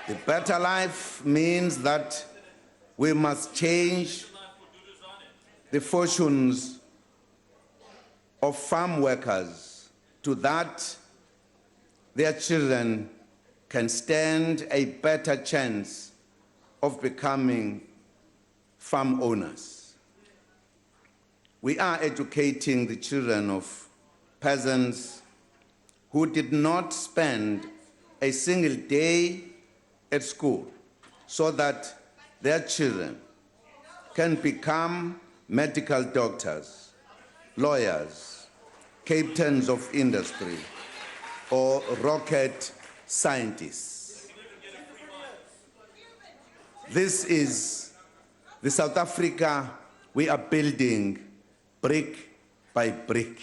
The better life means that we must change the fortunes of farm workers to that their children can stand a better chance of becoming farm owners. We are educating the children of peasants who did not spend a single day at school so that their children can become medical doctors, lawyers, captains of industry, or rocket scientists. This is the South Africa we are building brick by brick.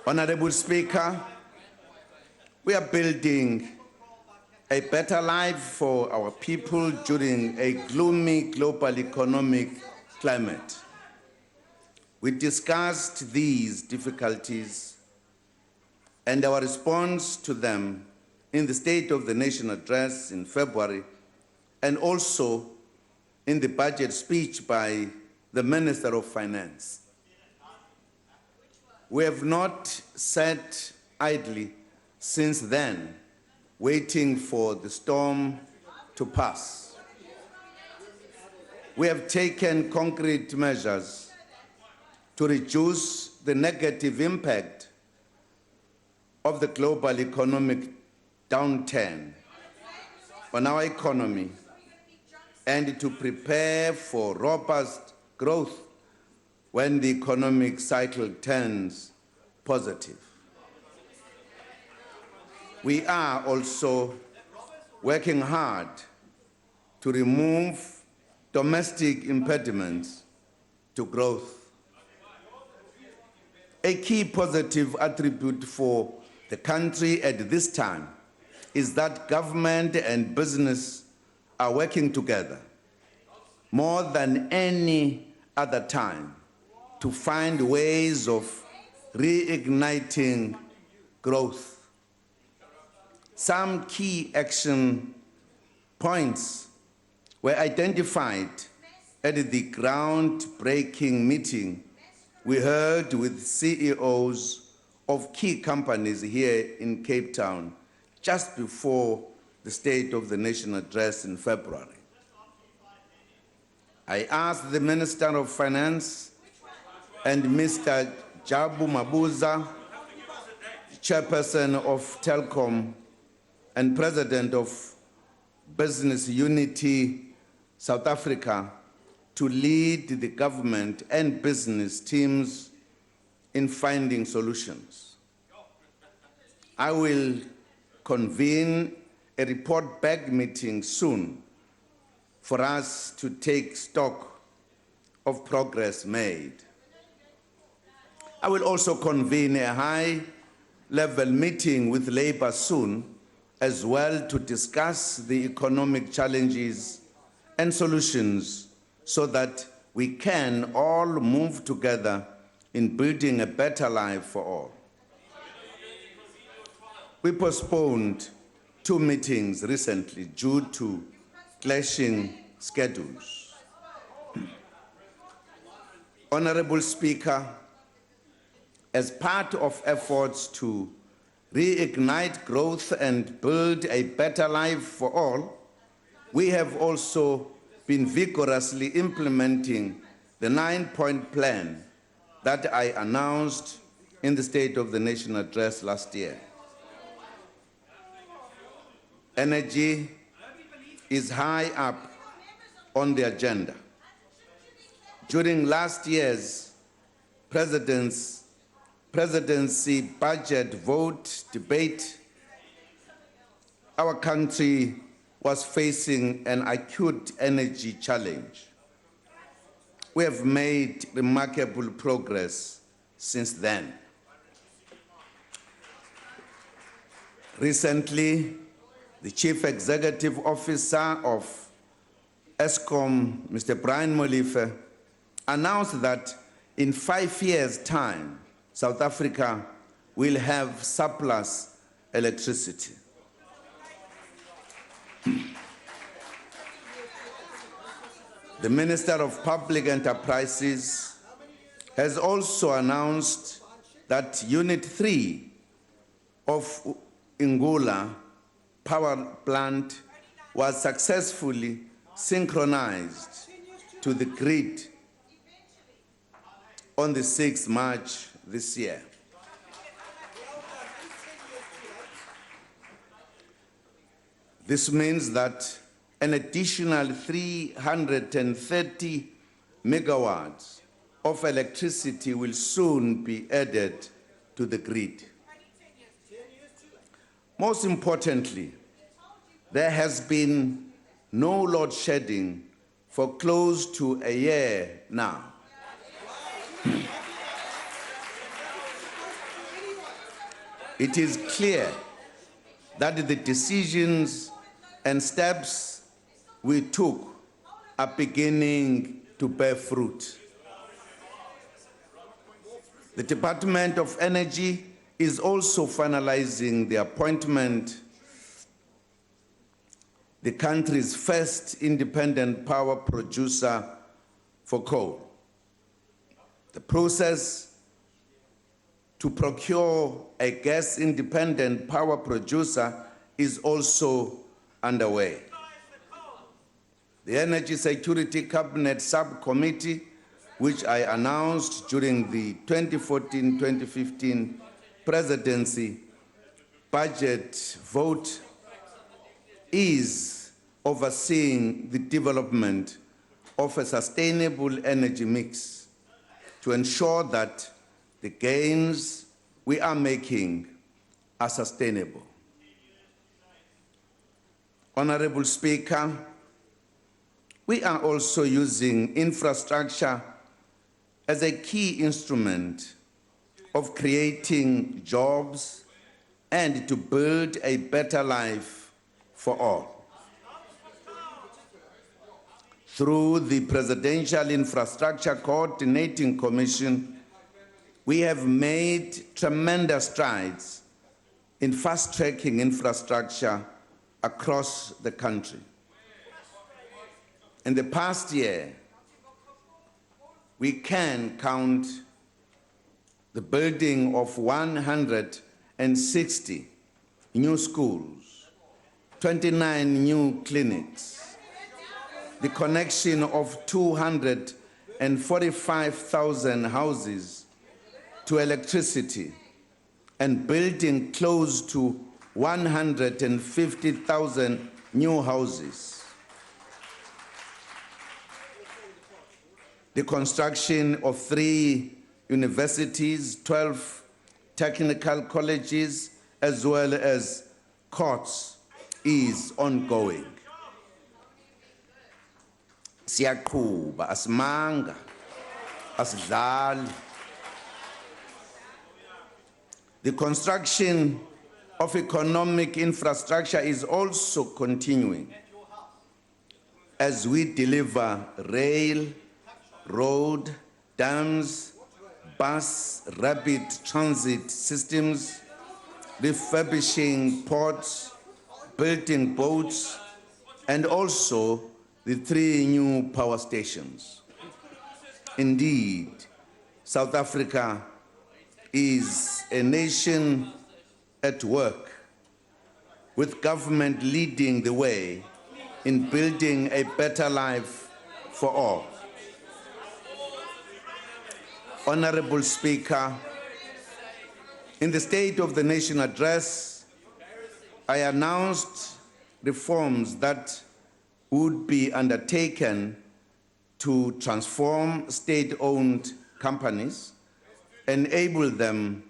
Honorable Speaker, we are building a better life for our people during a gloomy global economic climate. We discussed these difficulties and our response to them in the State of the Nation address in February, and also in the budget speech by the Minister of Finance. We have not sat idly since then, waiting for the storm to pass. We have taken concrete measures to reduce the negative impact of the global economic downturn on our economy and to prepare for robust growth when the economic cycle turns positive. We are also working hard to remove domestic impediments to growth. A key positive attribute for the country at this time is that government and business are working together more than any other time to find ways of reigniting growth. Some key action points were identified at the groundbreaking meeting we held with CEOs of key companies here in Cape Town just before the State of the Nation address in February. I asked the Minister of Finance and Mr. Jabu Mabuza, Chairperson of Telkom and President of Business Unity South Africa, to lead the government and business teams in finding solutions. I will convene a report back meeting soon for us to take stock of progress made. I will also convene a high-level meeting with Labour soon as well to discuss the economic challenges and solutions so that we can all move together in building a better life for all. We postponed 2 meetings recently due to clashing schedules. Honorable Speaker, as part of efforts to reignite growth and build a better life for all, we have also been vigorously implementing the 9-point plan that I announced in the State of the Nation address last year. Energy is high up on the agenda. During last year's Presidency budget vote debate, our country was facing an acute energy challenge. We have made remarkable progress since then. Recently, the Chief Executive Officer of Eskom, Mr. Brian Molefe, announced that in 5 years' time, South Africa will have surplus electricity. The Minister of Public Enterprises has also announced that Unit 3 of Ingula power plant was successfully synchronized to the grid on the 6th March this year. This means that an additional 330 megawatts of electricity will soon be added to the grid. Most importantly, there has been no load shedding for close to a year now. It is clear that the decisions and steps we took are beginning to bear fruit. The Department of Energy is also finalizing the appointment the country's first independent power producer for coal. The process to procure a gas-independent power producer is also underway. The Energy Security Cabinet Subcommittee, which I announced during the 2014-2015 Presidency budget vote, is overseeing the development of a sustainable energy mix to ensure that the gains we are making are sustainable. Honorable Speaker, we are also using infrastructure as a key instrument of creating jobs and to build a better life for all. Through the Presidential Infrastructure Coordinating Commission, we have made tremendous strides in fast-tracking infrastructure across the country. In the past year, we can count the building of 160 new schools, 29 new clinics, the connection of 245,000 houses to electricity, and building close to 150,000 new houses. The construction of 3 universities, 12 technical colleges, as well as courts is ongoing. Siyaqhuba, asimanga, asidlali. The construction of economic infrastructure is also continuing as we deliver rail, road, dams, bus, rapid transit systems, refurbishing ports, building boats, and also the 3 new power stations. Indeed, South Africa is a nation at work, with government leading the way in building a better life for all. Honorable Speaker, in the State of the Nation address, I announced reforms that would be undertaken to transform state-owned companies, enable them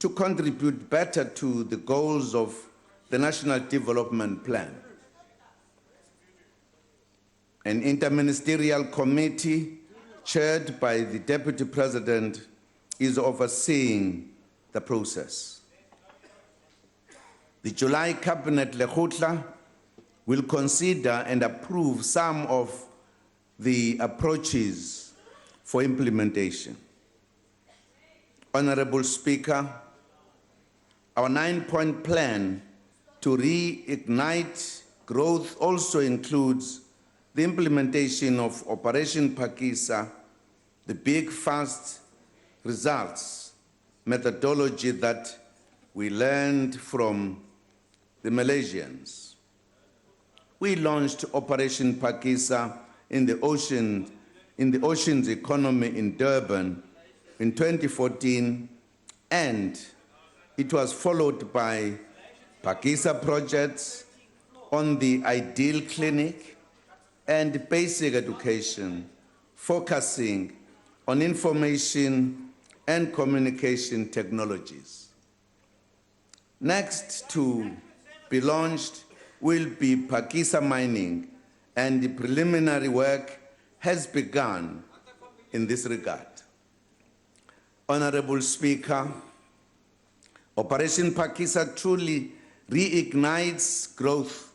to contribute better to the goals of the National Development Plan. An interministerial committee chaired by the Deputy President is overseeing the process. The July Cabinet Lekgotla will consider and approve some of the approaches for implementation. Honorable Speaker, Our 9-point plan to reignite growth also includes the implementation of Operation Phakisa, the big fast results methodology that we learned from the Malaysians. We launched Operation Phakisa in the oceans economy in Durban in 2014, and it was followed by Phakisa projects on the Ideal Clinic and basic education, focusing on information and communication technologies. Next to be launched will be Phakisa mining, and the preliminary work has begun in this regard. Honorable Speaker, Operation Phakisa truly reignites growth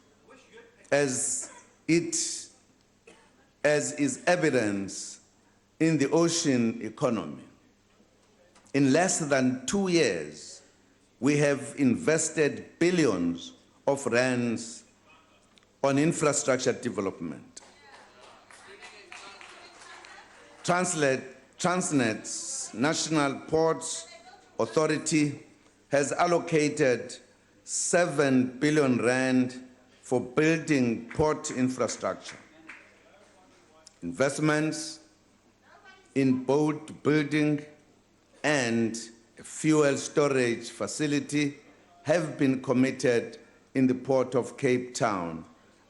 as is evidence in the ocean economy. In less than 2 years, we have invested billions of rands on infrastructure development. Transnet's National Ports Authority has allocated 7 billion rand for building port infrastructure. Investments in boat building and a fuel storage facility have been committed in the port of Cape Town,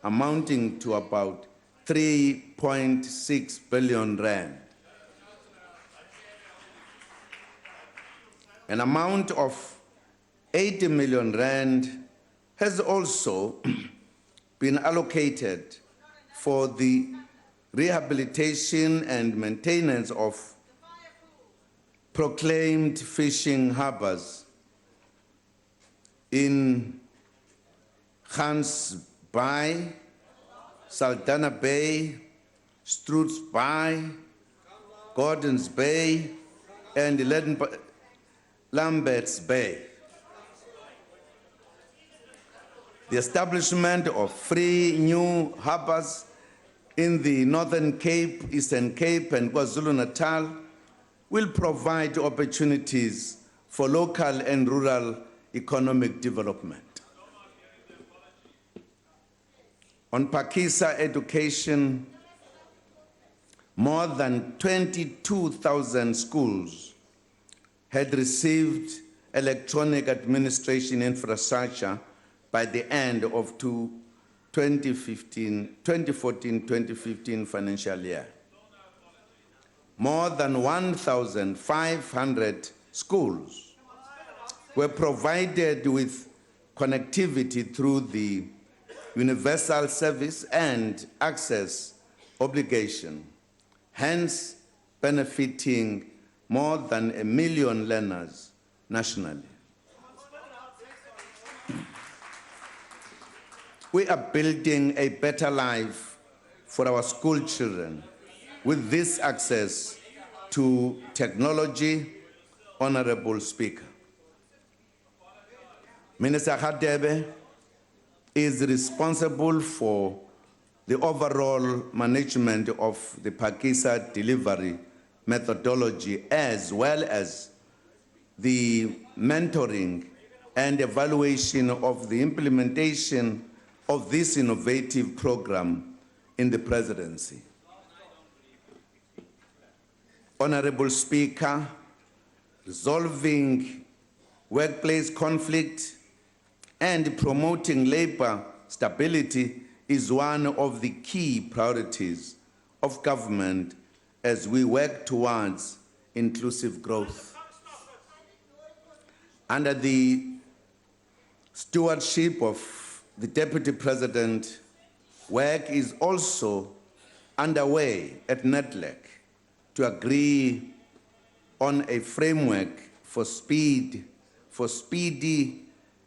amounting to about 3.6 billion rand. An amount of 80 million rand has also been allocated for the rehabilitation and maintenance of proclaimed fishing harbors in Gans Bay, Saldanha Bay, Stroot's Bay, Gordon's Bay, and Lambert's Bay. The establishment of 3 new harbors in the Northern Cape, Eastern Cape, and KwaZulu-Natal will provide opportunities for local and rural economic development. On Phakisa education, more than 22,000 schools had received electronic administration infrastructure by the end of 2014-2015 financial year. More than 1,500 schools were provided with connectivity through the universal service and access obligation, hence benefiting more than 1 million learners nationally. We are building a better life for our school children with this access to technology, Honorable Speaker. Minister Hadebe is responsible for the overall management of the Phakisa delivery methodology, as well as the mentoring and evaluation of the implementation of this innovative program in the Presidency. Honorable Speaker, resolving workplace conflict and promoting labor stability is one of the key priorities of government as we work towards inclusive growth. Under the stewardship of the Deputy President, work is also underway at NEDLEC to agree on a framework for speedy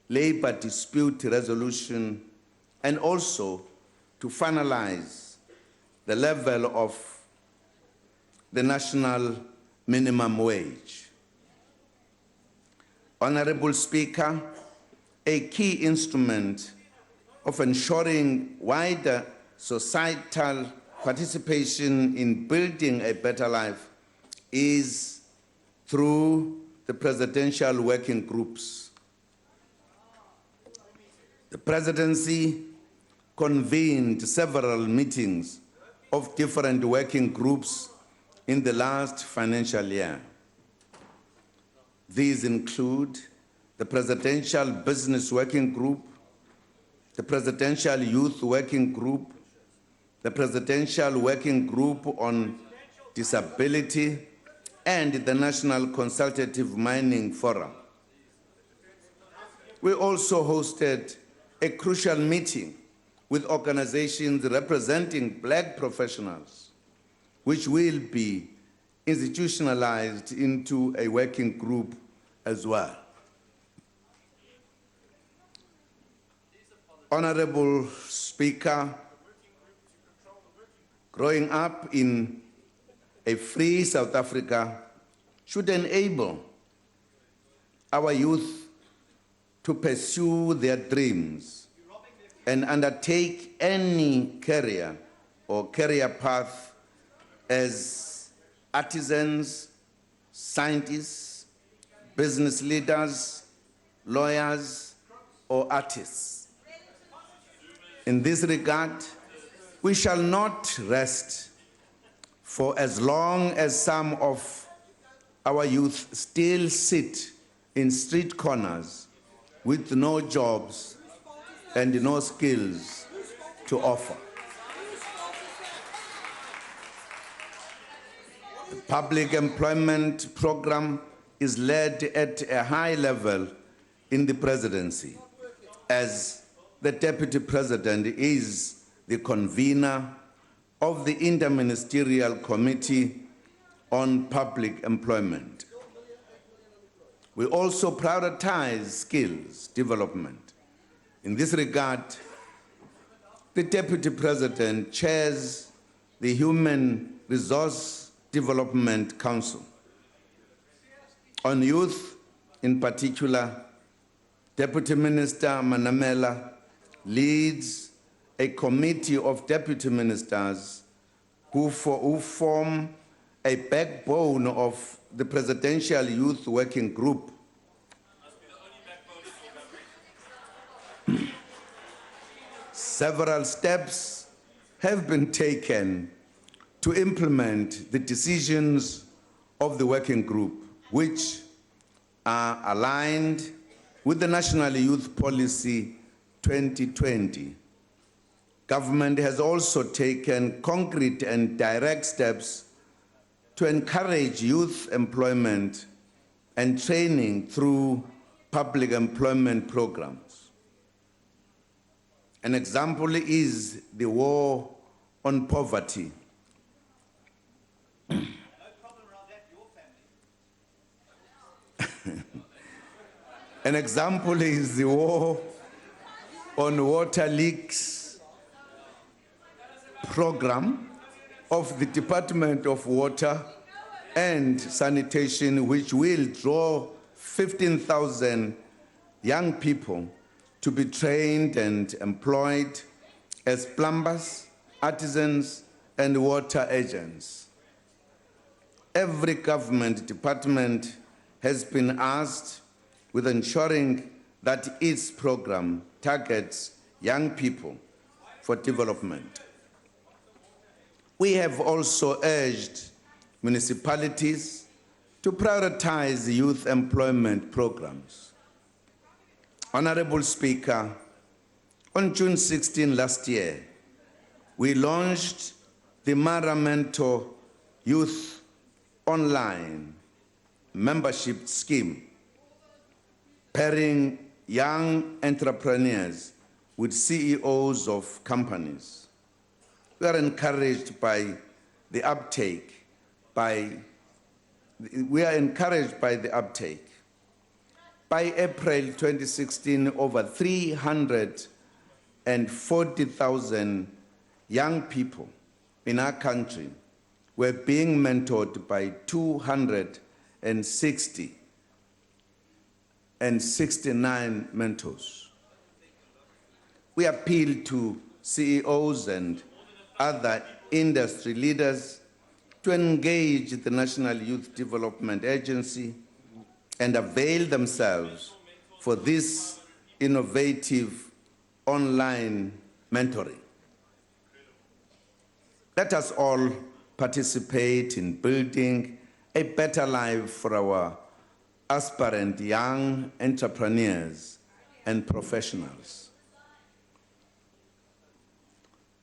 labor dispute resolution, and also to finalize the level of the national minimum wage. Honorable Speaker, a key instrument of ensuring wider societal participation in building a better life is through the presidential working groups. The Presidency convened several meetings of different working groups in the last financial year. These include the Presidential Business Working Group, the Presidential Youth Working Group, the Presidential Working Group on Disability, and the National Consultative Mining Forum. We also hosted a crucial meeting with organizations representing Black professionals, which will be institutionalized into a working group as well. Honorable Speaker, growing up in a free South Africa should enable our youth to pursue their dreams and undertake any career or career path as artisans, scientists, business leaders, lawyers, or artists. In this regard, we shall not rest for as long as some of our youth still sit in street corners with no jobs and no skills to offer. The public employment program is led at a high level in the Presidency, as the Deputy President is the convener of the Interministerial Committee on Public Employment. We also prioritize skills development. In this regard, the Deputy President chairs the Human Resource Development Council. On youth in particular, Deputy Minister Manamela leads a committee of deputy ministers who form a backbone of the Presidential Youth Working Group. Several steps have been taken to implement the decisions of the working group, which are aligned with the National Youth Policy 2020. Government has also taken concrete and direct steps to encourage youth employment and training through public employment programs. An example is the war on poverty. An example is the war on water leaks program of the Department of Water and Sanitation, which will draw 15,000 young people to be trained and employed as plumbers, artisans, and water agents. Every government department has been asked with ensuring that its program targets young people for development. We have also urged municipalities to prioritize youth employment programs. Honorable Speaker, on June 16 last year, we launched the Maramento Youth Online Membership Scheme, pairing young entrepreneurs with CEOs of companies. We are encouraged by the uptake. By April 2016, over 340,000 young people in our country were being mentored by 260 169 mentors. We appeal to CEOs and other industry leaders to engage the National Youth Development Agency and avail themselves for this innovative online mentoring. Let us all participate in building a better life for our aspirant young entrepreneurs and professionals.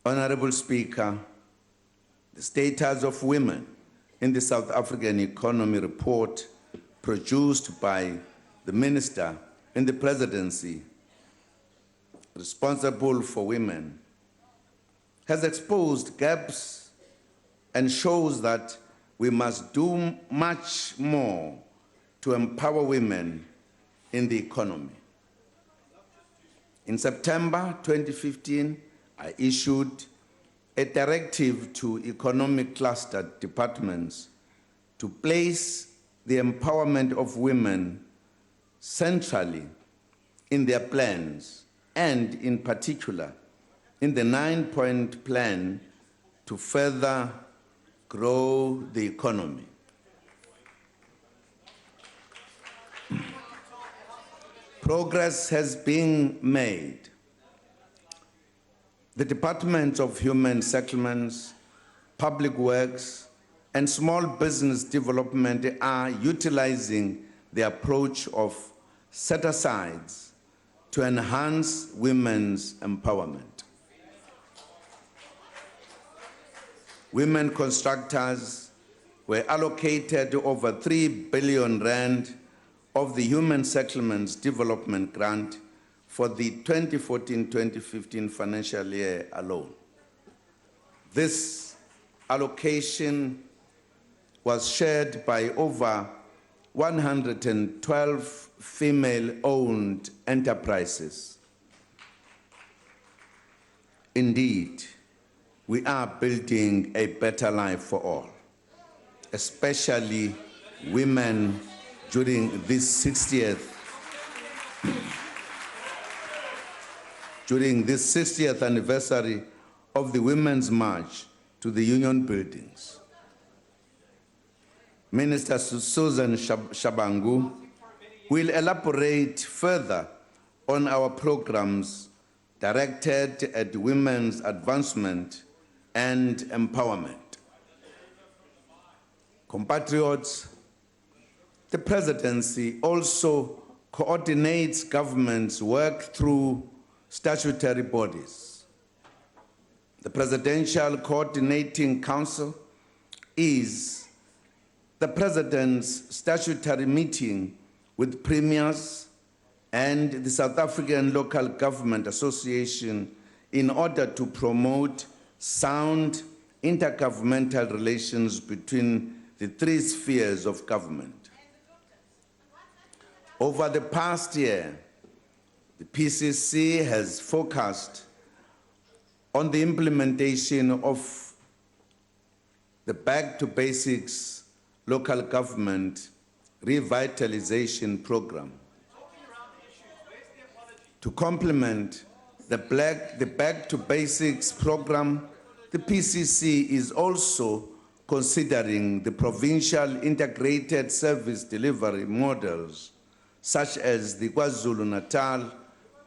Honorable Speaker, the status of women in the South African economy report produced by the Minister in the Presidency responsible for women has exposed gaps and shows that we must do much more to empower women in the economy. In September 2015, I issued a directive to economic cluster departments to place the empowerment of women centrally in their plans, and in particular in the 9-point plan to further grow the economy. Progress has been made. The Department of Human Settlements, Public Works, and Small Business Development are utilizing the approach of set-asides to enhance women's empowerment. Women constructors were allocated over 3 billion rand of the Human Settlements Development Grant for the 2014-2015 financial year alone. This allocation was shared by over 112 female-owned enterprises. Indeed, we are building a better life for all, especially women during this 60th anniversary of the Women's March to the Union Buildings. Minister Susan Shabangu will elaborate further on our programs directed at women's advancement and empowerment. Compatriots, the Presidency also coordinates government's work through statutory bodies. The Presidential Coordinating Council is the President's statutory meeting with premiers and the South African Local Government Association in order to promote sound intergovernmental relations between the three spheres of government. Over the past year, the PCC has focused on the implementation of the Back to Basics Local Government Revitalization Program. To complement the Back to Basics program, the PCC is also considering the provincial integrated service delivery models, such as the KwaZulu-Natal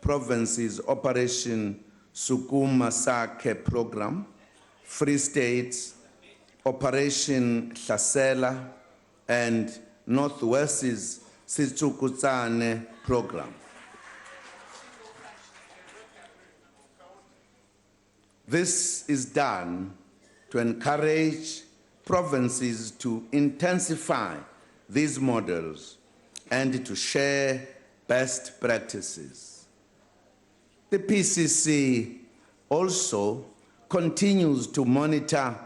Province's Operation Sukuma Sake program, Free State's Operation Hlasela, and Northwest's Sitsukutsane program. This is done to encourage provinces to intensify these models and to share best practices. The PCC also continues to monitor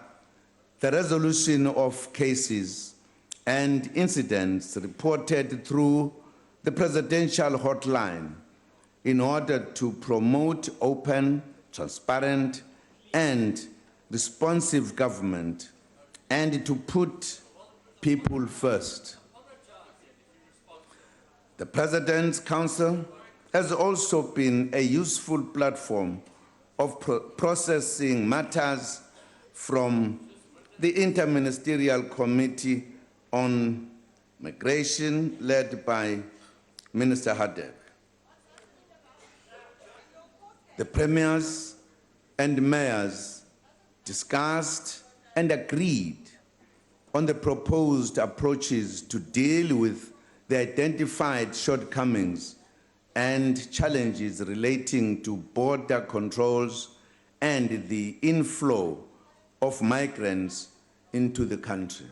the resolution of cases and incidents reported through the presidential hotline in order to promote open, transparent, and responsive government and to put people first. The President's Council has also been a useful platform of processing matters from the Interministerial Committee on Migration, led by Minister Hadeb. The premiers and mayors discussed and agreed on the proposed approaches to deal with the identified shortcomings and challenges relating to border controls and the inflow of migrants into the country.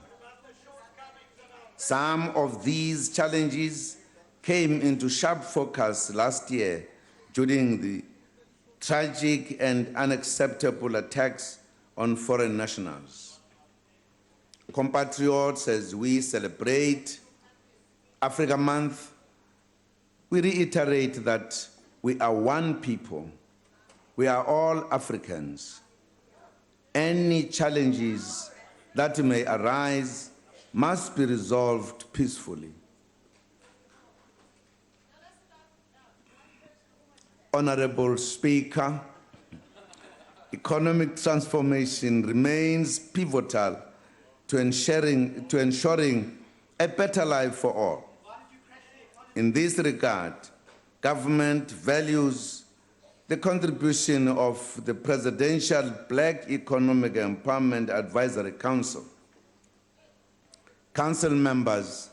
Some of these challenges came into sharp focus last year during the tragic and unacceptable attacks on foreign nationals. Compatriots, as we celebrate Africa Month, we reiterate that we are one people. We are all Africans. Any challenges that may arise must be resolved peacefully. Honorable Speaker, economic transformation remains pivotal to ensuring a better life for all. In this regard, government values the contribution of the Presidential Black Economic Empowerment Advisory Council. Council members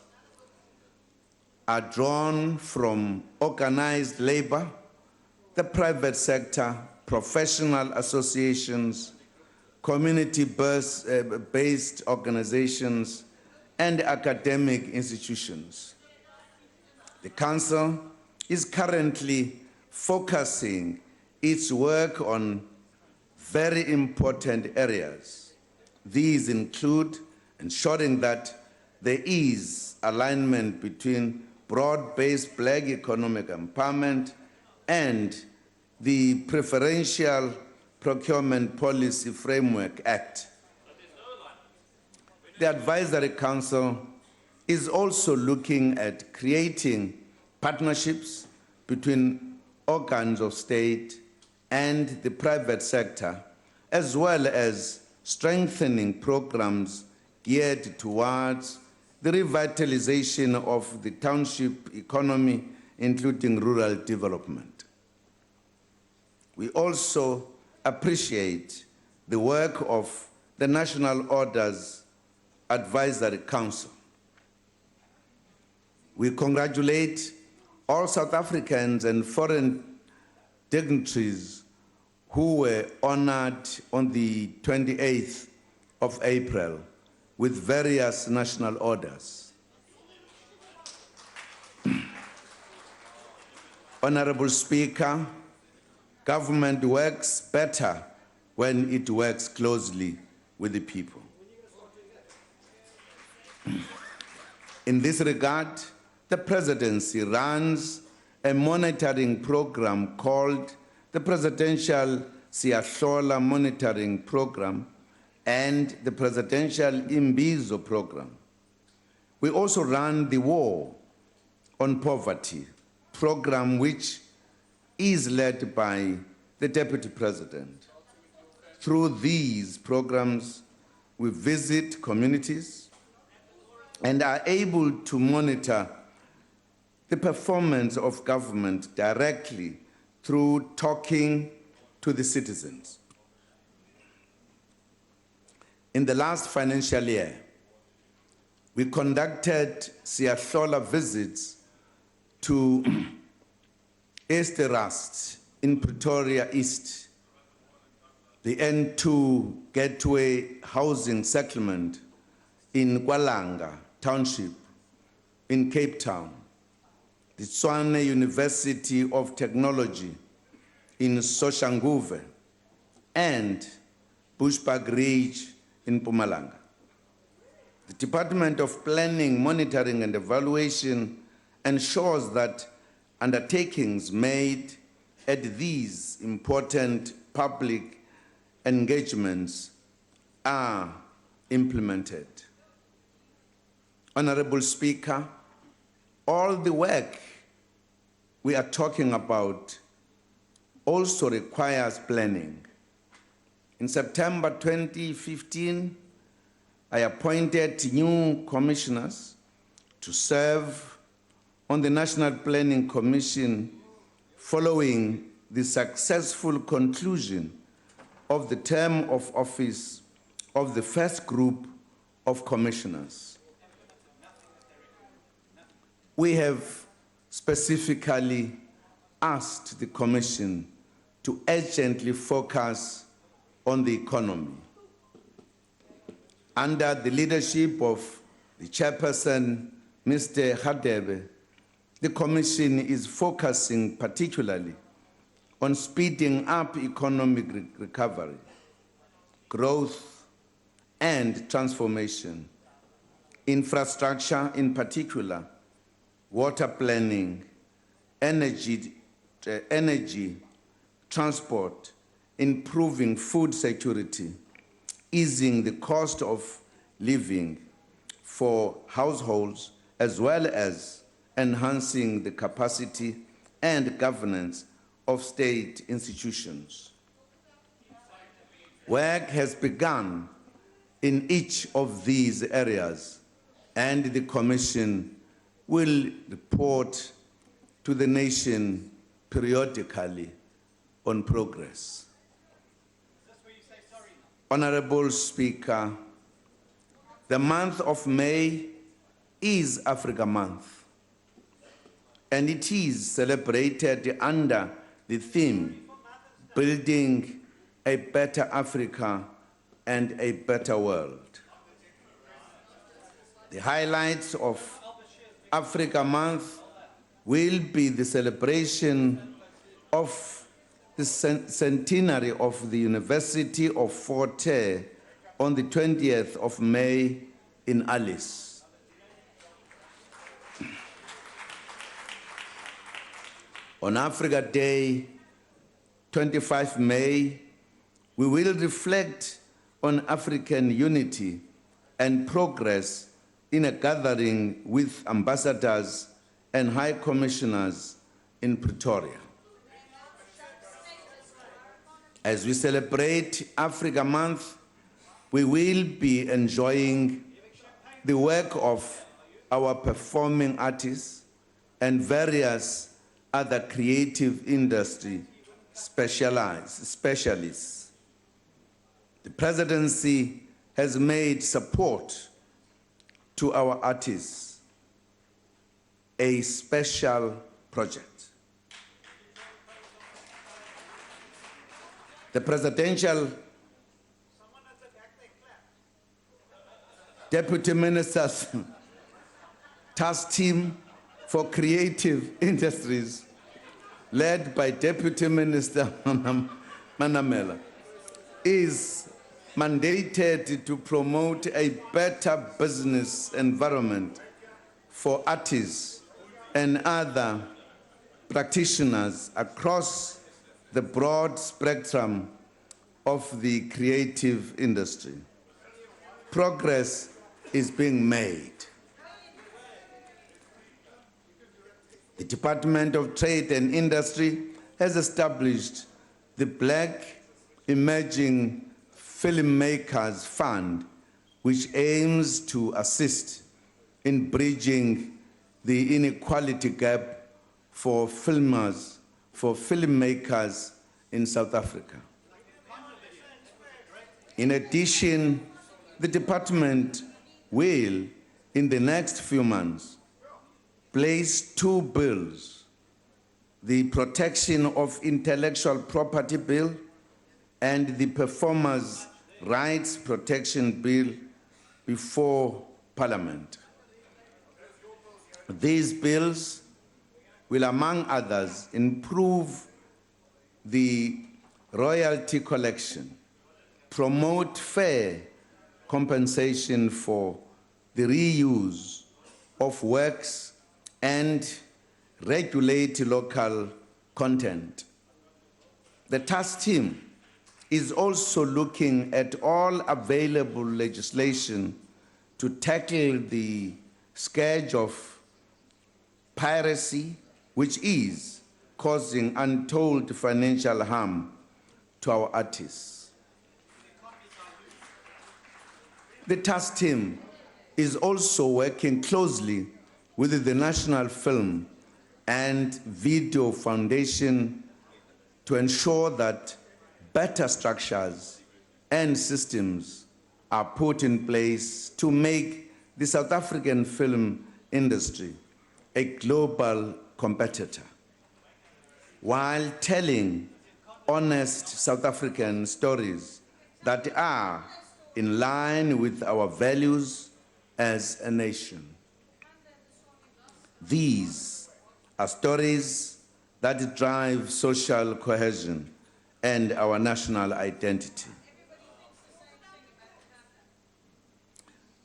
are drawn from organized labor, the private sector, professional associations, community-based organizations, and academic institutions. The Council is currently focusing its work on very important areas. These include ensuring that there is alignment between broad-based Black economic empowerment and the Preferential Procurement Policy Framework Act. The Advisory Council is also looking at creating partnerships between organs of state and the private sector, as well as strengthening programs geared towards the revitalization of the township economy, including rural development. We also appreciate the work of the National Orders Advisory Council. We congratulate all South Africans and foreign dignitaries who were honored on the 28th of April with various national orders. Honorable Speaker, government works better when it works closely with the people. In this regard, the Presidency runs a monitoring program called the Presidential Siyahlola Monitoring Program and the Presidential Imbizo Program. We also run the War on Poverty program, which is led by the Deputy President. Through these programs, we visit communities and are able to monitor the performance of government directly through talking to the citizens. In the last financial year, we conducted Siyahlola visits to East Rust in Pretoria East, the N2 Gateway Housing Settlement in Kwalanga Township in Cape Town, the Tshwane University of Technology in Soshanguve, and Bushbuck Ridge in Mpumalanga. The Department of Planning, Monitoring and Evaluation ensures that undertakings made at these important public engagements are implemented. Honorable Speaker, All the work we are talking about also requires planning. In September 2015, I appointed new commissioners to serve on the National Planning Commission following the successful conclusion of the term of office of the first group of commissioners. We have specifically asked the Commission to urgently focus on the economy. Under the leadership of the chairperson, Mr. Hadebe, the Commission is focusing particularly on speeding up economic recovery, growth, and transformation, infrastructure in particular, water planning, energy, transport, improving food security, easing the cost of living for households, as well as enhancing the capacity and governance of state institutions. Work has begun in each of these areas, and the Commission will report to the nation periodically on progress. Honorable Speaker, the month of May is Africa Month, and it is celebrated under the theme, Building a Better Africa and a Better World. The highlights of Africa Month will be the celebration of the centenary of the University of Fort Hare on the 20th of May in Alice. On Africa Day, 25 May, we will reflect on African unity and progress in a gathering with ambassadors and high commissioners in Pretoria. As we celebrate Africa Month, we will be enjoying the work of our performing artists and various other creative industry specialists. The Presidency has made support to our artists a special project. The Presidential Deputy Minister's Task Team for Creative Industries, led by Deputy Minister Manamela, is mandated to promote a better business environment for artists and other practitioners across the broad spectrum of the creative industry. Progress is being made. The Department of Trade and Industry has established the Black Emerging Filmmakers Fund, which aims to assist in bridging the inequality gap for filmmakers in South Africa. In addition, the department will, in the next few months, place 2 bills, the Protection of Intellectual Property Bill and the Performers' Rights Protection Bill, before Parliament. These bills will, among others, improve the royalty collection, promote fair compensation for the reuse of works, and regulate local content. The task team is also looking at all available legislation to tackle the scourge of piracy, which is causing untold financial harm to our artists. The task team is also working closely with the National Film and Video Foundation to ensure that better structures and systems are put in place to make the South African film industry a global competitor, while telling honest South African stories that are in line with our values as a nation. These are stories that drive social cohesion and our national identity.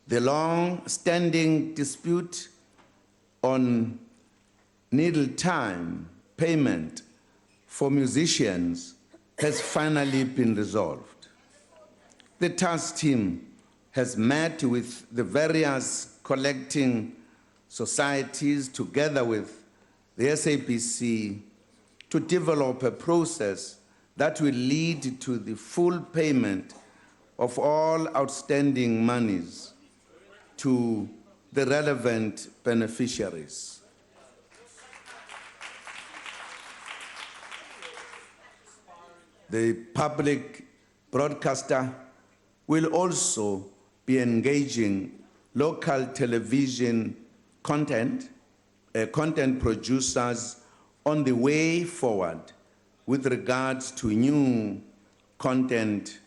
The long-standing dispute on needle time payment for musicians has finally been resolved. The task team has met with the various collecting societies together with the SABC to develop a process that will lead to the full payment of all outstanding monies to the relevant beneficiaries. The public broadcaster will also be engaging local television content producers on the way forward with regards to new content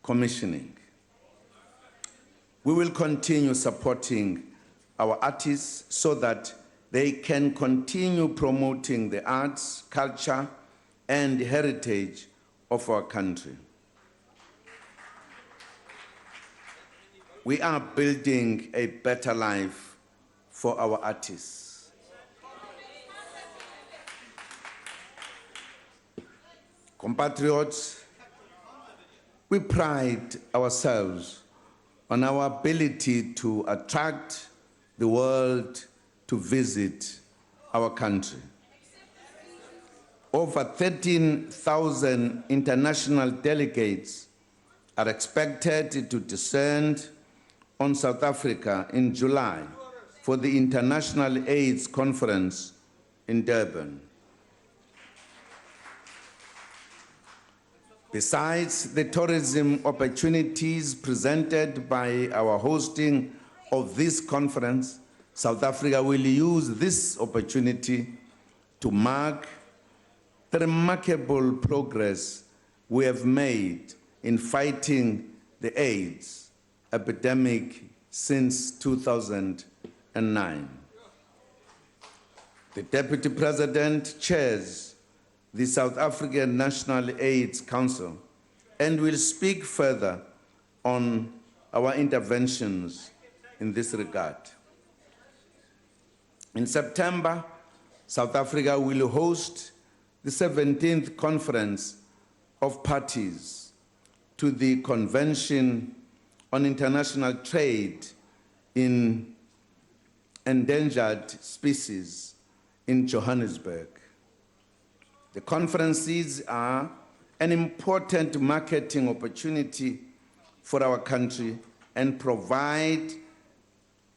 commissioning. We will continue supporting our artists so that they can continue promoting the arts, culture, and heritage of our country. We are building a better life for our artists. Compatriots, we pride ourselves on our ability to attract the world to visit our country. Over 13,000 international delegates are expected to descend on South Africa in July for the International AIDS Conference in Durban. Besides the tourism opportunities presented by our hosting of this conference, South Africa will use this opportunity to mark the remarkable progress we have made in fighting the AIDS epidemic since 2009. The Deputy President chairs the South African National AIDS Council and will speak further on our interventions in this regard. In September, South Africa will host the 17th Conference of Parties to the Convention on International Trade in Endangered Species in Johannesburg. The conferences are an important marketing opportunity for our country and provide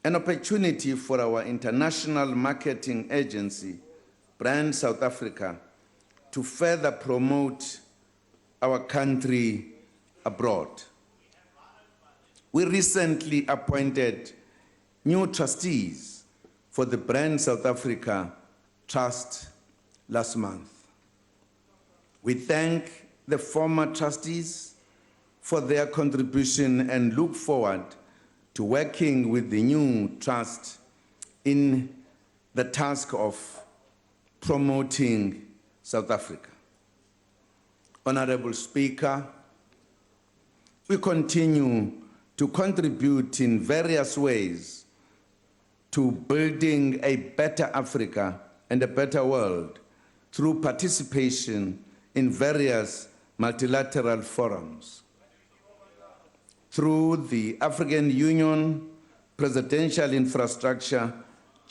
an opportunity for our international marketing agency, Brand South Africa, to further promote our country abroad. We recently appointed new trustees for the Brand South Africa Trust last month. We thank the former trustees for their contribution and look forward to working with the new trust in the task of promoting South Africa. Honorable Speaker, we continue to contribute in various ways to building a better Africa and a better world through participation in various multilateral forums. Through the African Union Presidential Infrastructure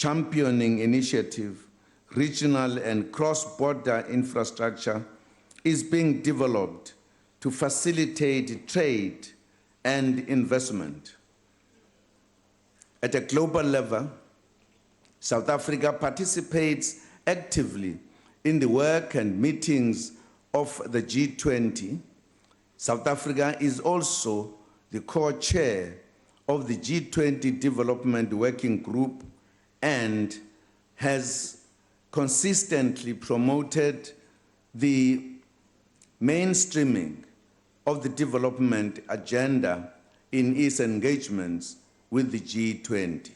championing initiative, regional and cross-border infrastructure is being developed to facilitate trade and investment. At a global level, South Africa participates actively in the work and meetings of the G20. South Africa is also the co-chair of the G20 Development Working Group and has consistently promoted the mainstreaming of the development agenda in its engagements with the G20.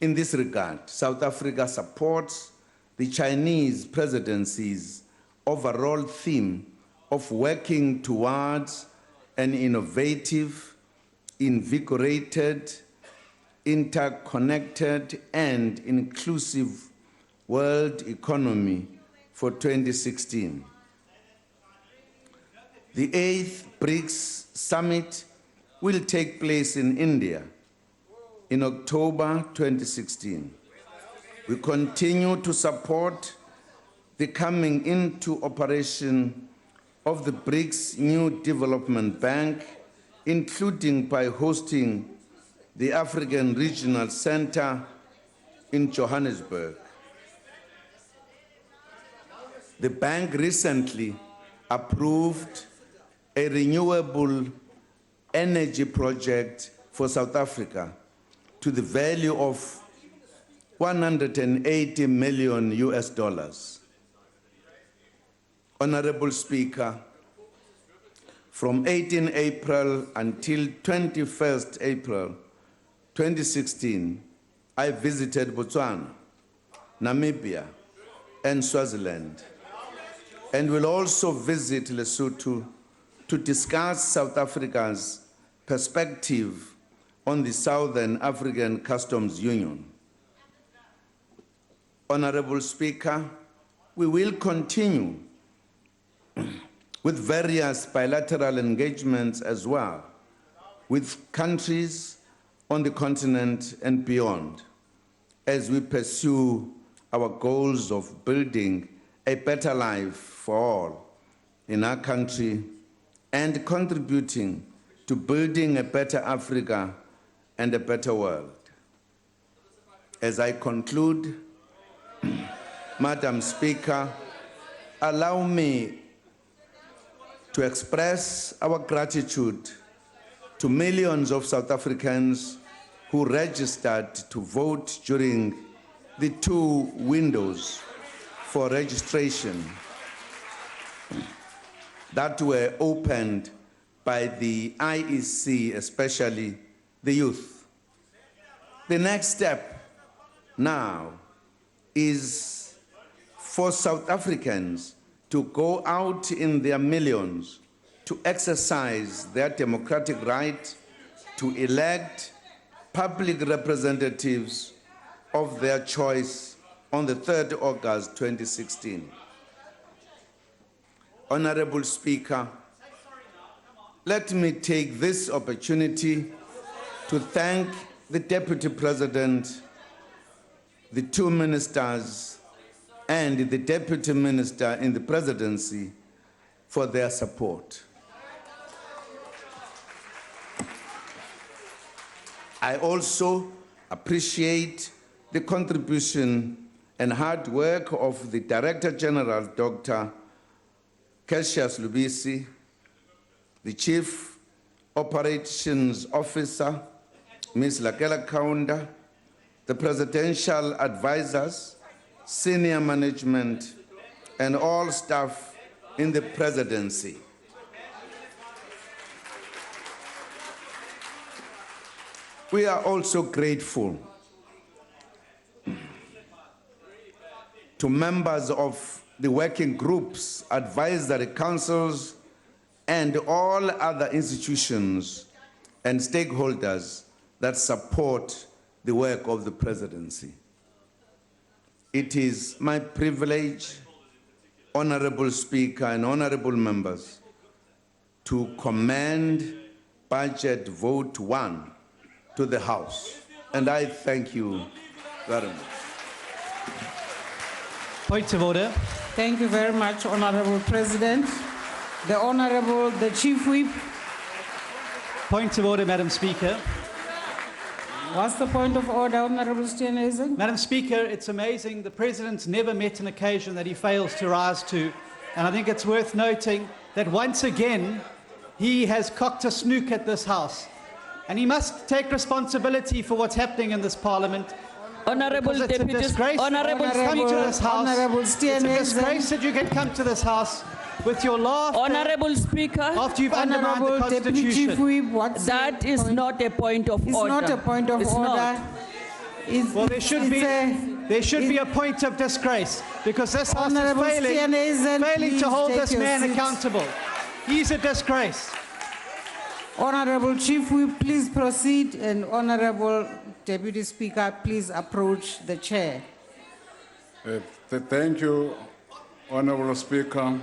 In this regard, South Africa supports the Chinese presidency's overall theme of working towards an innovative, invigorated, interconnected, and inclusive world economy for 2016. The 8th BRICS Summit will take place in India in October 2016. We continue to support the coming into operation of the BRICS New Development Bank, including by hosting the African Regional Center in Johannesburg. The bank recently approved a renewable energy project for South Africa to the value of 180 million US dollars. Honorable Speaker, from 18 April until 21st April 2016, I visited Botswana, Namibia, and Swaziland, and will also visit Lesotho to discuss South Africa's perspective on the Southern African Customs Union. Honorable Speaker, we will continue with various bilateral engagements as well with countries on the continent and beyond as we pursue our goals of building a better life for all in our country and contributing to building a better Africa and a better world. As I conclude, Madam Speaker, allow me to express our gratitude to millions of South Africans who registered to vote during the 2 windows for registration that were opened by the IEC, especially the youth. The next step now is for South Africans to go out in their millions to exercise their democratic right to elect public representatives of their choice on the 3rd August 2016. Honorable Speaker, let me take this opportunity to thank the Deputy President, the 2 ministers, and the Deputy Minister in the Presidency for their support. I also appreciate the contribution and hard work of the Director General, Dr. Cassius Lubisi, the Chief Operations Officer, Ms. Lakela Kaunda, the Presidential Advisors, senior management, and all staff in the Presidency. We are also grateful to members of the working groups, advisory councils, and all other institutions and stakeholders that support the work of the Presidency. It is my privilege, Honorable Speaker and honorable members, to commend Budget Vote 1 to the House, and I thank you very much. Point of order. Thank you very much, Honorable President. The Chief Whip. Point of order, Madam Speaker. What's the point of order, Honorable Steenhuisen? Madam Speaker, it's amazing. The President's never met an occasion that he fails to rise to. And I think it's worth noting that once again, he has cocked a snook at this House. And he must take responsibility for what's happening in this Parliament. Honorable Because it's a Deputy, disgrace Honorable, to come to this House. Honorable It's a disgrace that you can come to this House with your laughter Honorable Speaker, after you've undermined the Honorable Deputy Chief Constitution. Whip, what's that the is point? not a point of It's order. not a point of It's order. not. Well, there should be a point of disgrace because this House Honorable is Steenhuisen, failing please to hold take this your man seat. accountable. He's a disgrace. Honorable Chief Whip, please proceed, and Honorable Deputy Speaker, please approach the chair. Thank you, Honorable Speaker,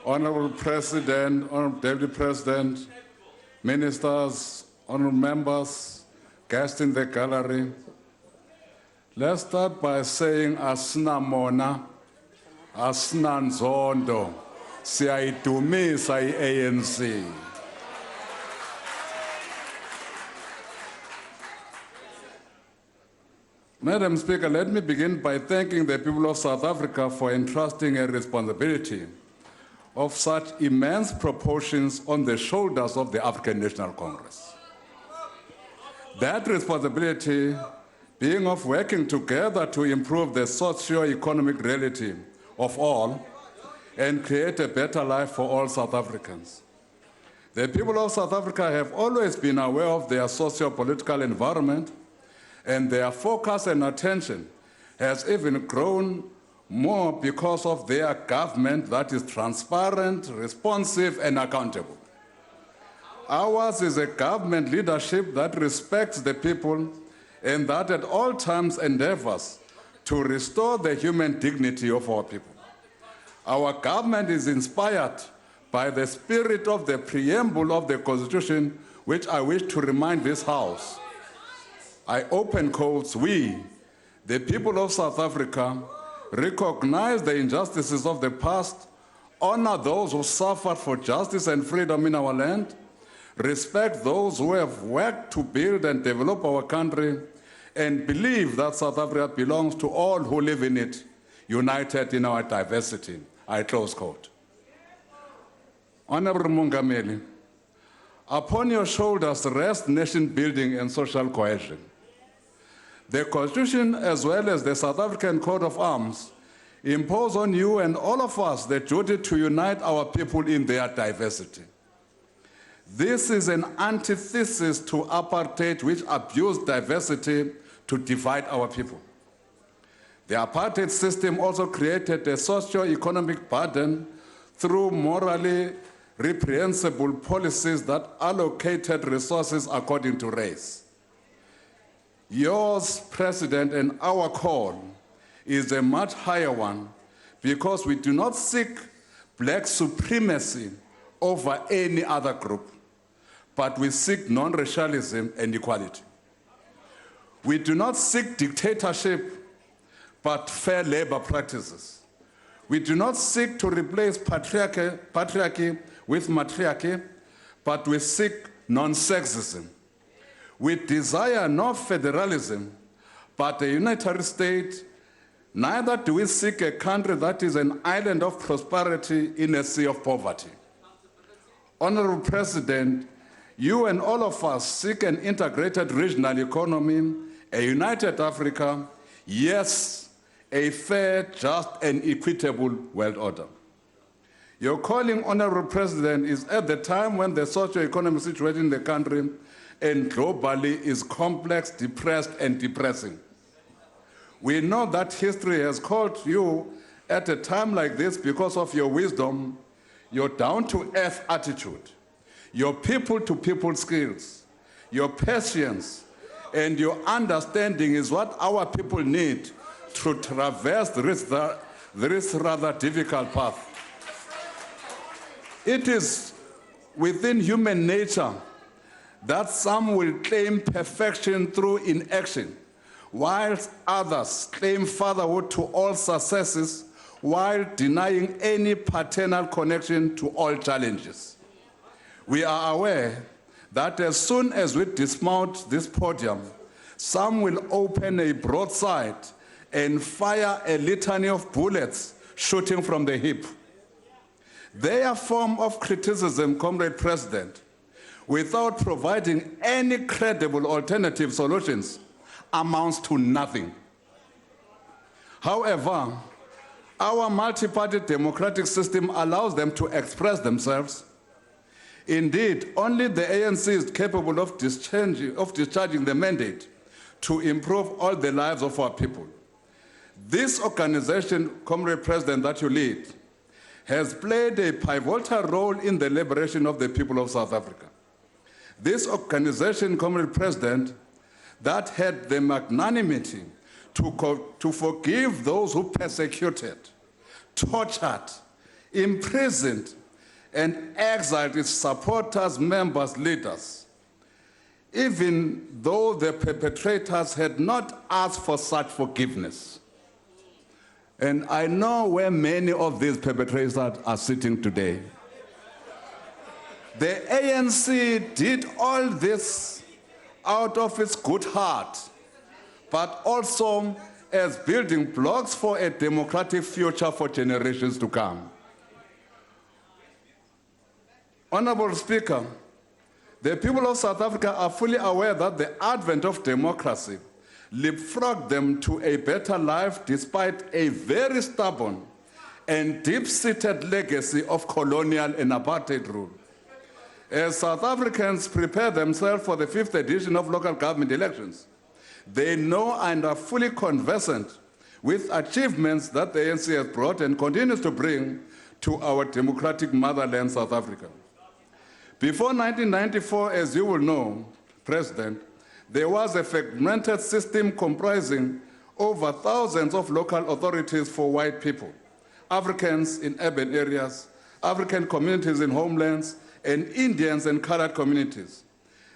Honorable President, Honorable Deputy President, Ministers, Honorable Members, guests in the gallery. Let's start by saying asina mona, asina nzondo, siyayidumisa i-ANC. Madam Speaker, let me begin by thanking the people of South Africa for entrusting a responsibility of such immense proportions on the shoulders of the African National Congress. That responsibility being of working together to improve the socio-economic reality of all and create a better life for all South Africans. The people of South Africa have always been aware of their socio-political environment, and their focus and attention has even grown more because of their government that is transparent, responsive, and accountable. Ours is a government leadership that respects the people and that at all times endeavors to restore the human dignity of our people. Our government is inspired by the spirit of the preamble of the Constitution, which I wish to remind this House. I open quotes, we, the people of South Africa, recognize the injustices of the past, honor those who suffered for justice and freedom in our land, respect those who have worked to build and develop our country, and believe that South Africa belongs to all who live in it, united in our diversity. I close quote. Honorable Mungameli, upon your shoulders rest nation building and social cohesion. The Constitution, as well as the South African Coat of Arms, impose on you and all of us the duty to unite our people in their diversity. This is an antithesis to apartheid, which abused diversity to divide our people. The apartheid system also created a socio-economic burden through morally reprehensible policies that allocated resources according to race. Yours, President, and our call is a much higher one because we do not seek black supremacy over any other group, but we seek non-racialism and equality. We do not seek dictatorship, but fair labor practices. We do not seek to replace patriarchy with matriarchy, but we seek non-sexism. We desire not federalism, but a unitary state. Neither do we seek a country that is an island of prosperity in a sea of poverty. Honorable President, you and all of us seek an integrated regional economy, a united Africa, yes, a fair, just, and equitable world order. Your calling, Honorable President, is at the time when the socio-economic situation in the country and globally is complex, depressed, and depressing. We know that history has called you at a time like this because of your wisdom, your down-to-earth attitude, your people-to-people skills, your patience, and your understanding is what our people need to traverse this rather difficult path. It is within human nature that some will claim perfection through inaction, whilst others claim fatherhood to all successes while denying any paternal connection to all challenges. We are aware that as soon as we dismount this podium, some will open a broadside and fire a litany of bullets shooting from the hip. Their form of criticism, Comrade President, without providing any credible alternative solutions, amounts to nothing. However, our multi-party democratic system allows them to express themselves. Indeed, only the ANC is capable of discharging the mandate to improve all the lives of our people. This organization, Comrade President, that you lead, has played a pivotal role in the liberation of the people of South Africa. This organization, Comrade President, that had the magnanimity to forgive those who persecuted, tortured, imprisoned, and exiled its supporters, members, leaders, even though the perpetrators had not asked for such forgiveness. And I know where many of these perpetrators are sitting today. The ANC did all this out of its good heart, but also as building blocks for a democratic future for generations to come. Honorable Speaker, the people of South Africa are fully aware that the advent of democracy leapfrogged them to a better life despite a very stubborn and deep-seated legacy of colonial and apartheid rule. As South Africans prepare themselves for the 5th edition of local government elections, they know and are fully conversant with achievements that the ANC has brought and continues to bring to our democratic motherland, South Africa. Before 1994, as you will know, President, there was a fragmented system comprising over thousands of local authorities for white people, Africans in urban areas, African communities in homelands, and Indians and colored communities.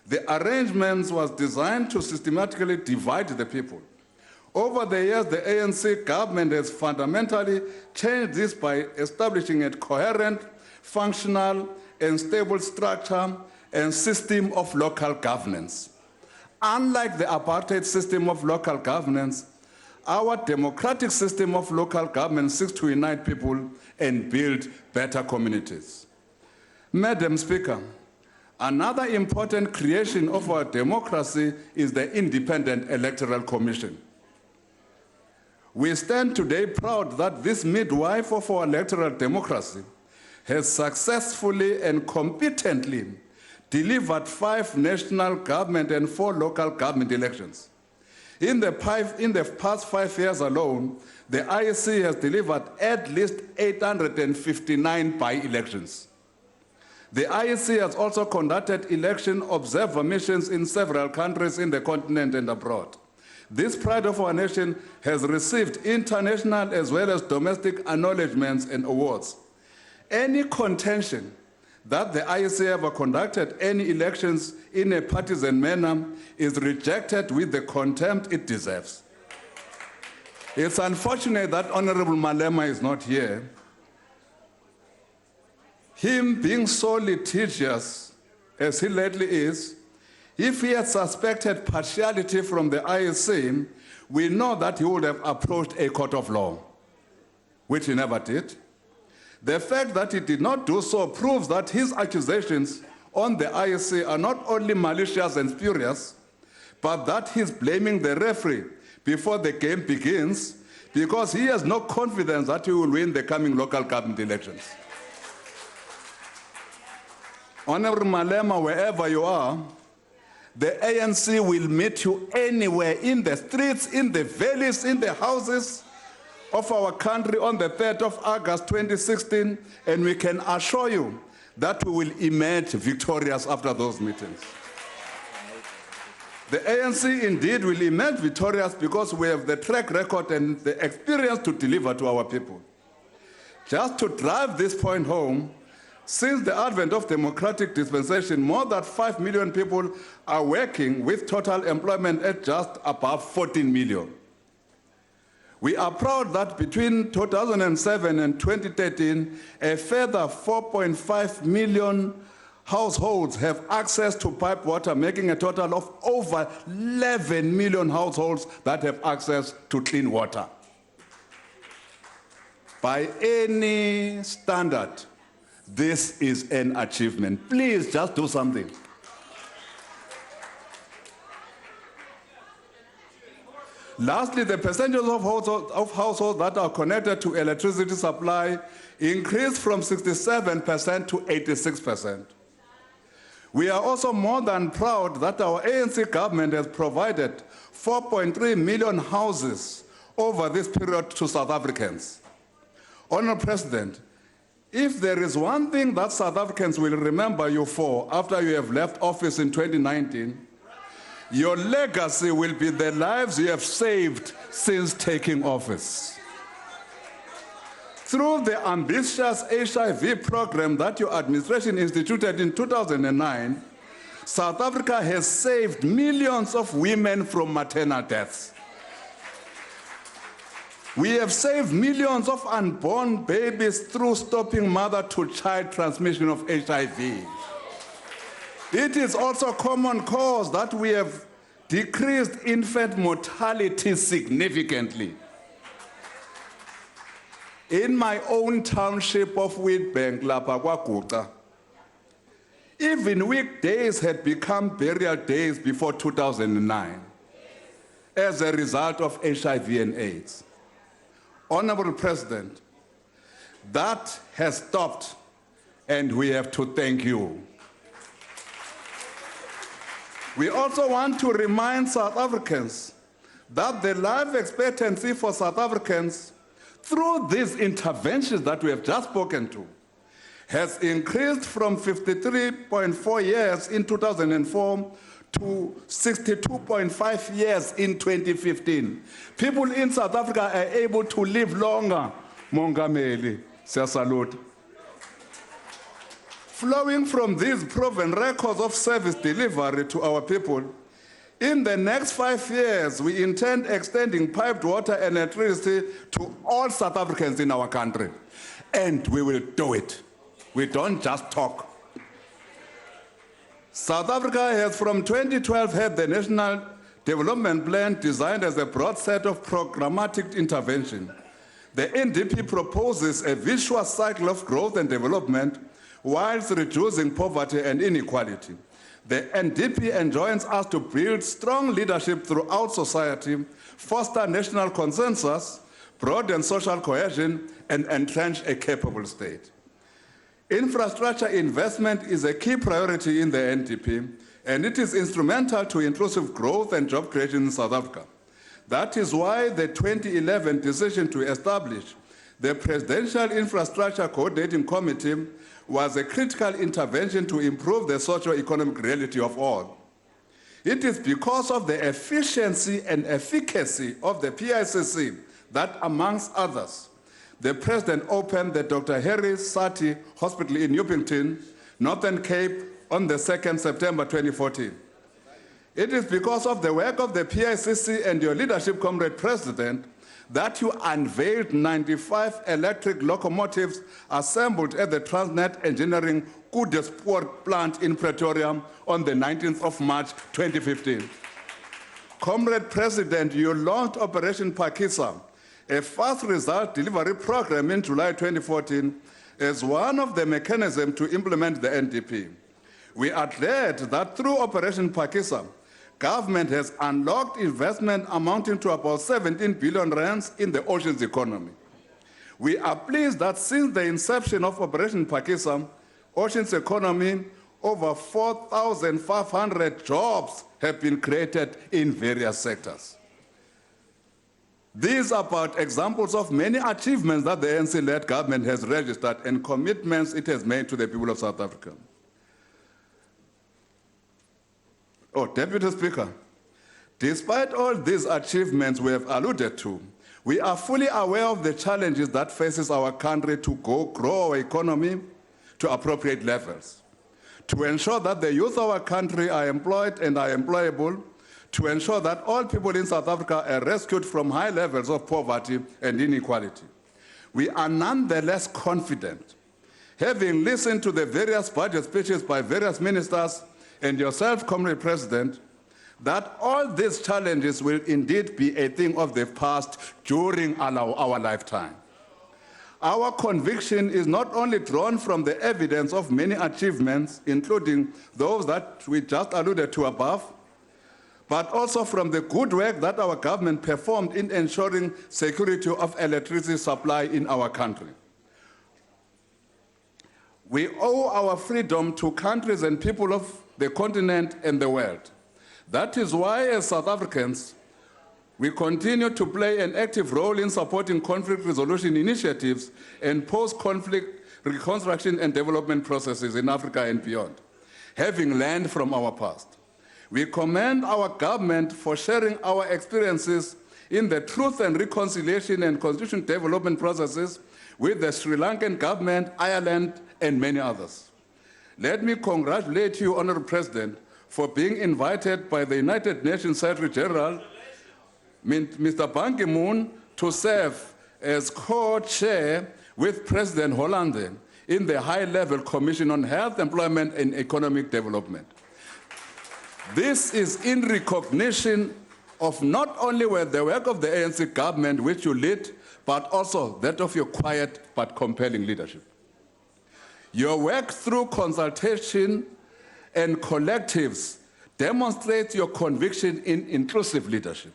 The arrangements was designed to systematically divide the people. Over the years, the ANC government has fundamentally changed this by establishing a coherent, functional, and stable structure and system of local governance. Unlike the apartheid system of local governance, our democratic system of local government seeks to unite people and build better communities. Madam Speaker, another important creation of our democracy is the Independent Electoral Commission. We stand today proud that this midwife of our electoral democracy has successfully and competently delivered 5 national government and 4 local government elections. In the past 5 years alone, the IEC has delivered at least 859 by-elections. The IEC has also conducted election observer missions in several countries in the continent and abroad. This pride of our nation has received international as well as domestic acknowledgements and awards. Any contention that the IEC ever conducted any elections in a partisan manner is rejected with the contempt it deserves. It's unfortunate that Honorable Malema is not here. Him being so litigious as he lately is, if he had suspected partiality from the IEC, we know that he would have approached a court of law, which he never did. The fact that he did not do so proves that his accusations on the IEC are not only malicious and spurious, but that he's blaming the referee before the game begins because he has no confidence that he will win the coming local government elections. Honorable Malema, wherever you are, the ANC will meet you anywhere, in the streets, in the valleys, in the houses of our country on the 3rd of August 2016, and we can assure you that we will emerge victorious after those meetings. The ANC indeed will emerge victorious because we have the track record and the experience to deliver to our people. Just to drive this point home, Since the advent of democratic dispensation, more than 5 million people are working, with total employment at just above 14 million. We are proud that between 2007 and 2013, a further 4.5 million households have access to pipe water, making a total of over 11 million households that have access to clean water. By any standard, this is an achievement. Please just do something. Lastly, the percentage of households that are connected to electricity supply increased from 67% to 86%. We are also more than proud that our ANC government has provided 4.3 million houses over this period to South Africans. Honourable President, if there is one thing that South Africans will remember you for after you have left office in 2019, your legacy will be the lives you have saved since taking office. Through the ambitious HIV program that your administration instituted in 2009, South Africa has saved millions of women from maternal deaths. We have saved millions of unborn babies through stopping mother-to-child transmission of HIV. It is also common cause that we have decreased infant mortality significantly. In my own township of Witbank, Lapa KwaGuqa, even weekdays had become burial days before 2009 as a result of HIV and AIDS. Honourable President, that has stopped, and we have to thank you. We also want to remind South Africans that the life expectancy for South Africans through these interventions that we have just spoken to has increased from 53.4 years in 2004 to 62.5 years in 2015. People in South Africa are able to live longer. Mongameli, siyasalute. Flowing from these proven records of service delivery to our people, in the next 5 years, we intend extending piped water and electricity to all South Africans in our country. And we will do it. We don't just talk. South Africa has from 2012 had the National Development Plan designed as a broad set of programmatic intervention. The NDP proposes a virtuous cycle of growth and development whilst reducing poverty and inequality. The NDP enjoins us to build strong leadership throughout society, foster national consensus, broaden social cohesion, and entrench a capable state. Infrastructure investment is a key priority in the NDP, and it is instrumental to inclusive growth and job creation in South Africa. That is why the 2011 decision to establish the Presidential Infrastructure Coordinating Committee was a critical intervention to improve the socio-economic reality of all. It is because of the efficiency and efficacy of the PICC that, amongst others, the President opened the Dr. Harry Sati Hospital in Upington, Northern Cape, on the 2nd September 2014. It is because of the work of the PICC and your leadership, Comrade President, that you unveiled 95 electric locomotives assembled at the Transnet Engineering Kudespoort plant in Pretoria on the 19th of March 2015. Comrade President, you launched Operation Phakisa, a fast result delivery program in July 2014 as one of the mechanisms to implement the NDP. We are glad that through Operation Phakisa, government has unlocked investment amounting to about 17 billion rands in the oceans economy. We are pleased that since the inception of Operation Phakisa, oceans economy, over 4,500 jobs have been created in various sectors. These are but examples of many achievements that the ANC-led government has registered and commitments it has made to the people of South Africa. Oh, Deputy Speaker, despite all these achievements we have alluded to, we are fully aware of the challenges that faces our country to grow our economy, to appropriate levels, to ensure that the youth of our country are employed and are employable, to ensure that all people in South Africa are rescued from high levels of poverty and inequality. We are nonetheless confident, having listened to the various budget speeches by various ministers and yourself, Comrade President, that all these challenges will indeed be a thing of the past during our lifetime. Our conviction is not only drawn from the evidence of many achievements, including those that we just alluded to above, but also from the good work that our government performed in ensuring security of electricity supply in our country. We owe our freedom to countries and people of the continent and the world. That is why, as South Africans, we continue to play an active role in supporting conflict resolution initiatives and post-conflict reconstruction and development processes in Africa and beyond, having learned from our past. We commend our government for sharing our experiences in the truth and reconciliation and constitution development processes with the Sri Lankan government, Ireland, and many others. Let me congratulate you, Honorable President, for being invited by the United Nations Secretary General, Mr. Ban Ki-moon, to serve as co-chair with President Hollande in the High-Level Commission on Health, Employment, and Economic Development. This is in recognition of not only the work of the ANC government, which you lead, but also that of your quiet but compelling leadership. Your work through consultation and collectives demonstrates your conviction in inclusive leadership.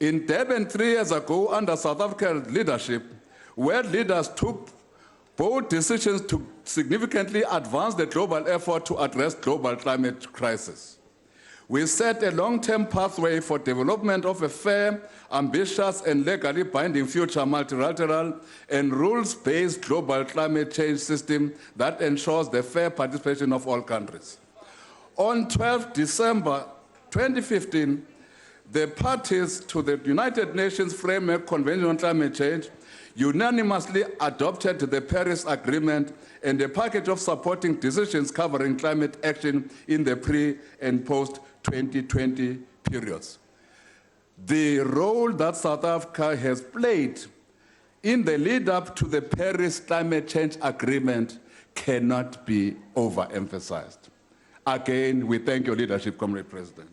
In Durban 3 years ago, under South Africa's leadership, world leaders took bold decisions to significantly advance the global effort to address global climate crisis. We set a long-term pathway for development of a fair, ambitious, and legally binding future multilateral and rules-based global climate change system that ensures the fair participation of all countries. On 12 December 2015, the parties to the United Nations Framework Convention on Climate Change unanimously adopted the Paris Agreement and a package of supporting decisions covering climate action in the pre- and post-2020 periods. The role that South Africa has played in the lead-up to the Paris Climate Change Agreement cannot be overemphasized. Again, we thank your leadership, Comrade President.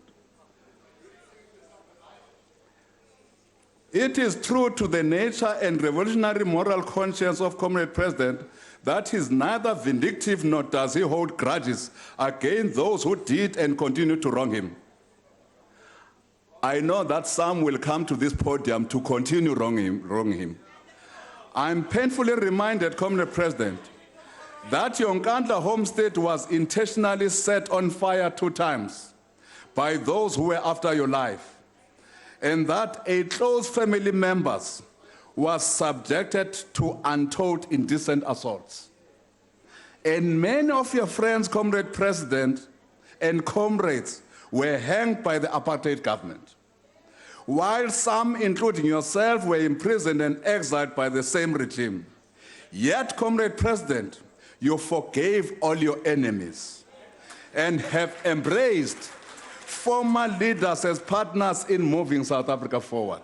It is true to the nature and revolutionary moral conscience of Comrade President that he is neither vindictive nor does he hold grudges against those who did and continue to wrong him. I know that some will come to this podium to continue wronging him. I'm painfully reminded, Comrade President, that your Nkandla homestead was intentionally set on fire 2 times by those who were after your life, and that a close family members was subjected to untold indecent assaults. And many of your friends, Comrade President, and comrades were hanged by the apartheid government, while some, including yourself, were imprisoned and exiled by the same regime. Yet, Comrade President, you forgave all your enemies and have embraced former leaders as partners in moving South Africa forward.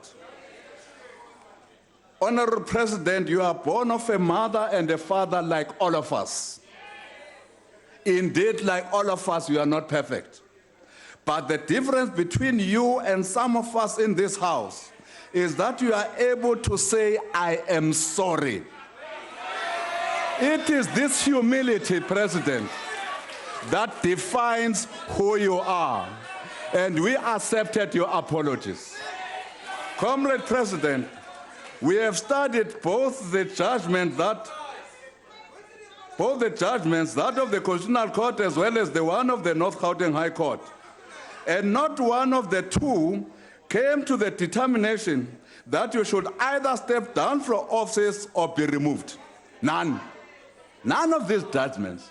Honorable President, you are born of a mother and a father like all of us. Indeed, like all of us, you are not perfect. But the difference between you and some of us in this house is that you are able to say, I am sorry. It is this humility, President, that defines who you are. And we accepted your apologies. Comrade President, we have studied both the judgments that of the Constitutional Court as well as the one of the North Gauteng High Court. And not one of the two came to the determination that you should either step down from office or be removed. None. None of these judgments.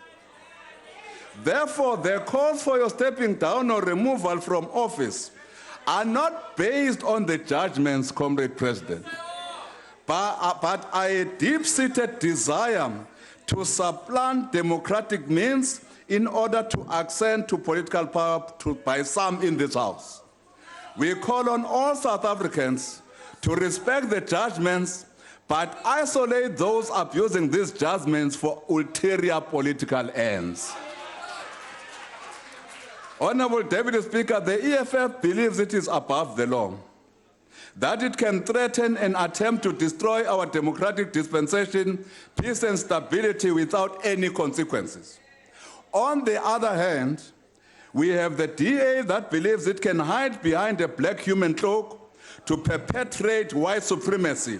Therefore, the calls for your stepping down or removal from office are not based on the judgments, Comrade President, but are a deep-seated desire to supplant democratic means in order to ascend to political power by some in this House. We call on all South Africans to respect the judgments, but isolate those abusing these judgments for ulterior political ends. Honorable Deputy Speaker, the EFF believes it is above the law, that it can threaten and attempt to destroy our democratic dispensation, peace and stability without any consequences. On the other hand, we have the DA that believes it can hide behind a black human cloak to perpetrate white supremacy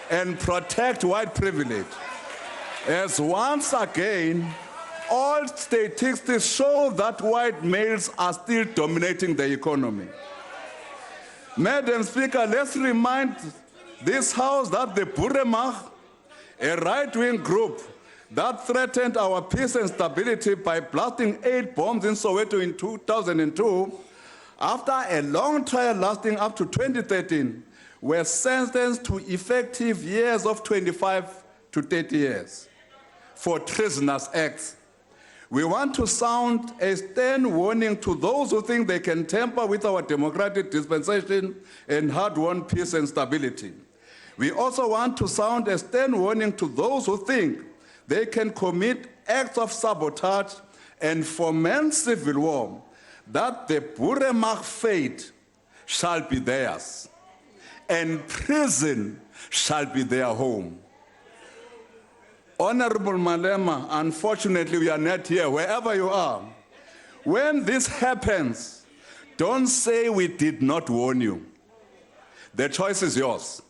and protect white privilege. As once again, all statistics show that white males are still dominating the economy. Madam Speaker, let's remind this House that the Boeremag, a right-wing group that threatened our peace and stability by blasting 8 bombs in Soweto in 2002, after a long trial lasting up to 2013, were sentenced to effective years of 25 to 30 years for treasonous acts. We want to sound a stern warning to those who think they can tamper with our democratic dispensation and hard-won peace and stability. We also want to sound a stern warning to those who think they can commit acts of sabotage and foment civil war, that the Boeremag fate shall be theirs, and prison shall be their home. Honorable Malema, unfortunately we are not here, wherever you are. When this happens, don't say we did not warn you. The choice is yours.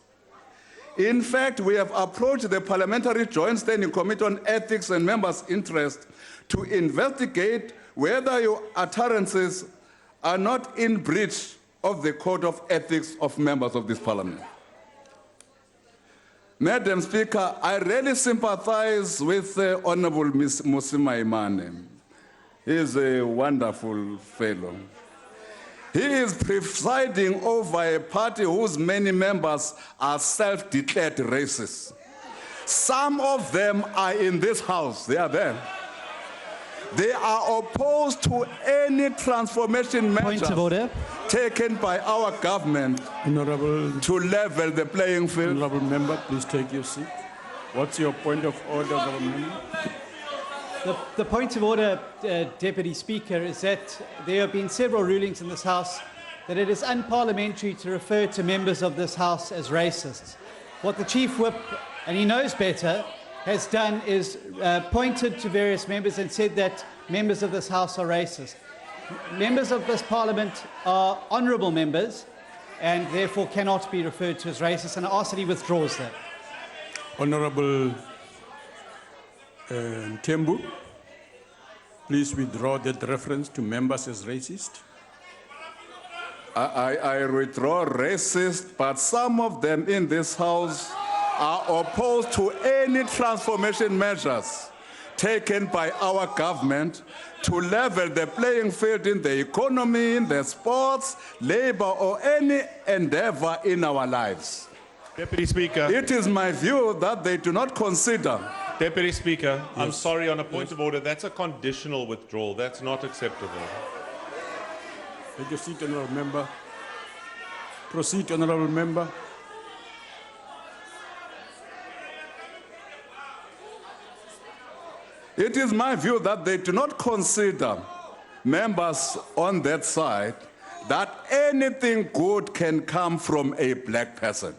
In fact, we have approached the Parliamentary Joint Standing Committee on Ethics and Members' Interest to investigate whether your utterances are not in breach of the Code of Ethics of members of this Parliament. Madam Speaker, I really sympathize with Honorable Ms. Musima Imane. He is a wonderful fellow. He is presiding over a party whose many members are self-declared racists. Some of them are in this House, they are there. They are opposed to any transformation Point of measures order. taken by our government Honorable, to level the playing field. honorable member, please take your seat. What's your point of order, honorable member? The point of order, Deputy Speaker, is that there have been several rulings in this House that it is unparliamentary to refer to members of this House as racists. What the Chief Whip, and he knows better, has done is pointed to various members and said that members of this House are racist. Members of this Parliament are honourable members and therefore cannot be referred to as racist, and I ask that he withdraws that. Honorable Tembu, please withdraw that reference to members as racist. I withdraw racist, but some of them in this House are opposed to any transformation measures taken by our government to level the playing field in the economy, in the sports, labor, or any endeavor in our lives. Deputy Speaker. It is my view that they do not consider. Deputy Speaker, I'm sorry, on a point of order, that's a conditional withdrawal. That's not acceptable. Take your seat, honorable member. Proceed, honorable member. It is my view that they do not consider, members on that side, that anything good can come from a black person.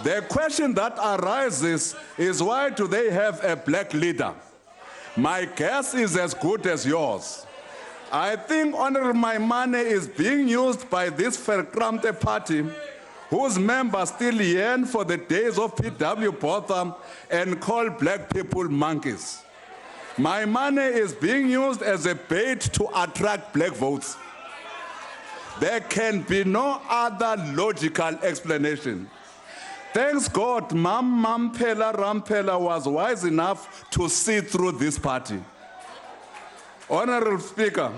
The question that arises is, why do they have a black leader? My guess is as good as yours. I think Honorable Maimane is being used by this Verkramte party, whose members still yearn for the days of P.W. Botha and call black people monkeys. Maimane is being used as a bait to attract black votes. There can be no other logical explanation. Thanks God, Mampela Rampela was wise enough to see through this party. Honorable Speaker,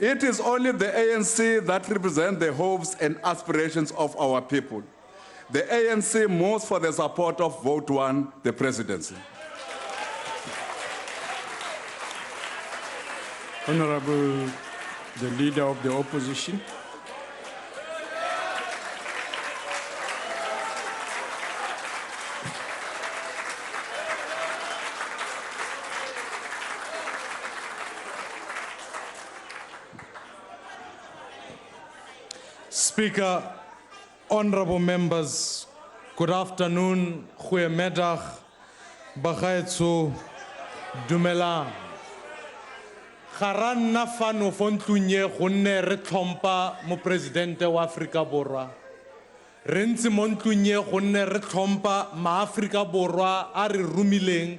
it is only the ANC that represents the hopes and aspirations of our people. The ANC moves for the support of Vote 1, the presidency. Honorable, the Leader of the Opposition. Speaker, honorable members, good afternoon, goeiemiddag, bagaetso, dumelang. Ga ra nna fano fo ntlong e gonne re tlhompha moporesidente wa Afrika Borwa. Re ntse mo ntlong e gonne re tlhompha maAfrika Borwa a re romileng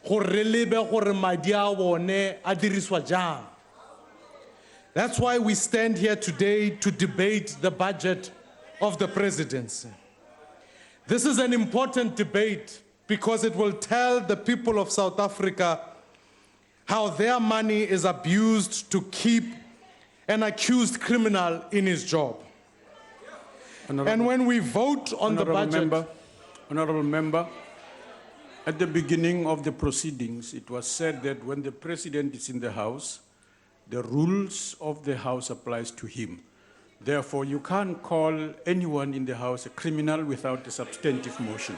gore re lebe gore madi a bone a diriswa jang. That's why we stand here today to debate the budget of the presidency. This is an important debate because it will tell the people of South Africa how their money is abused to keep an accused criminal in his job. And when we vote on the budget... Honorable member, at the beginning of the proceedings, it was said that when the president is in the House, the rules of the House applies to him. Therefore, you can't call anyone in the House a criminal without a substantive motion.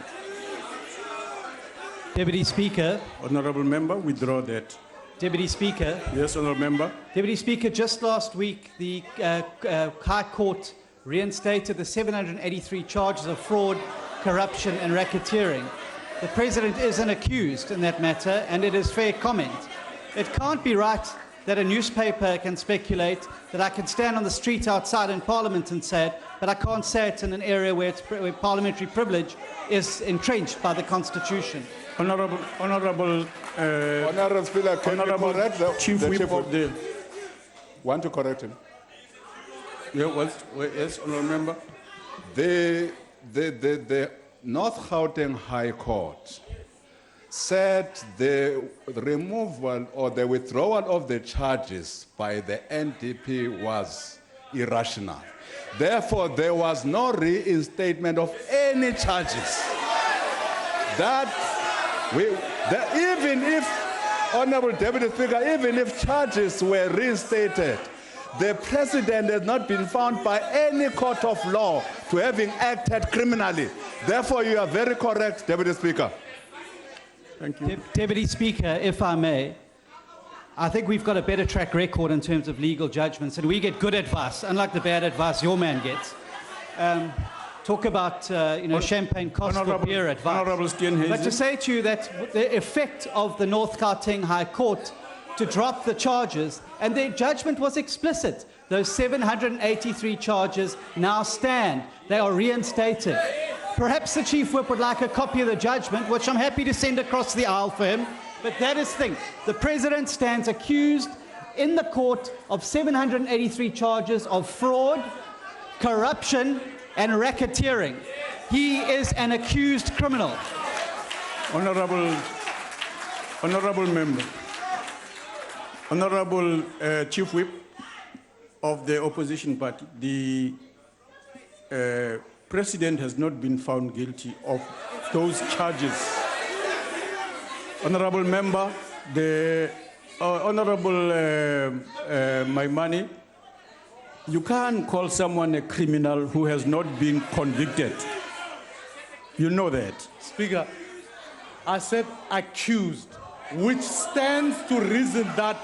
Deputy Speaker. Honorable member, withdraw that. Deputy Speaker. Yes, honorable member. Deputy Speaker, just last week, the High Court reinstated the 783 charges of fraud, corruption and racketeering. The President isn't accused in that matter, and it is fair comment. It can't be right that a newspaper can speculate that I can stand on the street outside in Parliament and say it, but I can't say it in an area where parliamentary privilege is entrenched by the Constitution. Honorable Speaker, can you correct the Chief Whip of the... Want to correct him? Yeah, yes, honorable member. The North Gauteng High Court said the removal or the withdrawal of the charges by the NDP was irrational. Therefore, there was no reinstatement of any charges. Even if, Honorable Deputy Speaker, even if charges were reinstated, the President has not been found by any court of law to having acted criminally. Therefore, you are very correct, Deputy Speaker. Thank you. Deputy Speaker, if I may, I think we've got a better track record in terms of legal judgments, and we get good advice, unlike the bad advice your man gets. Talk about, champagne cost for beer advice. Honorable Steenhuisen. But to say to you that the effect of the North Gauteng High Court to drop the charges, and their judgment was explicit. Those 783 charges now stand. They are reinstated. Perhaps the Chief Whip would like a copy of the judgment, which I'm happy to send across the aisle for him. But that is the thing. The President stands accused in the court of 783 charges of fraud, corruption, and racketeering. He is an accused criminal. Honorable member. Honorable Chief Whip of the opposition party, the President has not been found guilty of those charges. Honorable member, the Honorable Maimani, you can't call someone a criminal who has not been convicted. You know that. Speaker, I said accused, which stands to reason that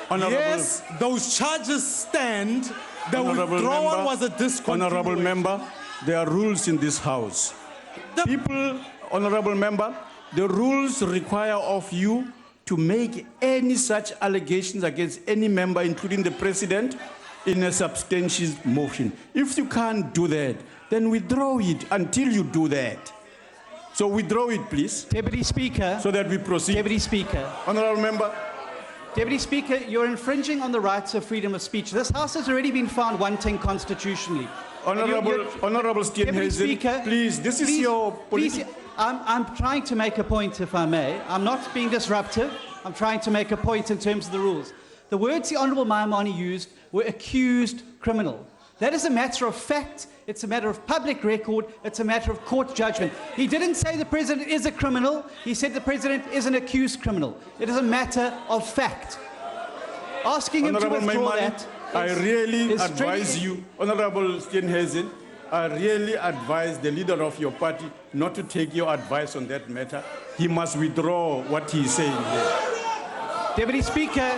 yes, those charges stand. The withdrawal was a discontinuation. Honorable member, there are rules in this house. Honorable member, the rules require of you to make any such allegations against any member, including the President, in a substantial motion. If you can't do that, then withdraw it until you do that. So withdraw it, please. Deputy Speaker. So that we proceed. Deputy Speaker. Honorable member. Deputy Speaker, you're infringing on the rights of freedom of speech. This House has already been found wanting constitutionally. Honorable Steenhuisen, please, this is your... Please, I'm trying to make a point, if I may. I'm not being disruptive. I'm trying to make a point in terms of the rules. The words the Honourable Maimani used were accused criminal. That is a matter of fact. It's a matter of public record. It's a matter of court judgment. He didn't say the President is a criminal. He said the President is an accused criminal. It is a matter of fact. asking him to Honorable withdraw Maimane, that. I really is advise treading- you, Honorable Steenhuisen, I really advise the leader of your party not to take your advice on that matter. He must withdraw what he is saying here. Deputy Speaker,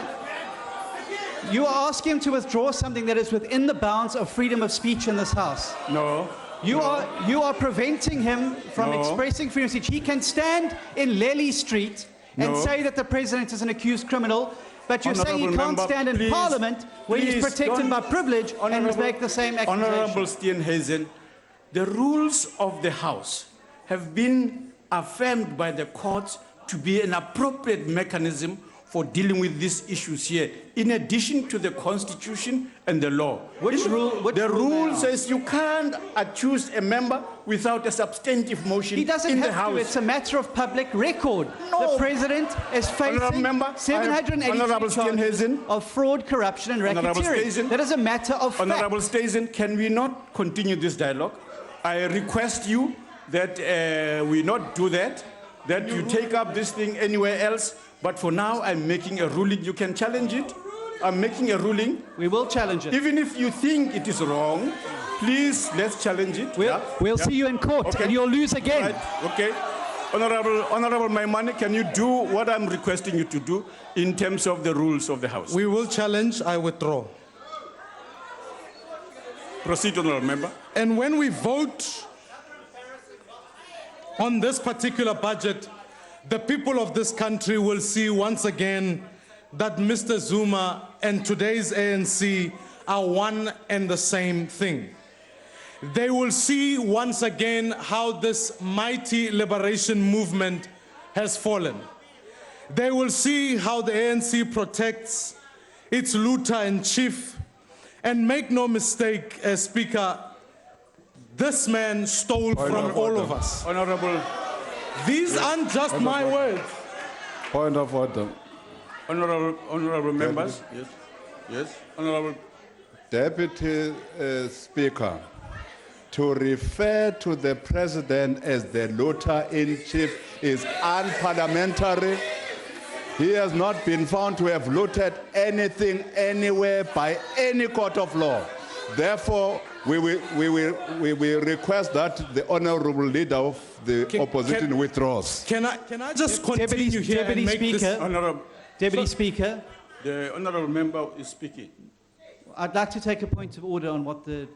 you are asking him to withdraw something that is within the bounds of freedom of speech in this House. No. You are preventing him from No. expressing freedom of speech. He can stand in Lely Street and No. say that the president is an accused criminal, but you're saying he Honourable can't member, stand in please, Parliament where he's please protected don't- by privilege and Honourable- make the same Honorable accusation. Steenhuisen, the rules of the House have been affirmed by the courts to be an appropriate mechanism for dealing with these issues here, in addition to the Constitution and the law. Which rule The rule rule now? says you can't accuse a member without a substantive motion He doesn't in the have to. House. It's a matter of public record. No. The president is Honourable facing member, I have- 783 Honourable charges Steenhuisen. of fraud, corruption, and Honourable racketeering. Steenhuisen. That is a matter of fact. Honorable Steenhuisen, can we not continue this dialogue? I request you that we not do that, that you take up this thing anywhere else. But for now, I'm making a ruling. You can challenge it. I'm making a ruling. We will challenge it. Even if you think it is wrong, please, let's challenge it. We'll see you in court, Okay. and you'll lose again. Right, okay. Honorable Maimane, can you do what I'm requesting you to do in terms of the rules of the House? We will challenge, I withdraw. Proceed, Honorable Member. And when we vote on this particular budget, the people of this country will see once again that Mr. Zuma and today's ANC are one and the same thing. They will see once again how this mighty liberation movement has fallen. They will see how the ANC protects its looter in chief. And make no mistake, Speaker, this man stole from all of us. Honorable. These aren't just my words. Point of order. Honorable members. Yes. Yes. Honorable. Deputy Speaker, to refer to the president as the looter-in-chief is unparliamentary. He has not been found to have looted anything anywhere by any court of law. Therefore, we will request that the honorable leader of the opposition withdraws. Can I just continue here Deputy and make Speaker. this... Honorable. Deputy Speaker, The honorable member is speaking. I'd like to take a point of order on what the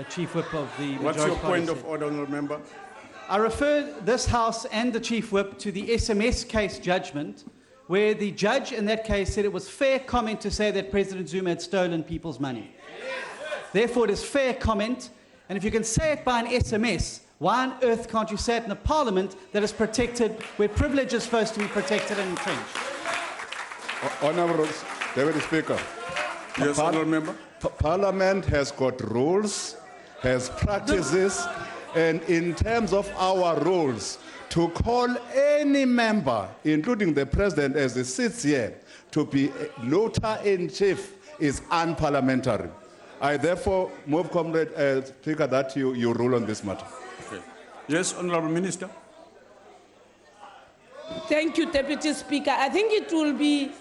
Chief Whip of the What's Majority your Party point said. of order, honorable member? I refer this House and the Chief Whip to the SMS case judgment, where the judge in that case said it was fair comment to say that President Zuma had stolen people's money. Therefore, it is fair comment, and if you can say it by an SMS, why on earth can't you say it in a parliament that is protected, where privilege is supposed to be protected and entrenched? Honorable Deputy Speaker. Yes, honorable member. Parliament has got rules, has practices, and in terms of our rules, to call any member, including the president as he sits here, to be a looter-in-chief is unparliamentary. I therefore move, Comrade Speaker, that you rule on this matter. Okay. Yes, honorable minister. Thank you, Deputy Speaker. I think it will be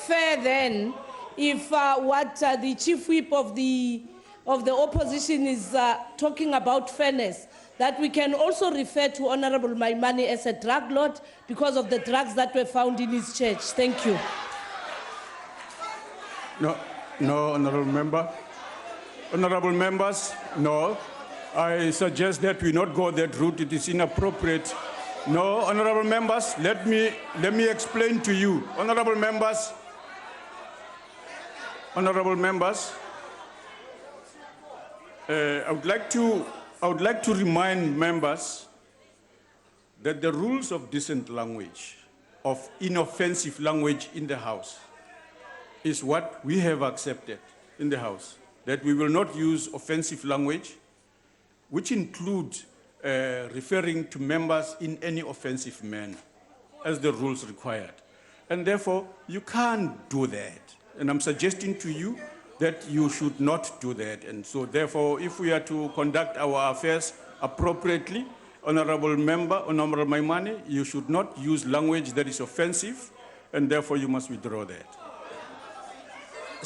fair then if what the Chief Whip of the opposition is talking about fairness, that we can also refer to Honorable Maimane as a drug lord because of the drugs that were found in his church. Thank you. No, honorable member. Honorable members, no. I suggest that we not go that route. It is inappropriate. No, honorable members, let me explain to you. Honorable members, I would like to remind members that the rules of decent language, of inoffensive language in the House, is what we have accepted in the House, that we will not use offensive language, which include referring to members in any offensive manner, as the rules required. And therefore, you can't do that. And I'm suggesting to you that you should not do that. And so therefore, if we are to conduct our affairs appropriately, honorable member, honorable Maimane, you should not use language that is offensive, and therefore you must withdraw that.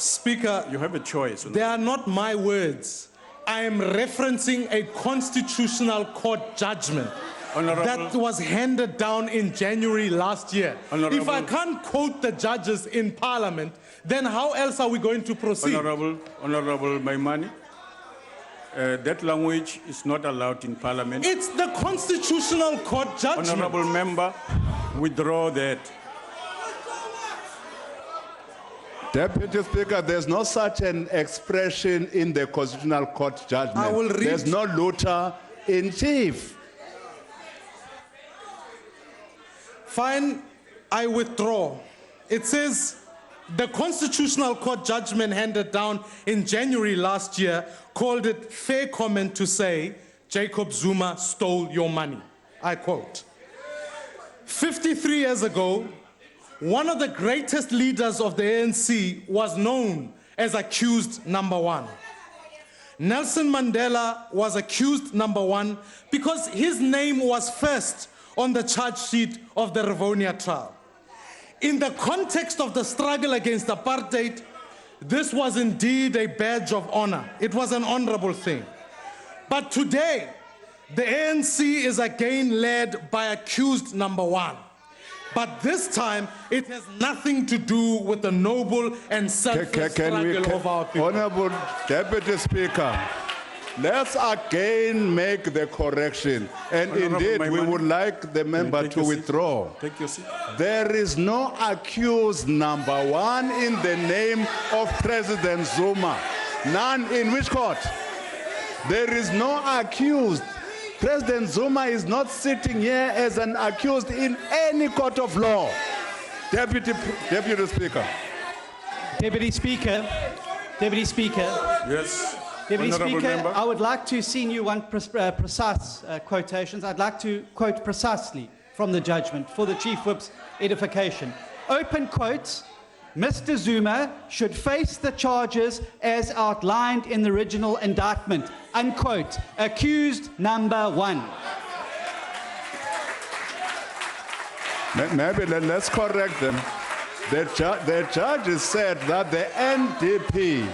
Speaker, You have a choice. they are not my words. I am referencing a constitutional court judgment that was handed down in January last year. If I can't quote the judges in Parliament, then how else are we going to proceed? Honorable Maimani, that language is not allowed in Parliament. It's the constitutional court judgment. Honorable member, withdraw that. Deputy Speaker, there's no such an expression in the Constitutional Court judgment. I will read. There's no looter in chief. Fine, I withdraw. It says the Constitutional Court judgment handed down in January last year called it fair comment to say Jacob Zuma stole your money. I quote. 53 years ago, one of the greatest leaders of the ANC was known as accused number one. Nelson Mandela was accused number one because his name was first on the charge sheet of the Rivonia trial. In the context of the struggle against apartheid, this was indeed a badge of honor. It was an honorable thing. But today, the ANC is again led by accused number one. But this time, it has nothing to do with the noble and selfless struggle of our people. Honorable Deputy Speaker, let's again make the correction. And Honorable indeed, we Maimane. would like the member Take to your seat. withdraw. Take your seat. There is no accused number one in the name of President Zuma. None in which court? There is no accused. President Zuma is not sitting here as an accused in any court of law. Deputy Speaker. Deputy Speaker, Yes. Deputy Honorable Speaker, member. I would like to send you one precise quotations. I'd like to quote precisely from the judgment for the Chief Whip's edification. Open quotes, Mr. Zuma should face the charges as outlined in the original indictment. Unquote. Accused number one. Maybe let's correct them. The judges said that the NDP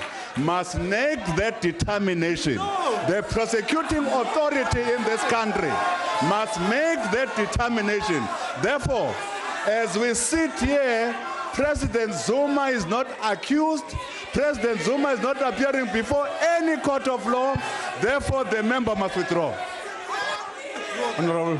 must make that determination. The prosecuting authority in this country must make that determination. Therefore, as we sit here, President Zuma is not accused. President Zuma is not appearing before any court of law. Therefore, the member must withdraw. Honorable.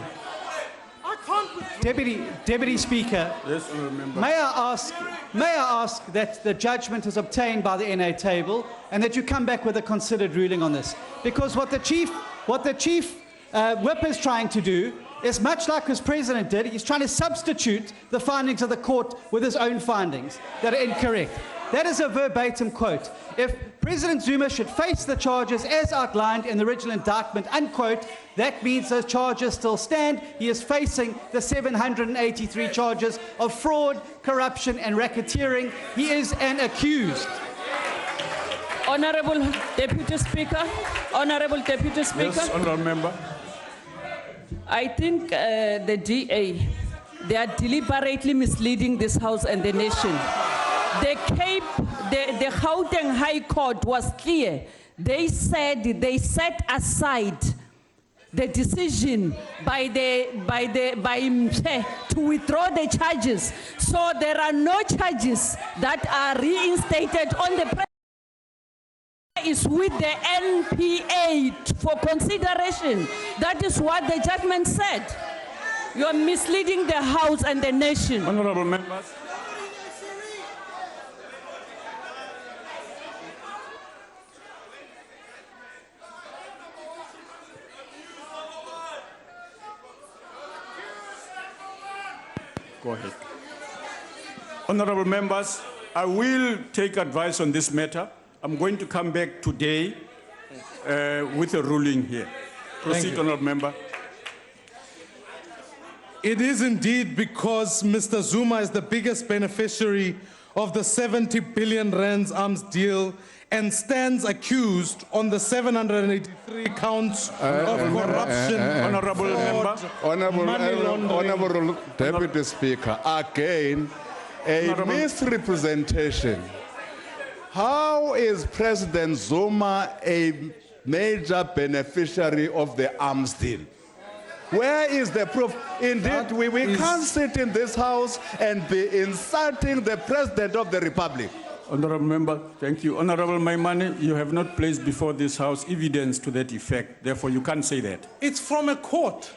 Deputy Speaker, Yes, honorable member. may I ask that the judgment is obtained by the NA table and that you come back with a considered ruling on this? Because what the Chief Whip is trying to do is much like his president did. He's trying to substitute the findings of the court with his own findings that are incorrect. That is a verbatim quote. If President Zuma should face the charges as outlined in the original indictment, unquote, that means those charges still stand. He is facing the 783 charges of fraud, corruption and racketeering. He is an accused. Honorable Deputy Speaker, Honorable Deputy Speaker. Yes, honorable member. I think the DA, they are deliberately misleading this House and the nation. The Gauteng High Court was clear. They said they set aside the decision by Mche to withdraw the charges. So there are no charges that are reinstated on the president. Is with the NPA for consideration. That is what the judgment said. You are misleading the House and the nation. Honorable members. Go ahead. Honorable members, I will take advice on this matter. I'm going to come back today with a ruling here. Proceed, honorable member. It is indeed because Mr. Zuma is the biggest beneficiary of the 70 billion rands arms deal and stands accused on the 783 counts of corruption, Honorable member. money laundering. Honorable Deputy Speaker, again, a misrepresentation. How is President Zuma a major beneficiary of the arms deal? Where is the proof? Indeed, we can't sit in this house and be insulting the President of the Republic. Honorable Member, thank you. Honorable Maimane, you have not placed before this House evidence to that effect. Therefore, you can't say that. It's from a court.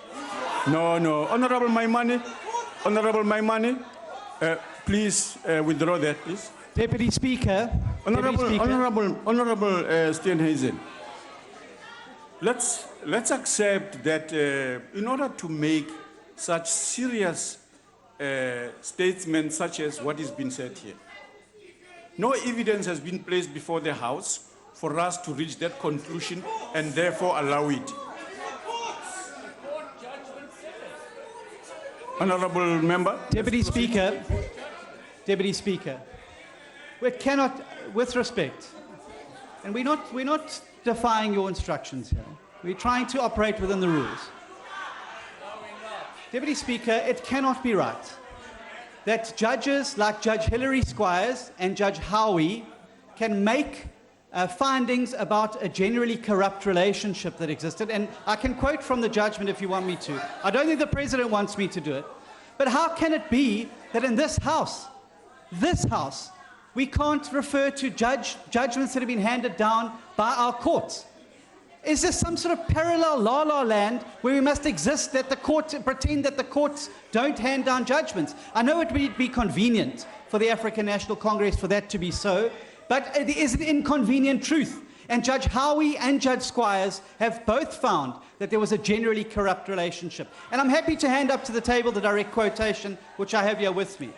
No. Honorable Maimane, please withdraw that, please. Deputy Speaker. Honorable Steenhuisen, let's accept that in order to make such serious statements such as what has been said here, no evidence has been placed before the House for us to reach that conclusion and therefore allow it. Honorable Member. Deputy Speaker, we cannot, with respect, and we're not defying your instructions here. We're trying to operate within the rules. Deputy Speaker, it cannot be right that judges like Judge Hilary Squires and Judge Howie can make findings about a generally corrupt relationship that existed. And I can quote from the judgment if you want me to. I don't think the President wants me to do it. But how can it be that in this House, we can't refer to judgments that have been handed down by our courts? Is there some sort of parallel la-la land where we must exist that the courts, pretend that the courts don't hand down judgments? I know it would be convenient for the African National Congress for that to be so, but it is an inconvenient truth. And Judge Howie and Judge Squires have both found that there was a generally corrupt relationship. And I'm happy to hand up to the table the direct quotation, which I have here with me.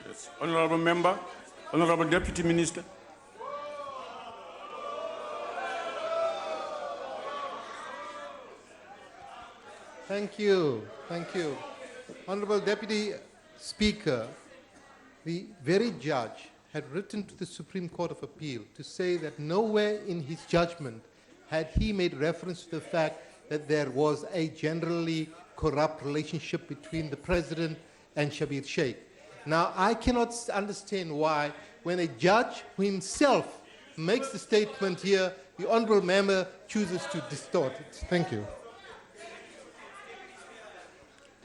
Yes. Honorable Member, Honorable Deputy Minister. Thank you. Honorable Deputy Speaker, the very judge had written to the Supreme Court of Appeal to say that nowhere in his judgment had he made reference to the fact that there was a generally corrupt relationship between the President and Schabir Shaik. Now, I cannot understand why, when a judge who himself makes the statement here, the Honorable Member chooses to distort it. Thank you.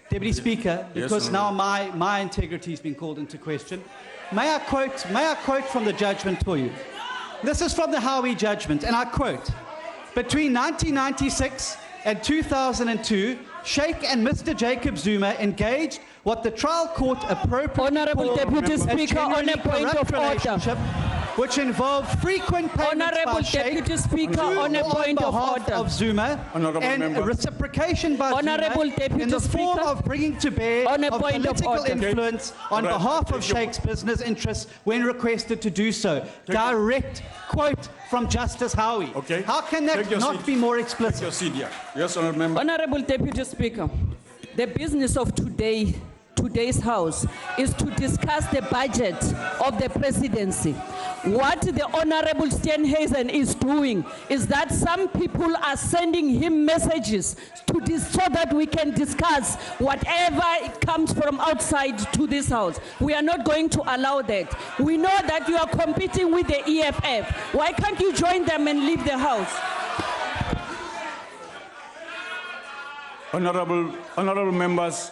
Deputy Speaker, because now my integrity has been called into question, may I quote from the judgment for you? This is from the Howie judgment, and I quote, "Between 1996 and 2002, Sheikh and Mr. Jacob Zuma engaged what the trial court appropriately Honourable called Deputy Speaker, on a point of order, which involved frequent payments Honourable by Sheikh Deputy Speaker, on a point of order of Zuma, Honourable and Member. reciprocation by Honourable Zuma Deputy in the form Speaker, of bringing to bear on a of point of political order. influence on Right. behalf of Take your- Sheikh's business interests when requested to do so." Direct quote from Justice Howie. Okay. How can Take that your not seat. be more Take explicit? your seat here. Yes, Honorable Member. Honourable Deputy Speaker, the business of today's House is to discuss the budget of the Presidency. What the Honourable Steenhuisen is doing is that some people are sending him messages so that we can discuss whatever comes from outside to this House. We are not going to allow that. We know that you are competing with the EFF. Why can't you join them and leave the House? Honorable members,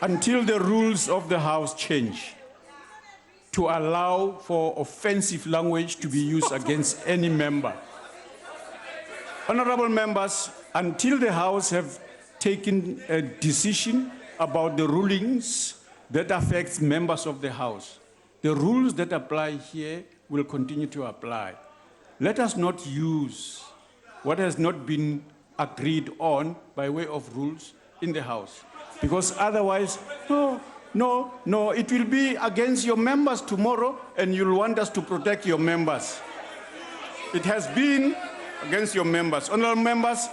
until the rules of the House change to allow for offensive language to be used against any member. Honorable members, until the House have taken a decision about the rulings that affects members of the House, the rules that apply here will continue to apply. Let us not use what has not been agreed on by way of rules in the House. Because otherwise, no, it will be against your members tomorrow, and you'll want us to protect your members. It has been against your members. Honorable members,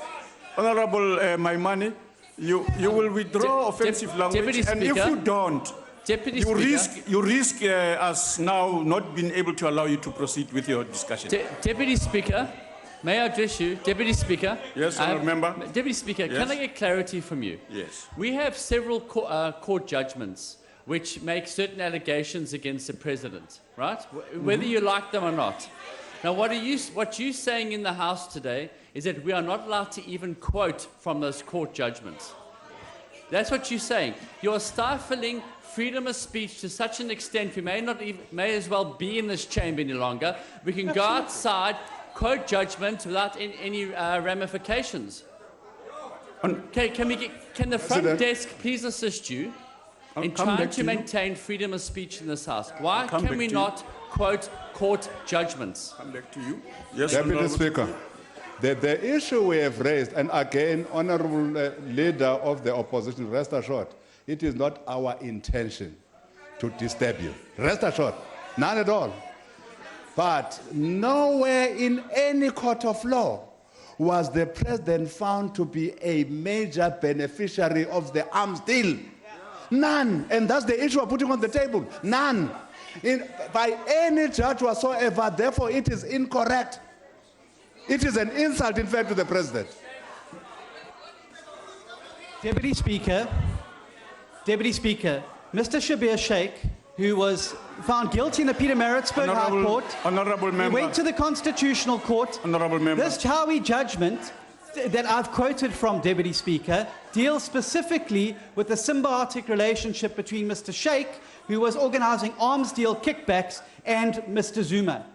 Honorable Maimane, you will withdraw offensive language, and if you don't, you risk us now not being able to allow you to proceed with your discussion. Deputy Speaker, may I address you? Deputy Speaker. Yes, Honourable Member. Deputy Speaker, Yes. can I get clarity from you? Yes. We have several court judgments which make certain allegations against the president, right? Whether you like them or not. Now, what you're saying in the House today is that we are not allowed to even quote from those court judgments. That's what you're saying. You're stifling freedom of speech to such an extent we may as well be in this chamber any longer. We can go outside, quote judgments without any ramifications. Can the front desk please assist you in trying to maintain freedom of speech in this House? Why can we not quote court judgments? Come back to you. Yes, Deputy Speaker, the issue we have raised, and again, Honourable Leader of the Opposition, rest assured, it is not our intention to disturb you. Rest assured, none at all. But nowhere in any court of law was the president found to be a major beneficiary of the arms deal. None. And that's the issue we're putting on the table. None. By any judge whatsoever, therefore it is incorrect. It is an insult, in fact, to the president. Deputy Speaker, Mr. Shabir Sheikh, who was found guilty in the Peter Maritzburg High Court, Honourable he member. went to the Constitutional Court. Honourable member. This Howie judgment that I've quoted from, Deputy Speaker, deals specifically with the symbiotic relationship between Mr. Sheikh, who was organising arms deal kickbacks, and Mr. Zuma.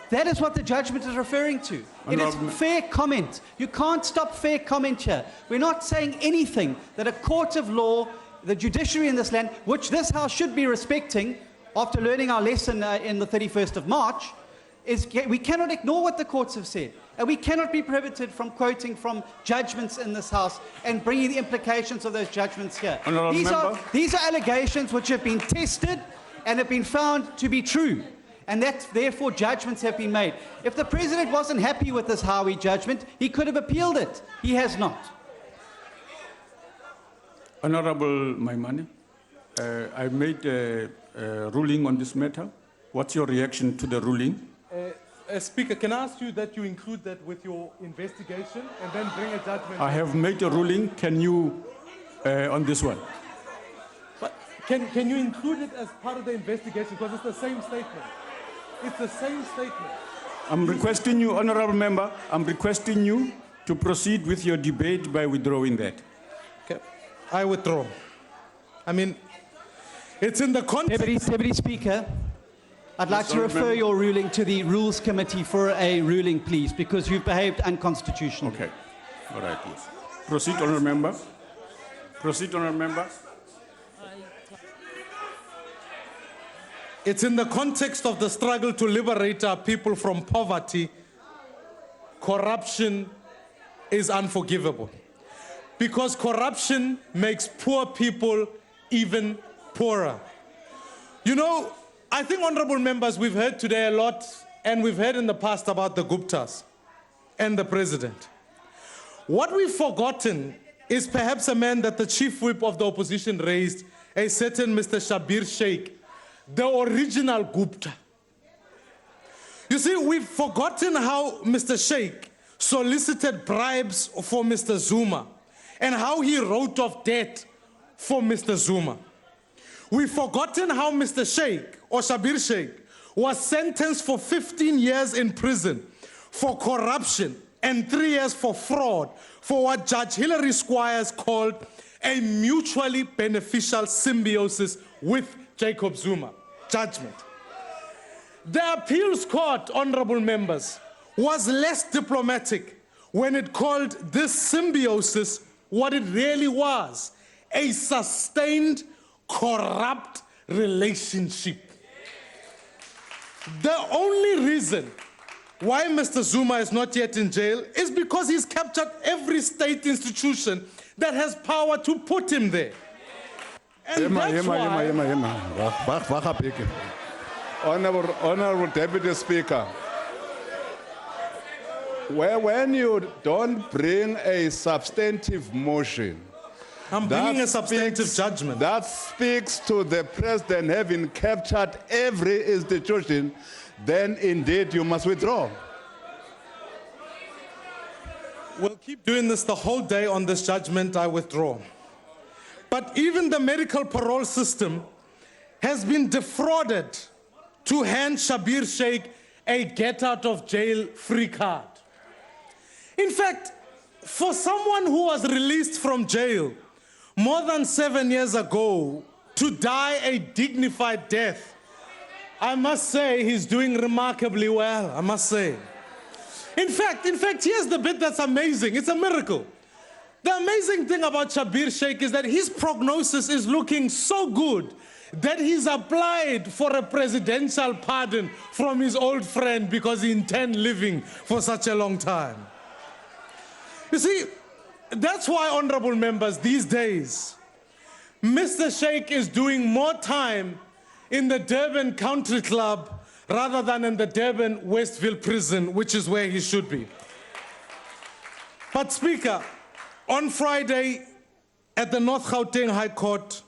That is what the judgment is referring to. It is fair comment. You can't stop fair comment here. We're not saying anything that a court of law, the judiciary in this land, which this House should be respecting after learning our lesson in the 31st of March, we cannot ignore what the courts have said. And we cannot be prohibited from quoting from judgments in this House and bringing the implications of those judgments here. These are allegations which have been tested and have been found to be true. And that, therefore, judgments have been made. If the president wasn't happy with this Howie judgment, he could have appealed it. He has not. Honourable Maimane, I made a ruling on this matter. What's your reaction to the ruling? Speaker, can I ask you that you include that with your investigation and then bring a judgment? I have made a ruling. Can you, on this one? But can you include it as part of the investigation? Because it's the same statement. It's the same statement. I'm requesting you, Honourable Member, I'm requesting you to proceed with your debate by withdrawing that. Okay. I withdraw. I mean, it's in the context... Deputy Speaker, I'd like to refer your ruling to the Rules Committee for a ruling, please, because you've behaved unconstitutionally. Okay. All right, yes. Proceed, Honourable Member. Proceed, Honourable Member. It's in the context of the struggle to liberate our people from poverty. Corruption is unforgivable. Because corruption makes poor people even poorer. You know, I think, honourable members, we've heard today a lot, and we've heard in the past about the Guptas and the president. What we've forgotten is perhaps a man that the chief whip of the opposition raised, a certain Mr. Shabir Sheikh, the original Gupta. You see, we've forgotten how Mr. Sheikh solicited bribes for Mr. Zuma and how he wrote off debt for Mr. Zuma. We've forgotten how Mr. Sheikh, or Shabir Sheikh, was sentenced for 15 years in prison for corruption and 3 years for fraud for what Judge Hilary Squires called a mutually beneficial symbiosis with Jacob Zuma judgment. The appeals court, honorable members, was less diplomatic when it called this symbiosis what it really was, a sustained, corrupt relationship. The only reason why Mr. Zuma is not yet in jail is because he's captured every state institution that has power to put him there. And that's why... Honourable Deputy Speaker, when you don't bring a substantive motion, I'm bringing a substantive judgment. That speaks to the president having captured every institution, then indeed you must withdraw. We'll keep doing this the whole day on this judgment. I withdraw. But even the medical parole system has been defrauded to hand Shabir Sheikh a get-out-of-jail-free card. In fact, for someone who was released from jail more than 7 years ago to die a dignified death, I must say he's doing remarkably well, I must say. In fact, here's the bit that's amazing. It's a miracle. The amazing thing about Shabir Sheikh is that his prognosis is looking so good that he's applied for a presidential pardon from his old friend because he intends living for such a long time. You see, that's why, honorable members, these days, Mr. Sheikh is doing more time in the Durban Country Club rather than in the Durban Westville prison, which is where he should be. But Speaker, on Friday at the North Gauteng High Court,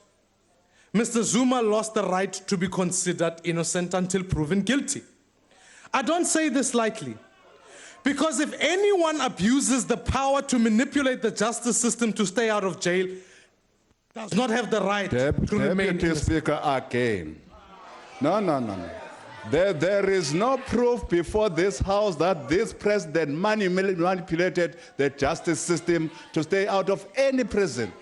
Mr. Zuma lost the right to be considered innocent until proven guilty. I don't say this lightly, because if anyone abuses the power to manipulate the justice system to stay out of jail, does not have the right to remain Deputy Speaker, again. No. There is no proof before this House that this president manipulated the justice system to stay out of any prison.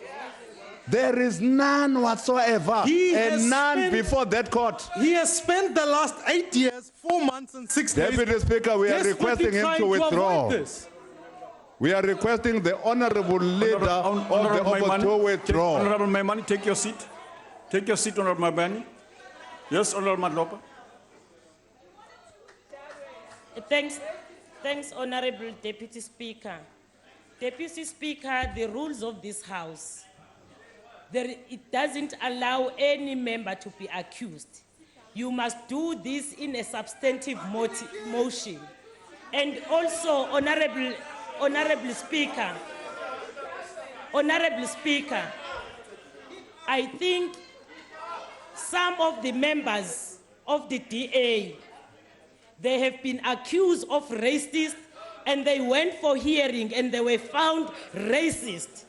There is none whatsoever, and none before that court. He has spent the last 8 years, 4 months and 6 days. Deputy Speaker, we are requesting him to withdraw. We are requesting the honorable leader of the opposition to withdraw. Honorable Maimani, take your seat. Take your seat, Honorable Maimani. Yes, Honorable Madlopa. Thanks, Honorable Deputy Speaker. Deputy Speaker, the rules of this House, it doesn't allow any member to be accused. You must do this in a substantive motion. And also, Honorable Speaker, I think some of the members of the DA, they have been accused of racist, and they went for hearing and they were found racist.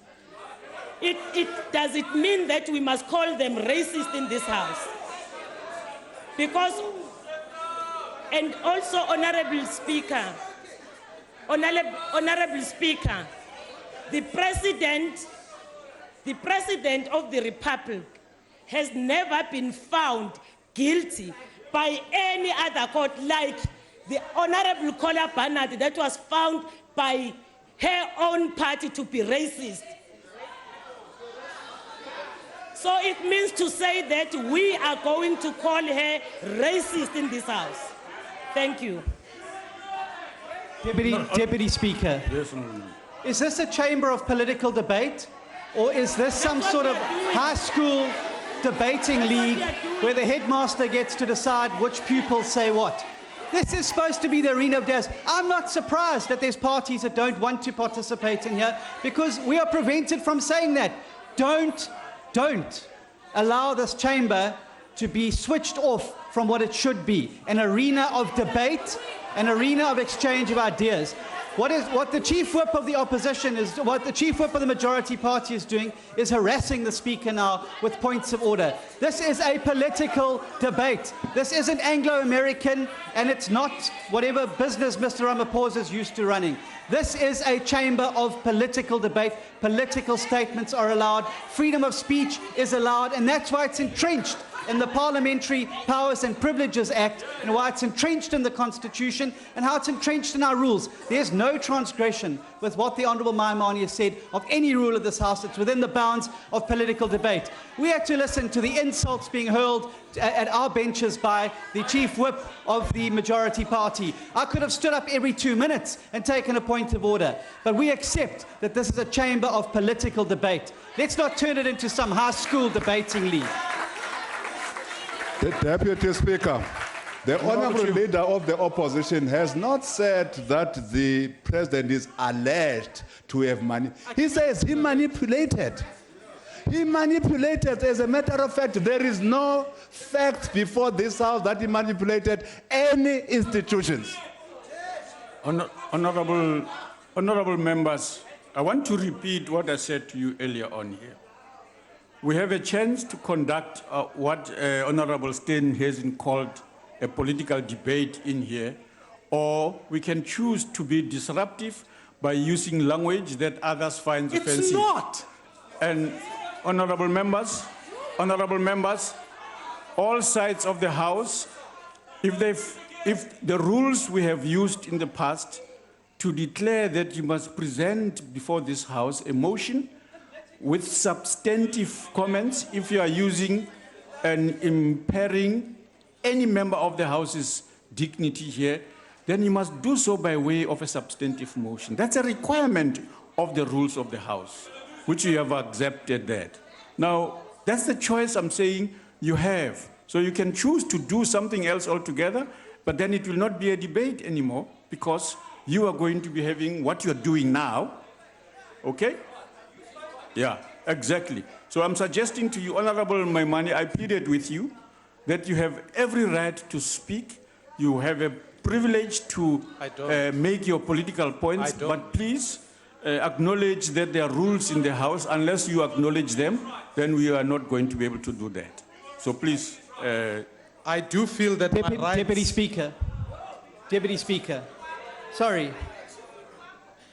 Does it mean that we must call them racist in this House? Because, and also, Honorable Speaker, the President of the Republic has never been found guilty by any other court, like the Honorable Kola Barnard, that was found by her own party to be racist. So it means to say that we are going to call her racist in this House. Thank you. Deputy Speaker, is this a chamber of political debate, or is this some sort of high school debating league where the headmaster gets to decide which pupils say what? This is supposed to be the arena of dares. I'm not surprised that there's parties that don't want to participate in here, because we are prevented from saying that. Don't allow this chamber to be switched off from what it should be, an arena of debate, an arena of exchange of ideas. What the chief whip of the opposition is, what the chief whip of the majority party is doing, is harassing the speaker now with points of order. This is a political debate. This isn't Anglo-American, and it's not whatever business Mr. Ramaphosa is used to running. This is a chamber of political debate. Political statements are allowed. Freedom of speech is allowed, and that's why it's entrenched in the Parliamentary Powers and Privileges Act, and why it's entrenched in the Constitution, and how it's entrenched in our rules. There's no transgression with what the Honourable Maimani has said of any rule of this House. It's within the bounds of political debate. We had to listen to the insults being hurled at our benches by the chief whip of the majority party. I could have stood up every 2 minutes and taken a point of order, but we accept that this is a chamber of political debate. Let's not turn it into some high school debating league. The Deputy Speaker, the honourable leader of the opposition has not said that the president is alleged to have manipulated. He says he manipulated. He manipulated. As a matter of fact, there is no fact before this House that he manipulated any institutions. Honorable members, I want to repeat what I said to you earlier on here. we have a chance to conduct what Honorable Steenhuisen called a political debate in here, or we can choose to be disruptive by using language that others find offensive. It's not. And honorable members, all sides of the House, if the rules we have used in the past to declare that you must present before this House a motion with substantive comments, if you are using and impairing any member of the House's dignity here, then you must do so by way of a substantive motion. That's a requirement of the rules of the House, which you have accepted that. Now, that's the choice I'm saying you have. So you can choose to do something else altogether, but then it will not be a debate anymore because you are going to be having what you're doing now, okay? Yeah, exactly. So I'm suggesting to you, Honorable Maimane, I pleaded with you that you have every right to speak. You have a privilege to make your political points, but please acknowledge that there are rules in the House. Unless you acknowledge them, then we are not going to be able to do that. So please. I do feel that my rights... Deputy Speaker, sorry.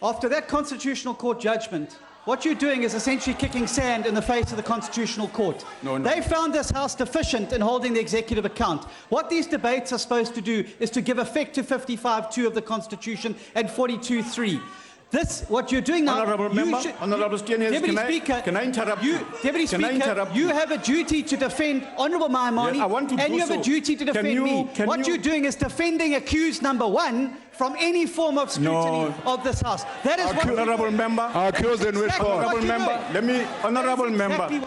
After that Constitutional Court judgment, what you're doing is essentially kicking sand in the face of the Constitutional Court. No. They found this House deficient in holding the executive account. What these debates are supposed to do is to give effect to 55(2) of the Constitution and 42(3). This, what you're doing now... Honourable Member, Honourable Steenhuisen, can I interrupt you? Deputy Speaker, you have a duty to defend Honourable Maimane, Yeah, I want to and do you have so. a duty to defend me. What you're doing is defending accused number one from any form of scrutiny of this House. That is what... Honourable Member. Accused in which court? Honourable Member, let me... Honourable Member,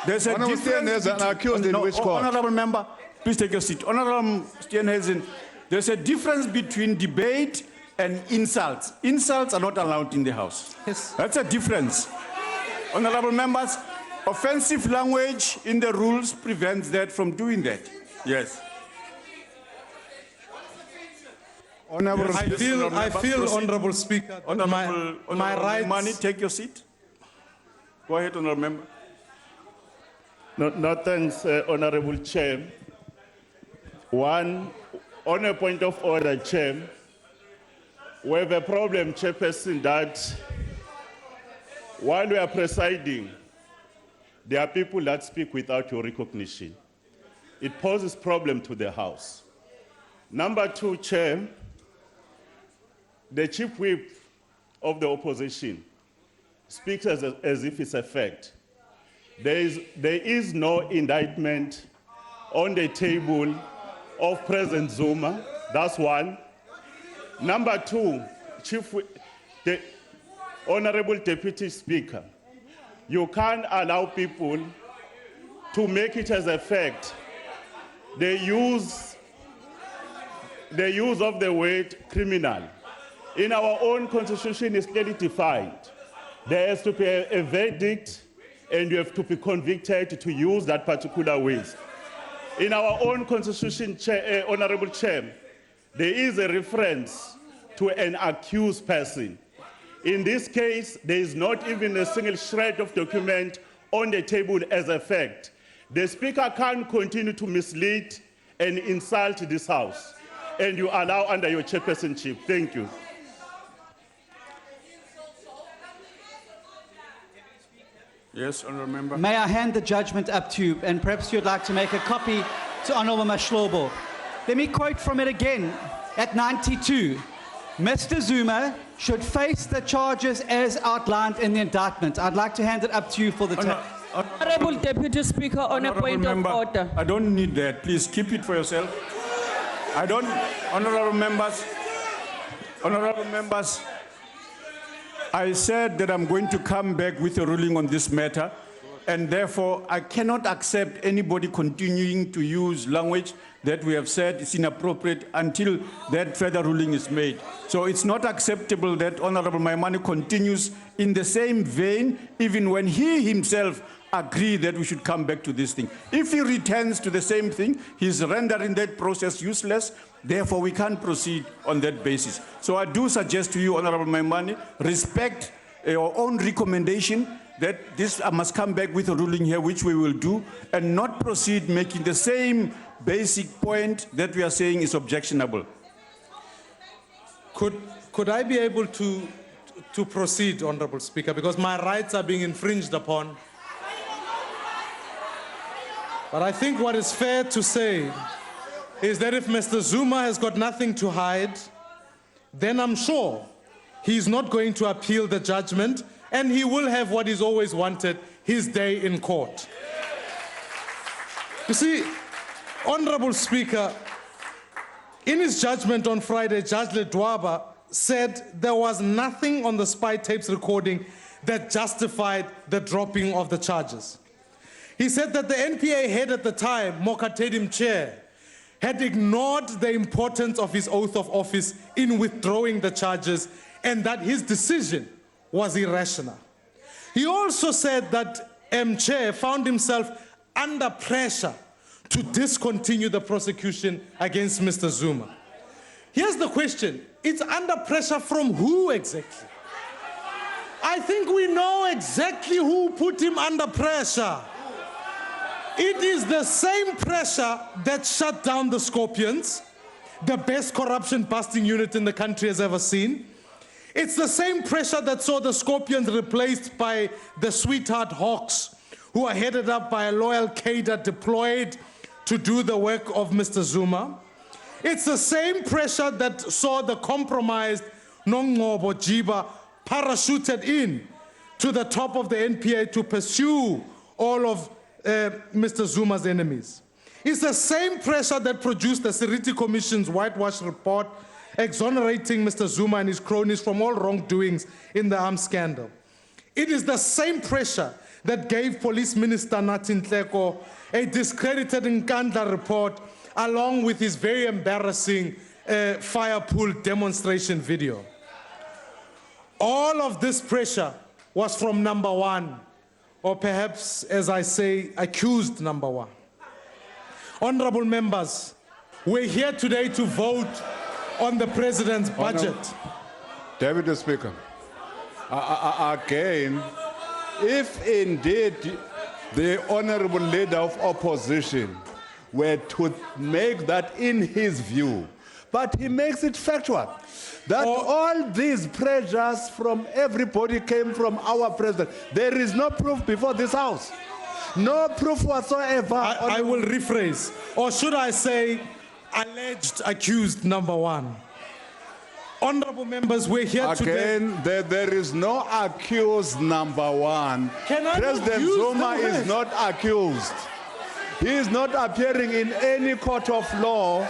there's a difference... Honourable Member, please take your seat. Honourable Steenhuisen, there's a difference between debate and insults. Insults are not allowed in the House. Yes. That's a difference. Honourable members, offensive language in the rules prevents that from doing that. Yes. Honourable, I feel, Honourable Speaker, my rights... Maimane, take your seat. Go ahead, Honourable Member. No thanks, Honourable Chair. One, on a point of order, Chair, we have a problem, Chairperson, that while we are presiding, there are people that speak without your recognition. It poses problem to the House. Number two, Chair, the Chief Whip of the opposition speaks as if it's a fact. There is no indictment on the table of President Zuma. That's one. Number two, the Honorable Deputy Speaker, you can't allow people to make it as a fact. The use of the word criminal in our own constitution is clearly defined. There has to be a verdict and you have to be convicted to use that particular word. In our own constitution, Honorable Chair, there is a reference to an accused person. In this case, there is not even a single shred of document on the table as a fact. The Speaker can't continue to mislead and insult this House, and you allow under your chairpersonship. Thank you. Yes, Honourable Member. May I hand the judgment up to you, and perhaps you'd like to make a copy to Honourable Mashlobo. Let me quote from it again at 92. Mr. Zuma should face the charges as outlined in the indictment. I'd like to hand it up to you for the Honourable Deputy Speaker, on a point of order. I don't need that. Please keep it for yourself. I don't... Honourable members, I said that I'm going to come back with a ruling on this matter, and therefore I cannot accept anybody continuing to use language that we have said is inappropriate until that further ruling is made. So it's not acceptable that Honourable Maimane continues in the same vein, even when he himself agreed that we should come back to this thing. If he returns to the same thing, he's rendering that process useless. Therefore, we can't proceed on that basis. So I do suggest to you, Honourable Maimane, respect your own recommendation that this must come back with a ruling here, which we will do, and not proceed making the same basic point that we are saying is objectionable. Could I be able to proceed, Honorable Speaker, because my rights are being infringed upon? But I think what is fair to say is that if Mr. Zuma has got nothing to hide, then I'm sure he's not going to appeal the judgment, and he will have what he's always wanted, his day in court. You see, Honorable Speaker, in his judgment on Friday, Judge Ledwaba said there was nothing on the spy tapes recording that justified the dropping of the charges. He said that the NPA head at the time, Mokatedim Chair, had ignored the importance of his oath of office in withdrawing the charges and that his decision was irrational. He also said that Chair found himself under pressure to discontinue the prosecution against Mr. Zuma. Here's the question. It's under pressure from who exactly? I think we know exactly who put him under pressure. It is the same pressure that shut down the Scorpions, the best corruption-busting unit in the country has ever seen. It's the same pressure that saw the Scorpions replaced by the Sweetheart Hawks, who are headed up by a loyal cadre deployed to do the work of Mr. Zuma. It's the same pressure that saw the compromised Nongqobo Jiba parachuted in to the top of the NPA to pursue all of Mr. Zuma's enemies. It's the same pressure that produced the Siriti Commission's whitewash report exonerating Mr. Zuma and his cronies from all wrongdoings in the arms scandal. It is the same pressure that gave Police Minister Nathi Nhleko a discredited Nkandla report along with his very embarrassing fire pool demonstration video. All of this pressure was from number one, or perhaps, as I say, accused number one. Honorable members, we're here today to vote on the President's budget. Deputy Speaker, again, if indeed the Honorable Leader of Opposition were to make that in his view, but he makes it factual, that all these pressures from everybody came from our president. There is no proof before this House. No proof whatsoever. I will rephrase, or should I say, alleged accused number one. Honorable members, we're here today. Again, there is no accused number one. President Zuma is not accused. He is not appearing in any court of law.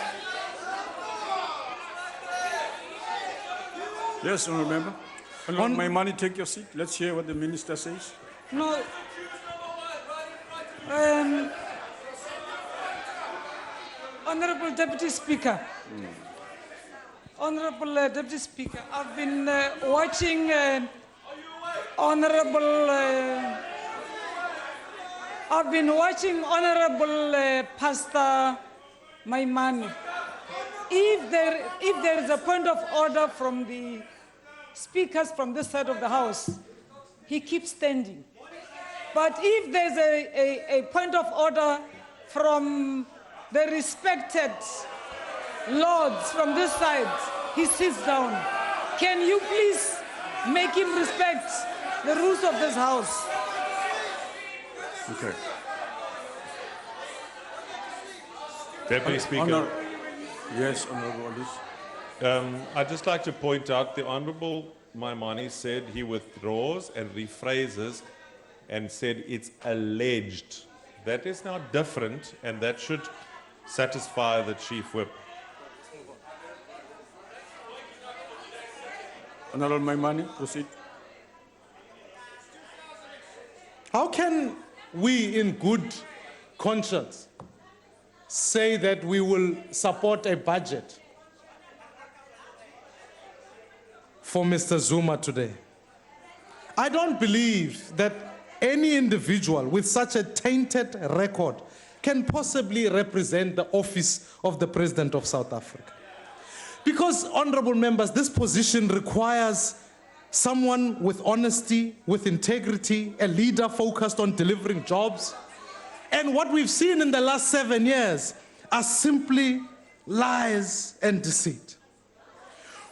Yes, Honorable Member. Honorable Maimani, take your seat. Let's hear what the Minister says. No. Honorable Deputy Speaker. Honorable Deputy Speaker, I've been watching Honorable Pastor Maimani. If there is a point of order from the speakers from this side of the House, he keeps standing. But if there's a point of order from the respected lords from this side, he sits down. Can you please make him respect the rules of this House? Okay. Deputy Speaker. Yes, Honorable Alice. I'd just like to point out the Honorable Maimani said he withdraws and rephrases and said it's alleged. That is now different, and that should satisfy the Chief Whip. Honorable Maimani, proceed. How can we, in good conscience, say that we will support a budget for Mr. Zuma today? I don't believe that any individual with such a tainted record can possibly represent the office of the President of South Africa. Because, honorable members, this position requires someone with honesty, with integrity, a leader focused on delivering jobs. And what we've seen in the last 7 years are simply lies and deceit.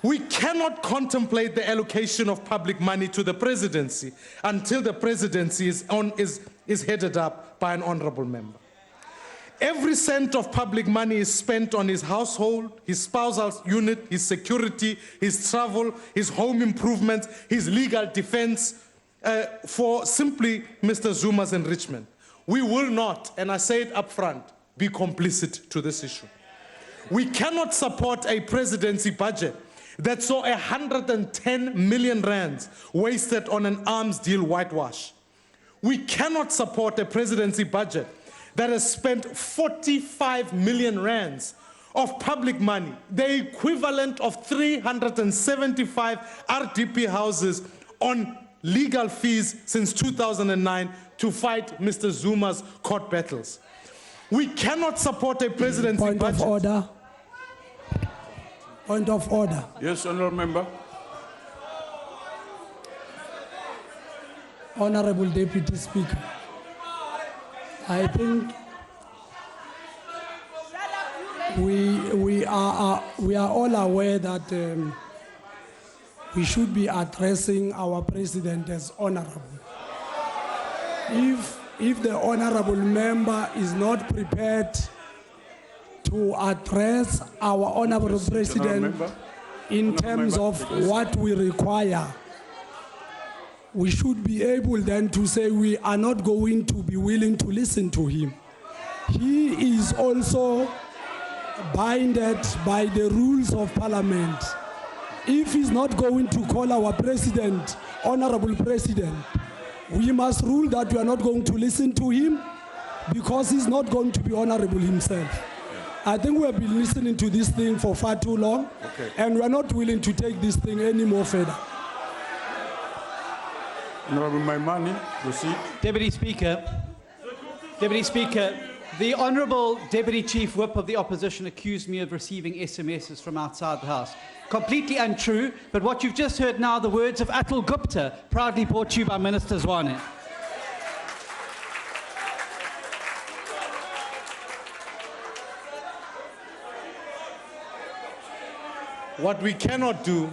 We cannot contemplate the allocation of public money to the presidency until the presidency is headed up by an honorable member. Every cent of public money is spent on his household, his spousal unit, his security, his travel, his home improvements, his legal defense, for simply Mr. Zuma's enrichment. We will not, and I say it up front, be complicit to this issue. We cannot support a presidency budget that saw 110 million rands wasted on an arms deal whitewash. We cannot support a presidency budget that has spent 45 million rands of public money, the equivalent of 375 RDP houses, on legal fees since 2009 to fight Mr. Zuma's court battles. We cannot support a presidency budget. Point of order. Point of order. Yes, honorable member. Honorable Deputy Speaker, I think we are all aware that we should be addressing our president as honorable. If the honorable member is not prepared to address our honorable president in terms of what we require, we should be able then to say we are not going to be willing to listen to him. He is also binded by the rules of parliament. If he's not going to call our president honorable president, we must rule that we are not going to listen to him because he's not going to be honorable himself. I think we have been listening to this thing for far too long, and we are not willing to take this thing any more further. Honorable Maimani, proceed. Deputy Speaker, the Honourable Deputy Chief Whip of the Opposition accused me of receiving SMSs from outside the House. Completely untrue, but what you've just heard now, the words of Atul Gupta, proudly brought to you by Minister Zwane. What we cannot do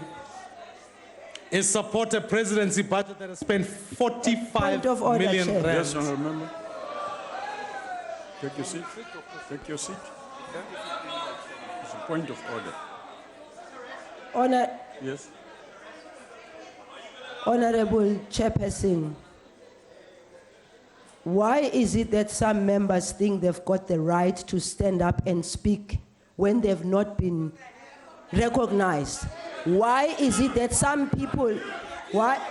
is support a presidency budget that has spent 45 million rands. Yes, honorable member. Take your seat. Take your seat. It's a point of order. Yes. Honorable Chairperson, why is it that some members think they've got the right to stand up and speak when they've not been recognized? Why is it that some people, why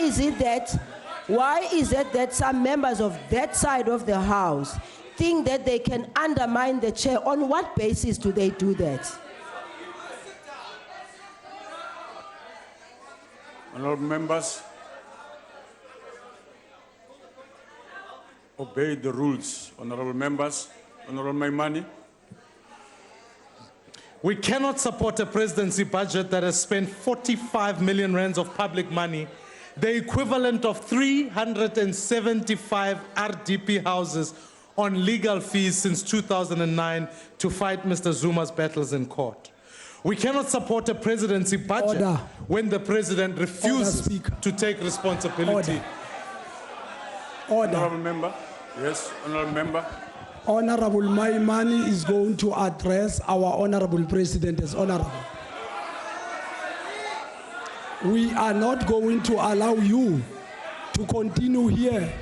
is it that some members of that side of the House think that they can undermine the chair? On what basis do they do that? Honorable members, obey the rules. Honorable members, Honorable Maimani. We cannot support a presidency budget that has spent 45 million rands of public money, the equivalent of 375 RDP houses, on legal fees since 2009 to fight Mr. Zuma's battles in court. We cannot support a presidency budget when the president refuses to take responsibility. Honorable member. Yes, honorable member. Honorable Maimani is going to address our honorable president as honorable. We are not going to allow you to continue here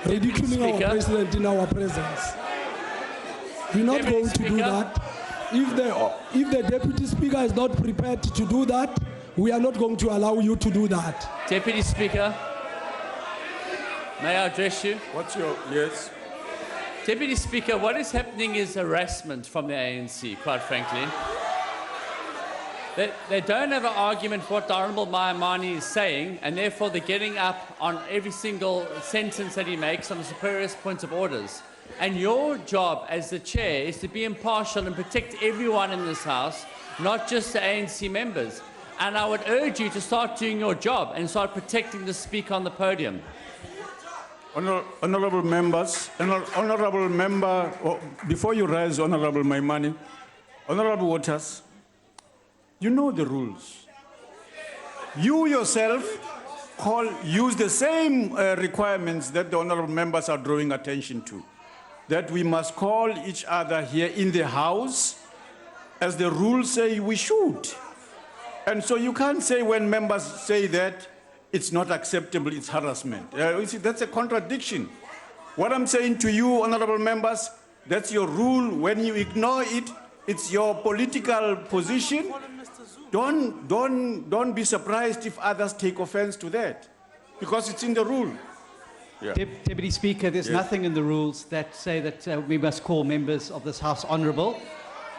ridiculing our president in our presence. We're not going to do that. If the deputy speaker is not prepared to do that, we are not going to allow you to do that. Deputy Speaker, may I address you? What's your, yes? Deputy Speaker, what is happening is harassment from the ANC, quite frankly. They don't have an argument for what the Honourable Maimani is saying, and therefore they're getting up on every single sentence that he makes on the superior points of orders. And your job as the chair is to be impartial and protect everyone in this House, not just the ANC members. And I would urge you to start doing your job and start protecting the speaker on the podium. Honorable members, honorable member, before you rise, Honorable Maimani, Honorable Waters, you know the rules. You yourself use the same requirements that the honorable members are drawing attention to, that we must call each other here in the House, as the rules say we should. And so you can't say when members say that, it's not acceptable, it's harassment. You see, that's a contradiction. What I'm saying to you, honorable members, that's your rule. When you ignore it, it's your political position. Don't be surprised if others take offense to that, because it's in the rule. Yeah. Deputy Speaker, there's nothing in the rules that say that we must call members of this House honourable.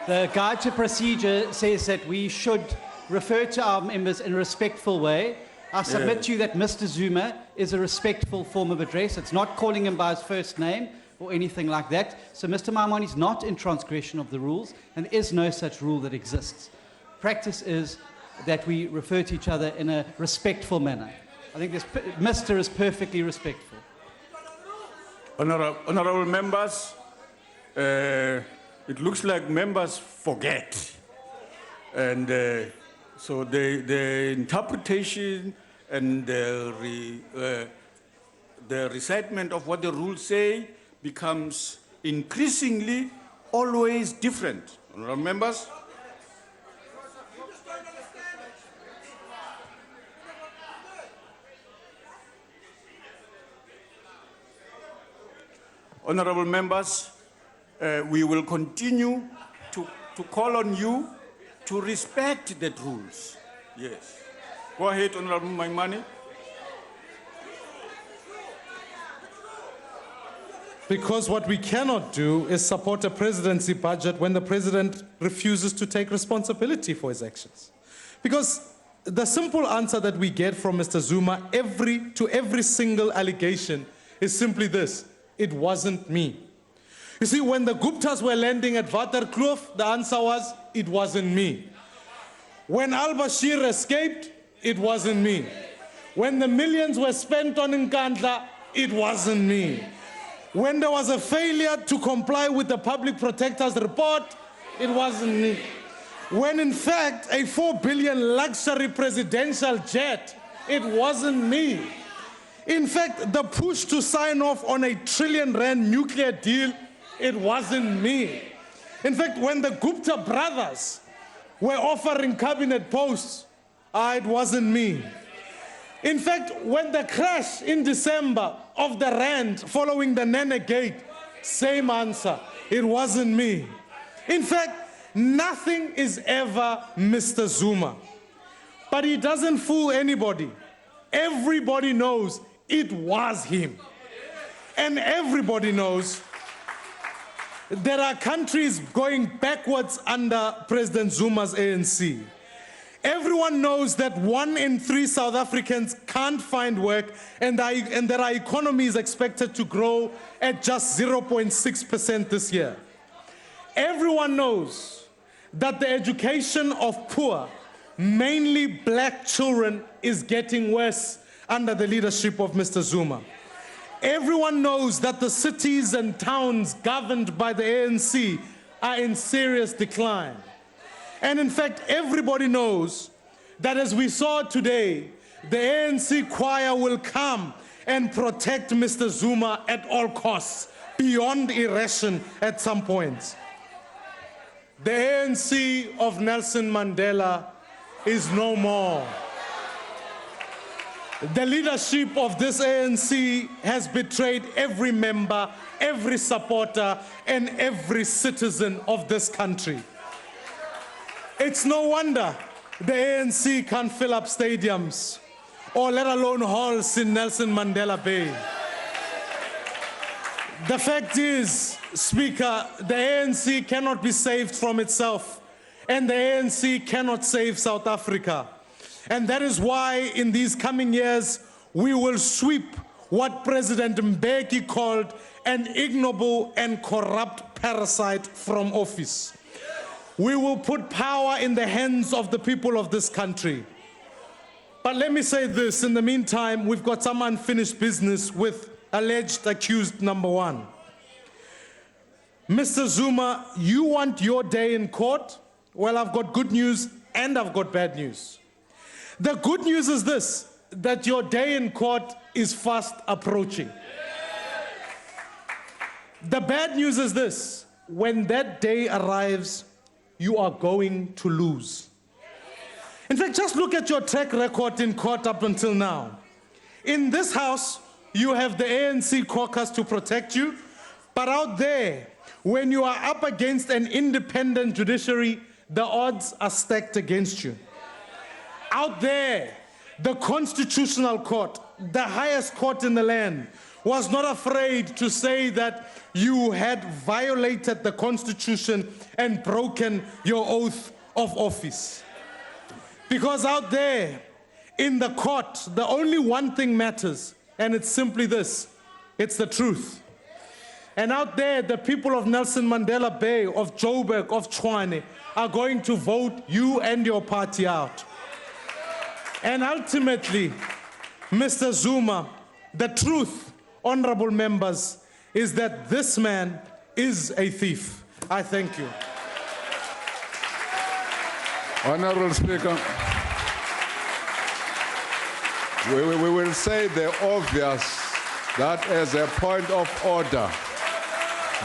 The Guide to Procedure says that we should refer to our members in a respectful way. I submit to you that Mr. Zuma is a respectful form of address. It's not calling him by his first name or anything like that. So Mr. Maimani is not in transgression of the rules, and there is no such rule that exists. Practice is that we refer to each other in a respectful manner. I think Mr. is perfectly respectful. Honorable members, it looks like members forget. And so the interpretation and the recitement of what the rules say becomes increasingly always different. Honorable members? Honorable members, we will continue to call on you to respect the rules. Yes. Go ahead, Honorable Maimani. Because what we cannot do is support a presidency budget when the president refuses to take responsibility for his actions. Because the simple answer that we get from Mr. Zuma to every single allegation is simply this: it wasn't me. You see, when the Guptas were landing at Waterkloof, the answer was, it wasn't me. When al-Bashir escaped, it wasn't me. When the millions were spent on Nkandla, it wasn't me. When there was a failure to comply with the public protector's report, it wasn't me. When in fact, a 4 billion luxury presidential jet, it wasn't me. In fact, the push to sign off on a R1 trillion nuclear deal, it wasn't me. In fact, when the Gupta brothers were offering cabinet posts, it wasn't me. In fact, when the crash in December of the Rand following the Nene Gate, same answer, it wasn't me. In fact, nothing is ever Mr. Zuma. But he doesn't fool anybody. Everybody knows it was him. And everybody knows there are countries going backwards under President Zuma's ANC. Everyone knows that 1 in 3 South Africans can't find work, and that our economy is expected to grow at just 0.6% this year. Everyone knows that the education of poor, mainly black children, is getting worse under the leadership of Mr. Zuma. Everyone knows that the cities and towns governed by the ANC are in serious decline. And in fact, everybody knows that, as we saw today, the ANC choir will come and protect Mr. Zuma at all costs, beyond irration at some points. The ANC of Nelson Mandela is no more. The leadership of this ANC has betrayed every member, every supporter, and every citizen of this country. It's no wonder the ANC can't fill up stadiums, or let alone halls in Nelson Mandela Bay. The fact is, Speaker, the ANC cannot be saved from itself, and the ANC cannot save South Africa. And that is why in these coming years, we will sweep what President Mbeki called an ignoble and corrupt parasite from office. we will put power in the hands of the people of this country. But let me say this, in the meantime, we've got some unfinished business with alleged accused number one. Mr. Zuma, you want your day in court? Well, I've got good news and I've got bad news. The good news is this, that your day in court is fast approaching. The bad news is this, when that day arrives, you are going to lose. In fact, just look at your track record in court up until now. In this house, you have the ANC caucus to protect you, but out there, when you are up against an independent judiciary, the odds are stacked against you. Out there, the Constitutional Court, the highest court in the land, was not afraid to say that you had violated the Constitution and broken your oath of office. Because out there, in the court, the only one thing matters, and it's simply this, it's the truth. And out there, the people of Nelson Mandela Bay, of Joburg, of Tshwane, are going to vote you and your party out. And ultimately, Mr. Zuma, the truth, honorable members, is that this man is a thief. I thank you. Honorable Speaker, we will say the obvious, that as a point of order,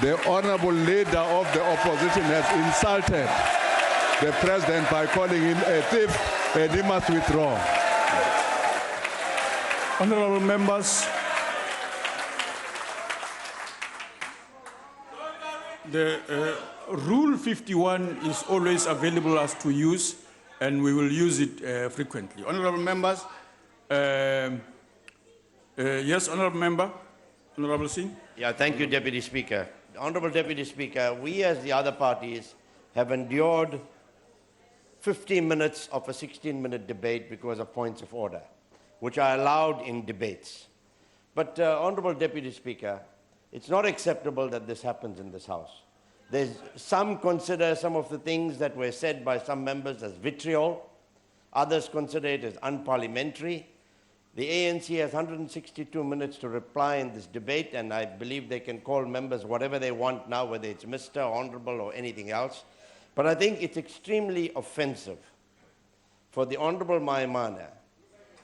the honorable leader of the opposition has insulted the president by calling him a thief, and he must withdraw. Honorable members, the Rule 51 is always available as to use, and we will use it frequently. Honorable members, yes, honorable member, Honorable Singh. Yeah, thank you, Deputy Speaker. Honorable Deputy Speaker, we as the other parties have endured 15 minutes of a 16-minute debate because of points of order, which are allowed in debates. But, Honorable Deputy Speaker, it's not acceptable that this happens in this House. Some consider some of the things that were said by some members as vitriol. Others consider it as unparliamentary. The ANC has 162 minutes to reply in this debate, and I believe they can call members whatever they want now, whether it's Mr., Honorable, or anything else. But I think it's extremely offensive for the Honorable Maimana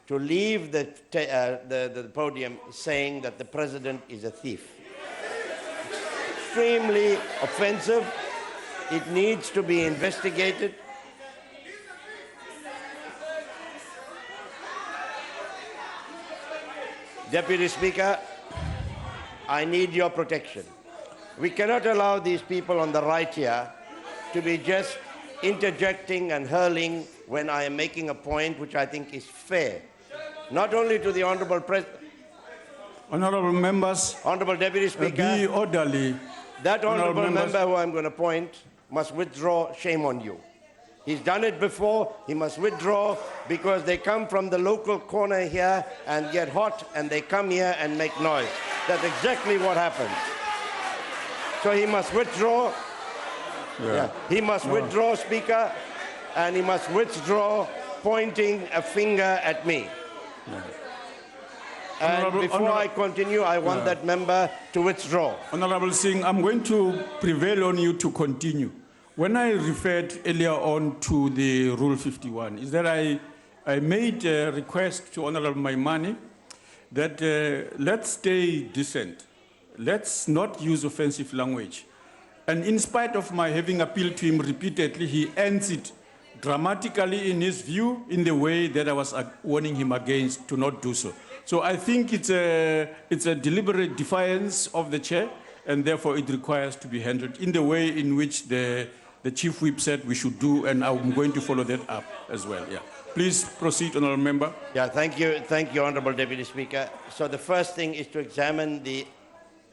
to leave the podium saying that the President is a thief. Extremely offensive. It needs to be investigated. Deputy Speaker, I need your protection. We cannot allow these people on the right here to be just interjecting and hurling when I am making a point which I think is fair, not only to the Honourable President. Honourable members, Honourable Deputy Speaker, be orderly. That honourable member who I'm going to appoint must withdraw. Shame on you. He's done it before. He must withdraw because they come from the local corner here and get hot and they come here and make noise. That's exactly what happens. So he must withdraw. Yeah. He must withdraw, Speaker, and he must withdraw pointing a finger at me. Yeah. And before I continue, I want that member to withdraw. Honorable Singh, I'm going to prevail on you to continue. When I referred earlier on to the Rule 51, is that I made a request to Honorable Maimane that let's stay decent. Let's not use offensive language. And in spite of my having appealed to him repeatedly, he ends it dramatically in his view in the way that I was warning him against to not do so. So I think it's a deliberate defiance of the chair, and therefore it requires to be handled in the way in which the Chief Whip said we should do, and I'm going to follow that up as well. Yeah. Please proceed, Honourable Member. Yeah, thank you, Honourable Deputy Speaker. So the first thing is to examine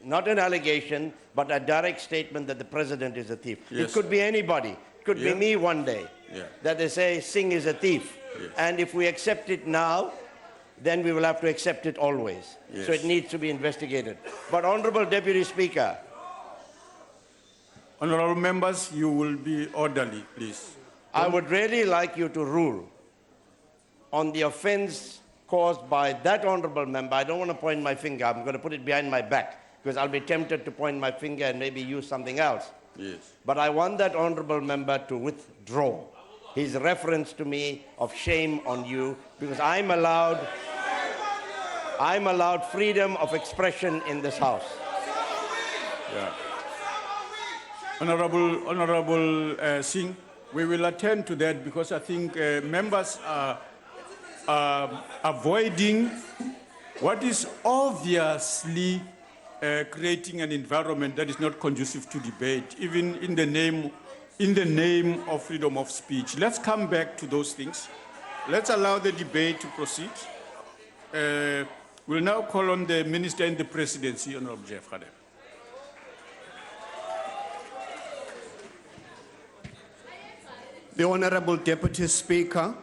not an allegation, but a direct statement that the President is a thief. Yes. It could be anybody. It could be me one day. Yeah. That they say Singh is a thief. Yes. And if we accept it now, then we will have to accept it always. Yes. So it needs to be investigated. But Honourable Deputy Speaker, Honorable members, you will be orderly, please. I would really like you to rule on the offense caused by that honorable member. I don't want to point my finger. I'm going to put it behind my back because I'll be tempted to point my finger and maybe use something else. Yes. But I want that honorable member to withdraw his reference to me of shame on you because I'm allowed freedom of expression in this house. Yeah. Honorable Singh, we will attend to that because I think members are avoiding what is obviously creating an environment that is not conducive to debate, even in the name of freedom of speech. Let's come back to those things. Let's allow the debate to proceed. We'll now call on the Minister in the Presidency, Honorable Jeff Khadem. The Honorable Deputy Speaker,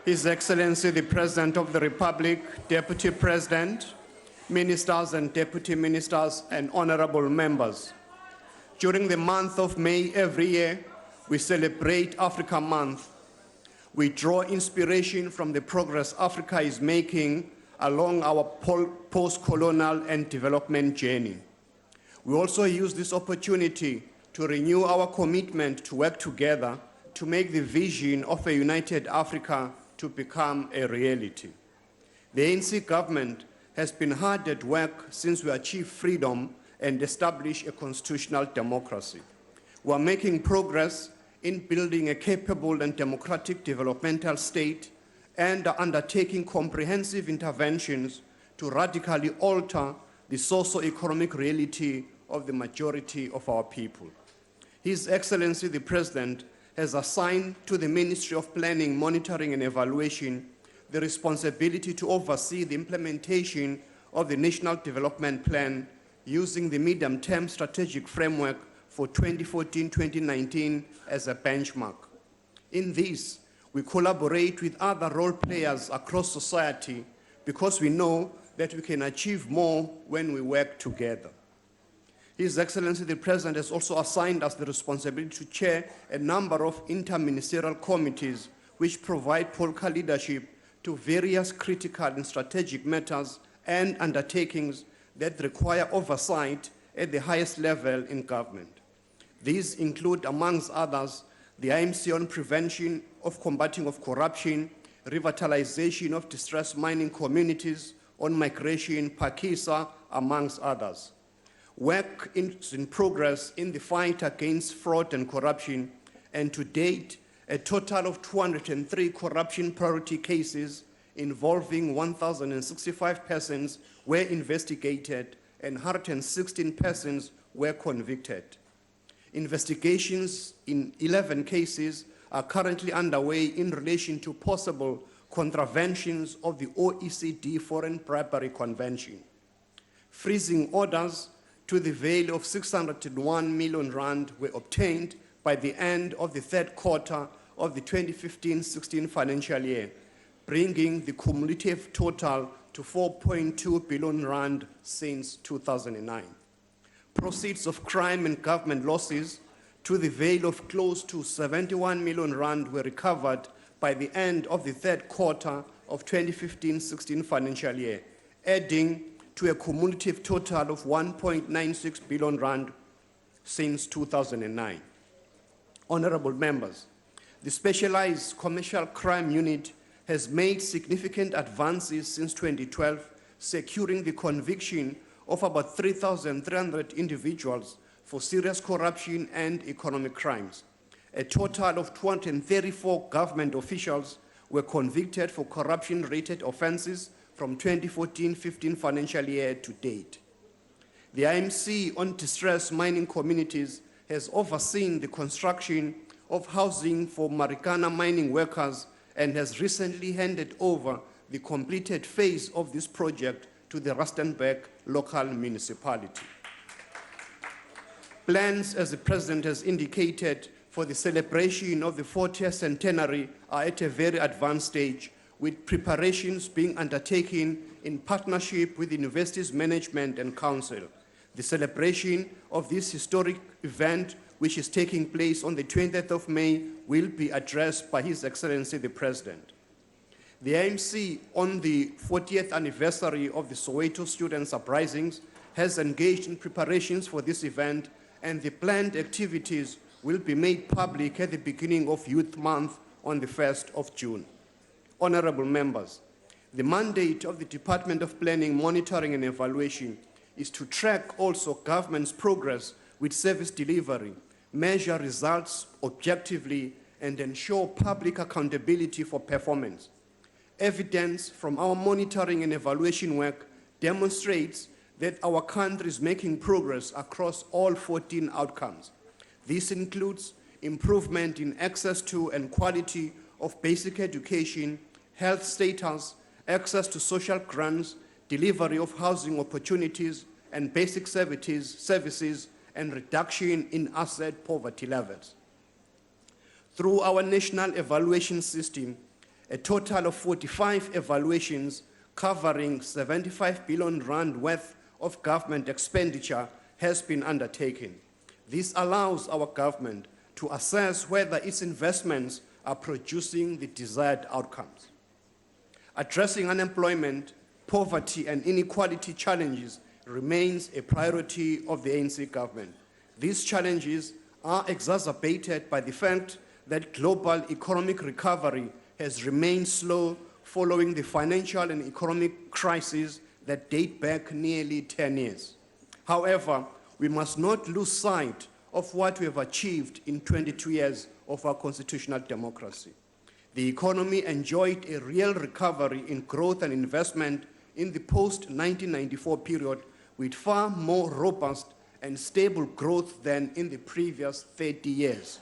His Excellency the President of the Republic, Deputy President, Ministers and Deputy Ministers, and Honorable Members. During the month of May every year, we celebrate Africa Month. We draw inspiration from the progress Africa is making along our post-colonial and development journey. We also use this opportunity to renew our commitment to work together to make the vision of a united Africa to become a reality. The ANC government has been hard at work since we achieved freedom and established a constitutional democracy. We are making progress in building a capable and democratic developmental state and are undertaking comprehensive interventions to radically alter the socio-economic reality of the majority of our people. His Excellency the President has assigned to the Ministry of Planning, Monitoring and Evaluation the responsibility to oversee the implementation of the National Development Plan using the medium-term strategic framework for 2014-2019 as a benchmark. In this, we collaborate with other role players across society because we know that we can achieve more when we work together. His Excellency the President has also assigned us the responsibility to chair a number of inter-ministerial committees which provide political leadership to various critical and strategic matters and undertakings that require oversight at the highest level in government. These include, amongst others, the IMC on prevention of combating of corruption, revitalization of distressed mining communities, on migration, Pakisa, amongst others. Work is in progress in the fight against fraud and corruption, and to date, a total of 203 corruption priority cases involving 1,065 persons were investigated and 116 persons were convicted. Investigations in 11 cases are currently underway in relation to possible contraventions of the OECD Foreign Bribery Convention. Freezing orders to the value of 601 million rand were obtained by the end of the third quarter of the 2015-16 financial year, bringing the cumulative total to 4.2 billion rand since 2009. Proceeds of crime and government losses to the value of close to 71 million rand were recovered by the end of the third quarter of 2015-16 financial year, adding to a cumulative total of 1.96 billion rand since 2009. Honorable members, the Specialized Commercial Crime Unit has made significant advances since 2012, securing the conviction of about 3,300 individuals for serious corruption and economic crimes. A total of 234 government officials were convicted for corruption-related offenses from 2014-15 financial year to date. The IMC on distressed mining communities has overseen the construction of housing for Marikana mining workers and has recently handed over the completed phase of this project to the Rustenburg local municipality. Plans, as the President has indicated, for the celebration of the 40th centenary are at a very advanced stage, with preparations being undertaken in partnership with the university's management and council. The celebration of this historic event which is taking place on the 20th of May, will be addressed by His Excellency the President. The ANC, on the 40th anniversary of the Soweto students' uprisings, has engaged in preparations for this event, and the planned activities will be made public at the beginning of Youth Month on the 1st of June. Honorable members, the mandate of the Department of Planning, Monitoring and Evaluation is to track also government's progress with service delivery, measure results objectively, and ensure public accountability for performance. Evidence from our monitoring and evaluation work demonstrates that our country is making progress across all 14 outcomes. This includes improvement in access to and quality of basic education, health status, access to social grants, delivery of housing opportunities and basic services, and reduction in asset poverty levels. Through our national evaluation system, a total of 45 evaluations covering 75 billion rand worth of government expenditure has been undertaken. This allows our government to assess whether its investments are producing the desired outcomes. Addressing unemployment, poverty, and inequality challenges remains a priority of the ANC government. These challenges are exacerbated by the fact that global economic recovery has remained slow following the financial and economic crises that date back nearly 10 years. However, we must not lose sight of what we have achieved in 22 years of our constitutional democracy. The economy enjoyed a real recovery in growth and investment in the post-1994 period, with far more robust and stable growth than in the previous 30 years.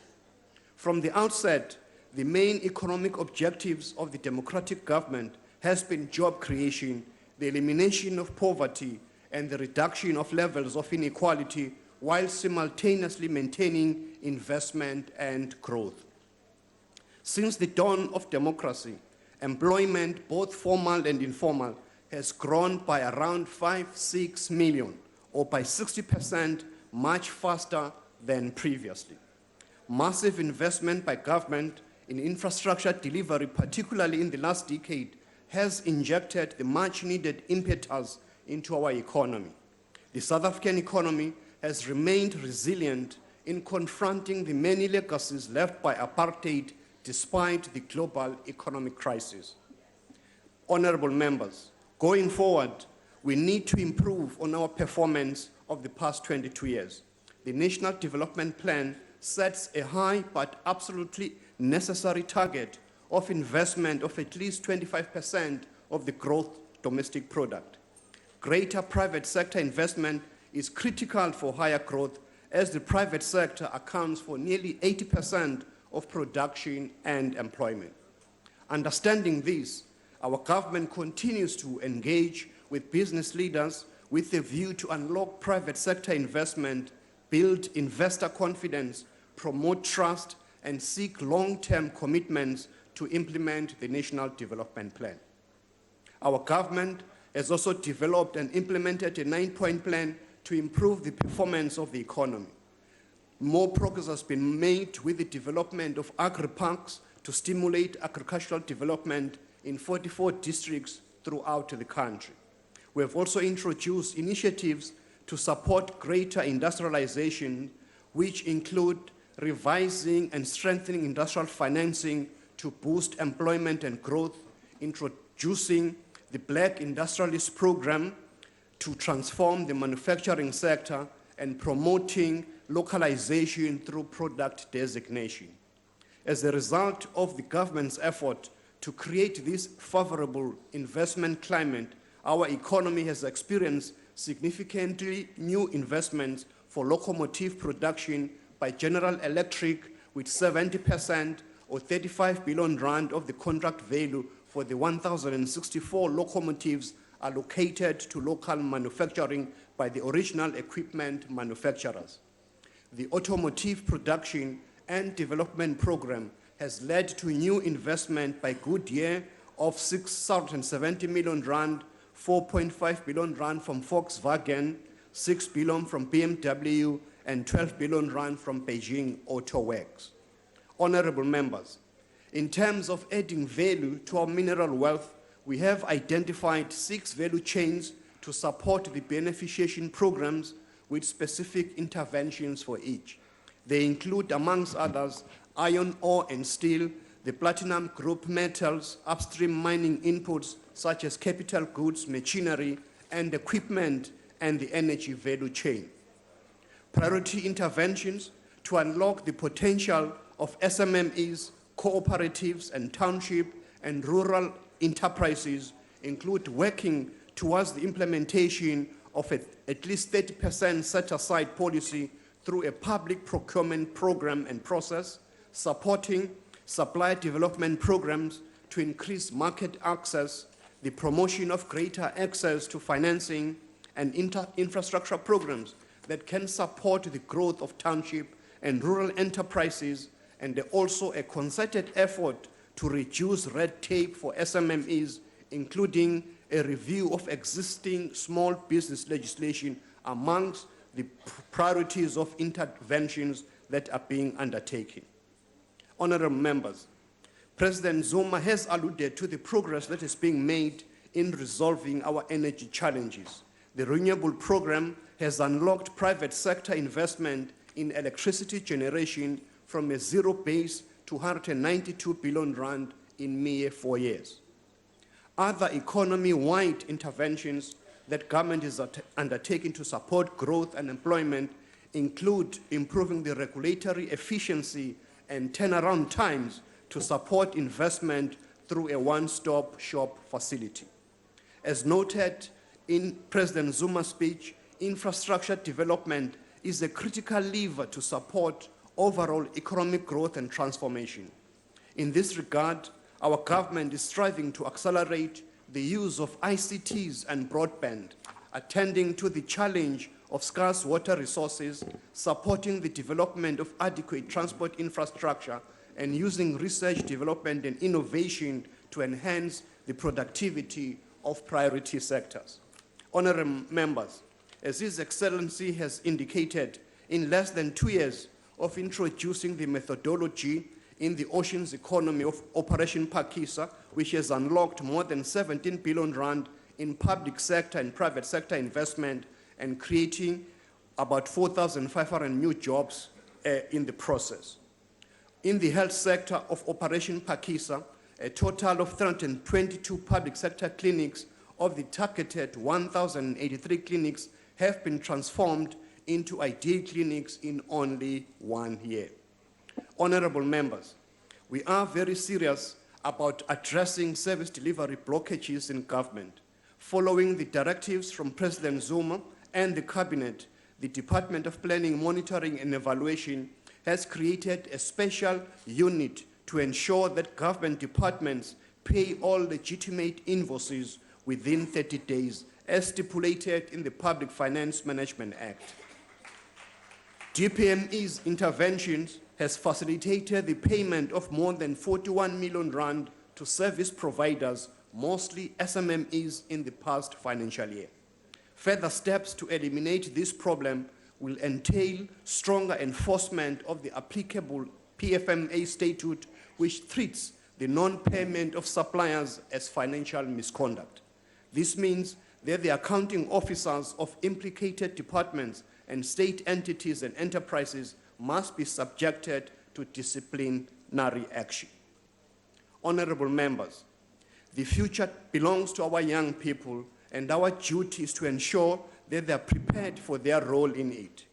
From the outset, the main economic objectives of the democratic government has been job creation, the elimination of poverty, and the reduction of levels of inequality, while simultaneously maintaining investment and growth. Since the dawn of democracy, employment, both formal and informal, has grown by around 5-6 million, or by 60%, much faster than previously. Massive investment by government in infrastructure delivery, particularly in the last decade, has injected the much-needed impetus into our economy. The South African economy has remained resilient in confronting the many legacies left by apartheid despite the global economic crisis. Honorable members, going forward, we need to improve on our performance of the past 22 years. The National Development Plan sets a high but absolutely necessary target of investment of at least 25% of the gross domestic product. Greater private sector investment is critical for higher growth, as the private sector accounts for nearly 80% of production and employment. Understanding this, our government continues to engage with business leaders with a view to unlock private sector investment, build investor confidence, promote trust, and seek long-term commitments to implement the National Development Plan. Our government has also developed and implemented a 9-point plan to improve the performance of the economy. More progress has been made with the development of agri-parks to stimulate agricultural development in 44 districts throughout the country. We have also introduced initiatives to support greater industrialization, which include revising and strengthening industrial financing to boost employment and growth, introducing the Black Industrialist Program to transform the manufacturing sector, and promoting localization through product designation. As a result of the government's effort to create this favorable investment climate, our economy has experienced significantly new investments for locomotive production by General Electric, with 70% or 35 billion rand of the contract value for the 1,064 locomotives allocated to local manufacturing by the original equipment manufacturers. The automotive production and development program has led to new investment by Goodyear of 670 million rand, 4.5 billion rand from Volkswagen, 6 billion from BMW, and 12 billion rand from Beijing Auto Works. Honorable members, in terms of adding value to our mineral wealth, we have identified 6 value chains to support the beneficiation programs with specific interventions for each. They include, amongst others, iron ore and steel, the platinum group metals, upstream mining inputs such as capital goods, machinery, and equipment, and the energy value chain. Priority interventions to unlock the potential of SMMEs, cooperatives, and township and rural enterprises include working towards the implementation of at least 30% set-aside policy through a public procurement program and process, supporting supply development programs to increase market access, the promotion of greater access to financing, and infrastructure programs that can support the growth of township and rural enterprises, and also a concerted effort to reduce red tape for SMMEs, including a review of existing small business legislation amongst the priorities of interventions that are being undertaken. Honorable members, President Zuma has alluded to the progress that is being made in resolving our energy challenges. The renewable program has unlocked private sector investment in electricity generation from a zero base to 192 billion rand in mere 4 years. Other economy-wide interventions that government is undertaking to support growth and employment include improving the regulatory efficiency and turnaround times to support investment through a one-stop shop facility. As noted in President Zuma's speech, infrastructure development is a critical lever to support overall economic growth and transformation. In this regard, our government is striving to accelerate the use of ICTs and broadband, attending to the challenge of scarce water resources, supporting the development of adequate transport infrastructure, and using research, development, and innovation to enhance the productivity of priority sectors. Honorable members, as His Excellency has indicated, in less than 2 years of introducing the methodology in the oceans economy of Operation Phakisa, which has unlocked more than 17 billion rand in public sector and private sector investment and creating about 4,500 new jobs in the process. In the health sector of Operation Phakisa, a total of 322 public sector clinics of the targeted 1,083 clinics have been transformed into ideal clinics in only 1 year. Honorable members, we are very serious about addressing service delivery blockages in government. Following the directives from President Zuma and the Cabinet, the Department of Planning, Monitoring and Evaluation has created a special unit to ensure that government departments pay all legitimate invoices within 30 days, as stipulated in the Public Finance Management Act. DPME's interventions has facilitated the payment of more than 41 million rand to service providers, mostly SMMEs, in the past financial year. Further steps to eliminate this problem will entail stronger enforcement of the applicable PFMA statute, which treats the non-payment of suppliers as financial misconduct. This means that the accounting officers of implicated departments and state entities and enterprises must be subjected to disciplinary action. Honorable members, the future belongs to our young people, and our duty is to ensure that they are prepared for their role in it.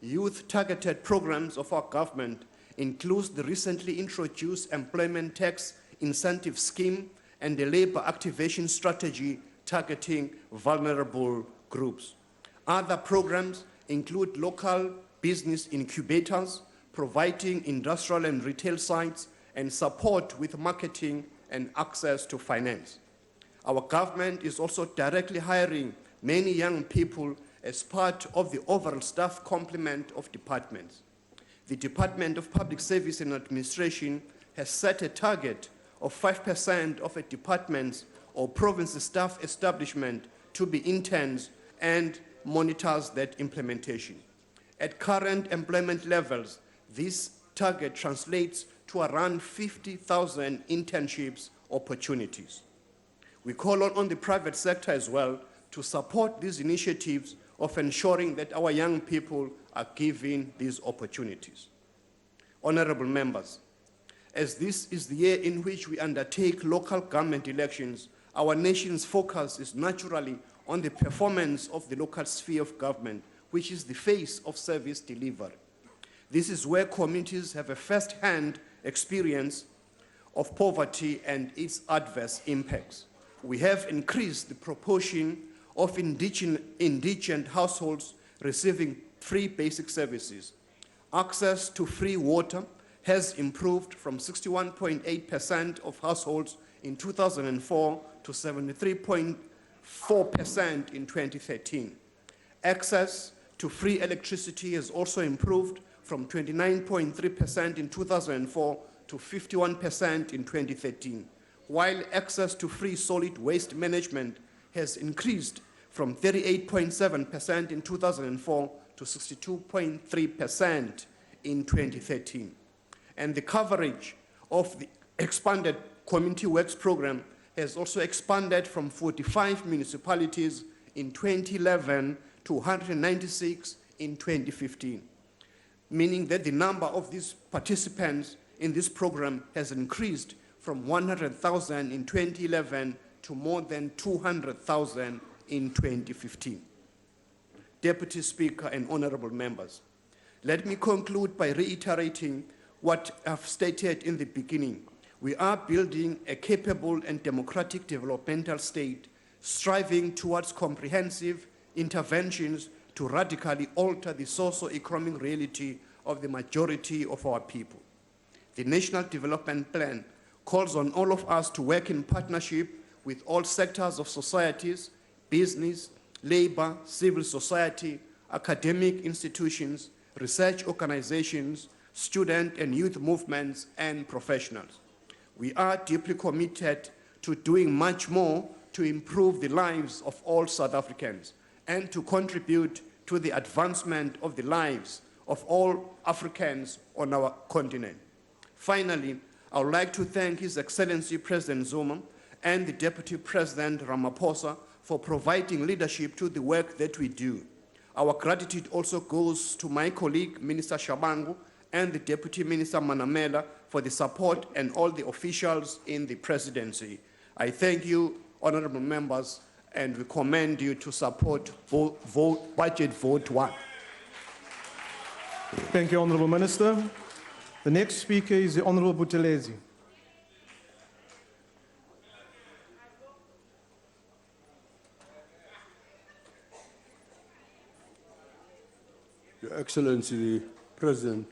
Youth-targeted programs of our government includes the recently introduced Employment Tax Incentive Scheme and the labor activation strategy targeting vulnerable groups. Other programs include local business incubators, providing industrial and retail sites, and support with marketing and access to finance. Our government is also directly hiring many young people as part of the overall staff complement of departments. The Department of Public Service and Administration has set a target of 5% of a department's or province staff establishment to be interns and monitors that implementation. At current employment levels, this target translates to around 50,000 internships opportunities. We call on the private sector as well to support these initiatives of ensuring that our young people are given these opportunities. Honorable members, as this is the year in which we undertake local government elections, our nation's focus is naturally on the performance of the local sphere of government, which is the face of service delivery. This is where communities have a first-hand experience of poverty and its adverse impacts. We have increased the proportion of indigent households receiving free basic services. Access to free water has improved from 61.8% of households in 2004 to 73.4% in 2013. Access to free electricity has also improved from 29.3% in 2004 to 51% in 2013, while access to free solid waste management has increased from 38.7% in 2004 to 62.3% in 2013. And the coverage of the expanded Community Works Program has also expanded from 45 municipalities in 2011 to 196 in 2015, meaning that the number of these participants in this program has increased from 100,000 in 2011 to more than 200,000 in 2015. Deputy Speaker and honorable members, let me conclude by reiterating what I've stated in the beginning. We are building a capable and democratic developmental state, striving towards comprehensive interventions to radically alter the socio-economic reality of the majority of our people. The National Development Plan calls on all of us to work in partnership with all sectors of societies, business, labor, civil society, academic institutions, research organizations, student and youth movements, and professionals. We are deeply committed to doing much more to improve the lives of all South Africans and to contribute to the advancement of the lives of all Africans on our continent. Finally, I would like to thank His Excellency President Zuma and the Deputy President Ramaphosa for providing leadership to the work that we do. Our gratitude also goes to my colleague, Minister Shabangu, and the Deputy Minister Manamela for the support and all the officials in the presidency. I thank you, honorable members, and we commend you to support budget vote 1. Thank you, Honorable Minister. The next speaker is the Honorable Buthelezi. Your Excellency, the President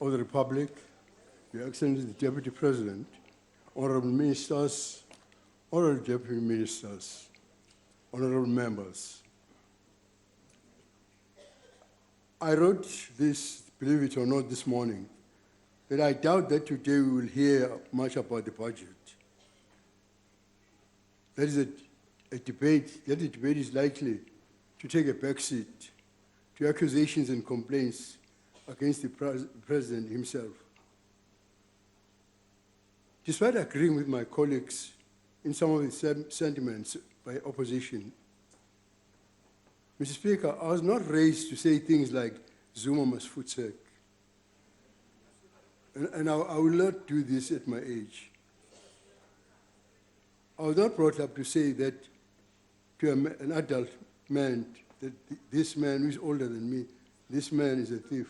of the Republic, Your Excellency, the Deputy President, Honorable Ministers, Honorable Deputy Ministers, Honorable Members. I wrote this, believe it or not, this morning, that I doubt that today we will hear much about the budget. That is a debate, that the debate is likely to take a backseat to accusations and complaints against the President himself. Despite agreeing with my colleagues in some of the sentiments by opposition, Mr. Speaker, I was not raised to say things like Zuma must forsake. And I will not do this at my age. I was not brought up to say that to an adult man, that this man who is older than me, this man is a thief.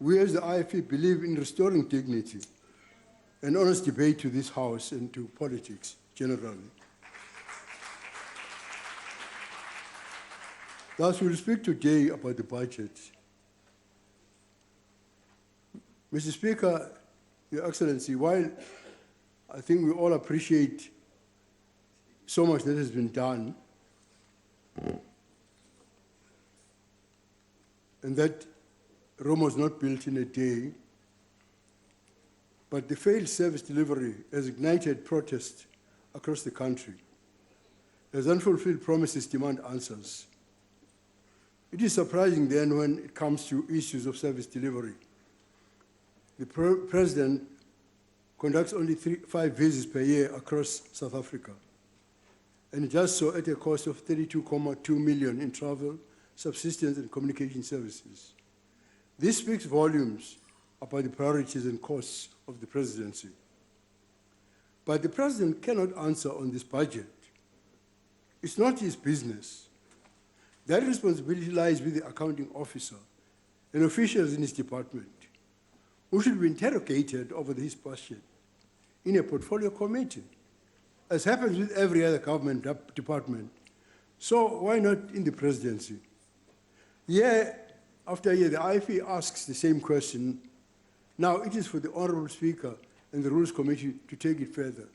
We as the IFP believe in restoring dignity and honest debate to this House and to politics generally. Thus, we'll speak today about the budget. Mr. Speaker, Your Excellency, while I think we all appreciate so much that has been done, and that Rome was not built in a day, but the failed service delivery has ignited protest across the country. As unfulfilled promises demand answers. It is surprising then when it comes to issues of service delivery. The President conducts only 5 visits per year across South Africa, and just so at a cost of 32.2 million in travel, subsistence and communication services. This speaks volumes about the priorities and costs of the presidency. But the President cannot answer on this budget. It's not his business. That responsibility lies with the accounting officer and officials in his department, who should be interrogated over this budget in a portfolio committee, as happens with every other government department. So why not in the presidency? Year after year, the IFE asks the same question. Now it is for the Honorable Speaker and the Rules Committee to take it further.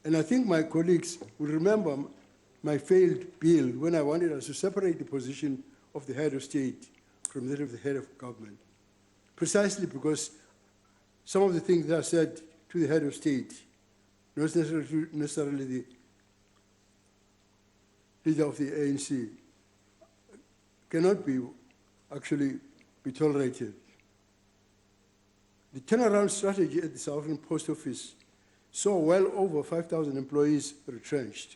And I think my colleagues will remember my failed bill when I wanted us to separate the position of the head of state from that of the head of government, precisely because some of the things that are said to the head of state, not necessarily the leader of the ANC, cannot be actually be tolerated. The turnaround strategy at the South African Post Office saw well over 5,000 employees retrenched.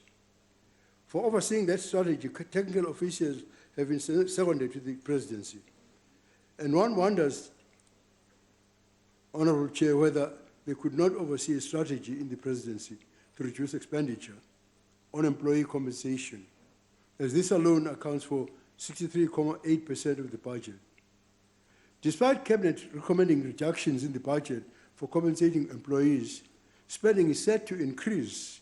For overseeing that strategy, technical officials have been seconded to the presidency. And one wonders, Honorable Chair, whether they could not oversee a strategy in the presidency to reduce expenditure on employee compensation, as this alone accounts for 63.8% of the budget. Despite Cabinet recommending reductions in the budget for compensating employees, spending is set to increase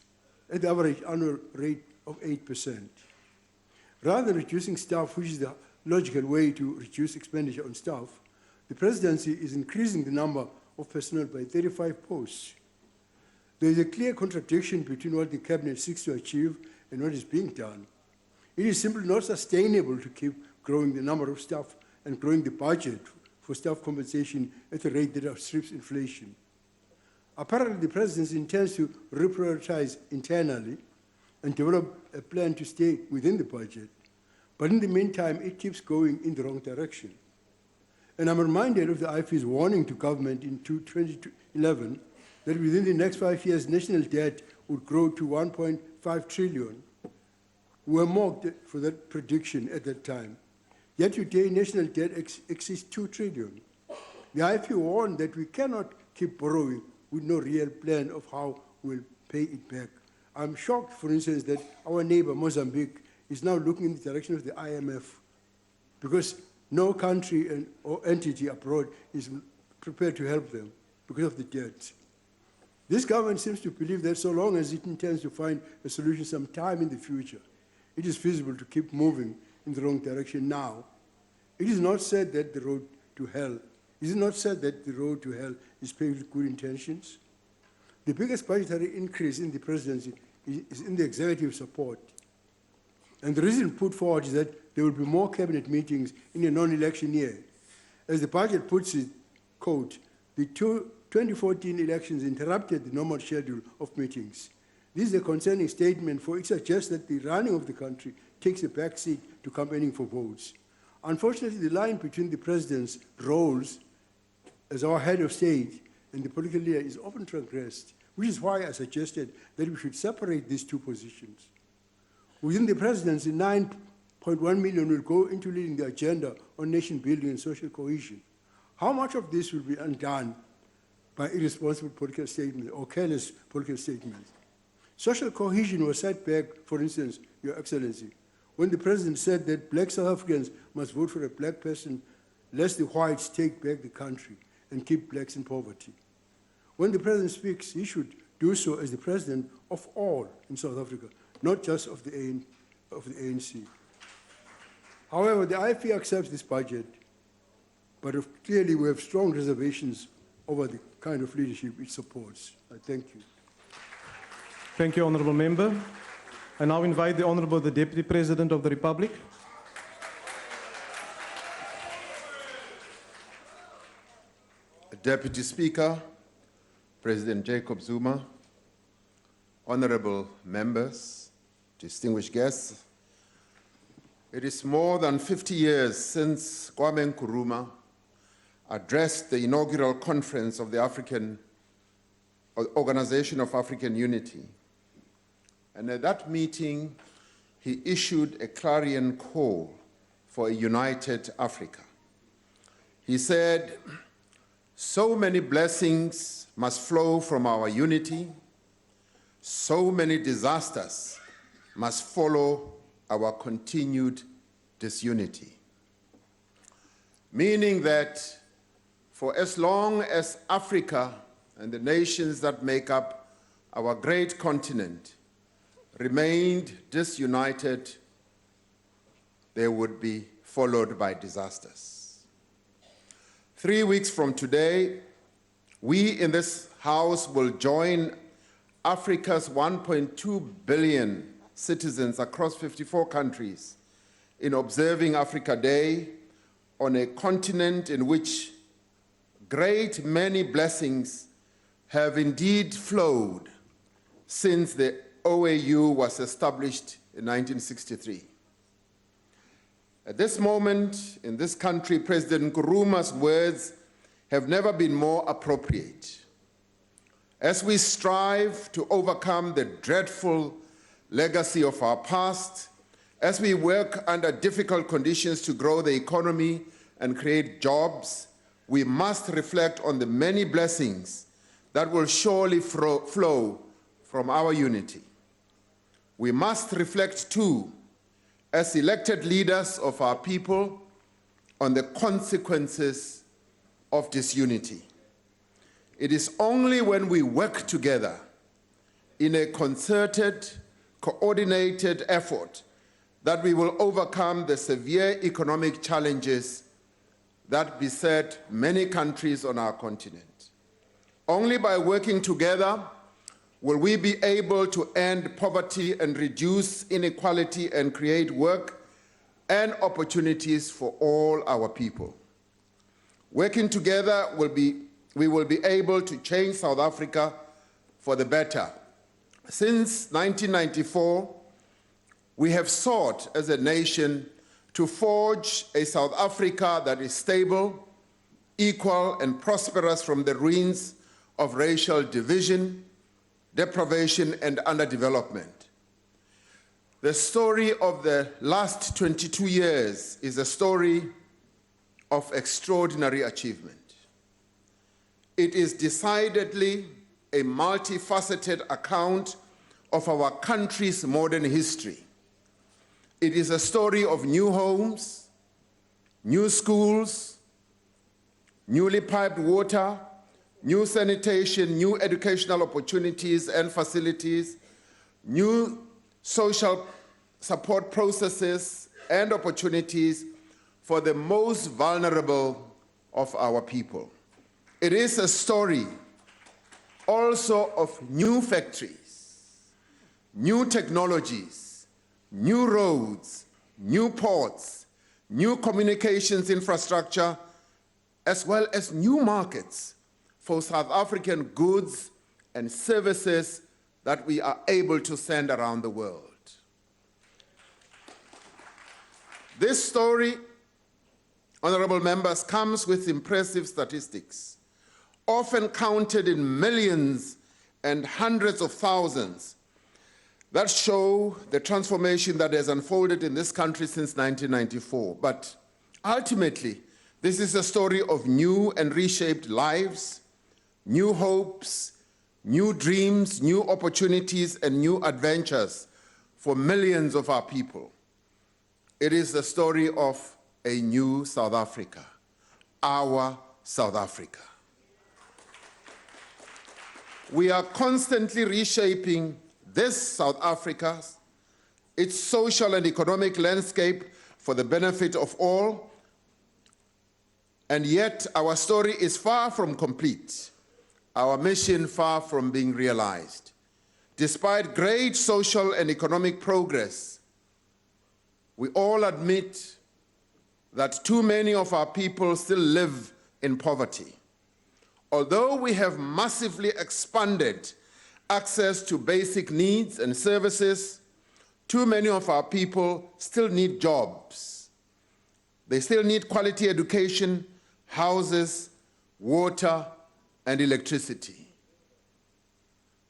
at the average annual rate of 8%. Rather than reducing staff, which is the logical way to reduce expenditure on staff, the presidency is increasing the number of personnel by 35 posts. There is a clear contradiction between what the Cabinet seeks to achieve and what is being done. It is simply not sustainable to keep growing the number of staff and growing the budget for staff compensation at a rate that outstrips inflation. Apparently, the presidency intends to reprioritize internally and develop a plan to stay within the budget. But in the meantime, it keeps going in the wrong direction. And I'm reminded of the IFE's warning to government in 2011 that within the next 5 years, national debt would grow to 1.5 trillion. We were mocked for that prediction at that time. Yet today, national debt exceeds 2 trillion. The IFE warned that we cannot keep borrowing with no real plan of how we'll pay it back. I'm shocked, for instance, that our neighbor, Mozambique, is now looking in the direction of the IMF because no country or entity abroad is prepared to help them because of the debt. This government seems to believe that so long as it intends to find a solution sometime in the future, it is feasible to keep moving in the wrong direction now. It is not said that the road to hell, is it not said that the road to hell is paved with good intentions? The biggest budgetary increase in the presidency is in the executive support. And the reason put forward is that there will be more cabinet meetings in a non-election year. As the budget puts it, quote, the 2014 elections interrupted the normal schedule of meetings. This is a concerning statement, for it suggests that the running of the country takes a backseat to campaigning for votes. Unfortunately, the line between the president's roles as our head of state and the political leader is often transgressed, which is why I suggested that we should separate these two positions. Within the presidency, 9.1 million will go into leading the agenda on nation building and social cohesion. How much of this will be undone by irresponsible political statements or careless political statements? Social cohesion was set back, for instance, Your Excellency, when the president said that black South Africans must vote for a black person lest the whites take back the country and keep blacks in poverty. When the president speaks, he should do so as the president of all in South Africa, not just of the ANC. However, the IFE accepts this budget, but clearly we have strong reservations over the kind of leadership it supports. I thank you. Thank you, Honourable Member. I now invite the Deputy President of the Republic. Deputy Speaker, President Jacob Zuma, honorable members, distinguished guests, It is more than 50 years since Kwame Nkrumah addressed the inaugural conference of the Organization of African Unity. And at that meeting, he issued a clarion call for a united Africa. He said, "So many blessings must flow from our unity, so many disasters must follow our continued disunity." Meaning that for as long as Africa and the nations that make up our great continent remained disunited, they would be followed by disasters. 3 weeks from today, we in this House will join Africa's 1.2 billion citizens across 54 countries in observing Africa Day on a continent in which great many blessings have indeed flowed since the OAU was established in 1963. At this moment in this country, President Nkrumah's words have never been more appropriate. As we strive to overcome the dreadful legacy of our past, as we work under difficult conditions to grow the economy and create jobs, we must reflect on the many blessings that will surely flow from our unity. We must reflect too, as elected leaders of our people, on the consequences of disunity. It is only when we work together in a concerted, coordinated effort that we will overcome the severe economic challenges that beset many countries on our continent. Only by working together will we be able to end poverty and reduce inequality and create work and opportunities for all our people. Working together, we will be able to change South Africa for the better. Since 1994, we have sought as a nation to forge a South Africa that is stable, equal, and prosperous from the ruins of racial division, deprivation, and underdevelopment. The story of the last 22 years is a story of extraordinary achievement. It is decidedly a multifaceted account of our country's modern history. It is a story of new homes, new schools, newly piped water, new sanitation, new educational opportunities and facilities, new social support processes and opportunities for the most vulnerable of our people. It is a story also of new factories, new technologies, new roads, new ports, new communications infrastructure, as well as new markets for South African goods and services that we are able to send around the world. This story, honorable members, comes with impressive statistics, often counted in millions and hundreds of thousands, that show the transformation that has unfolded in this country since 1994. But ultimately, this is a story of new and reshaped lives, new hopes, new dreams, new opportunities, and new adventures for millions of our people. It is the story of a new South Africa, our South Africa. We are constantly reshaping this South Africa, its social and economic landscape for the benefit of all, and yet our story is far from complete, our mission far from being realized. Despite great social and economic progress, we all admit that too many of our people still live in poverty. Although we have massively expanded access to basic needs and services, Too many of our people still need jobs. They still need quality education, houses, water, and electricity.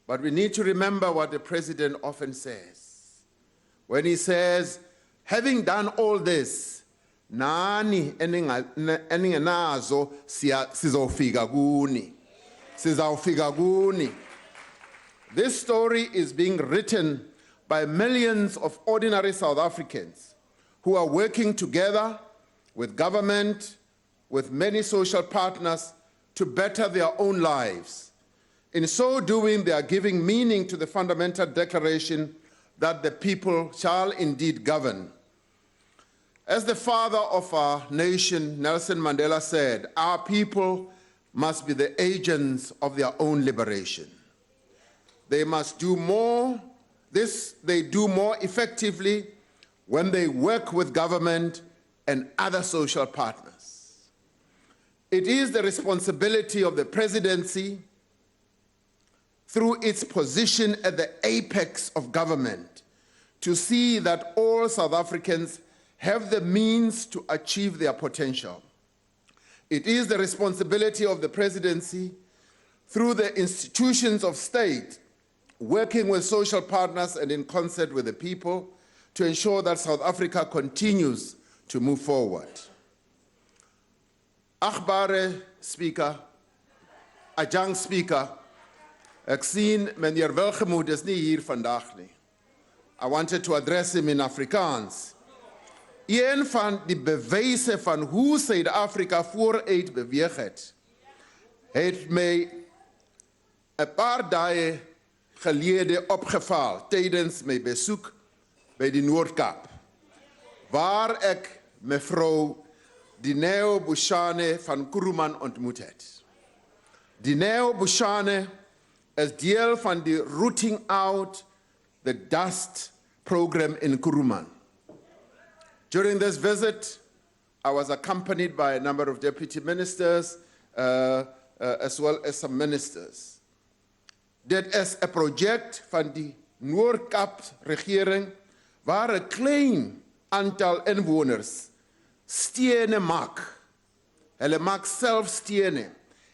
But we need to remember what the president often says. When he says, having done all this, nani eningenazo sizofika kuni. Sizofika kuni. This story is being written by millions of ordinary South Africans who are working together with government, with many social partners to better their own lives. In so doing, they are giving meaning to the fundamental declaration that the people shall indeed govern. As the father of our nation, Nelson Mandela, said, our people must be the agents of their own liberation. They must do more. This they do more effectively when they work with government and other social partners. It is the responsibility of the presidency, through its position at the apex of government, to see that all South Africans have the means to achieve their potential. It is the responsibility of the presidency, through the institutions of state, working with social partners and in concert with the people, to ensure that South Africa continues to move forward. Agbare Speaker, Ajang Speaker, ek sien meneer Wilgemoed is nie hier vandag nie. I wanted to address him in Afrikaans. Een van die bewyse van hoe Suid-Afrika vooruit beweeg het my 'n paar dae gelede opgeval tydens my besoek by die Noord-Kaap, waar ek mevrou Dineo Bushane van Kuruman ontmoet het. Dineo Bushane is deel van die Rooting Out the Dust program in Kuruman. During this visit, I was accompanied by a number of deputy ministers, as well as some ministers. Dit is 'n projek van die Noord-Kaap regering waar 'n klein aantal inwoners stene maak. Hulle maak self stene.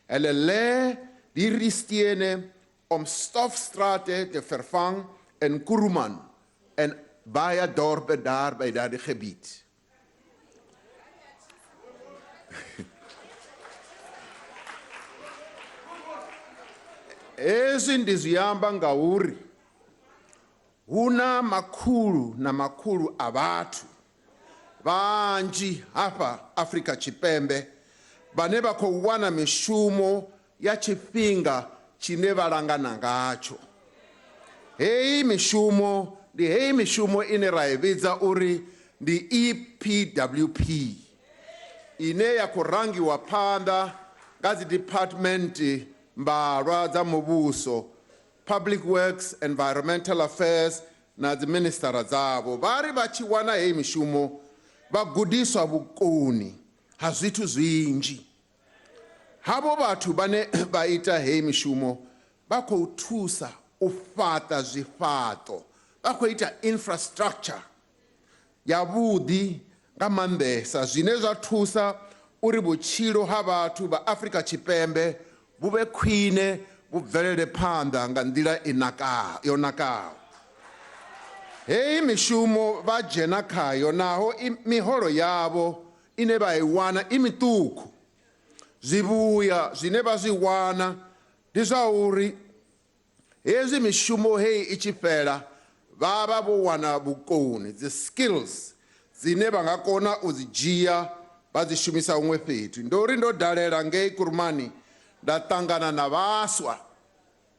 Hulle lê hierdie stene om stofstrate te vervang in Kuruman en baie dorpe daar by daardie gebied. Ezindiziyamba ngauri huna makhulu na makhulu abantu vanji hapa Afrika Tshipembe vane vha khou wana mishumo ya tshifhinga tshine vha langana ngatsho. Hei mishumo ndi hei mishumo ine ra i vhidza uri ndi EPWP ine ya khou rangiwa phanḓa nga dzi department mbalwa dza muvhuso, public works, environmental affairs na dzi ministara dzavho. Vari vha tshi wana hei mishumo vha gudiswa vhukoni ha zwithu zwinzhi. Havho vhathu vhane vha ita hei mishumo vha khou thusa u fhaṱa zwifhaṱo, vha khou ita infrastructure yavhuḓi nga maanḓesa, zwine zwa thusa uri vhutshilo ha vhathu vha Afrika Tshipembe vhu vhe khwine, vhu bvelele phanḓa nga nḓila yo nakaho. Hei mishumo vha dzhena khayo naho miholo yavho ine vha i wana i miṱuku. Zwivhuya zwine vha zwi wana ndi zwa uri hezwi mishumo hei i tshi fhela vha vha vho wana vhukoni, dzi skills dzine vha nga kona u dzi dzhia vha dzi shumisa huṅwe fhethu. Ndori ndo dalela ngei Kurumani nda ṱangana na vhaswa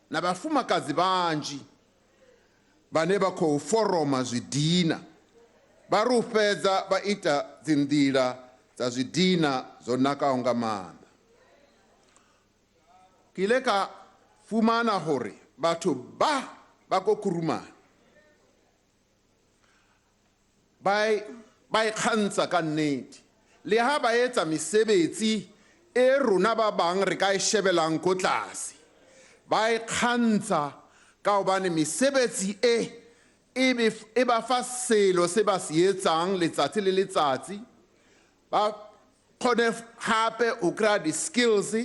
na vhafumakadzi vhanzhi vhane vha khou foroma zwidina. Vha ri u fhedza vha ita dzi nḓila dza zwidina zwo nakaho nga maanḓa. Ke ile ka fumana hore batho ba ko Kurumane ba ikgantsha ka nnete le ha ba etsa mesebetsi e rona ba bang re ka e shebelang ko tlase. Ba ikgantsha ka hobane mesebetsi e ba fa selo se ba se etsang letsatsi le letsatsi, ba kgone hape o kry-a di-skills,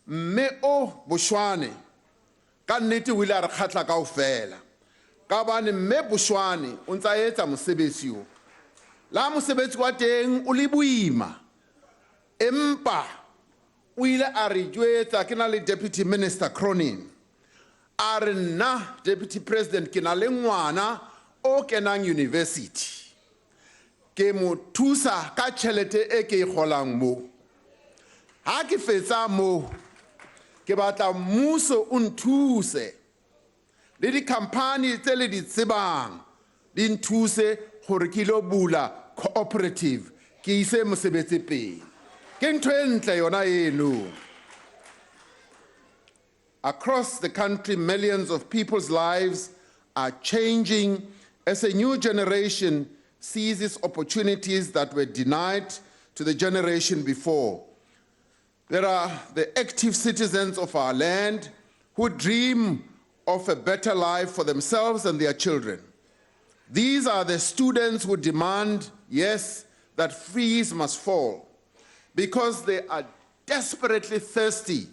mme o Boshwane ka nnete o ile a re kgatla kaofela ka bane mme Boshwane o ntse a etsa mosebetsi o. La mosebetsi wa teng o le boima, empa o ile a re jwetsa ke na le Deputy Minister Cronin, a re nna Deputy President ke na le ngwana o kenang university, ke mo thusa ka tšhelete e ke e kgolang mo. Ha ke fetsa mo, ke batla mmuso o nthuse le di-company tse le di tsebang di nthuse gore ke lo bula cooperative ke ise mosebetsi pele. Ke ntho e ntle yona eno. Across the country, millions of people's lives are changing as a new generation seizes opportunities that were denied to the generation before. There are the active citizens of our land who dream of a better life for themselves and their children. These are the students who demand, yes, that fees must fall, because they are desperately thirsty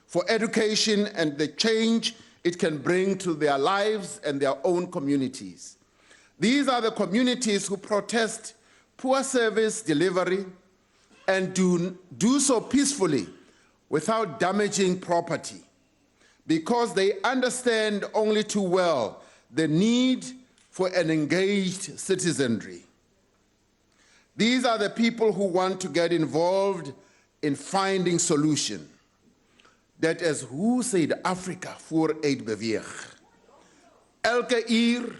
for education and the change it can bring to their lives and their own communities. These are the communities who protest poor service delivery and do so peacefully without damaging property, because they understand only too well the need for an engaged citizenry. These are the people who want to get involved in finding solutions. That is hoe Zuid-Afrika vooruit beweeg. Elke uur,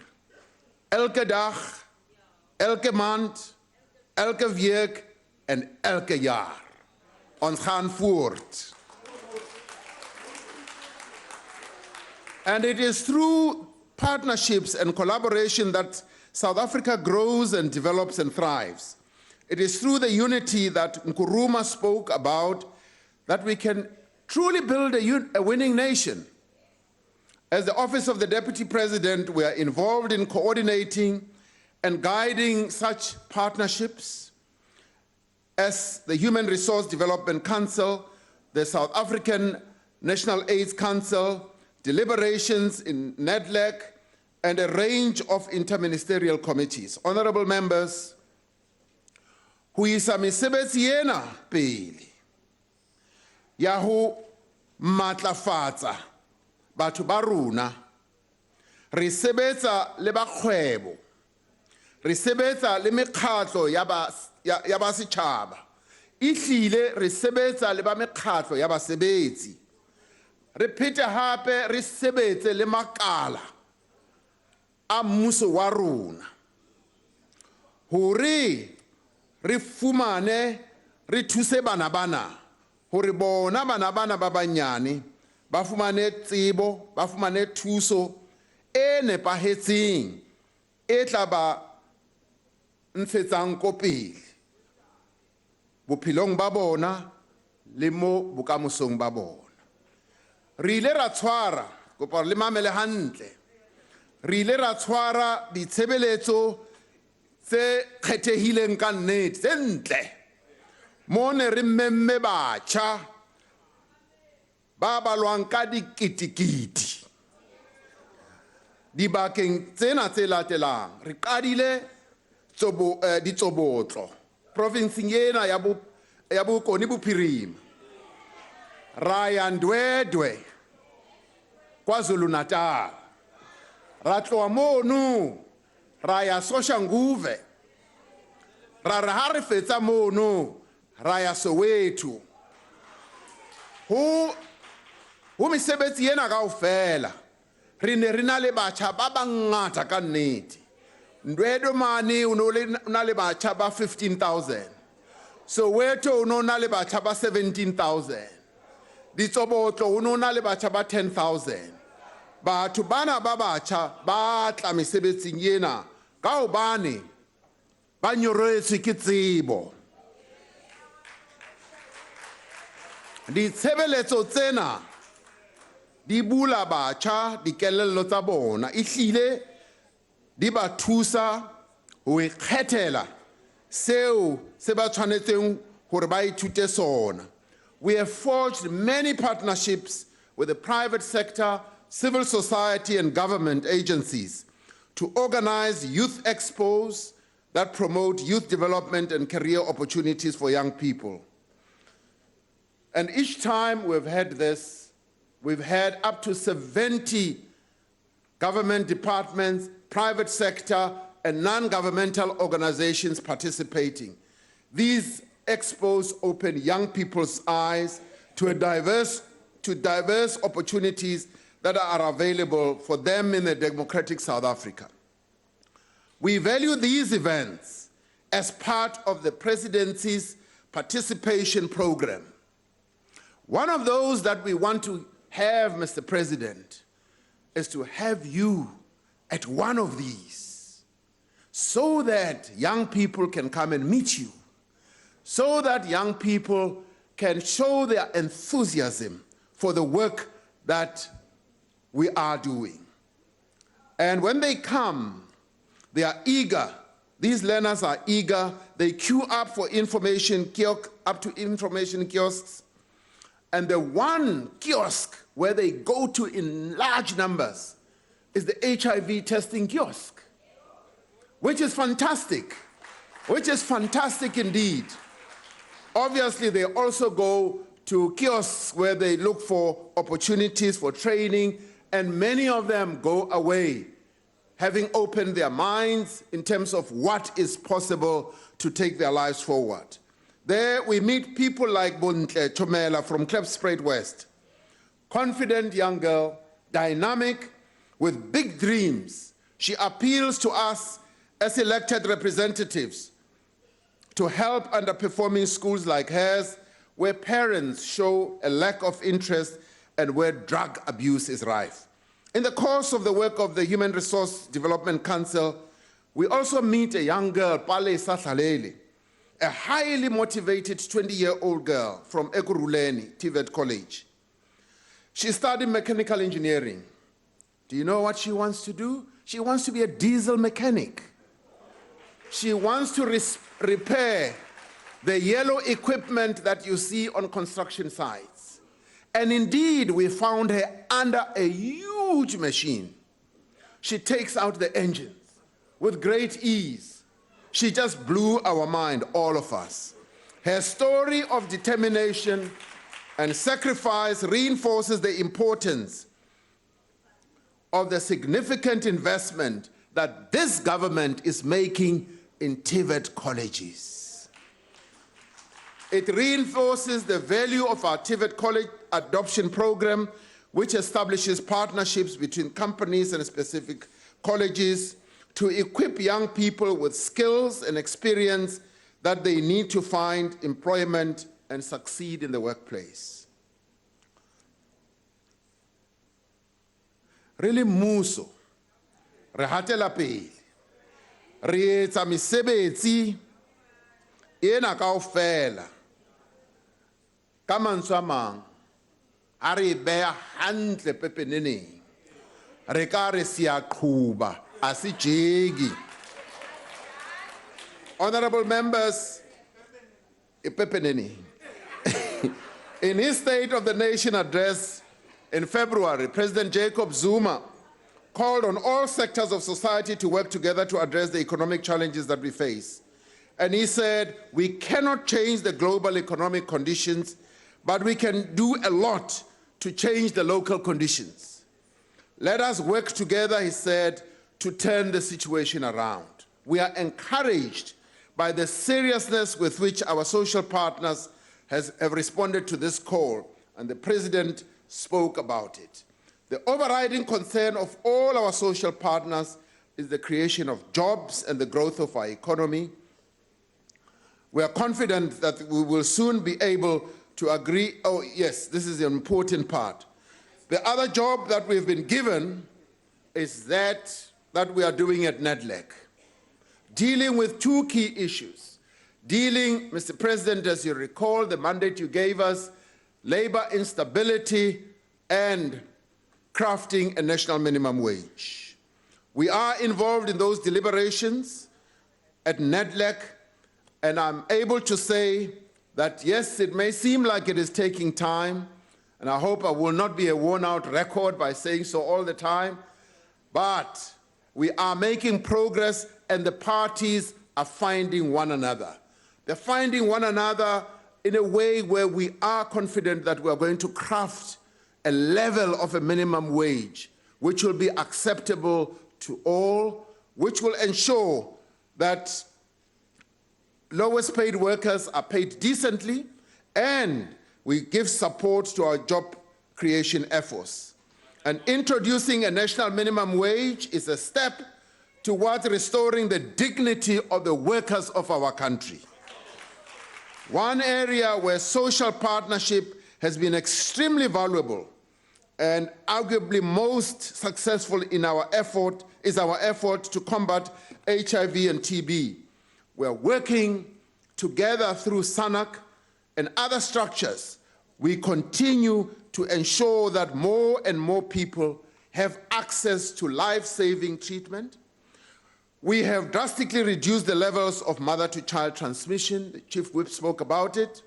elke dag, elke maand, elke week en elke jaar. Ons gaan voort. And it is through partnerships and collaboration that South Africa grows and develops and thrives. It is through the unity that Nkrumah spoke about that we can truly build a winning nation. As the Office of the Deputy President, we are involved in coordinating and guiding such partnerships as the Human Resource Development Council, the South African National AIDS Council, deliberations in NEDLAC, and a range of interministerial committees. Honorable members, ho isa mesebetsi ena pele ya ho matlafatsa batho ba rona, re sebetsa le ba kgwebo, re sebetsa le mekgatlo ya ba setjhaba, ehlile re sebetsa le ba mekgatlo ya basebetsi, re phete hape re sebetse le makala a mmuso wa rona hore re fumane re thuse bana hore bona bana ba banyane ba fumane tsebo, ba fumane thuso e nepahetseng e tla ba ntshetsang ko pele bophelong ba bona le mo bokamosong ba bona. Re ile ra tshwara, kopa le mamele hantle, re ile ra tshwara ditshebeletso tse kgethehileng ka nnete tse ntle mo ne re mmemme batjha ba balwang ka dikitikiti dibakeng tsena tse latelang. Re qadile ditsobotlo provinceng ena ya Bokone Bophirima, ra ya Ndwedwe KwaZulu Natal, ra tloha mono ra ya Soshanguve, ra re ha re fetsa mono ra ya Soweto. Ho mesebetsi ena kaofela re ne re na le batjha ba bangata ka nnete. Ndwedwe mane o na le batjha ba 15,000, Soweto o na le batjha ba 17,000, Ditsobotlo o na le batjha ba 10,000. Batho bana ba batjha ba tla mesebetsing ena ka hobane ba nyoretswe ke tsebo. Ditshebeletso tsena di bula batjha dikelello tsa bona, ehlile di ba thusa ho ikgethela seo se ba tshwanetseng hore ba ithute sona. We have forged many partnerships with the private sector, civil society, and government agencies to organize youth expos that promote youth development and career opportunities for young people. And each time we've had this, we've had up to 70 government departments, private sector, and non-governmental organizations participating. These expos open young people's eyes to diverse opportunities that are available for them in a democratic South Africa. We value these events as part of the Presidency's participation program. One of those that we want to have, Mr. President, is to have you at one of these so that young people can come and meet you, so that young people can show their enthusiasm for the work that we are doing. And when they come, they are eager. These learners are eager. They queue up for information kiosks. And the one kiosk where they go to in large numbers is the HIV testing kiosk, which is fantastic indeed. Obviously, they also go to kiosks where they look for opportunities for training, and many of them go away having opened their minds in terms of what is possible to take their lives forward. There we meet people like Bontle Chomela from Klipspruit West, confident young girl, dynamic, with big dreams. She appeals to us as elected representatives to help underperforming schools like hers, where parents show a lack of interest and where drug abuse is rife. In the course of the work of the Human Resource Development Council, we also meet a young girl, Pale Sahlaleli, a highly motivated 20-year-old girl from Ekurhuleni, TVET College. She studied mechanical engineering. Do you know what she wants to do? She wants to be a diesel mechanic. She wants to repair the yellow equipment that you see on construction sites. And indeed, we found her under a huge machine. She takes out the engines with great ease. She just blew our mind, all of us. Her story of determination and sacrifice reinforces the importance of the significant investment that this government is making in TVET colleges. It reinforces the value of our TVET college adoption program, which establishes partnerships between companies and specific colleges to equip young people with skills and experience that they need to find employment and succeed in the workplace. Really muso, re hatela pele, re etsa mesebetsi ena kaofela ka mantswe a mang a re beha hantle pepeneneng re ka re siya qhuba a se jegi. Honorable members, in his State of the Nation address in February, President Jacob Zuma called on all sectors of society to work together to address the economic challenges that we face. And he said, we cannot change the global economic conditions, but we can do a lot to change the local conditions. Let us work together, he said, to turn the situation around. We are encouraged by the seriousness with which our social partners have responded to this call, and the President spoke about it. The overriding concern of all our social partners is the creation of jobs and the growth of our economy. We are confident that we will soon be able to agree. Oh, yes, this is an important part. The other job that we've been given is that we are doing at NEDLEC, dealing with two key issues. Dealing, Mr. President, as you recall, the mandate you gave us, labor instability and crafting a national minimum wage. We are involved in those deliberations at NEDLEC, and I'm able to say that yes, it may seem like it is taking time, and I hope I will not be a worn-out record by saying so all the time, but we are making progress and the parties are finding one another. They're finding one another in a way where we are confident that we are going to craft a level of a minimum wage which will be acceptable to all, which will ensure that lowest paid workers are paid decently, and we give support to our job creation efforts. And introducing a national minimum wage is a step towards restoring the dignity of the workers of our country. One area where social partnership has been extremely valuable and arguably most successful in our effort is our effort to combat HIV and TB. We're working together through SANAC and other structures. We continue to ensure that more and more people have access to life-saving treatment. We have drastically reduced the levels of mother-to-child transmission, the Chief Whip spoke about it,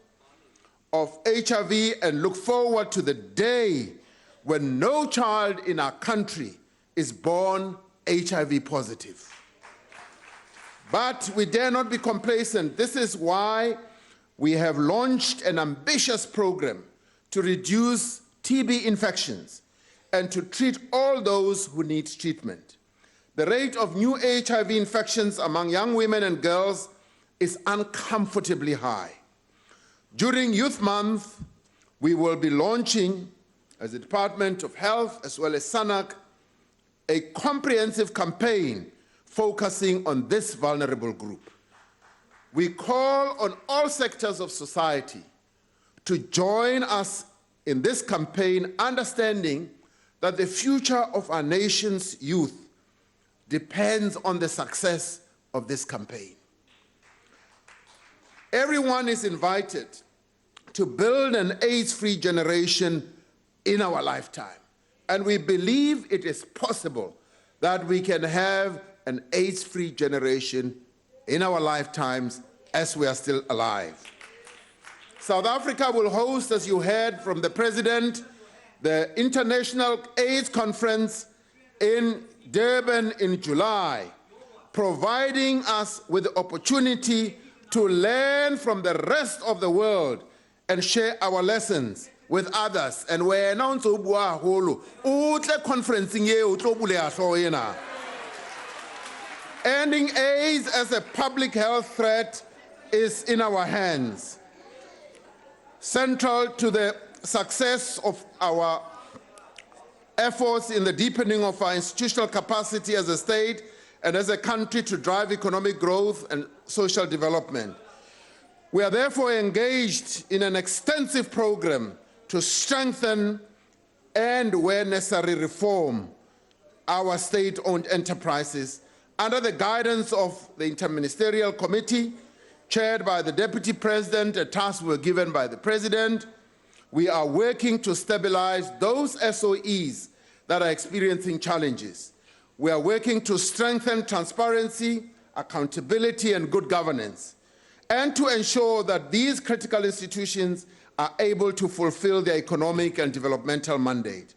of HIV, and look forward to the day when no child in our country is born HIV positive. But we dare not be complacent. This is why we have launched an ambitious program to reduce TB infections and to treat all those who need treatment. The rate of new HIV infections among young women and girls is uncomfortably high. During Youth Month, we will be launching, as the Department of Health as well as SANAC, a comprehensive campaign focusing on this vulnerable group. We call on all sectors of society to join us in this campaign, understanding that the future of our nation's youth depends on the success of this campaign. Everyone is invited to build an AIDS-free generation in our lifetime. And we believe it is possible that we can have an AIDS-free generation in our lifetimes as we are still alive. South Africa will host, as you heard from the President, the International AIDS Conference in Durban in July, providing us with the opportunity to learn from the rest of the world and share our lessons with others. And we announce conferencing ending AIDS as a public health threat is in our hands. Central to the success of our efforts in the deepening of our institutional capacity as a state and as a country to drive economic growth and social development. We are therefore engaged in an extensive program to strengthen and, where necessary, reform our state-owned enterprises under the guidance of the Interministerial Committee, chaired by the Deputy President. A task were given by the President. We are working to stabilize those SOEs that are experiencing challenges. We are working to strengthen transparency, accountability, and good governance, and to ensure that these critical institutions are able to fulfill their economic and developmental mandate.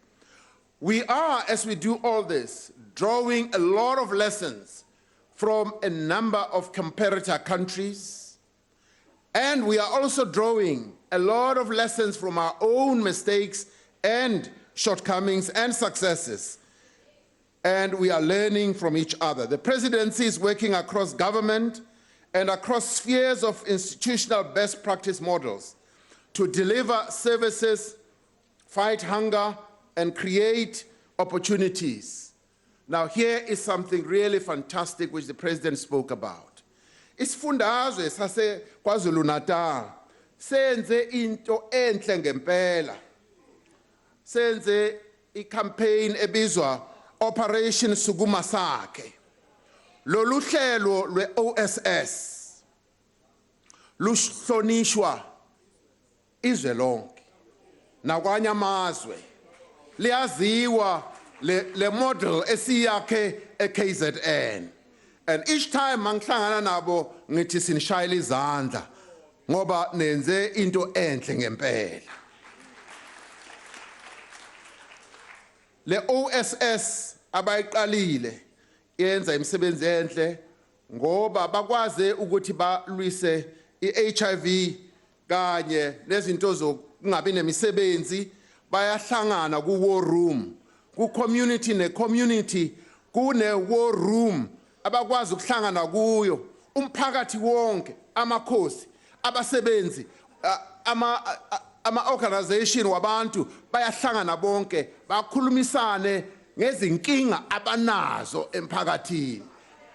We are, as we do all this, drawing a lot of lessons from a number of comparator countries, and we are also drawing a lot of lessons from our own mistakes and shortcomings and successes, and we are learning from each other. The Presidency is working across government and across spheres of institutional best practice models to deliver services, fight hunger, and create opportunities. Now, here is something really fantastic which the President spoke about. Isifundazwe sase KwaZulu-Natal senze into enhle ngempela. Senze i-campaign ebizwa Operation Sukuma Sakhe. Lolu hlelo lwe-OSS luhlonishwa izwe lonke nakwanye amazwe, liyaziwa le model esiyakhe eKZN. And each time mangihlangana nabo ngithi sinishayela izandla ngoba nenze into enhle ngempela. Le OSS abayiqalile yenza imisebenzi enhle ngoba bakwaze ukuthi balwise iHIV kanye nezinto zokungabi nemisebenzi bayahlangana ku war room ku community ne community kune war room abakwazi ukuhlangana kuyo umphakathi wonke amakhosi abasebenzi ama organization wabantu bayahlangana bonke bakhulumisane ngezinkinga abanazo emphakathini.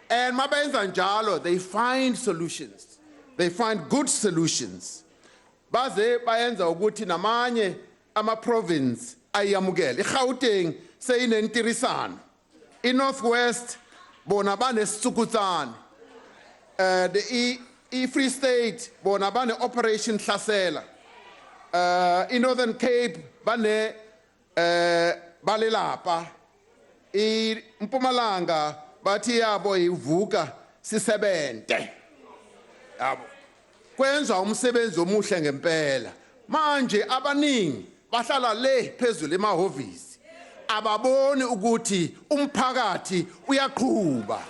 And mabenza njalo, they find solutions. They find good solutions. Baze bayenza ukuthi namanye ama-province ayamukele. IGauteng seyinentirisano. INorthwest bona banesitsukutsane. The Free State bona bane Operation Hlasela. In Northern Cape bane balelapa. Mpumalanga bathi yabo ivuka sisebente. Yabo. Kwenza umsebenzi omuhle ngempela. Manje abaningi bahlala le phezulu emahovisi. Ababoni ukuthi umphakathi uyaqhubha.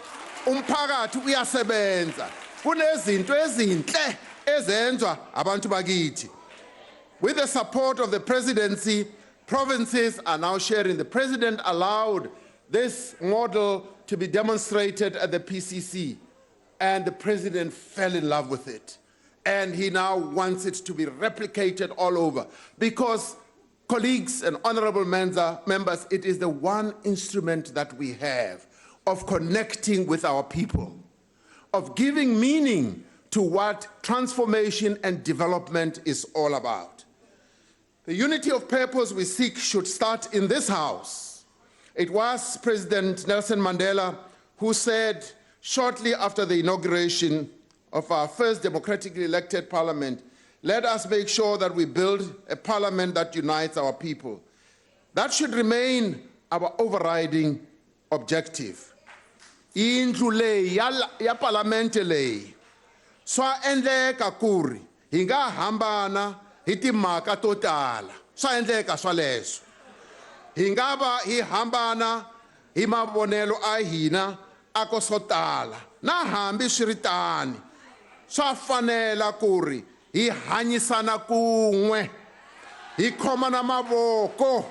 Umphakathi uyasebenza. Kunezinto ezinhle ezenzwa abantu bakithi. With the support of the presidency, provinces are now sharing. The president allowed this model to be demonstrated at the PCC, and the president fell in love with it. And he now wants it to be replicated all over. Because, colleagues and honorable members, it is the one instrument that we have of connecting with our people, of giving meaning to what transformation and development is all about. The unity of purpose we seek should start in this house. It was President Nelson Mandela who said, shortly after the inauguration of our first democratically elected parliament, let us make sure that we build a parliament that unites our people. That should remain our overriding objective. Indlu leyi ya parlamente leyi swa endleka kuri hi nga hambana hi timhaka to tala swa endleka swaleswo hi nga va hi hambana hi mavonelo a hina ako swo tala na hambi swi ri tani swa fanela kuri hi hanyisana kun'we hi khomana mavoko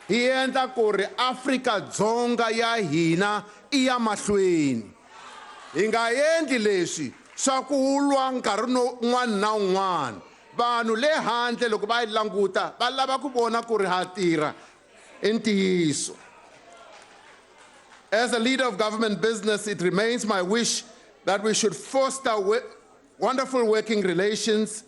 hi endla kuri Afrika-Dzonga ya hina iya mahlweni. Hi nga endli leswi swa ku lwa nkarhi un'wana na un'wana. Vanhu le handle loko va languta va lava ku vona ku ri ha tirha i ntiyiso. As a leader of government business, it remains my wish that we should foster wonderful working relations.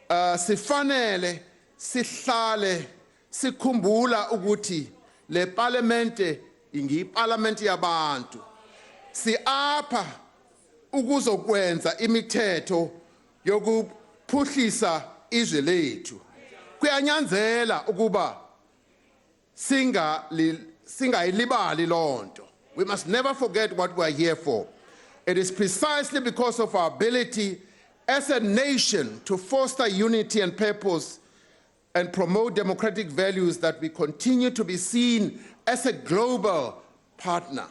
Sifanele sihlale sikhumbula ukuthi le parliamente ingi parliament yabantu. Si apha ukuzokwenza imithetho yokuphuhlisa izwe lethu. Kuyanyanzela ukuba singayilibali lonto. We must never forget what we are here for. It is precisely because of our ability as a nation to foster unity and purpose and promote democratic values that we continue to be seen as a global partner.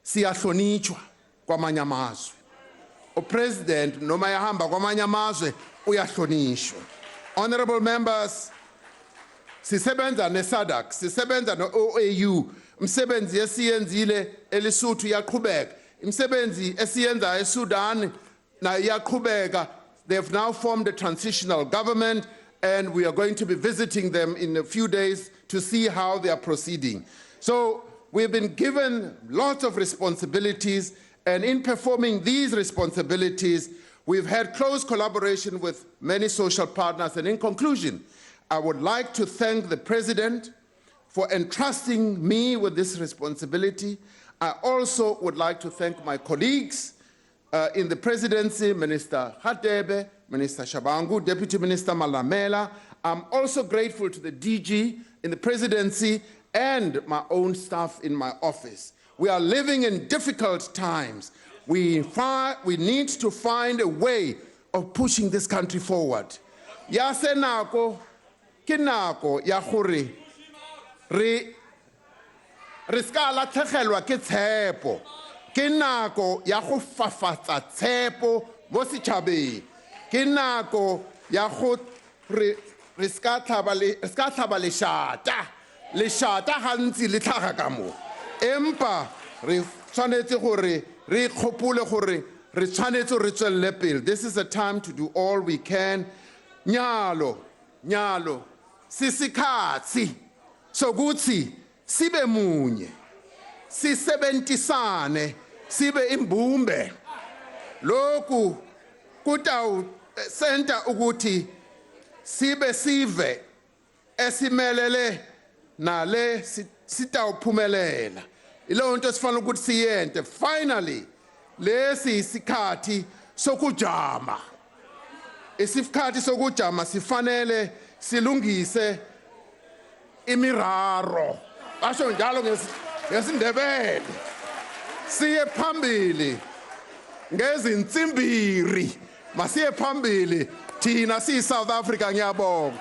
Siyahlonitshwa kwamanye amazwe. President noma yahamba kwamanye amazwe uyahlonishwa. Honorable members, sisebenza neSADC, sisebenza no-OAU, umsebenzi esiyenzile eLesotho yaqhubeka, umsebenzi esiyenza eSudan na yaqhubeka. They have now formed a transitional government, and we are going to be visiting them in a few days to see how they are proceeding. So we've been given lots of responsibilities, and in performing these responsibilities, we've had close collaboration with many social partners. And in conclusion, I would like to thank the President for entrusting me with this responsibility. I also would like to thank my colleagues in the Presidency, Minister Hadebe, Minister Shabangu, Deputy Minister Malamela. I'm also grateful to the DG in the presidency and my own staff in my office. We are living in difficult times. We need to find a way of pushing this country forward. Ya se nako, ke nako ya gore re ska latlhegelwa ke tshepo. Ke nako ya go fafatsa tshepo mo setšhabeng. Ke nako ya go re ska tlhaba lešata. Lešata gantsi le tlhaga ka mo. Empa re tshwanetse gore re kgopole gore re tshwanetse re tswelele pele. This is a time to do all we can. Nyalo sisikhatsi sokuthi sibe munye. Sisebentisane sibe imbumbe. Lokhu kutawusenta ukuthi sive esimelele nale sitawuphumelela. Ilo nto sifana ukuthi siyente. Finally lesi isikhathi sokujama. Isikhathi sokujama sifanele silungise imiraro. Basho njalo ngesindebele. Siye phambili ngezintsimbiri. Masiye phambili thina si South Africa ngiyabonga.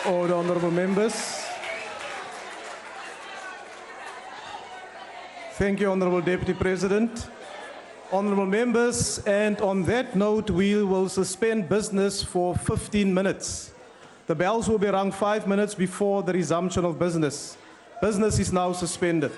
All the honorable members. Thank you, Honorable Deputy President. Honorable members, and on that note, we will suspend business for 15 minutes. The bells will be rung 5 minutes before the resumption of business. Business is now suspended.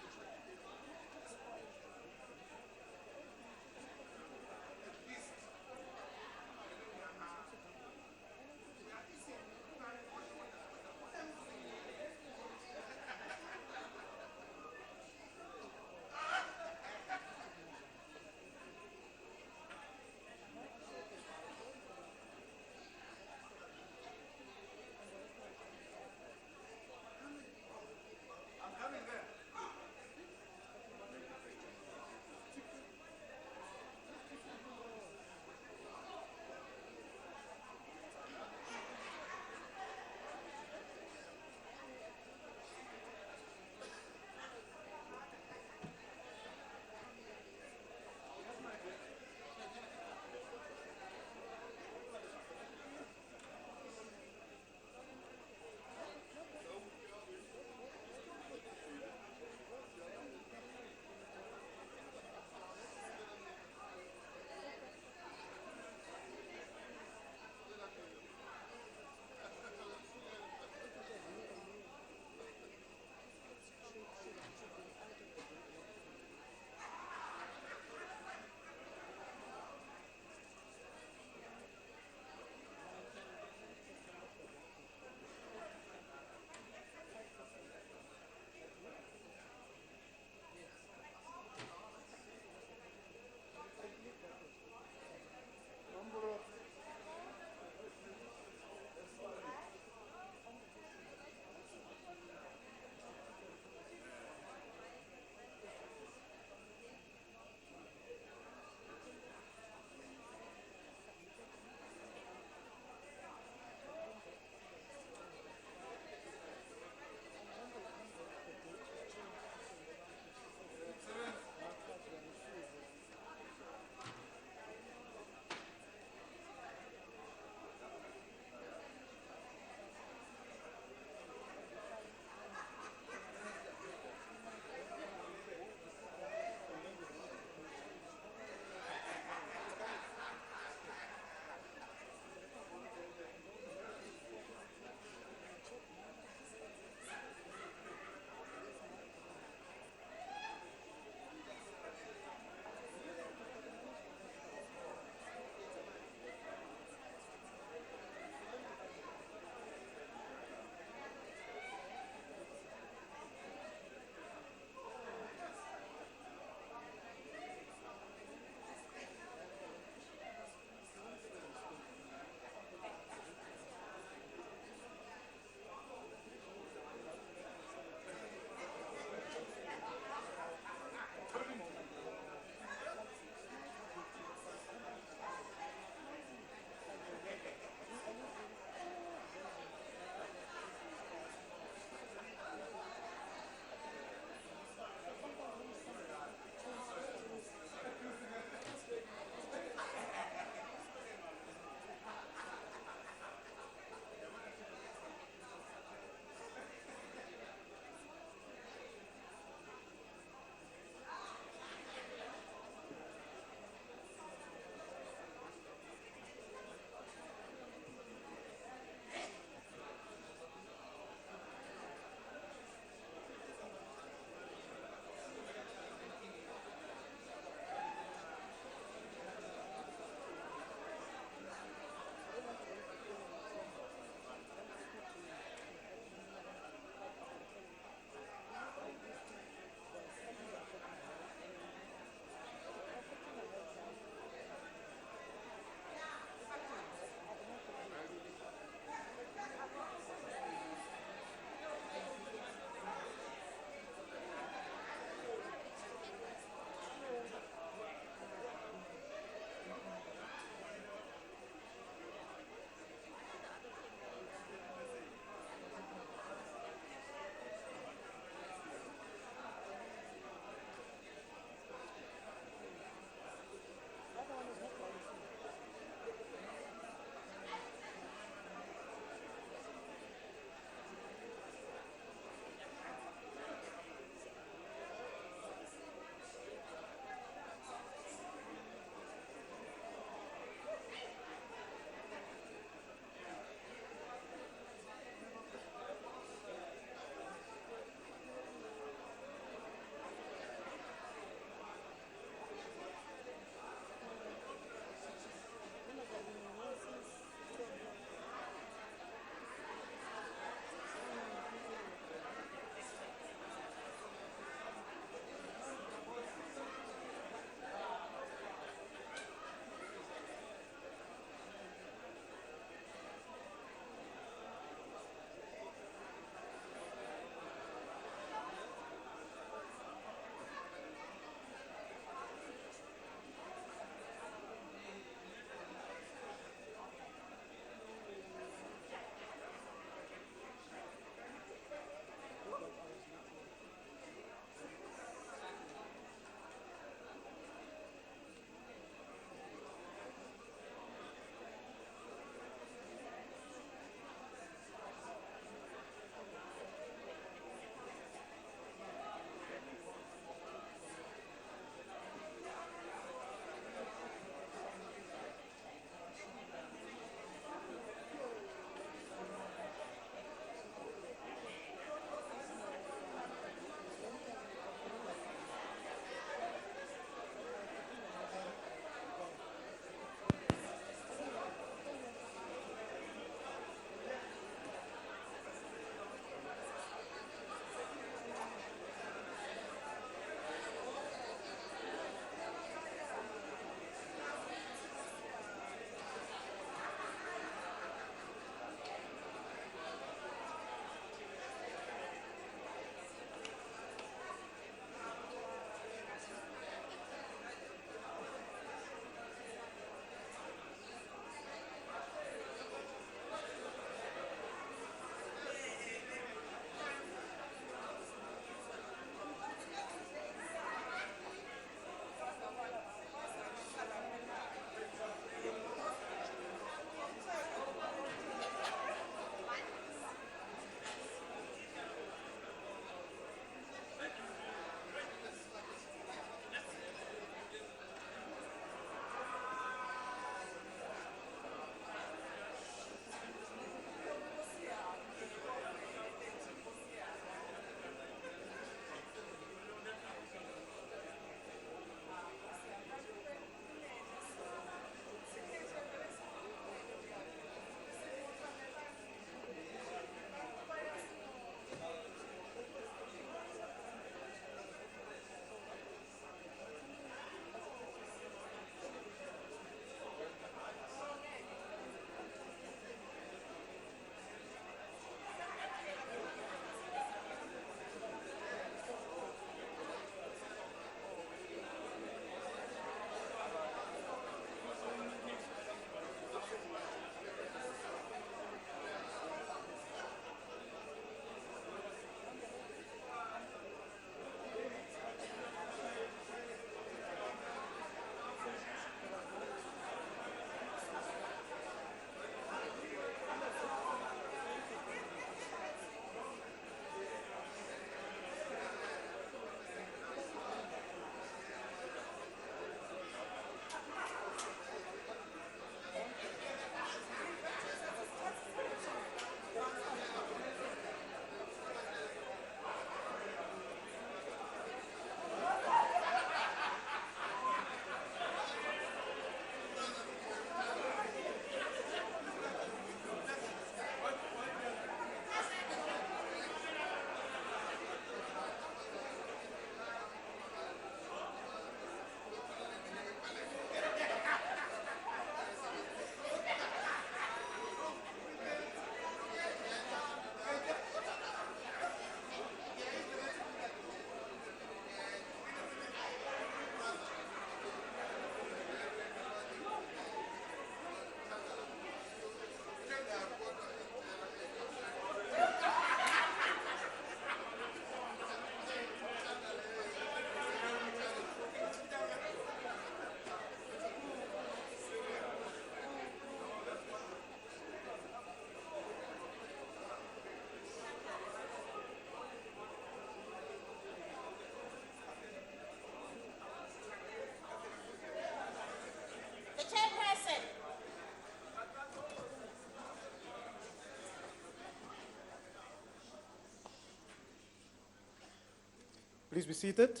Please be seated.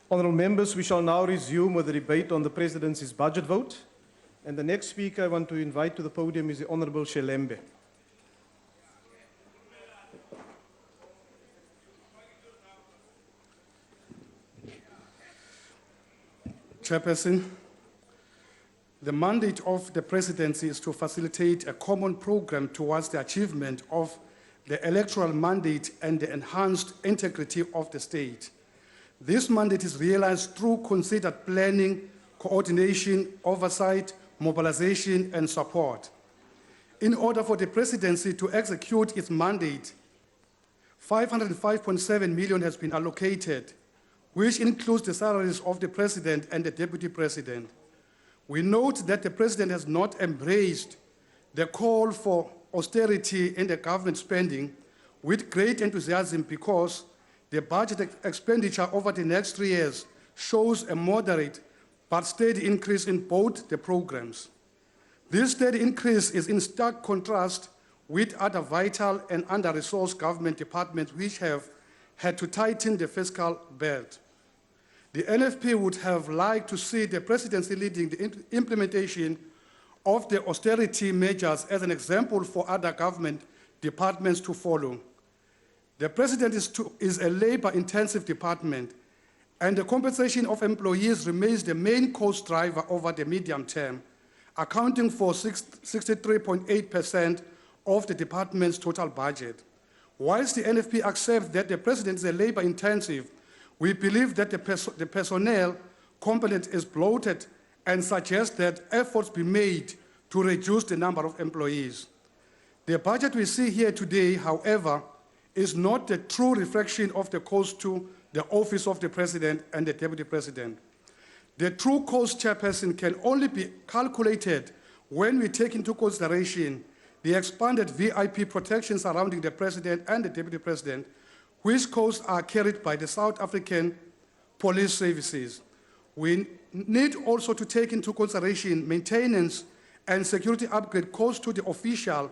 Honourable members, we shall now resume with the debate on the Presidency's budget vote. And the next speaker I want to invite to the podium is the Honourable Shelembe. Chairperson, the mandate of the Presidency is to facilitate a common program towards the achievement of the electoral mandate and the enhanced integrity of the state. This mandate is realized through considered planning, coordination, oversight, mobilization, and support. In order for the Presidency to execute its mandate, 505.7 million has been allocated, which includes the salaries of the President and the Deputy President. We note that the President has not embraced the call for austerity in the government spending with great enthusiasm because the budget expenditure over the next 3 years shows a moderate but steady increase in both the programs. This steady increase is in stark contrast with other vital and under-resourced government departments which have had to tighten the fiscal belt. The NFP would have liked to see the Presidency leading the implementation of the austerity measures as an example for other government departments to follow. The President is a labor-intensive department, and the compensation of employees remains the main cost driver over the medium term, accounting for 63.8% of the department's total budget. Whilst the NFP accepts that the President is a labor-intensive, we believe that the personnel component is bloated and suggest that efforts be made to reduce the number of employees. The budget we see here today, however, is not the true reflection of the cost to the office of the President and the Deputy President. The true cost, Chairperson, can only be calculated when we take into consideration the expanded VIP protection surrounding the President and the Deputy President, which costs are carried by the South African police services. We need also to take into consideration maintenance and security upgrade costs to the official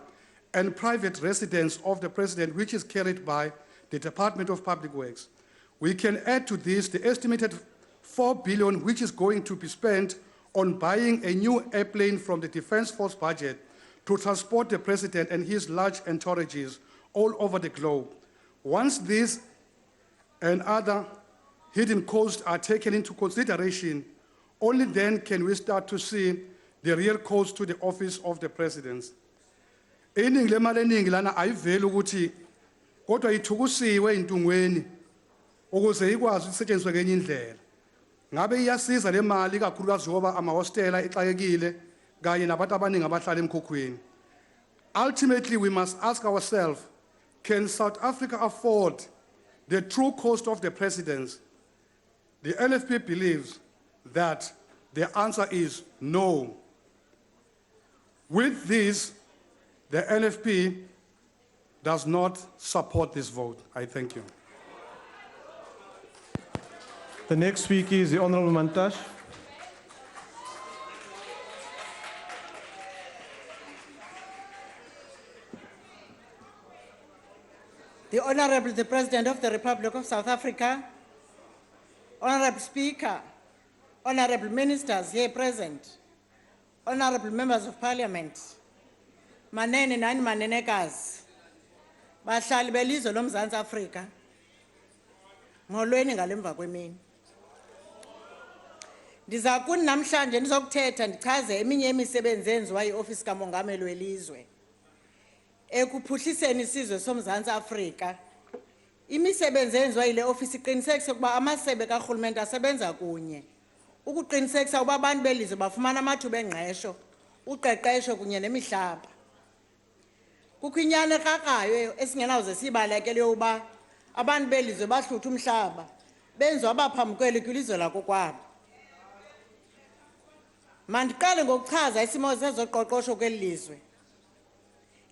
and private residence of the President, which is carried by the Department of Public Works. We can add to this the estimated 4 billion, which is going to be spent on buying a new airplane from the Defense Force budget to transport the President and his large entourages all over the globe. Once these and other hidden costs are taken into consideration, only then can we start to see the real cost to the office of the President. Iningi lemali eningi lana ayiveli ukuthi kodwa ithukusiwe intungweni ukuze ikwazi ukusetshenziswa ngenye indlela. Ngabe iyasiza le mali kakhulukazi ngoba amahostela exakekile kanye nabantu abaningi abahlala emkhukhwini. Ultimately, we must ask ourselves, can South Africa afford the true cost of the Presidency? The NFP believes that the answer is no. With this, the NFP does not support this vote. I thank you. The next speaker is the Honourable Mantashe. The Honourable the President of the Republic of South Africa, Honourable Speaker, Honourable Ministers here present, Honourable Members of Parliament, manene nani manenekazi, bahlali belizwe loMzantsi Afrika, ngolweni ngalemva kwemini. Ndiza kuni namhlanje ndizokuthetha ndichaze eminye imisebenzi enziwa yi-Office kaMongameli welizwe ekuphuhliseni isizwe soMzantsi Afrika. Imisebenzi enziwa yile office iqinisekisa ukuba amasebe karhulumente asebenza kunye ukuqinisekisa ukuba abantu belizwe bafumana amathuba engqesho, uqeqesho kunye nemihlaba. Kukho inyani ekrakayo esingenawuze siyibalekele yokuba abantu belizwe bahlutha umhlaba benziwa abaphambukeli kwilizwe lakokwabo. Mandiqale ngokuchaza isimo sezoqoqosho kweli lizwe.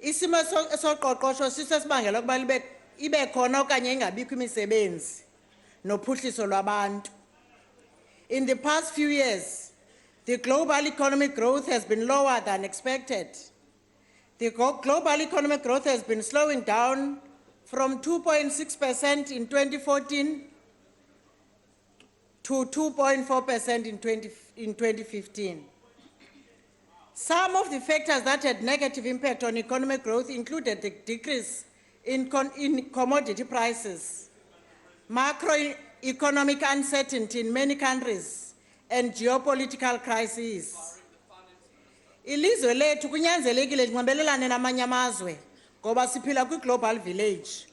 Isimo soqoqosho siso esibangela ukuba ibe khona okanye ingabikho imisebenzi nophuhliso lwabantu. In the past few years, the global economic growth has been lower than expected. The global economic growth has been slowing down from 2.6% in 2014 to 2.4% in 2015. Some of the factors that had negative impact on economic growth included the decrease in commodity prices, macroeconomic uncertainty in many countries, and geopolitical crises. Ilizwe lethu kunyanzelekile linxibelelane namanye amazwe ngoba siphila kwi-global village.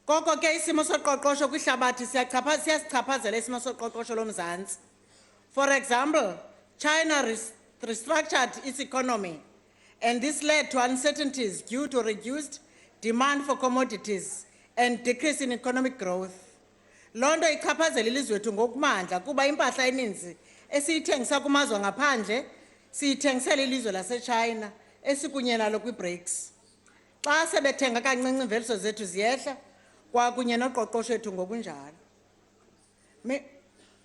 Koko ke isimo soqoqosho kwihlabathi siyasichaphazela isimo soqoqosho lomzantsi. For example, China restructured its economy, and this led to uncertainties due to reduced demand for commodities and decrease in economic growth. Loo nto ichaphazela ilizwe lethu ngokumandla kuba impahla eninzi esiyithengisa kumazwe ngaphandle siyithengisela ilizwe laseChina esikunye nalo kwi-BRICS. Xa sebethenga kancinci imveliso zethu ziyehla kwakunye noqoqosho ethu ngokunjalo.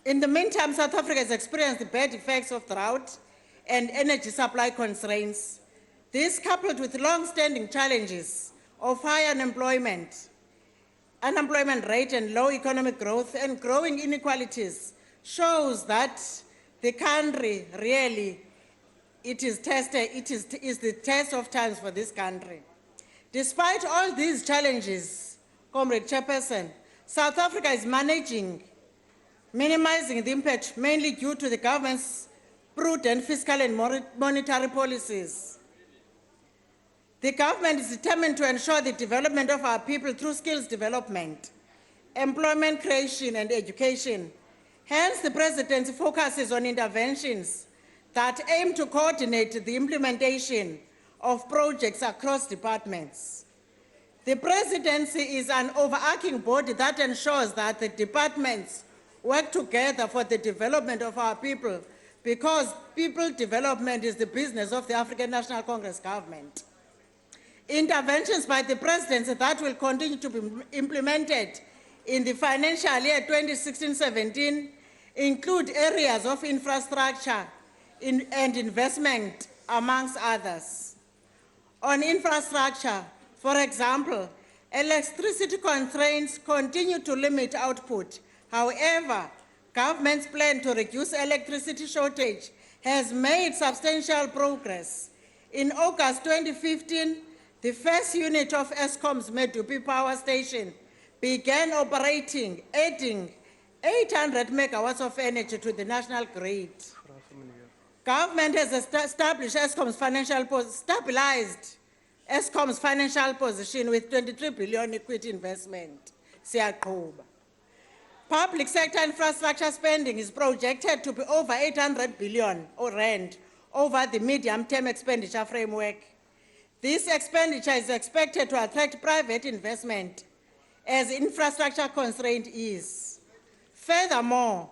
In the meantime, South Africa has experienced the bad effects of drought and energy supply constraints. This, coupled with long-standing challenges of high unemployment rate and low economic growth and growing inequalities, shows that the country really, is the test of times for this country. Despite all these challenges, Comrade Chairperson, South Africa is minimizing the impact mainly due to the government's prudent fiscal and monetary policies. The government is determined to ensure the development of our people through skills development, employment creation, and education. Hence, the Presidency focuses on interventions that aim to coordinate the implementation of projects across departments. The Presidency is an overarching body that ensures that the departments work together for the development of our people, because people development is the business of the African National Congress government. Interventions by the Presidency that will continue to be implemented in the financial year 2016-17 include areas of infrastructure and investment, amongst others. On infrastructure, for example, electricity constraints continue to limit output. However, government's plan to reduce electricity shortage has made substantial progress. In August 2015, the first unit of Eskom's Medupi power station began operating, adding 800 megawatts of energy to the national grid. Government has established stabilized Eskom's financial position with 23 billion equity investment. Siyaqhuba. Public sector infrastructure spending is projected to be over 800 billion rand over the medium-term expenditure framework. This expenditure is expected to attract private investment as infrastructure constraint is. Furthermore,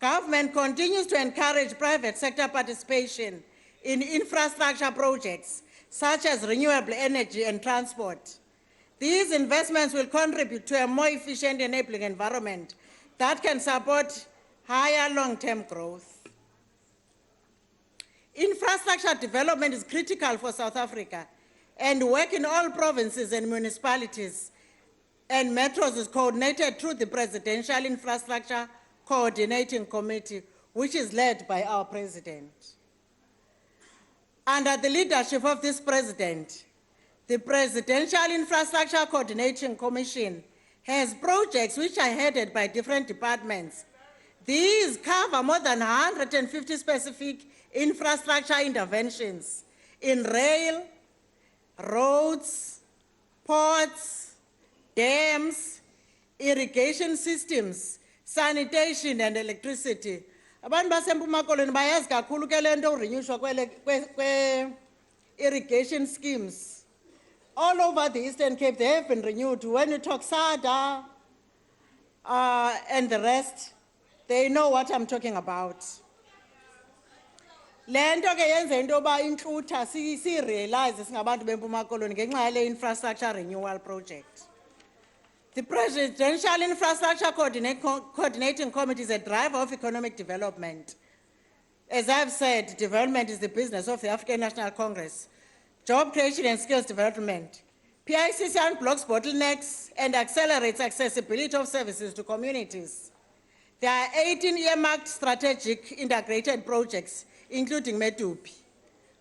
government continues to encourage private sector participation in infrastructure projects such as renewable energy and transport. These investments will contribute to a more efficient enabling environment that can support higher long-term growth. Infrastructure development is critical for South Africa, and work in all provinces and municipalities and metros is coordinated through the Presidential Infrastructure Coordinating Committee, which is led by our President. Under the leadership of this President, the Presidential Infrastructure Coordinating Commission has projects which are headed by different departments. These cover more than 150 specific infrastructure interventions in rail, roads, ports, dams, irrigation systems, sanitation, and electricity. Abantu baseMpuma Koloni bayazi kakhulu ke lento urenyushwa kwe irrigation schemes. All over the Eastern Cape, they have been renewed. When you talk SADA and the rest, they know what I'm talking about. Lento ke yenze into yoba inhlutha si-realize singabantu beMpuma Koloni ngenxa yale infrastructure renewal project. The Presidential Infrastructure Coordinating Committee is a driver of economic development. As I've said, development is the business of the African National Congress. job creation and skills development. PICC unblocks bottlenecks and accelerates accessibility of services to communities. There are 18 earmarked strategic integrated projects, including Medupi,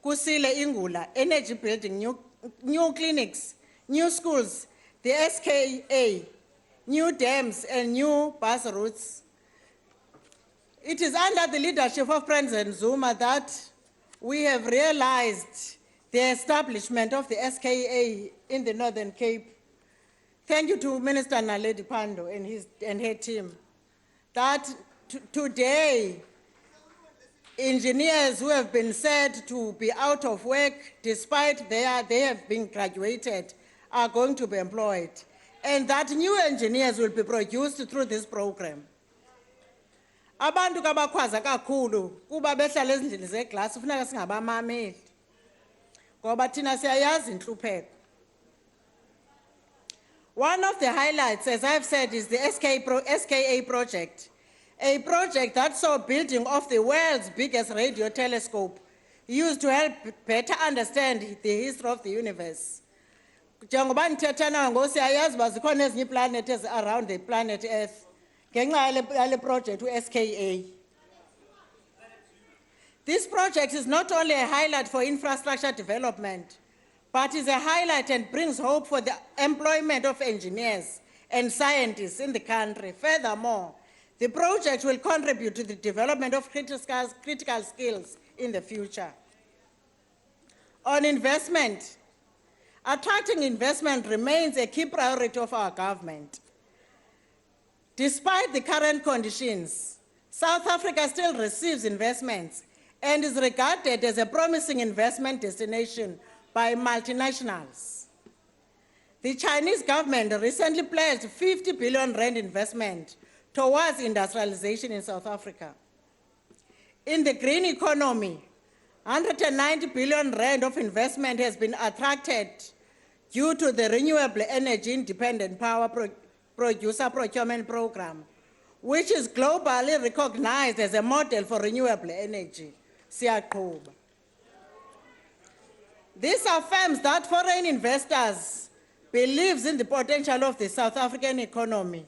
Kusile Ingula, energy building, new clinics, new schools, the SKA, new dams, and new bus routes. It is under the leadership of President Zuma that we have realized the establishment of the SKA in the Northern Cape. Thank you to Minister Naledi Pando and her team. That today, engineers who have been said to be out of work despite they have been graduated are going to be employed. And that new engineers will be produced through this program. Abantu kabakhwaza kakhulu kuba behlala ezindlini zeglass kufuneka singabamameli ngoba thina siyayazi inhlupheko. One of the highlights, as I've said, is the SKA project, a project that saw building of the world's biggest radio telescope used to help better understand the history of the universe. Njengoba nithetha nayo ngosiyayazi uba zikhona ezinye iiplanethi around the planet Earth ngenxa yale project SKA. This project is not only a highlight for infrastructure development, but is a highlight and brings hope for the employment of engineers and scientists in the country. Furthermore, the project will contribute to the development of critical skills in the future. On investment, attracting investment remains a key priority of our government. Despite the current conditions, South Africa still receives investments and is regarded as a promising investment destination by multinationals. The Chinese government recently pledged 50 billion rand investment towards industrialization in South Africa. In the green economy, 190 billion rand of investment has been attracted due to the Renewable Energy Independent Power Producer Procurement Program, which is globally recognized as a model for renewable energy. Siyaqhuba. This affirms that foreign investors believe in the potential of the South African economy,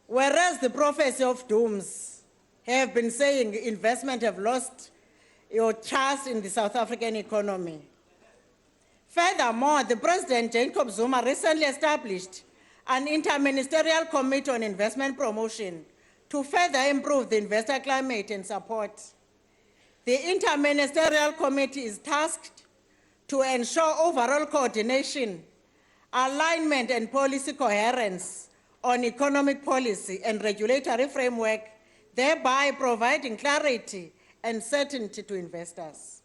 whereas the prophecy of dooms have been saying investment have lost your trust in the South African economy. Furthermore, the President Jacob Zuma recently established an interministerial committee on investment promotion to further improve the investor climate and support. The interministerial committee is tasked to ensure overall coordination, alignment, and policy coherence on economic policy and regulatory framework, thereby providing clarity and certainty to investors.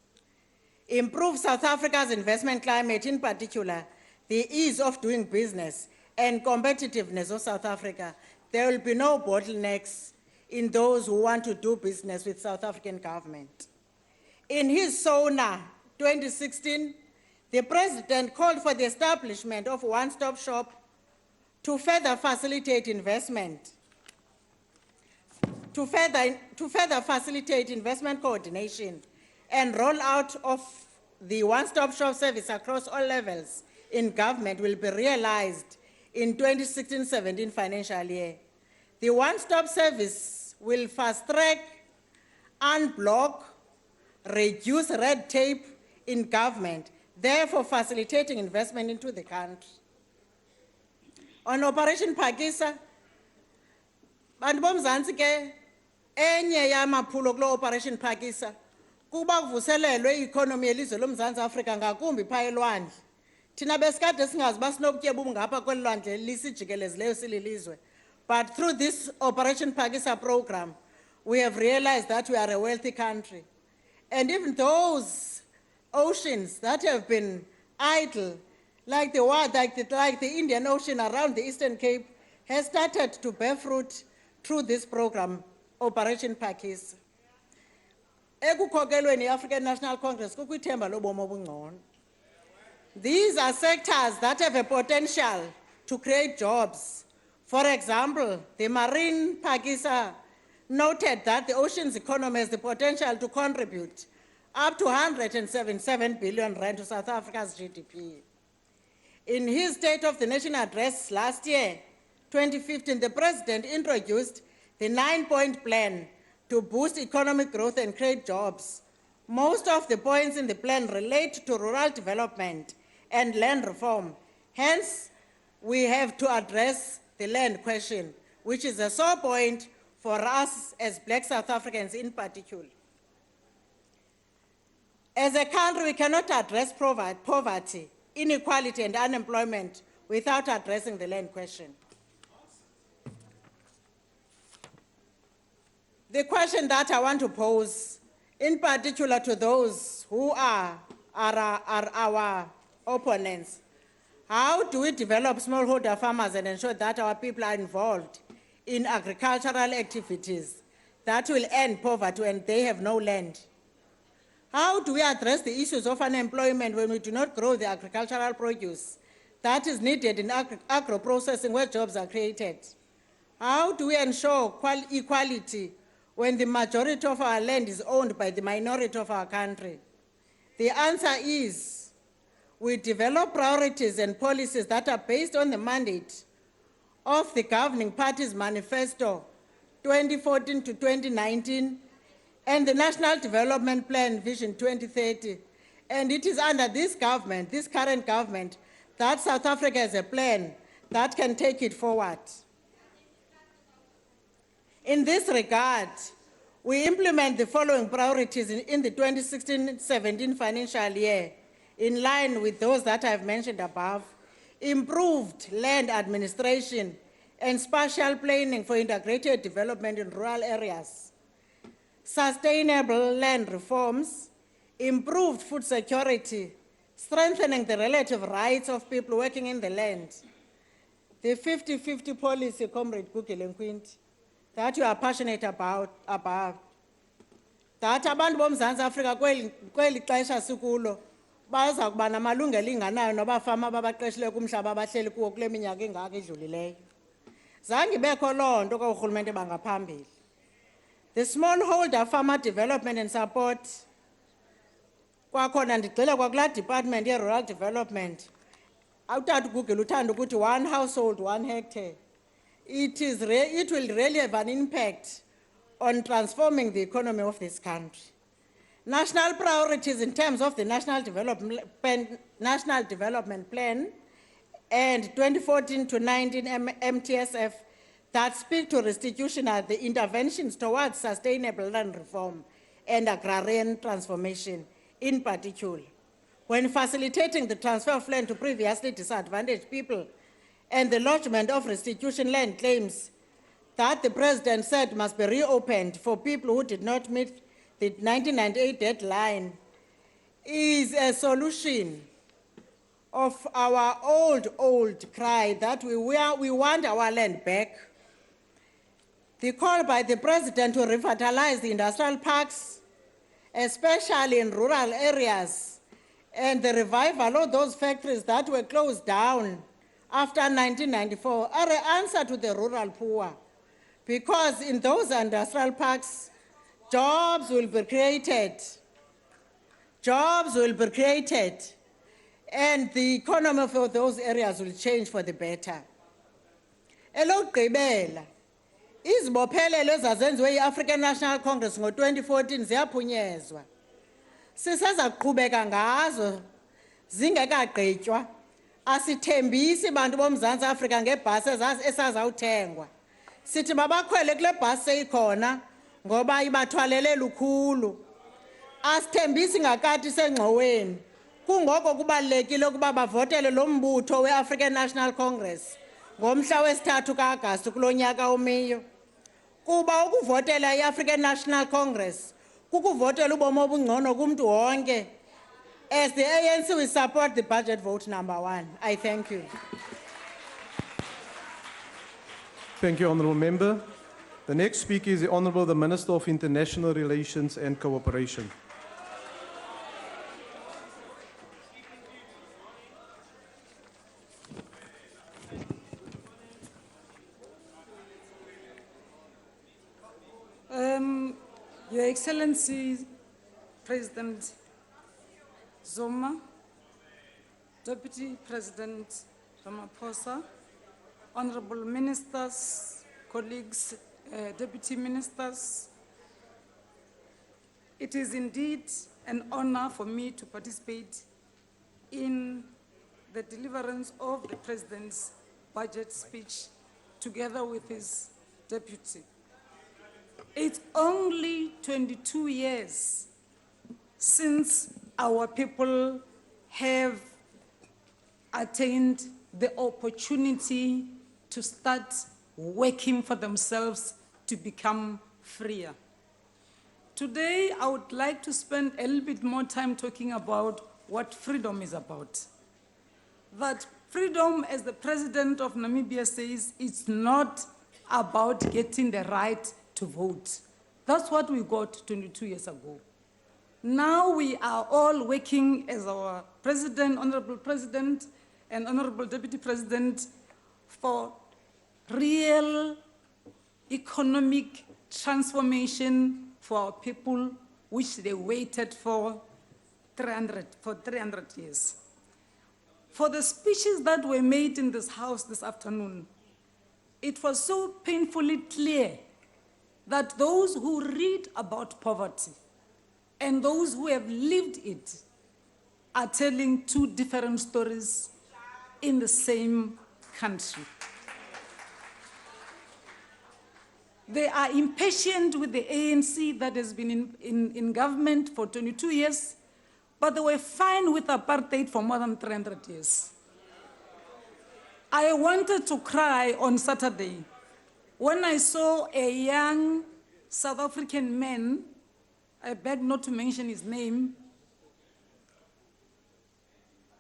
Improve South Africa's investment climate, in particular, the ease of doing business and competitiveness of South Africa. There will be no bottlenecks in those who want to do business with South African government. In his SONA 2016, the President called for the establishment of a one-stop shop to further facilitate investment, to further facilitate investment coordination and rollout of the one-stop shop service across all levels in government will be realized in 2016-17 financial year. The one-stop service will fast-track, unblock, reduce red tape in government, therefore facilitating investment into the country. On Operation Phakisa, bantu bomzantsi ke enye yamaphulo kulo Operation Phakisa kuba kuvuselelwe i-economy yelizwe lomzantsi Afrika ngakumbi phaa elwandle. Thina besikade singazi uba sinobutyebi bungapha kweli lwandle lisijikelezileyo sililizwe. But through this Operation Phakisa program, we have realized that we are a wealthy country. And even those oceans that have been idle, like the Indian Ocean around the Eastern Cape, has started to bear fruit through this program, Operation Phakisa. Ekukhokelweni African National Congress kukwithemba lobomi obungcono. These are sectors that have a potential to create jobs. For example, the Marine Phakisa noted that the ocean's economy has the potential to contribute up to 177 billion rand to South Africa's GDP. In his State of the Nation address last year, 2015, the President introduced the 9-point plan to boost economic growth and create jobs. Most of the points in the plan relate to rural development and land reform. Hence, we have to address the land question, which is a sore point for us as Black South Africans in particular. As a country, we cannot address poverty, inequality, and unemployment without addressing the land question. The question that I want to pose, in particular to those who are our opponents, how do we develop smallholder farmers and ensure that our people are involved in agricultural activities that will end poverty when they have no land? How do we address the issues of unemployment when we do not grow the agricultural produce that is needed in agro-processing where jobs are created? How do we ensure equality when the majority of our land is owned by the minority of our country? The answer is we develop priorities and policies that are based on the mandate of the governing party's manifesto 2014 to 2019 and the National Development Plan Vision 2030. And it is under this government, this current government, that South Africa has a plan that can take it forward. In this regard, we implement the following priorities in the 2016-17 financial year, in line with those that I've mentioned above: improved land administration and spatial planning for integrated development in rural areas, sustainable land reforms, improved food security, strengthening the relative rights of people working in the land, the 50-50 policy, Comrade Google and Quint, that you are passionate about, that abantu boMzantsi Afrika kweli xesha sikulo baza kuba namalungelo inganayo nabafama babaqeshileyo kumhlaba abahleli kuwo kule minyaka ingaka idlulileyo. Zange ibekho loo nto koorhulumente bangaphambili. The smallholder farmer development and support, kwakhona ndigxile kwakulaa department ye-rural development, utata uGoogle uthanda ukuthi 1 household, 1 hectare. It will really have an impact on transforming the economy of this country. National priorities in terms of the National Development Plan and 2014 to 19 MTSF that speak to restitution are the interventions towards sustainable land reform and agrarian transformation in particular. When facilitating the transfer of land to previously disadvantaged people and the lodgement of restitution land claims that the President said must be reopened for people who did not meet the 1998 deadline is a solution of our old cry that we want our land back. The call by the President to revitalize the industrial parks, especially in rural areas, and the revival of those factories that were closed down after 1994 are an answer to the rural poor. Because in those industrial parks, jobs will be created. Jobs will be created. And the economy for those areas will change for the better. Elokugqibela, izibophelelo ezazenziwe yi-African National Congress ngo-2014 ziyaphunyezwa. Siseza kuqhubeka ngazo zingekagqitywa. Asithembisi bantu boMzantsi Afrika ngebhasi esazawuthengwa. Sithi mabakhwele kule bhasi seyikhona ngoba ibathwalele lukhulu. Asithembisi ngakati sengxoweni. Kungoko kubalulekile ukuba bavotele lo mbutho we-African National Congress ngomhla wesi-3 ka-Agasti kulo nyaka omiyo. Kuba ukuvotela i-African National Congress kukuvotela ubomi obungcono kumntu wonke. As the ANC, we support the budget vote number 1. I thank you. Thank you, Honourable Member. The next speaker is the Honourable the Minister of International Relations and Cooperation. Your Excellency, President Zuma, Deputy President Ramaphosa, honorable ministers, colleagues, deputy ministers. It is indeed an honor for me to participate in the deliverance of the President's budget speech together with his deputy. It's only 22 years since our people have attained the opportunity to start working for themselves to become freer. Today, I would like to spend a little bit more time talking about what freedom is about. That freedom, as the President of Namibia says, it's not about getting the right to vote. That's what we got 22 years ago. Now we are all working as our President, Honorable President, and Honorable Deputy President for real economic transformation for our people, which they waited for 300 years. For the speeches that were made in this house this afternoon, it was so painfully clear that those who read about poverty and those who have lived it are telling two different stories in the same country. They are impatient with the ANC that has been in government for 22 years, but they were fine with apartheid for more than 300 years. I wanted to cry on Saturday when I saw a young South African man, I beg not to mention his name,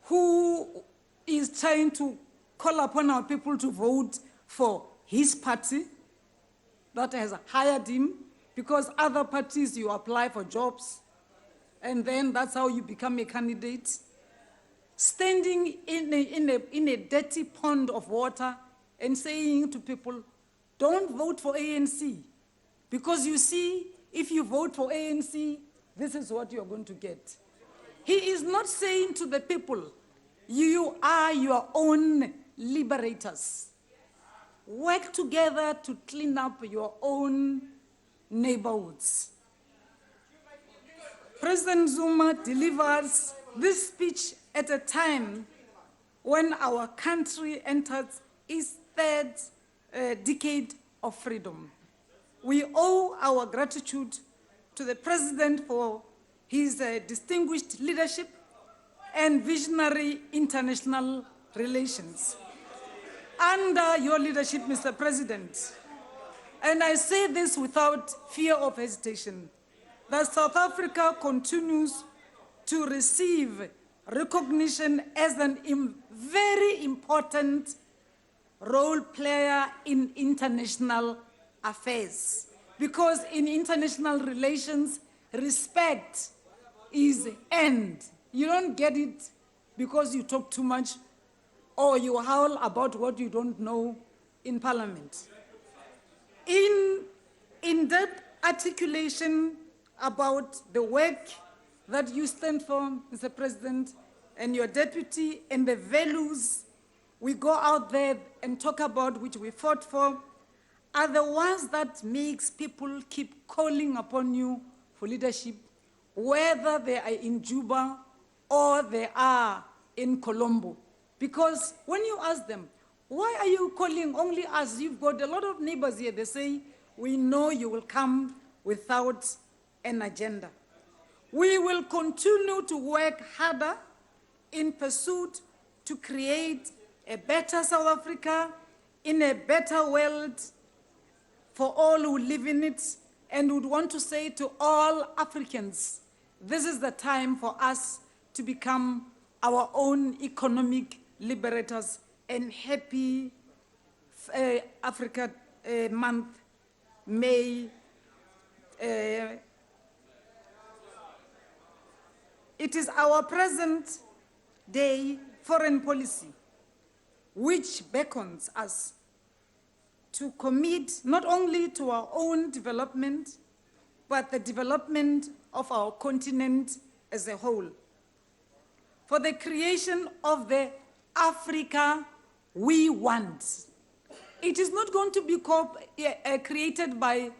who is trying to call upon our people to vote for his party that has hired him, because other parties you apply for jobs, and then that's how you become a candidate. Standing in a dirty pond of water and saying to people, don't vote for ANC, because you see, if you vote for ANC, this is what you're going to get. He is not saying to the people, you are your own liberators. Work together to clean up your own neighborhoods. President Zuma delivers this speech at a time when our country enters its third decade of freedom. We owe our gratitude to the President for his distinguished leadership and visionary international relations. Under your leadership, Mr. President, and I say this without fear of hesitation, that South Africa continues to receive recognition as a very important role player in international affairs. Because in international relations, respect is earned. You don't get it because you talk too much or you howl about what you don't know in Parliament. In that articulation about the work that you stand for, Mr. President, and your deputy, and the values we go out there and talk about, which we fought for, are the ones that makes people keep calling upon you for leadership, whether they are in Juba or they are in Colombo. Because when you ask them, why are you calling only us? You've got a lot of neighbors here. They say, we know you will come without an agenda. We will continue to work harder in pursuit to create a better South Africa in a better world for all who live in it, and would want to say to all Africans, this is the time for us to become our own economic liberators. And happy Africa Month, May. It is our present day foreign policy which beckons us to commit not only to our own development, but the development of our continent as a whole. For the creation of the Africa we want. It is not going to be created by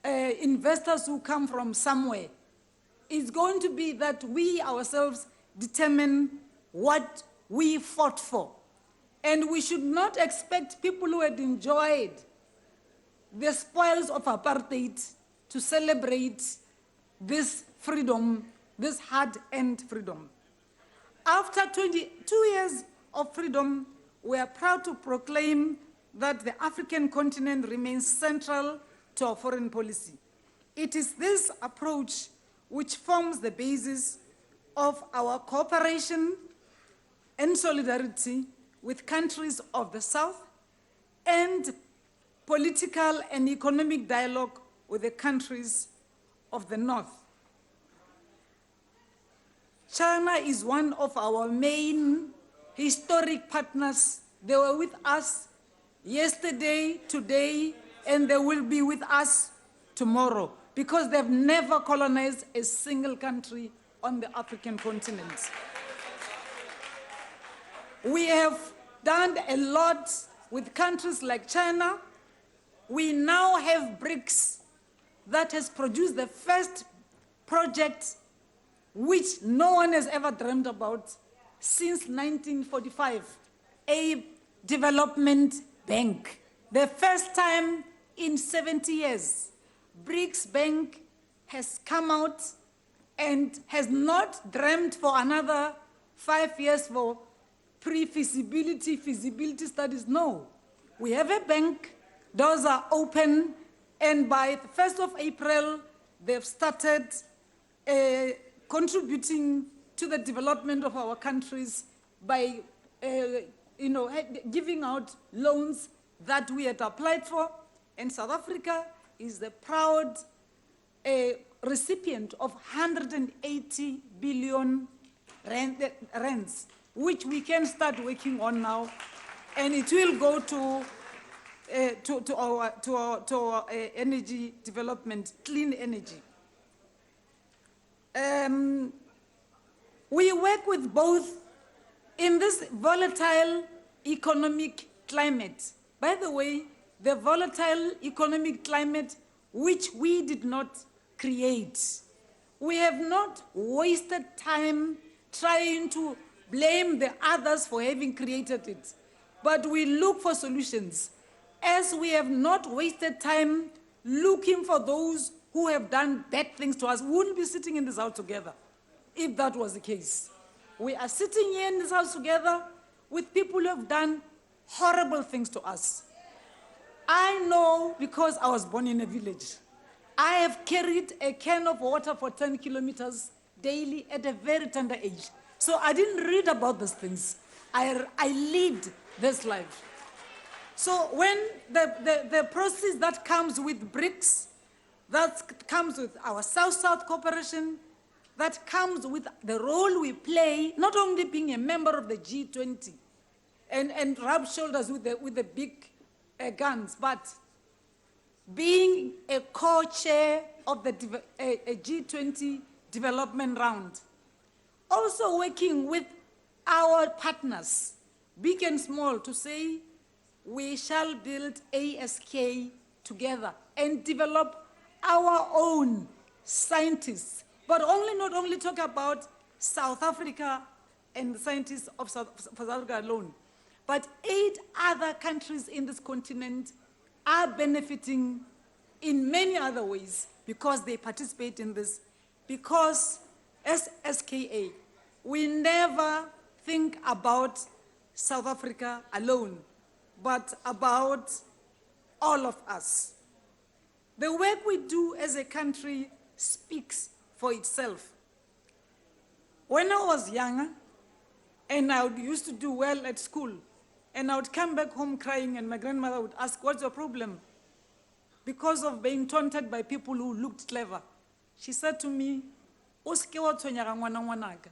investors who come from somewhere. It's going to be that we ourselves determine what we fought for. And we should not expect people who had enjoyed the spoils of apartheid to celebrate this freedom, this hard-earned freedom. After 22 years of freedom, we are proud to proclaim that the African continent remains central to our foreign policy. It is this approach which forms the basis of our cooperation and solidarity with countries of the South and political and economic dialogue with the countries of the North. China is one of our main historic partners. They were with us yesterday, today, and they will be with us tomorrow because they've never colonized a single country on the African continent. We have done a lot with countries like China. We now have BRICS that has produced the first project which no one has ever dreamed about since 1945, a development bank. The first time in 70 years, BRICS Bank has come out and has not dreamt for another 5 years for pre-feasibility, feasibility studies. No. We have a bank, doors are open, and by the 1st of April, they've started contributing to the development of our countries by giving out loans that we had applied for. And South Africa is the proud recipient of 180 billion rands, which we can start working on now, and it will go to our energy development, clean energy. We work with both in this volatile economic climate. By the way, the volatile economic climate which we did not create. We have not wasted time trying to blame the others for having created it, but we look for solutions. As we have not wasted time looking for those who have done bad things to us, we wouldn't be sitting in this house together if that was the case. We are sitting here in this house together with people who have done horrible things to us. I know because I was born in a village. I have carried a can of water for 10 kilometers daily at a very tender age. So I didn't read about these things. I lived this life. So when the process that comes with BRICS, that comes with our South-South cooperation, that comes with the role we play, not only being a member of the G20 and rub shoulders with the big guns, but being a co-chair of the G20 development round. Also working with our partners, big and small, to say we shall build ASK together and develop our own scientists, but not only talk about South Africa and the scientists of South Africa alone, but 8 other countries in this continent are benefiting in many other ways because they participate in this. Because as SKA, we never think about South Africa alone, but about all of us. The work we do as a country speaks for itself. When I was younger, and I used to do well at school, and I would come back home crying, and my grandmother would ask, "What's your problem?" Because of being taunted by people who looked clever. She said to me, "O se ke wa tshwenyega ngwana ngwanaka.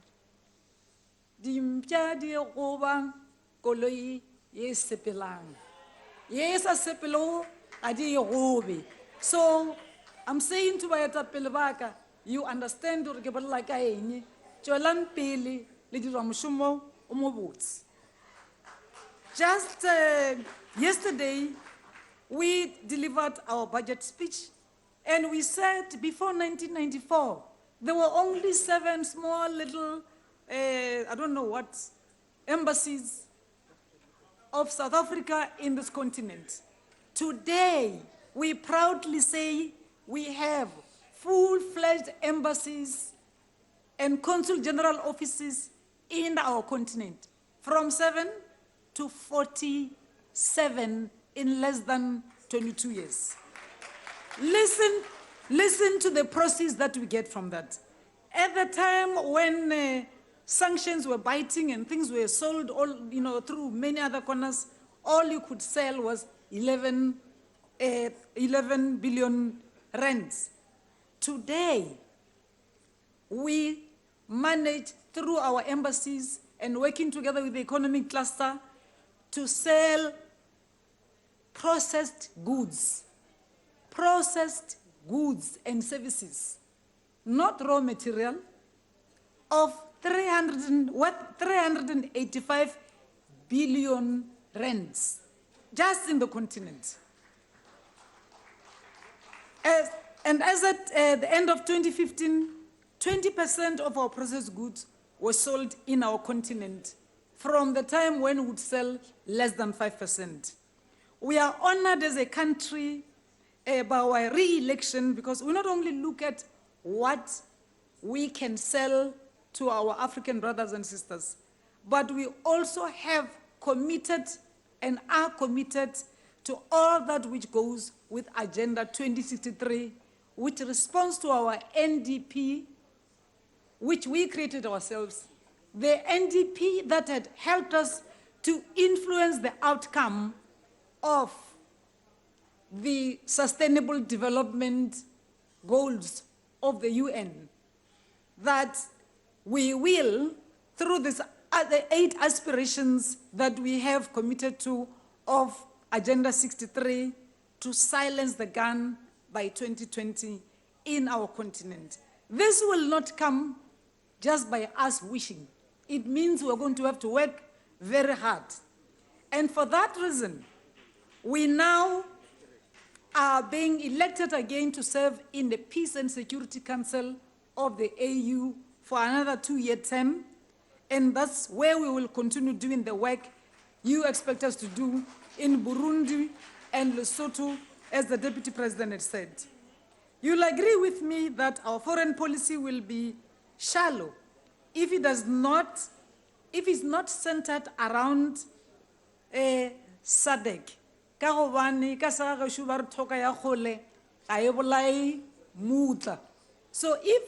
Dimpša di goba koloi ye sepelang. Ye sa sepelego ga di gobe." So I'm saying to baetapele ba ka, you understand hore ke bolela ka eng, tswelang pele le dira moshomo o mo botse. Just yesterday, we delivered our budget speech, and we said before 1994, there were only 7 small little, I don't know what, embassies of South Africa in this continent. Today, we proudly say we have full-fledged embassies and consul general offices in our continent, from 7 to 47 in less than 22 years. Listen to the proceeds that we get from that. At the time when sanctions were biting and things were sold all, through many other corners, all you could sell was 11 billion rands. Today, we manage through our embassies and working together with the economic cluster to sell processed goods and services, not raw material, of 385 billion rands just in the continent. And as at the end of 2015, 20% of our processed goods were sold in our continent from the time when we would sell less than 5%. We are honored as a country by our re-election because we not only look at what we can sell to our African brothers and sisters, but we also have committed and are committed to all that which goes with Agenda 2063, which responds to our NDP, which we created ourselves, the NDP that had helped us to influence the outcome of the Sustainable Development Goals of the UN, that we will, through these other 8 aspirations that we have committed to of Agenda 63, to silence the gun by 2020 in our continent. This will not come just by us wishing. It means we're going to have to work very hard. And for that reason, we now are being elected again to serve in the Peace and Security Council of the AU for another 2-year term. And that's where we will continue doing the work you expect us to do in Burundi and Lesotho, as the Deputy President had said. You'll agree with me that our foreign policy will be shallow if it's not centered around SADC. So if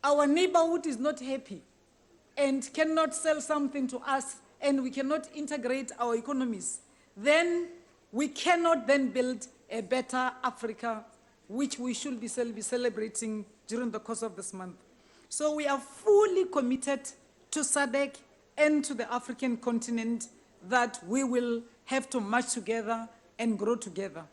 our neighborhood is not happy and cannot sell something to us and we cannot integrate our economies, then we cannot then build a better Africa, which we should be celebrating during the course of this month. So we are fully committed to SADC and to the African continent, that we will have to march together and grow together.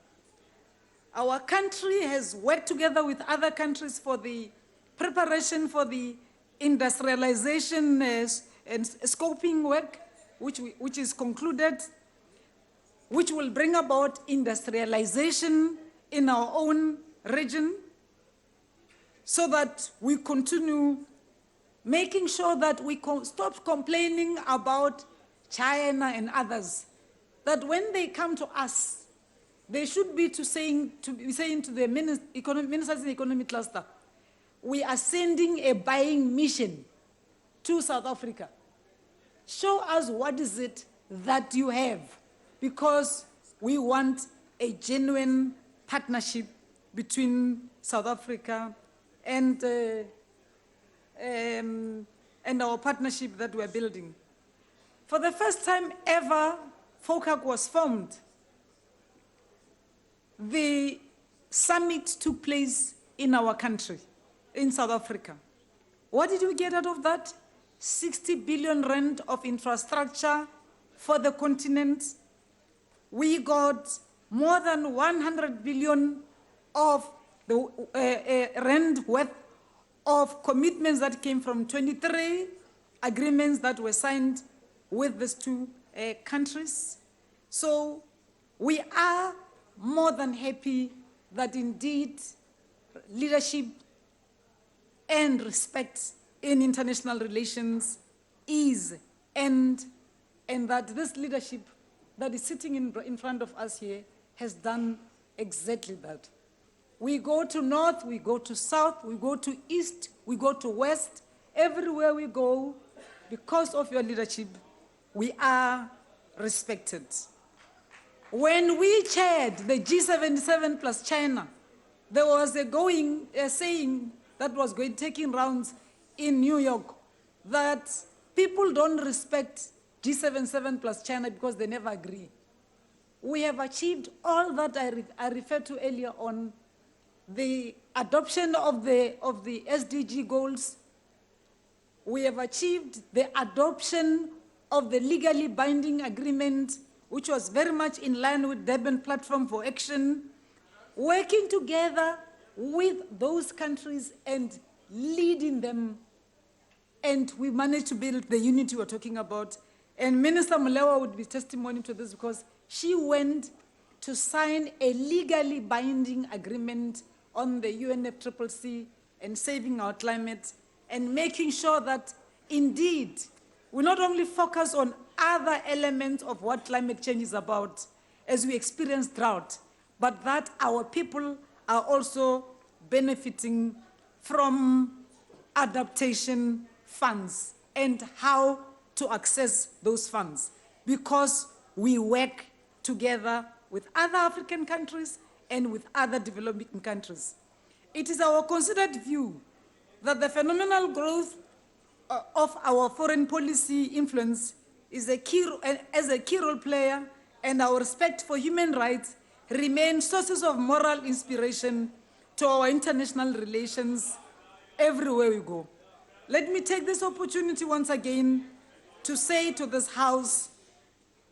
Our country has worked together with other countries for the preparation for the industrialization and scoping work, which is concluded, which will bring about industrialization in our own region, so that we continue making sure that we stop complaining about China and others, that when they come to us, they should be saying to the ministers in the economic cluster, we are sending a buying mission to South Africa. Show us what is it that you have, because we want a genuine partnership between South Africa and our partnership that we're building. For the first time ever, FOCAC was formed. The summit took place in our country, in South Africa. What did we get out of that? 60 billion rand of infrastructure for the continent. We got more than 100 billion of the rand worth of commitments that came from 23 agreements that were signed with these two countries. So we are more than happy that indeed leadership and respect in international relations is, and that this leadership that is sitting in front of us here has done exactly that. We go to north, we go to south, we go to east, we go to west. Everywhere we go, because of your leadership, we are respected. When we chaired the G77 plus China, there was a saying that was taking rounds in New York that people don't respect G77 plus China because they never agree. We have achieved all that I referred to earlier on, the adoption of the SDG goals. We have achieved the adoption of the legally binding agreement, which was very much in line with Durban Platform for Action, working together with those countries and leading them. And we managed to build the unity we're talking about. And Minister Molewa would be testimony to this because she went to sign a legally binding agreement on the UNFCCC and saving our climate and making sure that indeed we not only focus on other elements of what climate change is about as we experience drought, but that our people are also benefiting from adaptation funds and how to access those funds, because we work together with other African countries and with other developing countries. It is our considered view that the phenomenal growth of our foreign policy influence is as a key role player, and our respect for human rights remain sources of moral inspiration to our international relations everywhere we go. Let me take this opportunity once again to say to this House,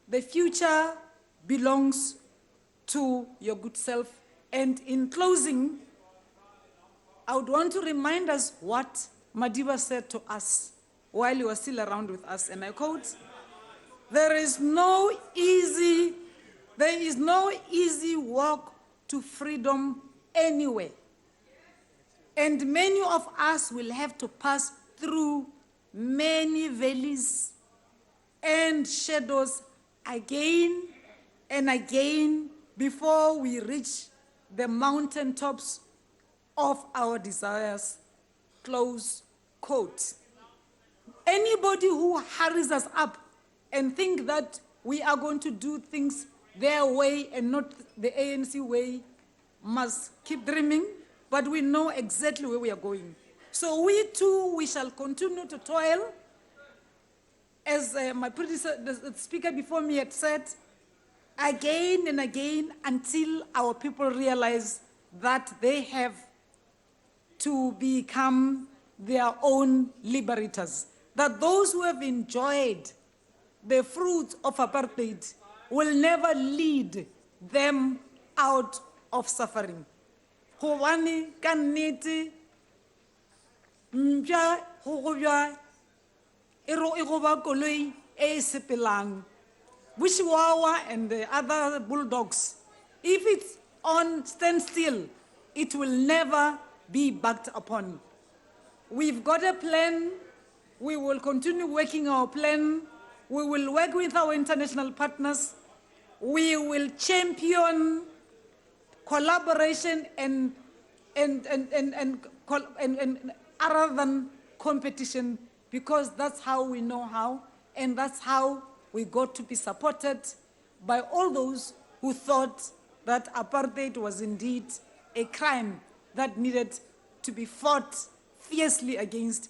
the future belongs to your good self. And in closing, I would want to remind us what Madiba said to us while he was still around with us, and I quote, there is no easy walk to freedom anywhere. And many of us will have to pass through many valleys and shadows again and again before we reach the mountaintops of our desires, close quote. Anybody who hurries us up and think that we are going to do things their way and not the ANC way must keep dreaming, but we know exactly where we are going. So we too, we shall continue to toil. As my predecessor, the speaker before me had said, again and again until our people realize that they have to become their own liberators. That those who have enjoyed the fruits of apartheid will never lead them out of suffering. Hobane ka nnete mpja go go bja e go ba koloi e sepelang. Bushwawa and the other bulldogs, if it's on standstill, it will never be backed upon. We've got a plan. We will continue working our plan. We will work with our international partners. We will champion collaboration and other than competition, because that's how we know how, and that's how we got to be supported by all those who thought that apartheid was indeed a crime that needed to be fought fiercely against,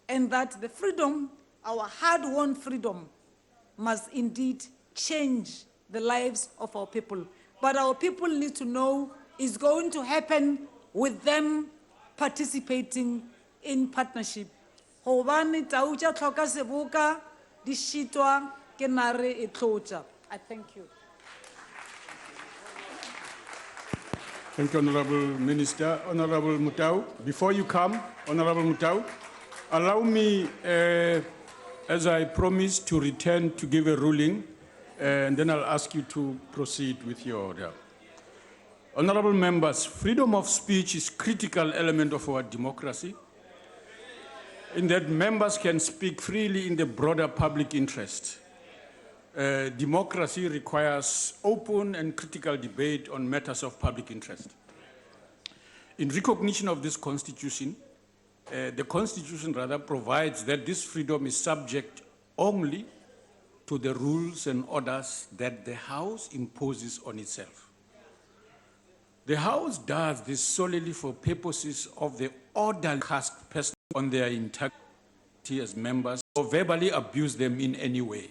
and that the freedom, our hard-won freedom, must indeed change the lives of our people. But our people need to know it's going to happen with them participating in partnership. I thank you. Thank you, Honorable Minister. Honorable Mutau, before you come, Honorable Mutau, allow me, as I promised, to return to give a ruling, and then I'll ask you to proceed with your order. Honorable members, freedom of speech is a critical element of our democracy, in that members can speak freely in the broader public interest. Democracy requires open and critical debate on matters of public interest. In recognition of this Constitution, the Constitution rather provides that this freedom is subject only to the rules and orders that the House imposes on itself. The House does this solely for purposes of the order cast person on their integrity as members or verbally abuse them in any way.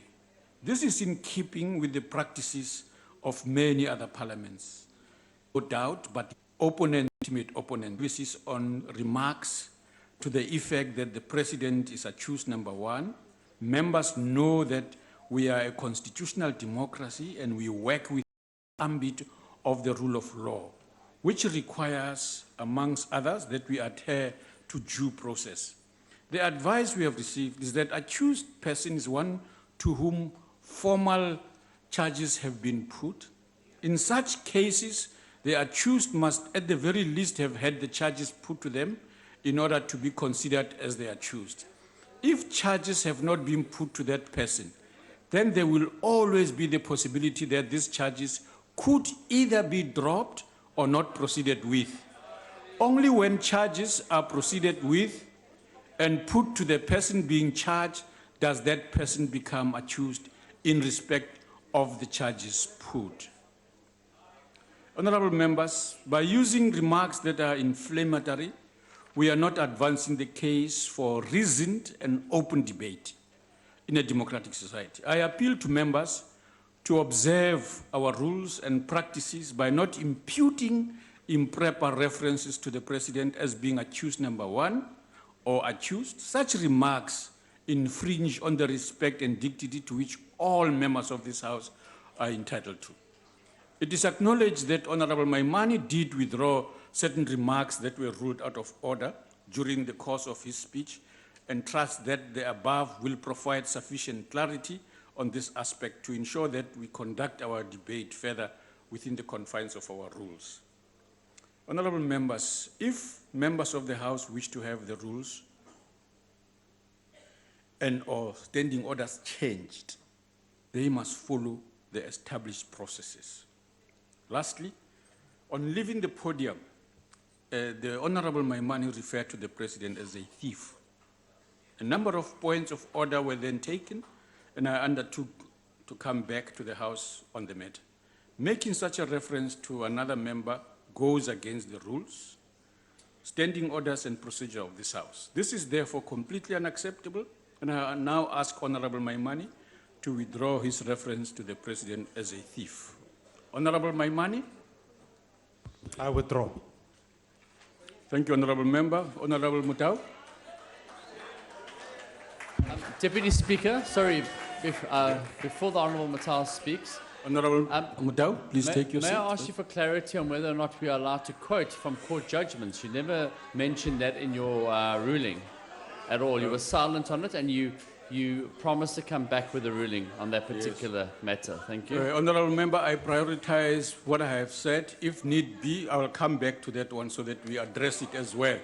This is in keeping with the practices of many other parliaments. No doubt, but opponent, intimate opponent, basis on remarks to the effect that the president is accused, number one. Members know that we are a constitutional democracy and we work within the ambit of the rule of law, which requires, amongst others, that we adhere to due process. The advice we have received is that accused person is one to whom formal charges have been put. In such cases, the accused must at the very least have had the charges put to them in order to be considered as the accused. If charges have not been put to that person, then there will always be the possibility that these charges could either be dropped or not proceeded with. Only when charges are proceeded with and put to the person being charged does that person become accused in respect of the charges put. Honorable members, by using remarks that are inflammatory, we are not advancing the case for reasoned and open debate in a democratic society. I appeal to members to observe our rules and practices by not imputing improper references to the president as being accused, number one, or accused. Such remarks infringe on the respect and dignity to which all members of this House are entitled to. It is acknowledged that Honorable Maimani did withdraw certain remarks that were ruled out of order during the course of his speech, and trust that the above will provide sufficient clarity on this aspect to ensure that we conduct our debate further within the confines of our rules. Honorable members, if members of the House wish to have the rules and/or standing orders changed, they must follow the established processes. Lastly, on leaving the podium, the Honorable Maimani referred to the President as a thief. A number of points of order were then taken, and I undertook to come back to the House on the matter. Making such a reference to another member goes against the rules, standing orders, and procedure of this House. This is therefore completely unacceptable, and I now ask Honorable Maimani to withdraw his reference to the President as a thief. Honorable Maimani? I withdraw. Thank you, Honorable Member. Honorable Mutau? Deputy Speaker, sorry, before the Honourable Mutau speaks. Honourable Mutau, please take your seat. May I ask you for clarity on whether or not we are allowed to quote from court judgments? You never mentioned that in your ruling at all. You were silent on it, and you promised to come back with a ruling on that particular matter. Thank you. Honourable Member, I prioritize what I have said. If need be, I will come back to that one so that we address it as well,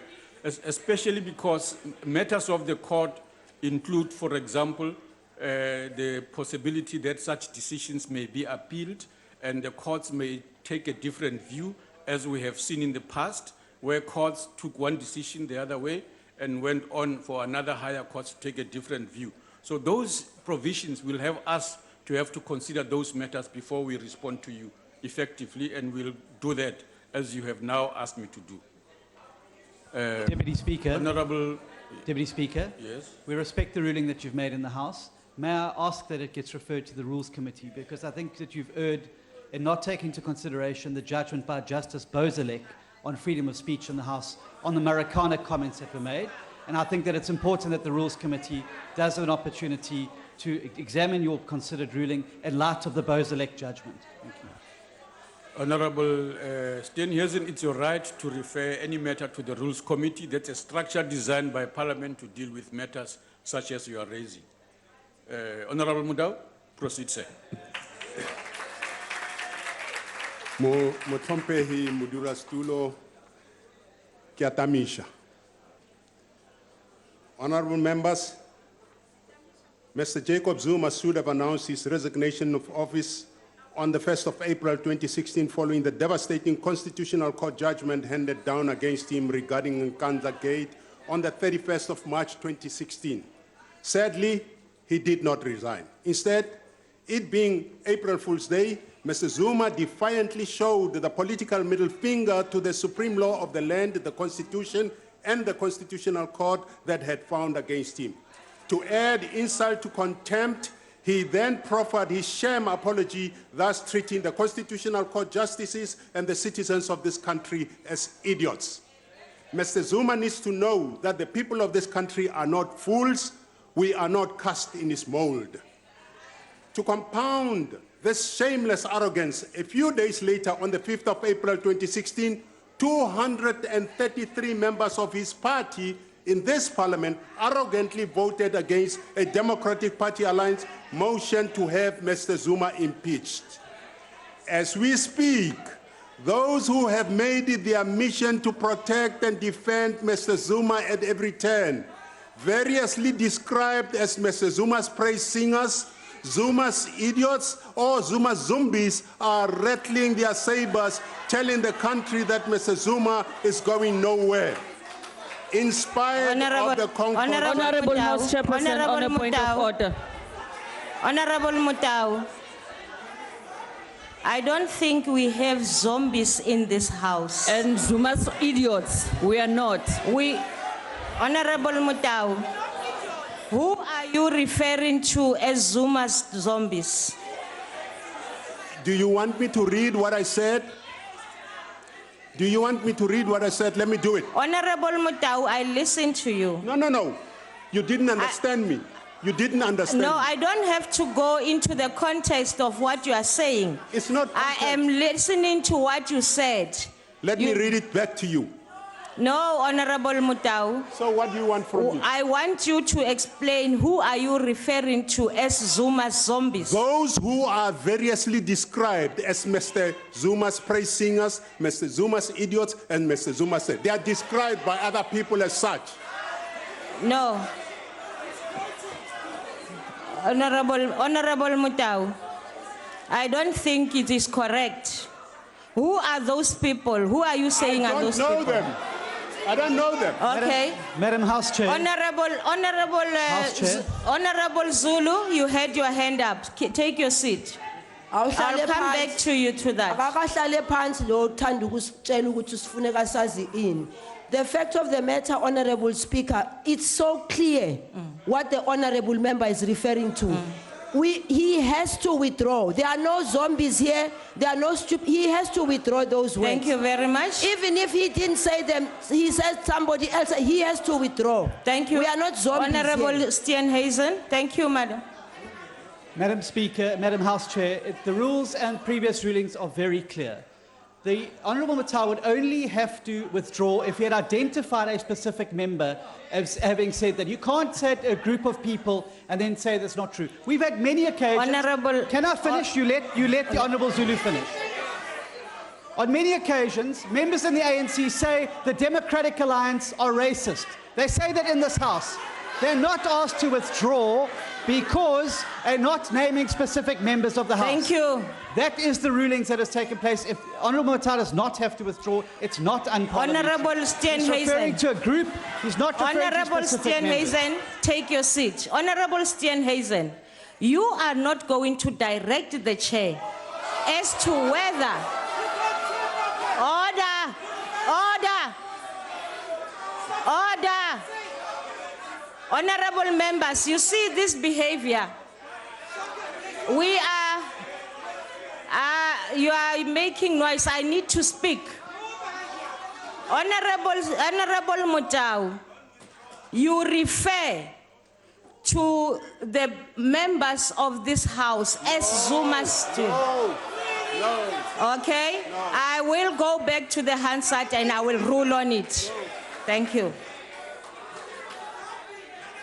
especially because matters of the court include, for example, the possibility that such decisions may be appealed and the courts may take a different view, as we have seen in the past, where courts took one decision the other way and went on for another higher court to take a different view. So those provisions will have us to have to consider those matters before we respond to you effectively, and we'll do that as you have now asked me to do. Deputy Speaker. Honourable Deputy Speaker. Yes. We respect the ruling that you've made in the House. May I ask that it gets referred to the Rules Committee, because I think that you've erred in not taking into consideration the judgment by Justice Bozalek on freedom of speech in the House on the Marikana comments that were made. And I think that it's important that the Rules Committee does have an opportunity to examine your considered ruling in light of the Bozalek judgment. Thank you. Honorable Steenhuisen, it's your right to refer any matter to the Rules Committee. That's a structure designed by Parliament to deal with matters such as you are raising. Honorable Mudau, proceed, sir. Motlhompehi modulasetulo ke a tamisha. Honorable members, Mr. Jacob Zuma should have announced his resignation of office on the 1st of April 2016 following the devastating Constitutional Court judgment handed down against him regarding Nkandla Gate on the 31st of March 2016. Sadly, he did not resign. Instead, it being April Fool's Day, Mr. Zuma defiantly showed the political middle finger to the supreme law of the land, the Constitution, and the Constitutional Court that had found against him. To add insult to contempt, he then proffered his sham apology, thus treating the Constitutional Court justices and the citizens of this country as idiots. Mr. Zuma needs to know that the people of this country are not fools. We are not cast in his mold. To compound this shameless arrogance, a few days later, on the 5th of April 2016, 233 members of his party in this parliament arrogantly voted against a Democratic Party alliance motion to have Mr. Zuma impeached. As we speak, those who have made it their mission to protect and defend Mr. Zuma at every turn, variously described as Mr. Zuma's praise singers, Zuma's idiots, or Zuma's zombies, are rattling their sabers, telling the country that Mr. Zuma is going nowhere. In spite of the Honorable House Chairperson, on a point of order. Honorable Mutau, I don't think we have zombies in this house. And Zuma's idiots, we are not. Honorable Mutau, who are you referring to as Zuma's zombies? Do you want me to read what I said? Do you want me to read what I said? Let me do it. Honorable Mutau, I listened to you. No. You didn't understand me. You didn't understand. No, me. I don't have to go into the context of what you are saying. It's not context. I am listening to what you said. Let me read it back to you. No, Honorable Mutau. So what do you want from me? I want you to explain who are you referring to as Zuma's zombies? Those who are variously described as Mr. Zuma's praise singers, Mr. Zuma's idiots, and Mr. Zuma's. They are described by other people as such. No. Honorable Mutau, I don't think it is correct. Who are those people? Who are you saying are those people? I don't know them. Okay. Madam House Chair. Honorable Zulu, you had your hand up. Take your seat. I'll come back to you to that. The fact of the matter, Honorable Speaker, it's so clear what the Honorable Member is referring to. He has to withdraw. There are no zombies here. There are no stupid. He has to withdraw those words. Thank you very much. Even if he didn't say them, he said somebody else. He has to withdraw. Thank you. We are not zombies. Honorable Steenhuisen. Thank you, Madam. Madam Speaker, Madam House Chair, the rules and previous rulings are very clear. The Honourable Mutau would only have to withdraw if he had identified a specific member as having said that. You can't set a group of people and then say that's not true. We've had many occasions. Honourable, can I finish? You let the Honourable Zulu finish. On many occasions, members in the ANC say the Democratic Alliance are racist. They say that in this House. They're not asked to withdraw because they're not naming specific members of the House. Thank you. That is the rulings that has taken place. If Honourable Mutau does not have to withdraw, it's not unparliamentary. Honourable Steenhuisen. He's referring to a group. He's not referring to specific members. Steenhuisen, take your seat. Honourable Steenhuisen, you are not going to direct the chair as to whether... Order! Honourable members, you see this behavior. You are making noise. I need to speak. Honourable Mutau, you refer to the members of this House as Zuma's. Okay? I will go back to the Hansard and I will rule on it. Thank you.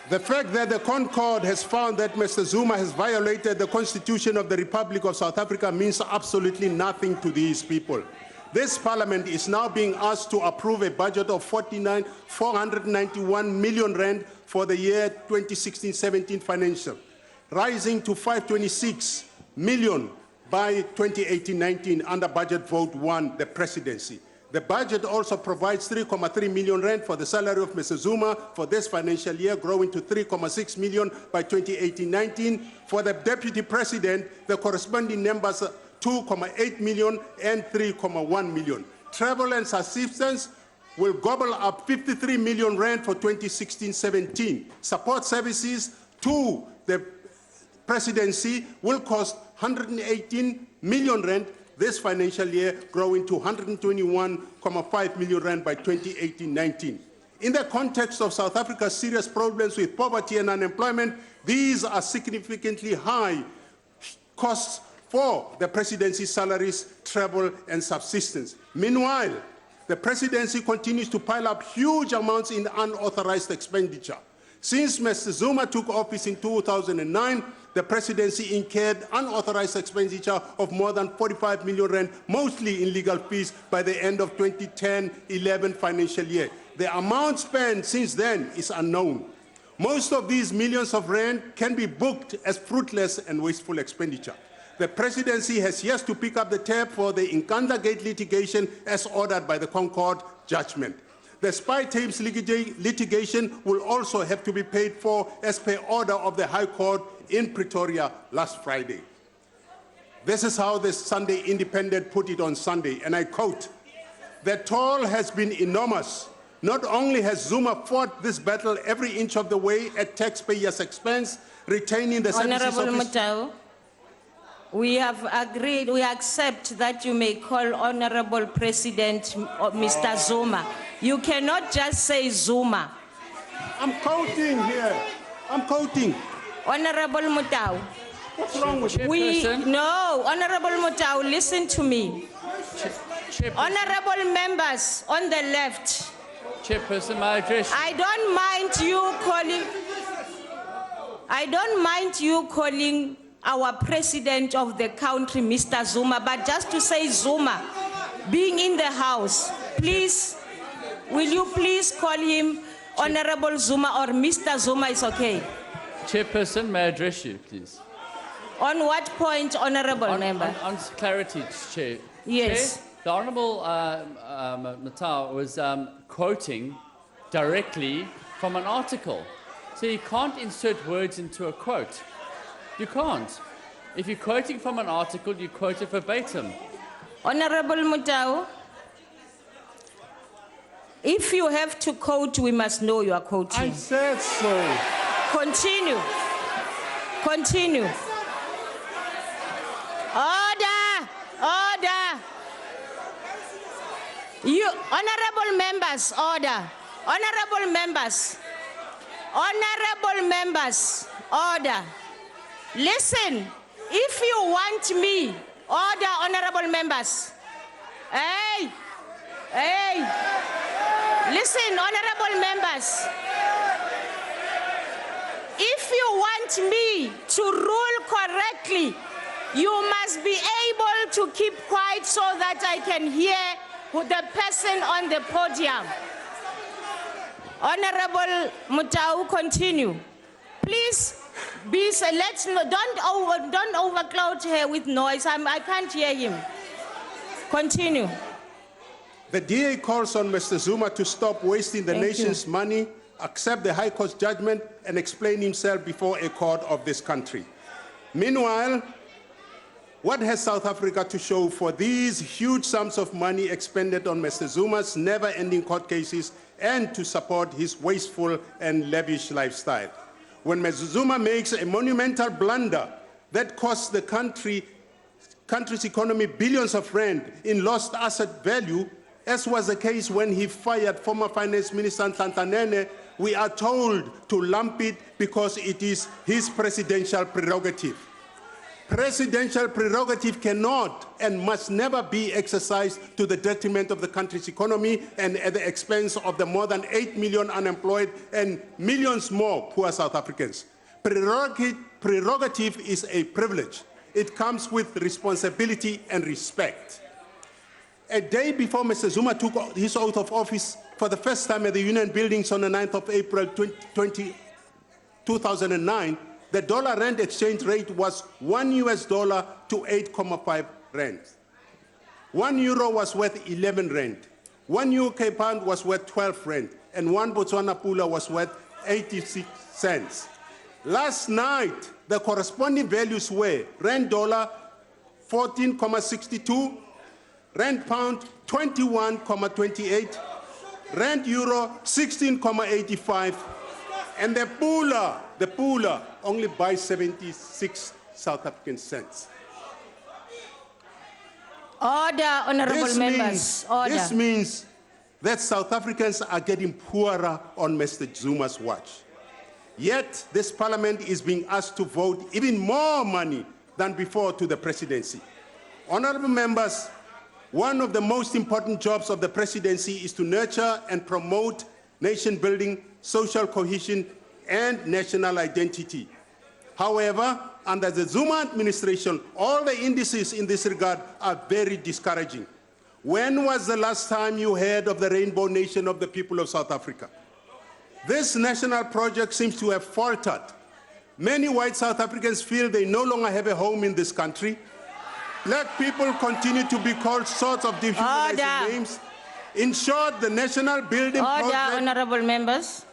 The fact that the Concord has found that Mr. Zuma has violated the Constitution of the Republic of South Africa means absolutely nothing to these people. This parliament is now being asked to approve a budget of 491 million rand for the year 2016-17 financial, rising to 526 million by 2018-19 under budget vote 1, the presidency. The budget also provides 3.3 million rand for the salary of Mr. Zuma for this financial year, growing to 3.6 million by 2018-19. For the deputy president, the corresponding numbers are 2.8 million and 3.1 million. Travel and subsistence will gobble up 53 million rand for 2016-17. Support services to the presidency will cost 118 million rand this financial year, growing to 121.5 million rand by 2018-19. In the context of South Africa's serious problems with poverty and unemployment, these are significantly high costs for the presidency's salaries, travel, and subsistence. Meanwhile, the presidency continues to pile up huge amounts in unauthorized expenditure. Since Mr. Zuma took office in 2009, the presidency incurred unauthorized expenditure of more than 45 million rand, mostly in legal fees, by the end of 2010-11 financial year. The amount spent since then is unknown. Most of these millions of rand can be booked as fruitless and wasteful expenditure. The presidency has yet to pick up the tab for the Nkandla Gate litigation as ordered by the Concord judgment. The spy tapes litigation will also have to be paid for as per order of the High Court in Pretoria last Friday. This is how the Sunday Independent put it on Sunday, and I quote, "The toll has been enormous. Not only has Zuma fought this battle every inch of the way at taxpayers' expense, retaining the services Honorable of his..." Mutau, we have agreed, we accept that you may call Honorable President Mr. Zuma. You cannot just say Zuma. I'm quoting here. I'm quoting. Honorable Mutau. What's wrong with you? No, Honorable Mutau, listen to me. Honorable members on the left. Chairperson, my address. I don't mind you calling our president of the country, Mr. Zuma, but just to say Zuma, being in the house, please, will you please call him Honorable Zuma or Mr. Zuma is okay? Chairperson, may I address you, please? On what point, Honorable Member? On clarity, Chair. Yes. Chair, the Honorable Natal was quoting directly from an article. So you can't insert words into a quote. You can't. If you're quoting from an article, you quote it verbatim. Honorable Mutau, if you have to quote, we must know you are quoting. I said so. Continue. Continue. Order! Order! You, honorable members, order. Honorable members. Honorable members, order. Listen, if you want me, order, honorable members. Hey, hey. Listen, honorable members. If you want me to rule correctly, you must be able to keep quiet so that I can hear the person on the podium. Honorable Mutau, continue. Please be, don't overcloud her with noise. I can't hear him. Continue. The DA calls on Mr. Zuma to stop wasting the nation's money, accept the High Court's judgment, and explain himself before a court of this country. Meanwhile, what has South Africa to show for these huge sums of money expended on Mr. Zuma's never-ending court cases and to support his wasteful and lavish lifestyle? When Mr. Zuma makes a monumental blunder that costs the country's economy billions of rand in lost asset value, as was the case when he fired former Finance Minister Nhlanhla Nene, we are told to lump it because it is his presidential prerogative. Presidential prerogative cannot and must never be exercised to the detriment of the country's economy and at the expense of the more than 8 million unemployed and millions more poor South Africans. Prerogative is a privilege. It comes with responsibility and respect. A day before Mr. Zuma took his oath of office for the first time at the Union Buildings on the 9th of April 2009, the dollar-rand exchange rate was $1 to 8.5 rand. 1 euro was worth 11 rand. 1 UK pound was worth 12 rand. And 1 Botswana pula was worth 86 cents. Last night, the corresponding values were rand dollar 14.62, rand pound 21.28, rand euro 16.85, and the pula only buys 76 South African cents. Order, honorable members. Order. This means that South Africans are getting poorer on Mr. Zuma's watch. Yet, this parliament is being asked to vote even more money than before to the presidency. Honorable members, one of the most important jobs of the presidency is to nurture and promote nation building, social cohesion, and national identity. However, under the Zuma administration, all the indices in this regard are very discouraging. When was the last time you heard of the rainbow nation of the people of South Africa? This national project seems to have faltered. Many white South Africans feel they no longer have a home in this country. Black people continue to be called sorts of dehumanizing names. In short, the national building project... Honorable members.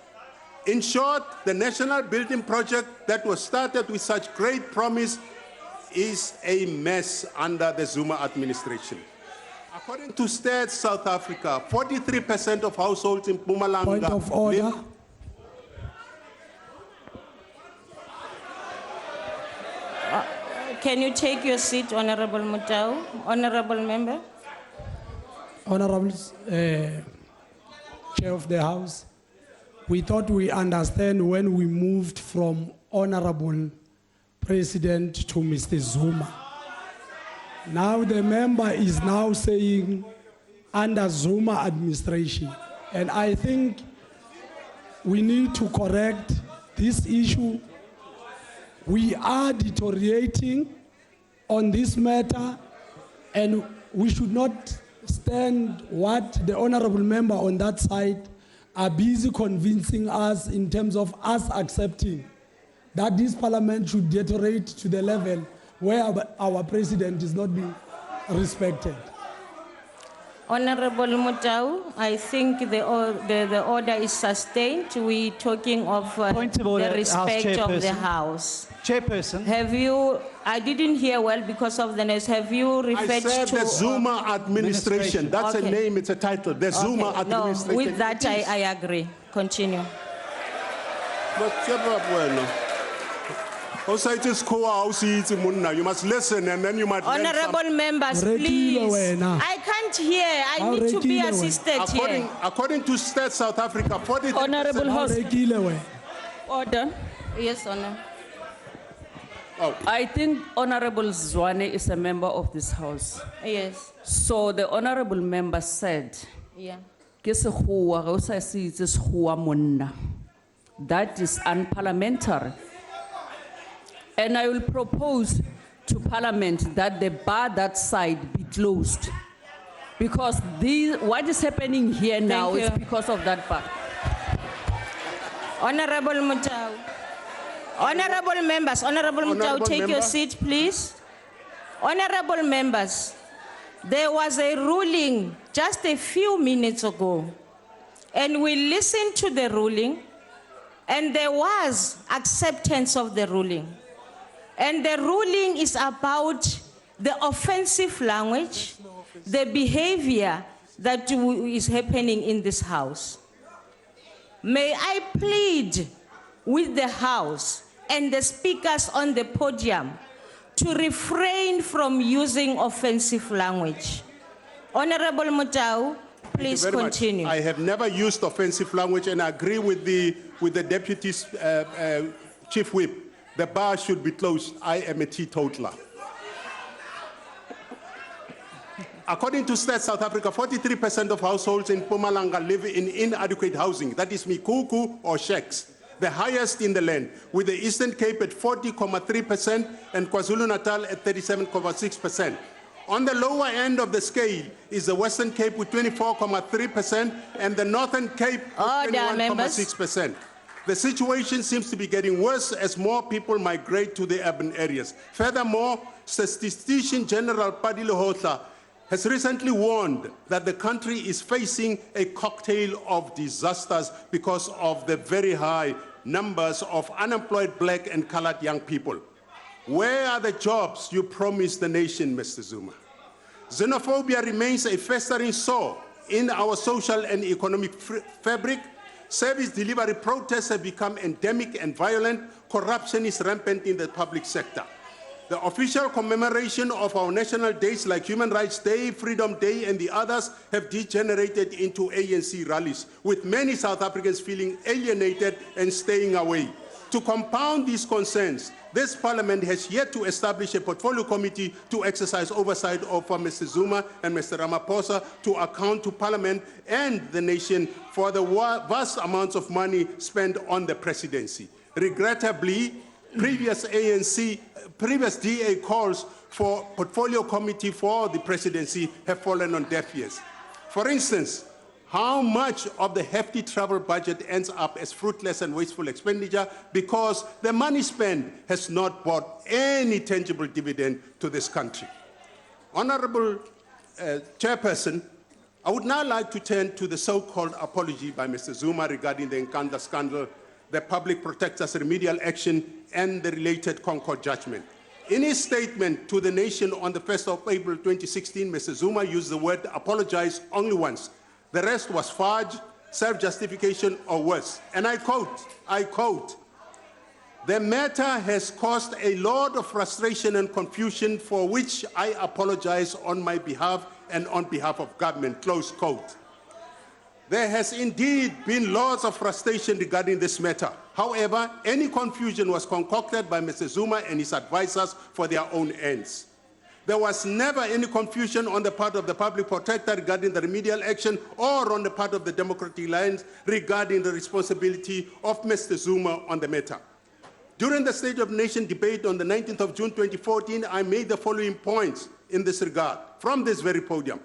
In short, the national building project that was started with such great promise is a mess under the Zuma administration. According to Stats South Africa, 43% of households in Mpumalanga... Point of order. Can you take your seat, Honorable Mutau? Honorable member. Honorable Chair of the House, we thought we understand when we moved from Honorable President to Mr. Zuma. Now the member is now saying under Zuma administration. And I think we need to correct this issue. We are deteriorating on this matter, and we should not stand what the honorable member on that side are busy convincing us in terms of us accepting that this parliament should deteriorate to the level where our president is not being respected. Honorable Mutau, I think the order is sustained. We're talking of Point of order, the respect House of the Chairperson. House. Chairperson. Have you, I didn't hear well because of the noise, have you referred I said to... the Zuma administration. That's Okay. a name, it's a title. The Zuma administration. No, with that I agree. Continue. But you must listen and then you might learn Honorable members, please. I can't hear. I need to be assisted here. According to Stats South Africa, 43%... Honorable House. Order. Yes, Honor. I think Honorable Zwane is a member of this House. Yes. So the Honorable member said, Yeah. that is unparliamentary. And I will propose to Parliament that the bar that side be closed. Because what is happening here now is because of that bar. Honorable Mutau. Honorable members, Honorable Mutau, take your seat, please. Honorable members, there was a ruling just a few minutes ago, and we listened to the ruling, and there was acceptance of the ruling. And the ruling is about the offensive language, the behavior that is happening in this House. May I plead with the House and the speakers on the podium to refrain from using offensive language. Honorable Mutau, please Thank you very continue. much. I have never used offensive language, and I agree with the deputy's chief whip the bar should be closed. I am a teetotaler. According to Stats South Africa, 43% of households in Mpumalanga live in inadequate housing. That is mikuku or shacks, the highest in the land, with the Eastern Cape at 40.3% and KwaZulu-Natal at 37.6%. On the lower end of the scale is the Western Cape with 24.3% and the Northern Cape with 21.6%. The situation seems to be getting worse as more people migrate to the urban areas. Furthermore, Statistician General Padile Hotla has recently warned that the country is facing a cocktail of disasters because of the very high numbers of unemployed black and colored young people. Where are the jobs you promised the nation, Mr. Zuma? Xenophobia remains a festering sore in our social and economic fabric. Service delivery protests have become endemic and violent. Corruption is rampant in the public sector. The official commemoration of our national days like Human Rights Day, Freedom Day, and the others have degenerated into ANC rallies, with many South Africans feeling alienated and staying away. To compound these concerns, this parliament has yet to establish a portfolio committee to exercise oversight over Mr. Zuma and Mr. Ramaphosa to account to parliament and the nation for the vast amounts of money spent on the presidency. Regrettably, previous DA calls for portfolio committee for the presidency have fallen on deaf ears. For instance, how much of the hefty travel budget ends up as fruitless and wasteful expenditure because the money spent has not brought any tangible dividend to this country. Honorable Chairperson, I would now like to turn to the so-called apology by Mr. Zuma regarding the Nkandla scandal, the public protector's remedial action, and the related Concord judgment. In his statement to the nation on the 1st of April 2016, Mr. Zuma used the word apologize only once. The rest was fudge, self-justification, or worse. And I quote, the matter has caused a lot of frustration and confusion for which I apologize on my behalf and on behalf of government, close quote. There has indeed been lots of frustration regarding this matter. However, any confusion was concocted by Mr. Zuma and his advisors for their own ends. There was never any confusion on the part of the public protector regarding the remedial action or on the part of the Democratic Alliance regarding the responsibility of Mr. Zuma on the matter. During the State of the Nation debate on the 19th of June 2014, I made the following points in this regard from this very podium.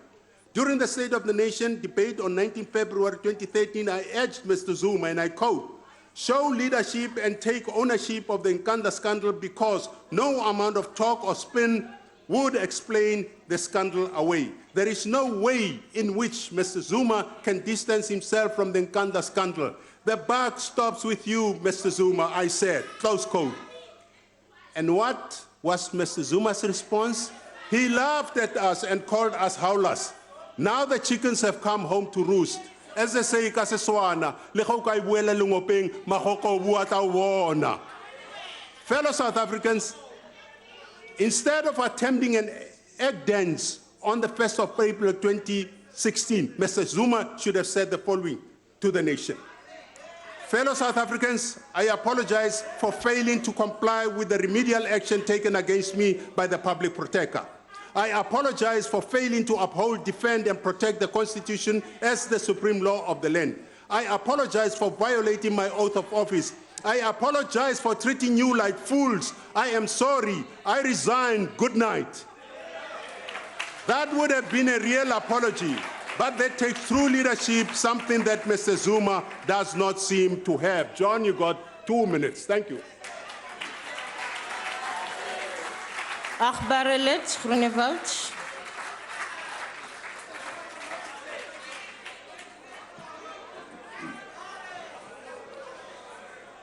During the State of the Nation debate on 19 February 2013, I urged Mr. Zuma, and I quote, show leadership and take ownership of the Nkandla scandal because no amount of talk or spin would explain the scandal away. There is no way in which Mr. Zuma can distance himself from the Nkandla scandal. The buck stops with you, Mr. Zuma, I said, close quote. And what was Mr. Zuma's response? He laughed at us and called us howlers. Now the chickens have come home to roost. As they say, ka Setswana, le ga o ka buela lengopeng, magoko o bua tla o bona. Fellow South Africans, instead of attempting an egg dance on the 1st of April 2016, Mr. Zuma should have said the following to the nation. Fellow South Africans, I apologize for failing to comply with the remedial action taken against me by the public protector. I apologize for failing to uphold, defend, and protect the Constitution as the supreme law of the land. I apologize for violating my oath of office. I apologize for treating you like fools. I am sorry. I resign. Good night. That would have been a real apology, but that takes true leadership, something that Mr. Zuma does not seem to have. John, you got 2 minutes. Thank you. Achbarelet, Groenewald.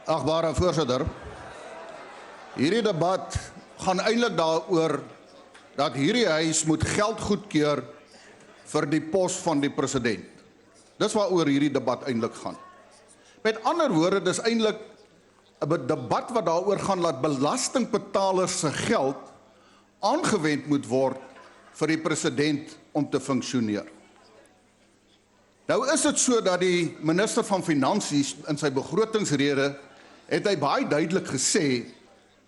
Agbare voorsitter, hierdie debat gaan eintlik daaroor dat hierdie huis moet geld goedkeur vir die pos van die president. Dis waaroor hierdie debat eintlik gaan. Met ander woorde, dis eintlik 'n debat wat daaroor gaan dat belastingbetalers se geld aangewend moet word vir die president om te funksioneer. Nou is dit so dat die minister van Finansies in sy begrotingsrede het hy baie duidelik gesê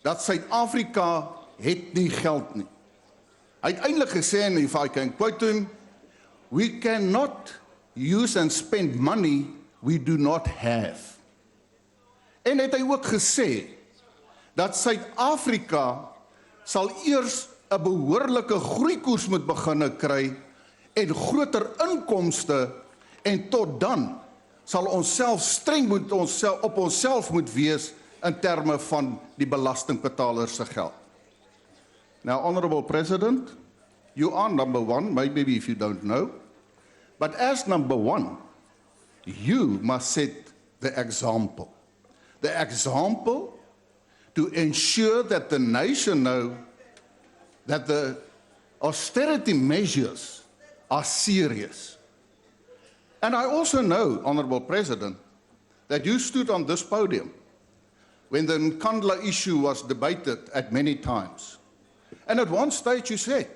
dat Suid-Afrika het nie geld nie. Hy het eintlik gesê, and if I can quote him, we cannot use and spend money we do not have. En het hy ook gesê dat Suid-Afrika sal eers 'n behoorlike groeikoers moet begin kry en groter inkomste, en tot dan sal ons self streng op onsself moet wees in terme van die belastingbetalers se geld. Now, Honorable President, you are number one, maybe if you don't know, but as number one, you must set the example. The example to ensure that the nation know that the austerity measures are serious. And I also know, Honorable President, that you stood on this podium when the Nkandla issue was debated at many times. And at one stage you said,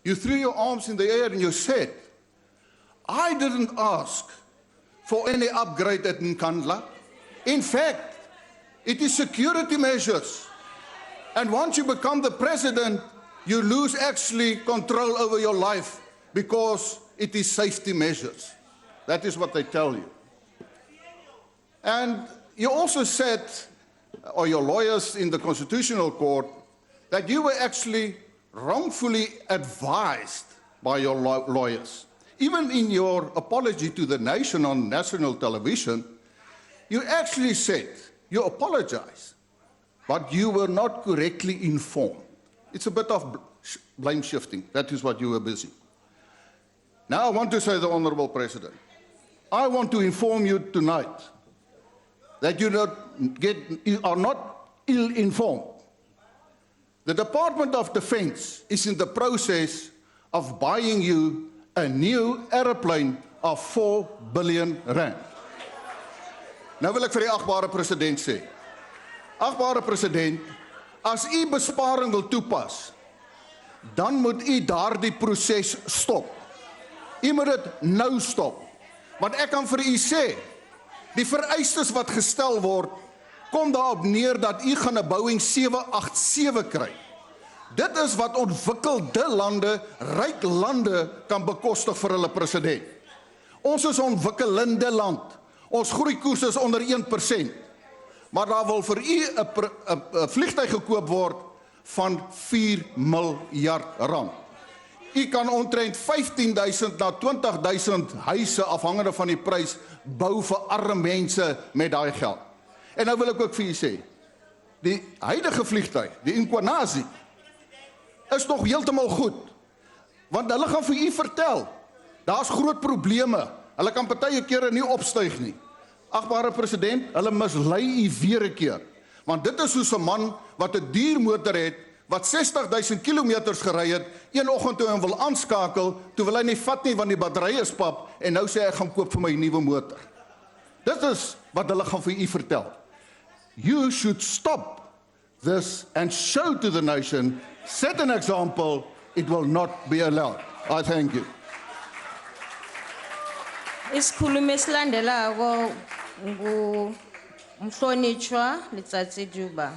you threw your arms in the air and you said, I didn't ask for any upgrade at Nkandla. In fact, it is security measures. And once you become the president, you lose actually control over your life because it is safety measures. That is what they tell you. And you also said, or your lawyers in the Constitutional Court, that you were actually wrongfully advised by your lawyers. Even in your apology to the nation on national television, you actually said, you apologized, but you were not correctly informed. It's a bit of blame shifting. That is what you were busy. Now I want to say to the Honorable President, I want to inform you tonight that you are not ill-informed. The Department of Defense is in the process of buying you a new aeroplane of 4 billion rand. Nou wil ek vir die agbare president sê. Agbare president, as u besparing wil toepas, dan moet u daardie proses stop. U moet dit nou stop. Want ek kan vir u sê, die vereistes wat gestel word, kom daarop neer dat u gaan 'n Boeing 787 kry. Dit is wat ontwikkelde lande, ryk lande kan bekostig vir hulle president. Ons is 'n ontwikkelende land. Ons groeikoers is onder 1%. Maar daar wil vir u 'n vliegtuig gekoop word van 4 miljard rand. U kan omtrent 15.000 na 20.000 huise, afhangende van die prys, bou vir arme mense met daai geld. En nou wil ek ook vir u sê, die huidige vliegtuig, die Inkwanazi, is nog heeltemal goed. Want hulle gaan vir u vertel, daar's groot probleme. Hulle kan party kere nie opstyg nie. Agbare president, hulle mislei u weer 'n keer. Want dit is soos 'n man wat 'n duur motor het, wat 60.000 kilometers gery het, een oggend toe hy wil aanskakel, toe wil hy nie vat nie want die battery is pap, en nou sê hy gaan koop vir my 'n nuwe motor. Dit is wat hulle gaan vir u vertel. You should stop this and show to the nation, set an example, it will not be allowed. I thank you. Isikhulumi esilandelako ngumhlonitshwa Letsatsi Juba.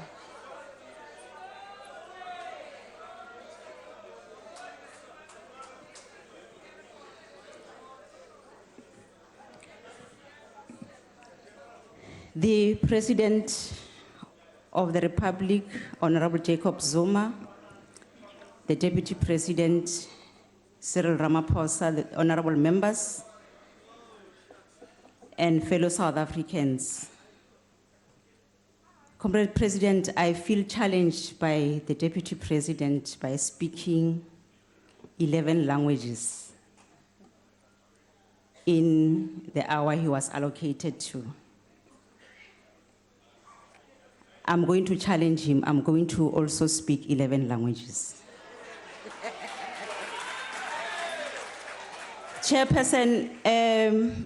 The President of the Republic, Honorable Jacob Zuma, the Deputy President, Cyril Ramaphosa, the honorable members, and fellow South Africans. Comrade President, I feel challenged by the Deputy President by speaking 11 languages in the hour he was allocated to. I'm going to challenge him. I'm going to also speak 11 languages. Chairperson,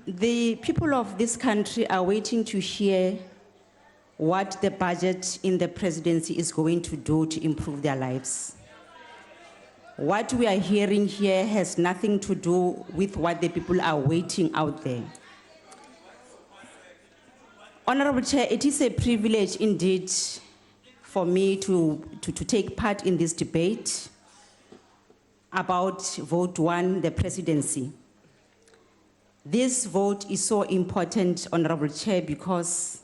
the people of this country are waiting to hear what the budget in the presidency is going to do to improve their lives. What we are hearing here has nothing to do with what the people are waiting out there. Honorable Chair, it is a privilege indeed for me to take part in this debate about vote 1, the presidency. This vote is so important, Honorable Chair, because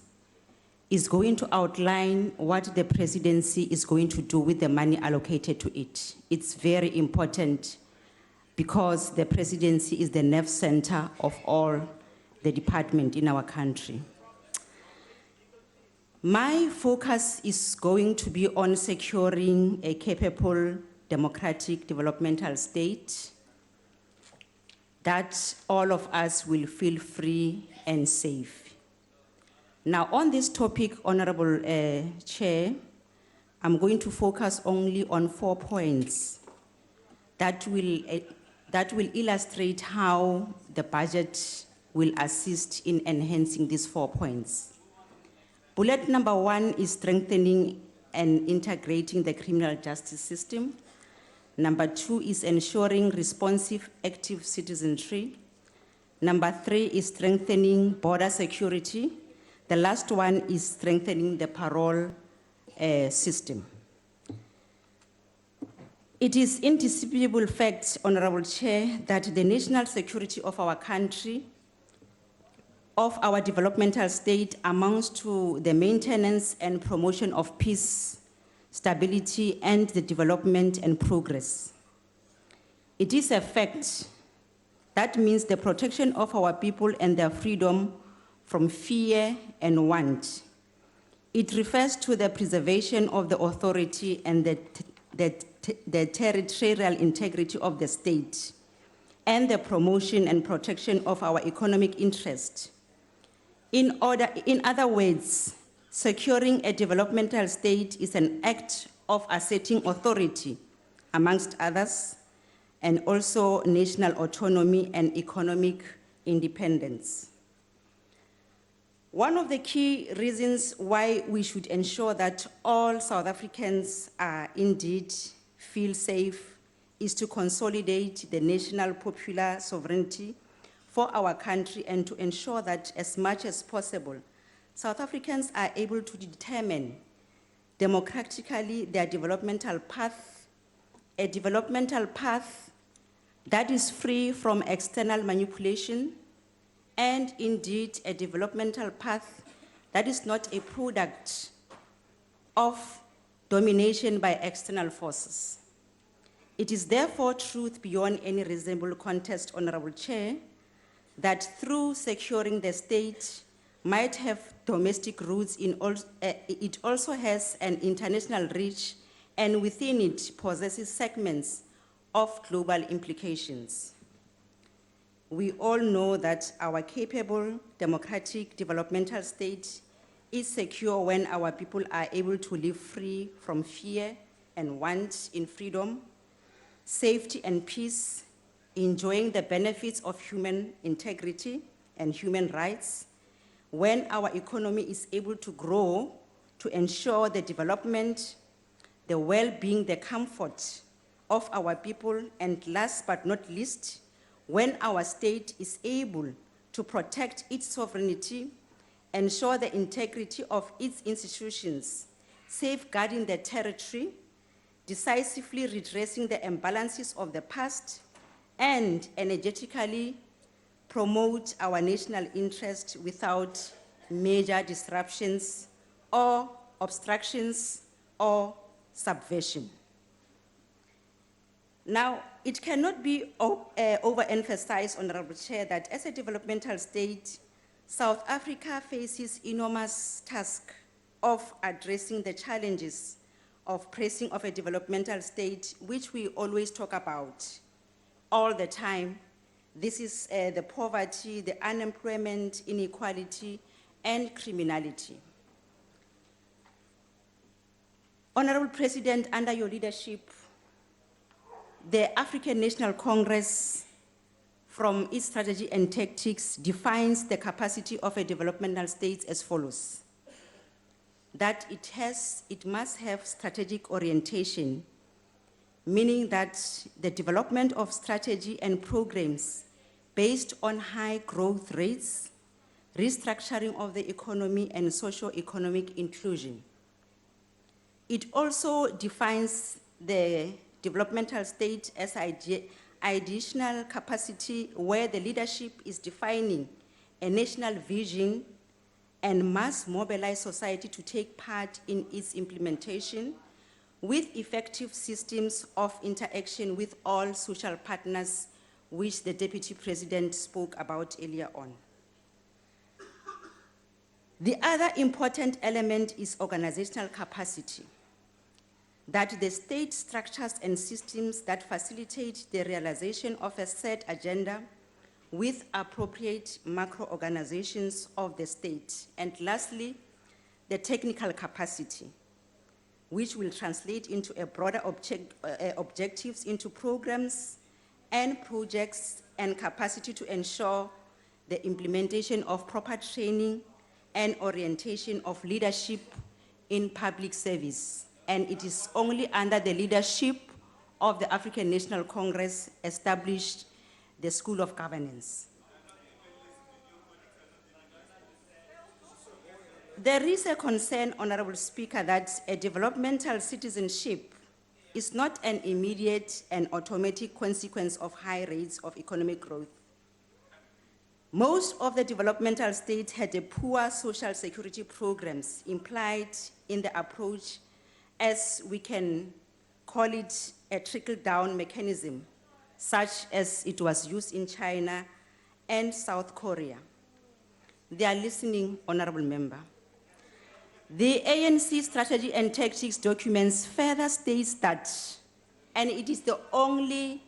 it's going to outline what the presidency is going to do with the money allocated to it. It's very important because the presidency is the nerve center of all the department in our country. My focus is going to be on securing a capable, democratic, developmental state that all of us will feel free and safe. Now, on this topic, Honorable Chair, I'm going to focus only on 4 points that will illustrate how the budget will assist in enhancing these 4 points. Bullet number 1 is strengthening and integrating the criminal justice system. Number 2 is ensuring responsive, active citizenry. Number 3 is strengthening border security. The last one is strengthening the parole system. It is indisputable fact, Honorable Chair, that the national security of our country, of our developmental state, amounts to the maintenance and promotion of peace, stability, and the development and progress. It is a fact. That means the protection of our people and their freedom from fear and want. It refers to the preservation of the authority and the territorial integrity of the state, and the promotion and protection of our economic interest. In other words, securing a developmental state is an act of asserting authority, amongst others, and also national autonomy and economic independence. One of the key reasons why we should ensure that all South Africans are indeed feel safe is to consolidate the national popular sovereignty for our country and to ensure that as much as possible, South Africans are able to determine democratically their developmental path, a developmental path that is free from external manipulation, and indeed a developmental path that is not a product of domination by external forces. It is therefore truth beyond any reasonable contest, Honorable Chair, that through securing the state might have domestic roots, it also has an international reach, and within it possesses segments of global implications. We all know that our capable, democratic, developmental state is secure when our people are able to live free from fear and want in freedom, safety and peace, enjoying the benefits of human integrity and human rights, when our economy is able to grow to ensure the development, the well-being, the comfort of our people, and last but not least, when our state is able to protect its sovereignty, ensure the integrity of its institutions, safeguarding the territory, decisively redressing the imbalances of the past, and energetically promote our national interest without major disruptions or obstructions or subversion. Now, it cannot be overemphasized, Honorable Chair, that as a developmental state, South Africa faces enormous task of addressing the challenges of pressing of a developmental state, which we always talk about all the time. This is the poverty, the unemployment, inequality, and criminality. Honorable President, under your leadership, the African National Congress, from its strategy and tactics, defines the capacity of a developmental state as follows: that it must have strategic orientation, meaning that the development of strategy and programs based on high growth rates, restructuring of the economy, and socio-economic inclusion. It also defines the developmental state as additional capacity where the leadership is defining a national vision and must mobilize society to take part in its implementation with effective systems of interaction with all social partners, which the Deputy President spoke about earlier on. The other important element is organizational capacity, that the state structures and systems that facilitate the realization of a set agenda with appropriate macro-organizations of the state. And lastly, the technical capacity, which will translate into a broader objectives into programs and projects, and capacity to ensure the implementation of proper training and orientation of leadership in public service. And it is only under the leadership of the African National Congress established the School of Governance. There is a concern, Honorable Speaker, that a developmental citizenship is not an immediate and automatic consequence of high rates of economic growth. Most of the developmental states had a poor social security programs implied in the approach, as we can call it a trickle-down mechanism, such as it was used in China and South Korea. They are listening, Honorable Member. The ANC strategy and tactics documents further states that, and it is the only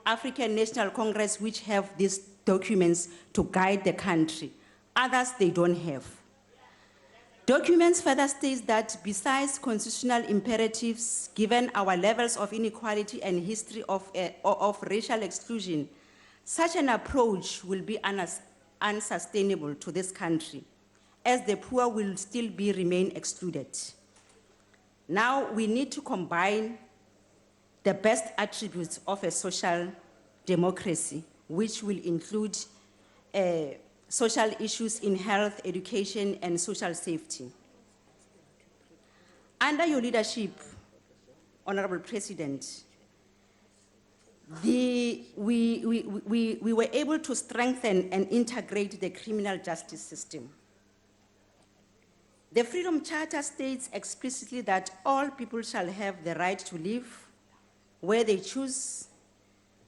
African National Congress which have these documents to guide the country. Others, they don't have. Documents further states that besides constitutional imperatives, given our levels of inequality and history of racial exclusion, such an approach will be unsustainable to this country, as the poor will still remain excluded. Now we need to combine the best attributes of a social democracy, which will include social issues in health, education, and social safety. Under your leadership, Honorable President, we were able to strengthen and integrate the criminal justice system. The Freedom Charter states explicitly that all people shall have the right to live where they choose,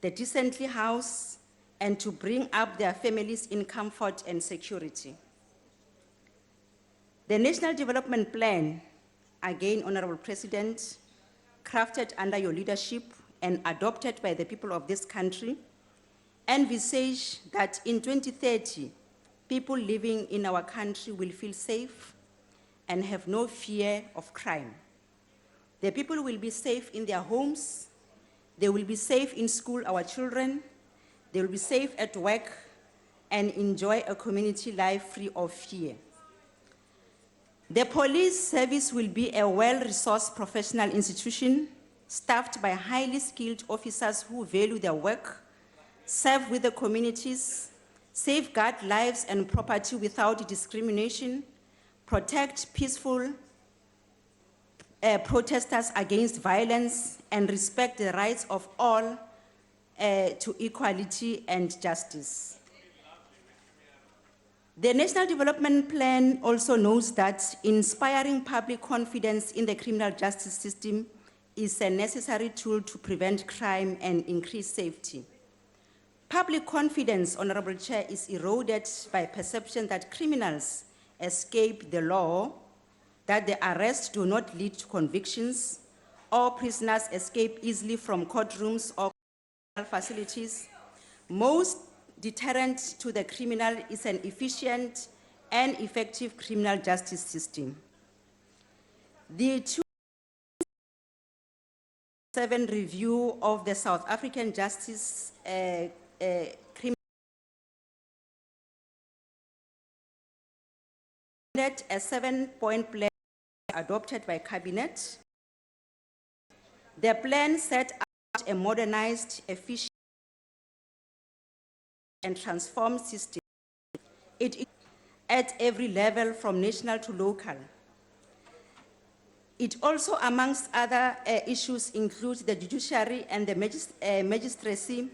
the decently housed, and to bring up their families in comfort and security. The National Development Plan, again, Honorable President, crafted under your leadership and adopted by the people of this country, envisage that in 2030, people living in our country will feel safe and have no fear of crime. The people will be safe in their homes, they will be safe in school, our children, they will be safe at work, and enjoy a community life free of fear. The police service will be a well-resourced professional institution staffed by highly skilled officers who value their work, serve with the communities, safeguard lives and property without discrimination, protect peaceful protesters against violence, and respect the rights of all to equality and justice. The National Development Plan also notes that inspiring public confidence in the criminal justice system is a necessary tool to prevent crime and increase safety. Public confidence, Honorable Chair, is eroded by perception that criminals escape the law, that the arrests do not lead to convictions, or prisoners escape easily from courtrooms or facilities. Most deterrent to the criminal is an efficient and effective criminal justice system. The 2007 review of the South African Justice criminal a 7-point plan adopted by Cabinet. The plan set out a modernized, efficient, and transformed system. It is at every level from national to local. It also, amongst other issues, includes the judiciary and the magistracy,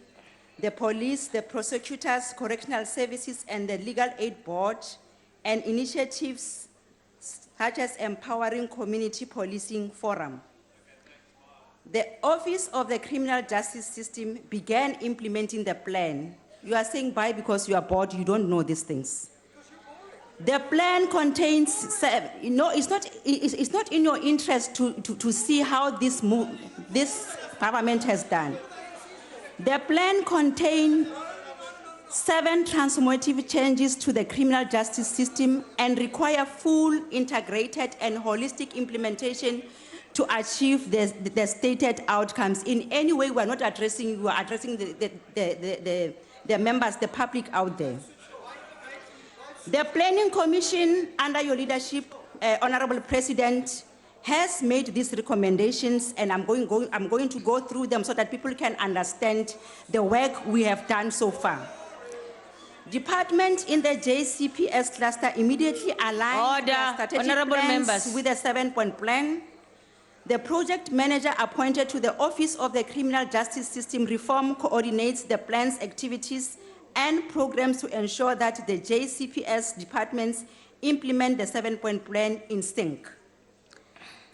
the police, the prosecutors, correctional services, and the legal aid board, and initiatives such as empowering community policing forum. The Office of the Criminal Justice System began implementing the plan. You are saying bye because you are bored, you don't know these things. The plan contains, it's not in your interest to see how this government has done. The plan contains 7 transformative changes to the criminal justice system and require full, integrated, and holistic implementation to achieve the stated outcomes. In any way, we are not addressing you, we are addressing the members, the public out there. The Planning Commission, under your leadership, Honorable President, has made these recommendations, and I'm going to go through them so that people can understand the work we have done so far. Department in the JCPS cluster immediately aligned their strategic plans with a 7-point plan. The project manager appointed to the Office of the Criminal Justice System Reform coordinates the plan's activities and programs to ensure that the JCPS departments implement the 7-point plan in sync.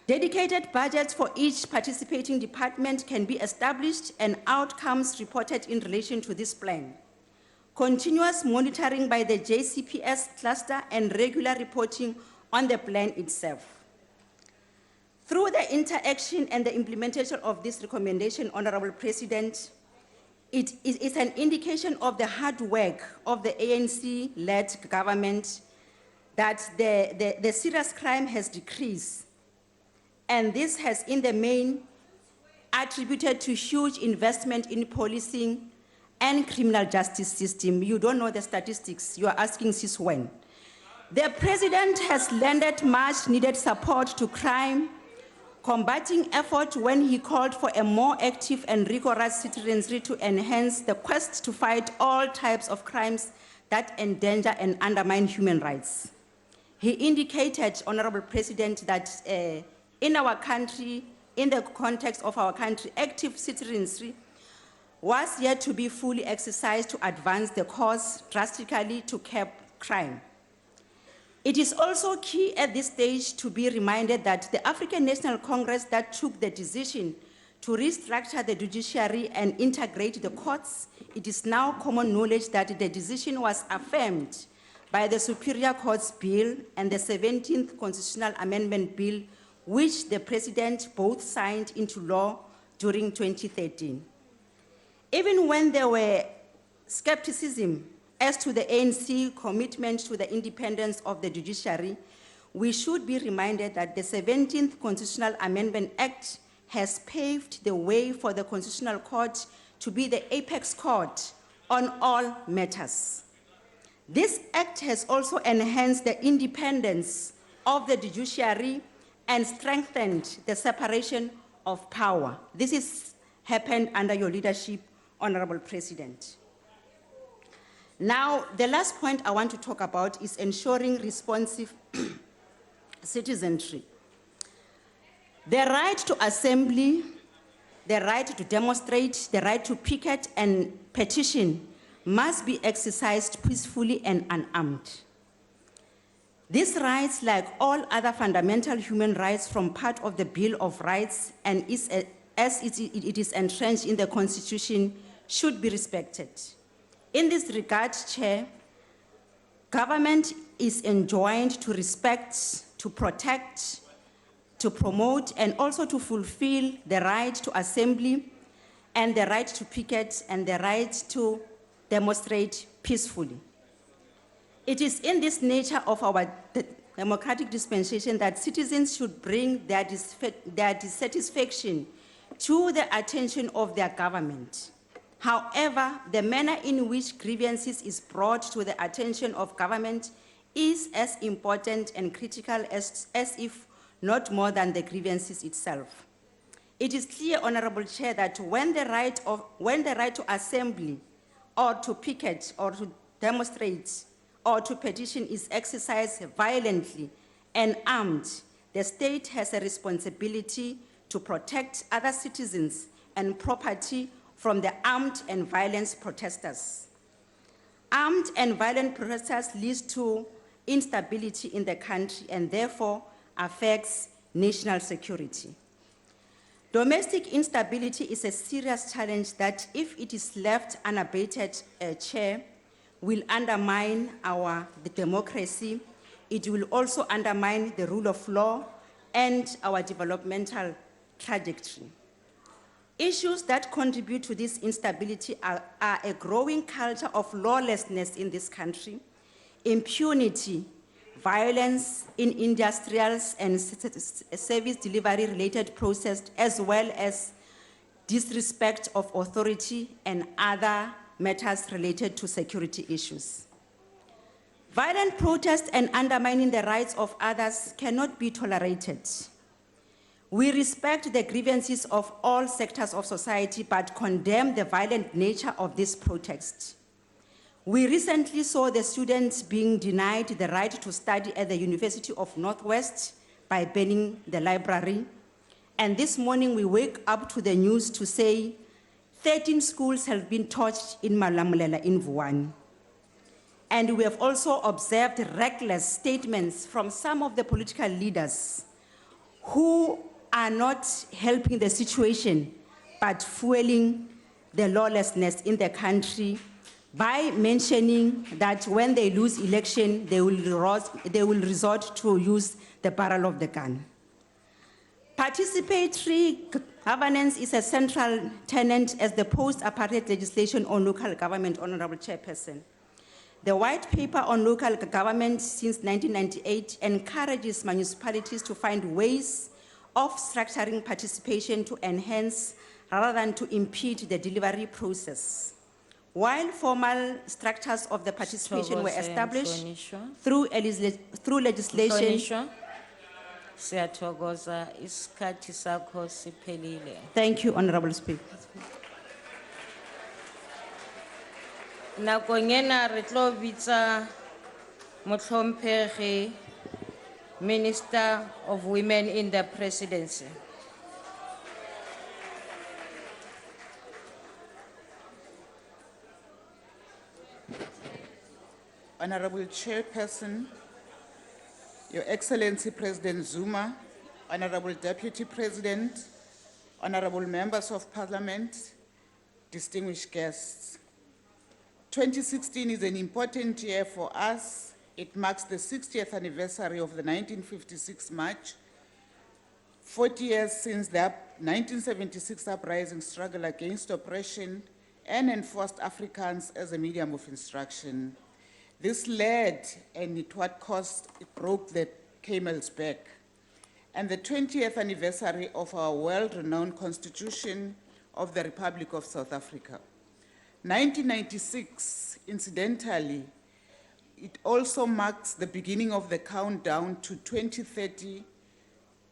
Dedicated budgets for each participating department can be established and outcomes reported in relation to this plan. Continuous monitoring by the JCPS cluster and regular reporting on the plan itself. Through the interaction and the implementation of this recommendation, Honorable President, it is an indication of the hard work of the ANC-led government that the serious crime has decreased. And this has, in the main, attributed to huge investment in policing and criminal justice system. You don't know the statistics. You are asking since when. The President has lended much needed support to crime combating effort when he called for a more active and rigorous citizenry to enhance the quest to fight all types of crimes that endanger and undermine human rights. He indicated, Honorable President, that in our country, in the context of our country, active citizenry was yet to be fully exercised to advance the cause drastically to curb crime. It is also key at this stage to be reminded that the African National Congress that took the decision to restructure the judiciary and integrate the courts, it is now common knowledge that the decision was affirmed by the Superior Court's Bill and the 17th Constitutional Amendment Bill, which the President both signed into law during 2013. Even when there were skepticism as to the ANC commitment to the independence of the judiciary, we should be reminded that the 17th Constitutional Amendment Act has paved the way for the Constitutional Court to be the apex court on all matters. This act has also enhanced the independence of the judiciary and strengthened the separation of power. This has happened under your leadership, Honorable President. Now, the last point I want to talk about is ensuring responsive citizenry. The right to assembly, the right to demonstrate, the right to picket and petition must be exercised peacefully and unarmed. These rights, like all other fundamental human rights, form part of the Bill of Rights and as it is entrenched in the Constitution, should be respected. In this regard, Chair, government is enjoined to respect, to protect, to promote, and also to fulfill the right to assembly and the right to picket and the right to demonstrate peacefully. It is in this nature of our democratic dispensation that citizens should bring their dissatisfaction to the attention of their government. However, the manner in which grievances is brought to the attention of government is as important and critical as if not more than the grievances itself. It is clear, Honorable Chair, that when the right to assembly or to picket or to demonstrate or to petition is exercised violently and armed, The state has a responsibility to protect other citizens and property from the armed and violent protesters. Armed and violent protesters lead to instability in the country and therefore affects national security. Domestic instability is a serious challenge that, if it is left unabated, Chair, will undermine the democracy. It will also undermine the rule of law and our developmental trajectory. Issues that contribute to this instability are a growing culture of lawlessness in this country, impunity, violence in industrials and service delivery related process, as well as disrespect of authority and other matters related to security issues. Violent protest and undermining the rights of others cannot be tolerated. We respect the grievances of all sectors of society, but condemn the violent nature of this protest. We recently saw the students being denied the right to study at the University of Northwest by burning the library. And this morning we wake up to the news to say 13 schools have been torched in Malamulela in Vuwani. And we have also observed reckless statements from some of the political leaders who are not helping the situation, but fueling the lawlessness in the country by mentioning that when they lose election, they will resort to use the barrel of the gun. Participatory governance is a central tenet as the post-apartheid legislation on local government, Honorable Chairperson. The white paper on local government since 1998 encourages municipalities to find ways of structuring participation to enhance rather than to impede the delivery process. While formal structures of the participation were established through legislation. Siyathokoza, isikhathi sakho siphelile. Thank you, Honorable Speaker. Nakong ena re tlo bitsa motlhomphegi Minister of Women in the Presidency. Honorable Chairperson, Your Excellency President Zuma, Honorable Deputy President, Honorable Members of Parliament, distinguished guests. 2016 is an important year for us. It marks the 60th anniversary of the 1956 March, 40 years since the 1976 uprising struggle against oppression and enforced Afrikaans as a medium of instruction. This led, and at what cost, it broke the camel's back. And the 20th anniversary of our world-renowned Constitution of the Republic of South Africa. 1996, incidentally, it also marks the beginning of the countdown to 2030,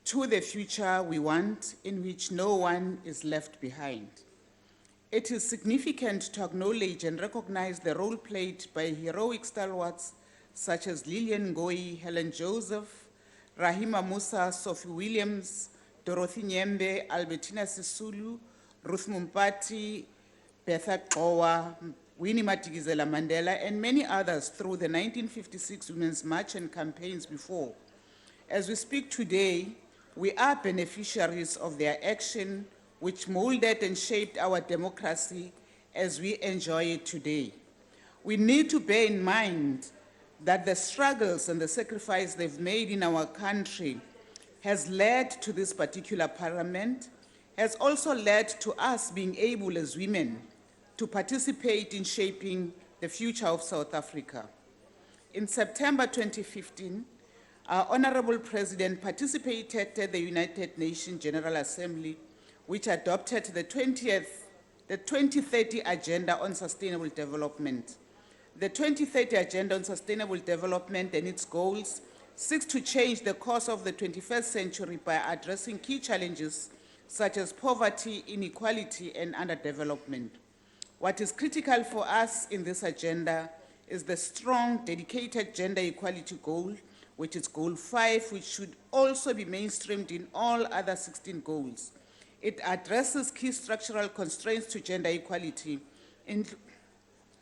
to the future we want, in which no one is left behind. It is significant to acknowledge and recognize the role played by heroic stalwarts such as Lillian Ngoyi, Helen Joseph, Rahima Musa, Sophie Williams, Dorothy Nyembe, Albertina Sisulu, Ruth Mumpati, Betha Qowa, Winnie Madikizela Mandela, and many others through the 1956 Women's March and campaigns before. As we speak today, we are beneficiaries of their action, which molded and shaped our democracy as we enjoy it today. We need to bear in mind that the struggles and the sacrifice they've made in our country has led to this particular parliament, has also led to us being able as women to participate in shaping the future of South Africa. In September 2015, our Honorable President participated at the United Nations General Assembly, which adopted the 2030 Agenda on Sustainable Development. The 2030 Agenda on Sustainable Development and its goals seeks to change the course of the 21st century by addressing key challenges such as poverty, inequality, and underdevelopment. What is critical for us in this agenda is the strong, dedicated gender equality goal, which is goal 5, which should also be mainstreamed in all other 16 goals. It addresses key structural constraints to gender equality,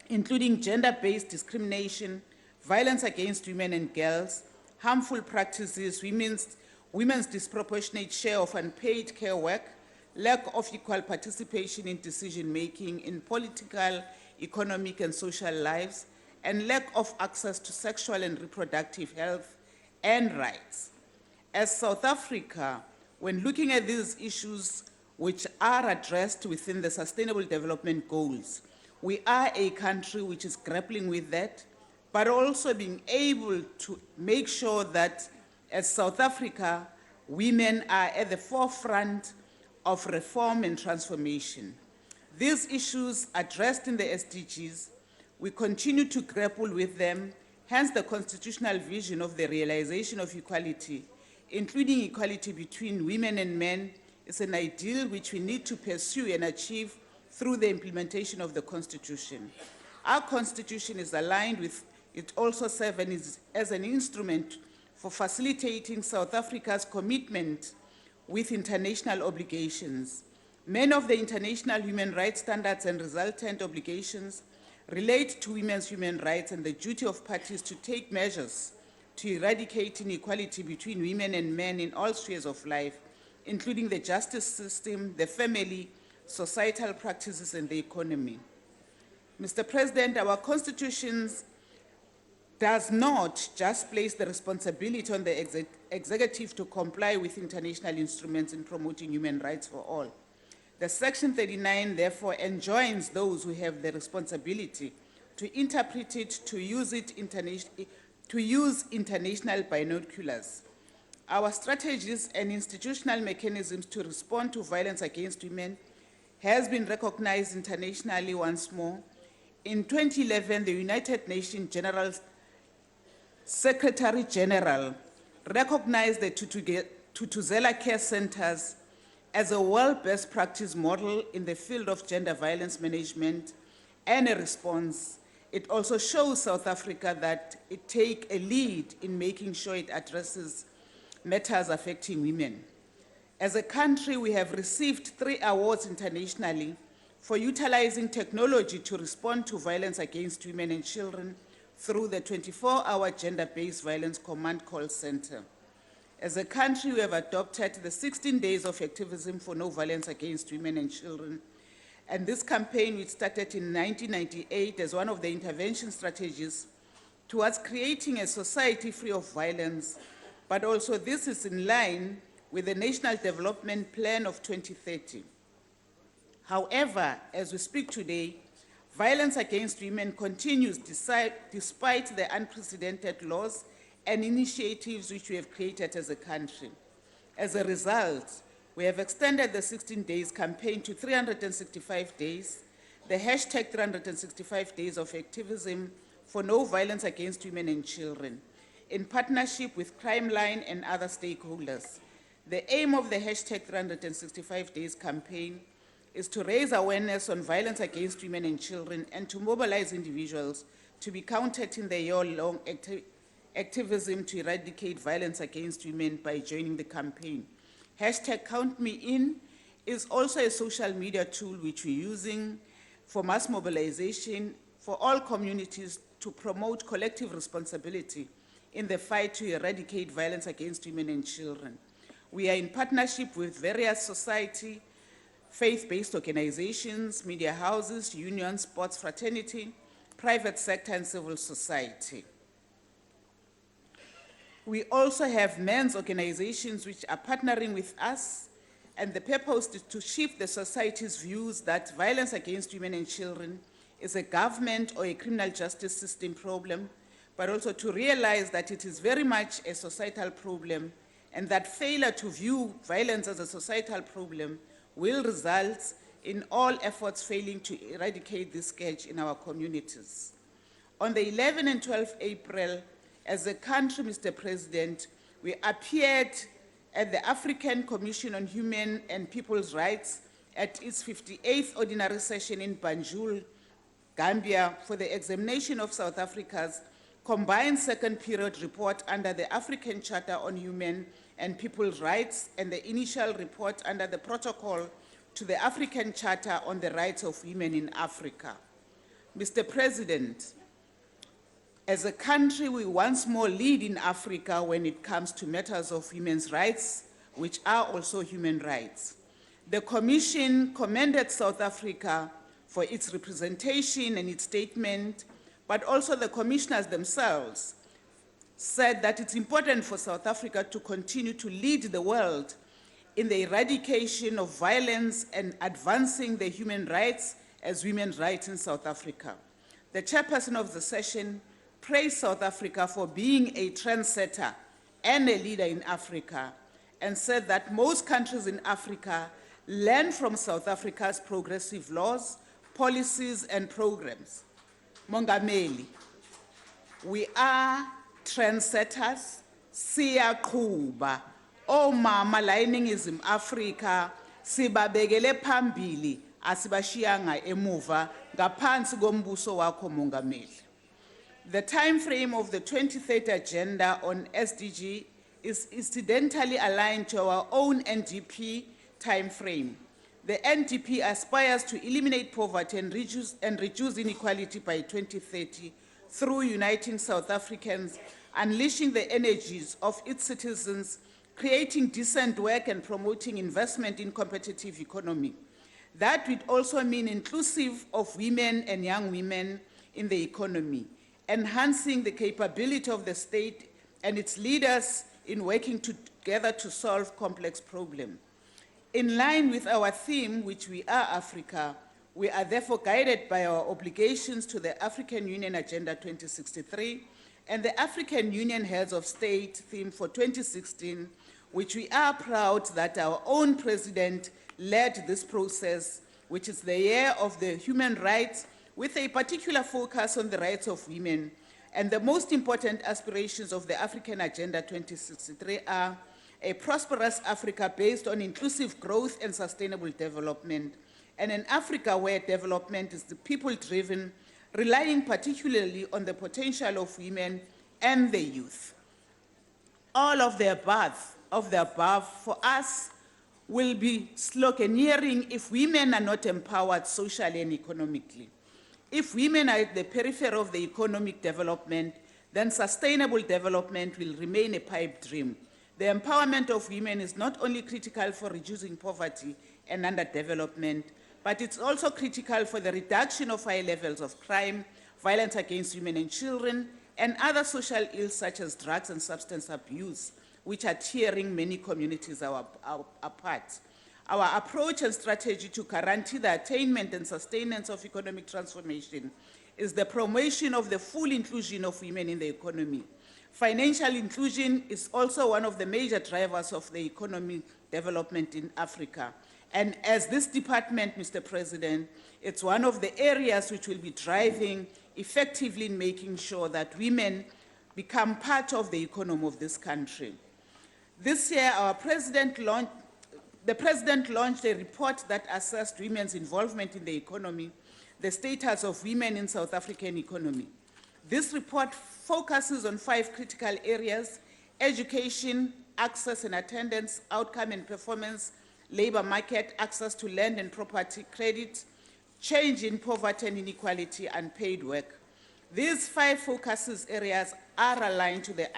including gender-based discrimination, violence against women and girls, harmful practices, women's disproportionate share of unpaid care work, lack of equal participation in decision-making in political, economic, and social lives, and lack of access to sexual and reproductive health and rights. As South Africa, when looking at these issues which are addressed within the Sustainable Development Goals, we are a country which is grappling with that, but also being able to make sure that as South Africa, women are at the forefront of reform and transformation. These issues addressed in the SDGs, we continue to grapple with them, hence the constitutional vision of the realization of equality, including equality between women and men, is an ideal which we need to pursue and achieve through the implementation of the Constitution. Our Constitution is aligned with it, also serves as an instrument for facilitating South Africa's commitment with international obligations. Many of the international human rights standards and resultant obligations relate to women's human rights and the duty of parties to take measures to eradicate inequality between women and men in all spheres of life, including the justice system, the family, societal practices, and the economy. Mr. President, our constitutions does not just place the responsibility on the executive to comply with international instruments in promoting human rights for all. The Section 39 therefore enjoins those who have the responsibility to interpret it, to use international binoculars. Our strategies and institutional mechanisms to respond to violence against women has been recognized internationally once more. In 2011, the United Nations General Secretary General recognized the Tutuzela Care Centers as a world best practice model in the field of gender violence management and a response. It also shows South Africa that it takes a lead in making sure it addresses matters affecting women. As a country, we have received 3 awards internationally for utilizing technology to respond to violence against women and children through the 24-hour gender-based violence command call center. As a country, we have adopted the 16 days of activism for no violence against women and children. And this campaign, which started in 1998 as one of the intervention strategies towards creating a society free of violence, but also this is in line with the National Development Plan of 2030. However, as we speak today, violence against women continues despite the unprecedented laws and initiatives which we have created as a country. As a result, we have extended the 16 days campaign to 365 days, the hashtag 365 days of activism for no violence against women and children, in partnership with Crime Line and other stakeholders. The aim of the hashtag 365 days campaign is to raise awareness on violence against women and children and to mobilize individuals to be counted in the year-long activism to eradicate violence against women by joining the campaign. Hashtag Count Me In is also a social media tool which we're using for mass mobilization for all communities to promote collective responsibility in the fight to eradicate violence against women and children. We are in partnership with various society, faith-based organizations, media houses, unions, sports fraternity, private sector, and civil society. We also have men's organizations which are partnering with us, and the purpose is to shift the society's views that violence against women and children is a government or a criminal justice system problem, but also to realize that it is very much a societal problem, and that failure to view violence as a societal problem will result in all efforts failing to eradicate this scourge in our communities. On the 11th and 12th April, as a country, Mr. President, we appeared at the African Commission on Human and People's Rights at its 58th ordinary session in Banjul, Gambia, for the examination of South Africa's combined second period report under the African Charter on Human and People's Rights and the initial report under the protocol to the African Charter on the Rights of Women in Africa. Mr. President, as a country, we once more lead in Africa when it comes to matters of women's rights, which are also human rights. The Commission commended South Africa for its representation and its statement, but also the commissioners themselves said that it's important for South Africa to continue to lead the world in the eradication of violence and advancing the human rights as women's rights in South Africa. The chairperson of the session praised South Africa for being a trendsetter and a leader in Africa, and said that most countries in Africa learn from South Africa's progressive laws, policies, and programs. Mongameli, we are trendsetters, siyaqhuba. Omama la eNingizimu Afrika sibabekele phambili asibashiyanga emuva ngaphansi kombuso wakho Mongameli. The time frame of the 23rd agenda on SDG is incidentally aligned to our own NDP time frame. The NDP aspires to eliminate poverty and reduce inequality by 2030 through uniting South Africans, unleashing the energies of its citizens, creating decent work and promoting investment in competitive economy. That would also mean inclusive of women and young women in the economy, enhancing the capability of the state and its leaders in working together to solve complex problems. In line with our theme, which we are Africa, we are therefore guided by our obligations to the African Union Agenda 2063 and the African Union Heads of State theme for 2016, which we are proud that our own president led this process, which is the year of the human rights, with a particular focus on the rights of women. And the most important aspirations of the African Agenda 2063 are a prosperous Africa based on inclusive growth and sustainable development, and an Africa where development is the people-driven, relying particularly on the potential of women and the youth. All of the above for us will be sloganeering if women are not empowered socially and economically. If women are at the periphery of the economic development, then sustainable development will remain a pipe dream. The empowerment of women is not only critical for reducing poverty and underdevelopment, but it's also critical for the reduction of high levels of crime, violence against women and children, and other social ills such as drugs and substance abuse, which are tearing many communities apart. Our approach and strategy to guarantee the attainment and sustenance of economic transformation is the promotion of the full inclusion of women in the economy. Financial inclusion is also one of the major drivers of the economic development in Africa. And as this department, Mr. President, it's one of the areas which will be driving effectively in making sure that women become part of the economy of this country. This year, the President launched a report that assessed women's involvement in the economy, the status of women in South African economy. This report focuses on 5 critical areas: education, access and attendance, outcome and performance, labor market, access to land and property, credit, change in poverty and inequality, and paid work. These 5 focuses areas are aligned to the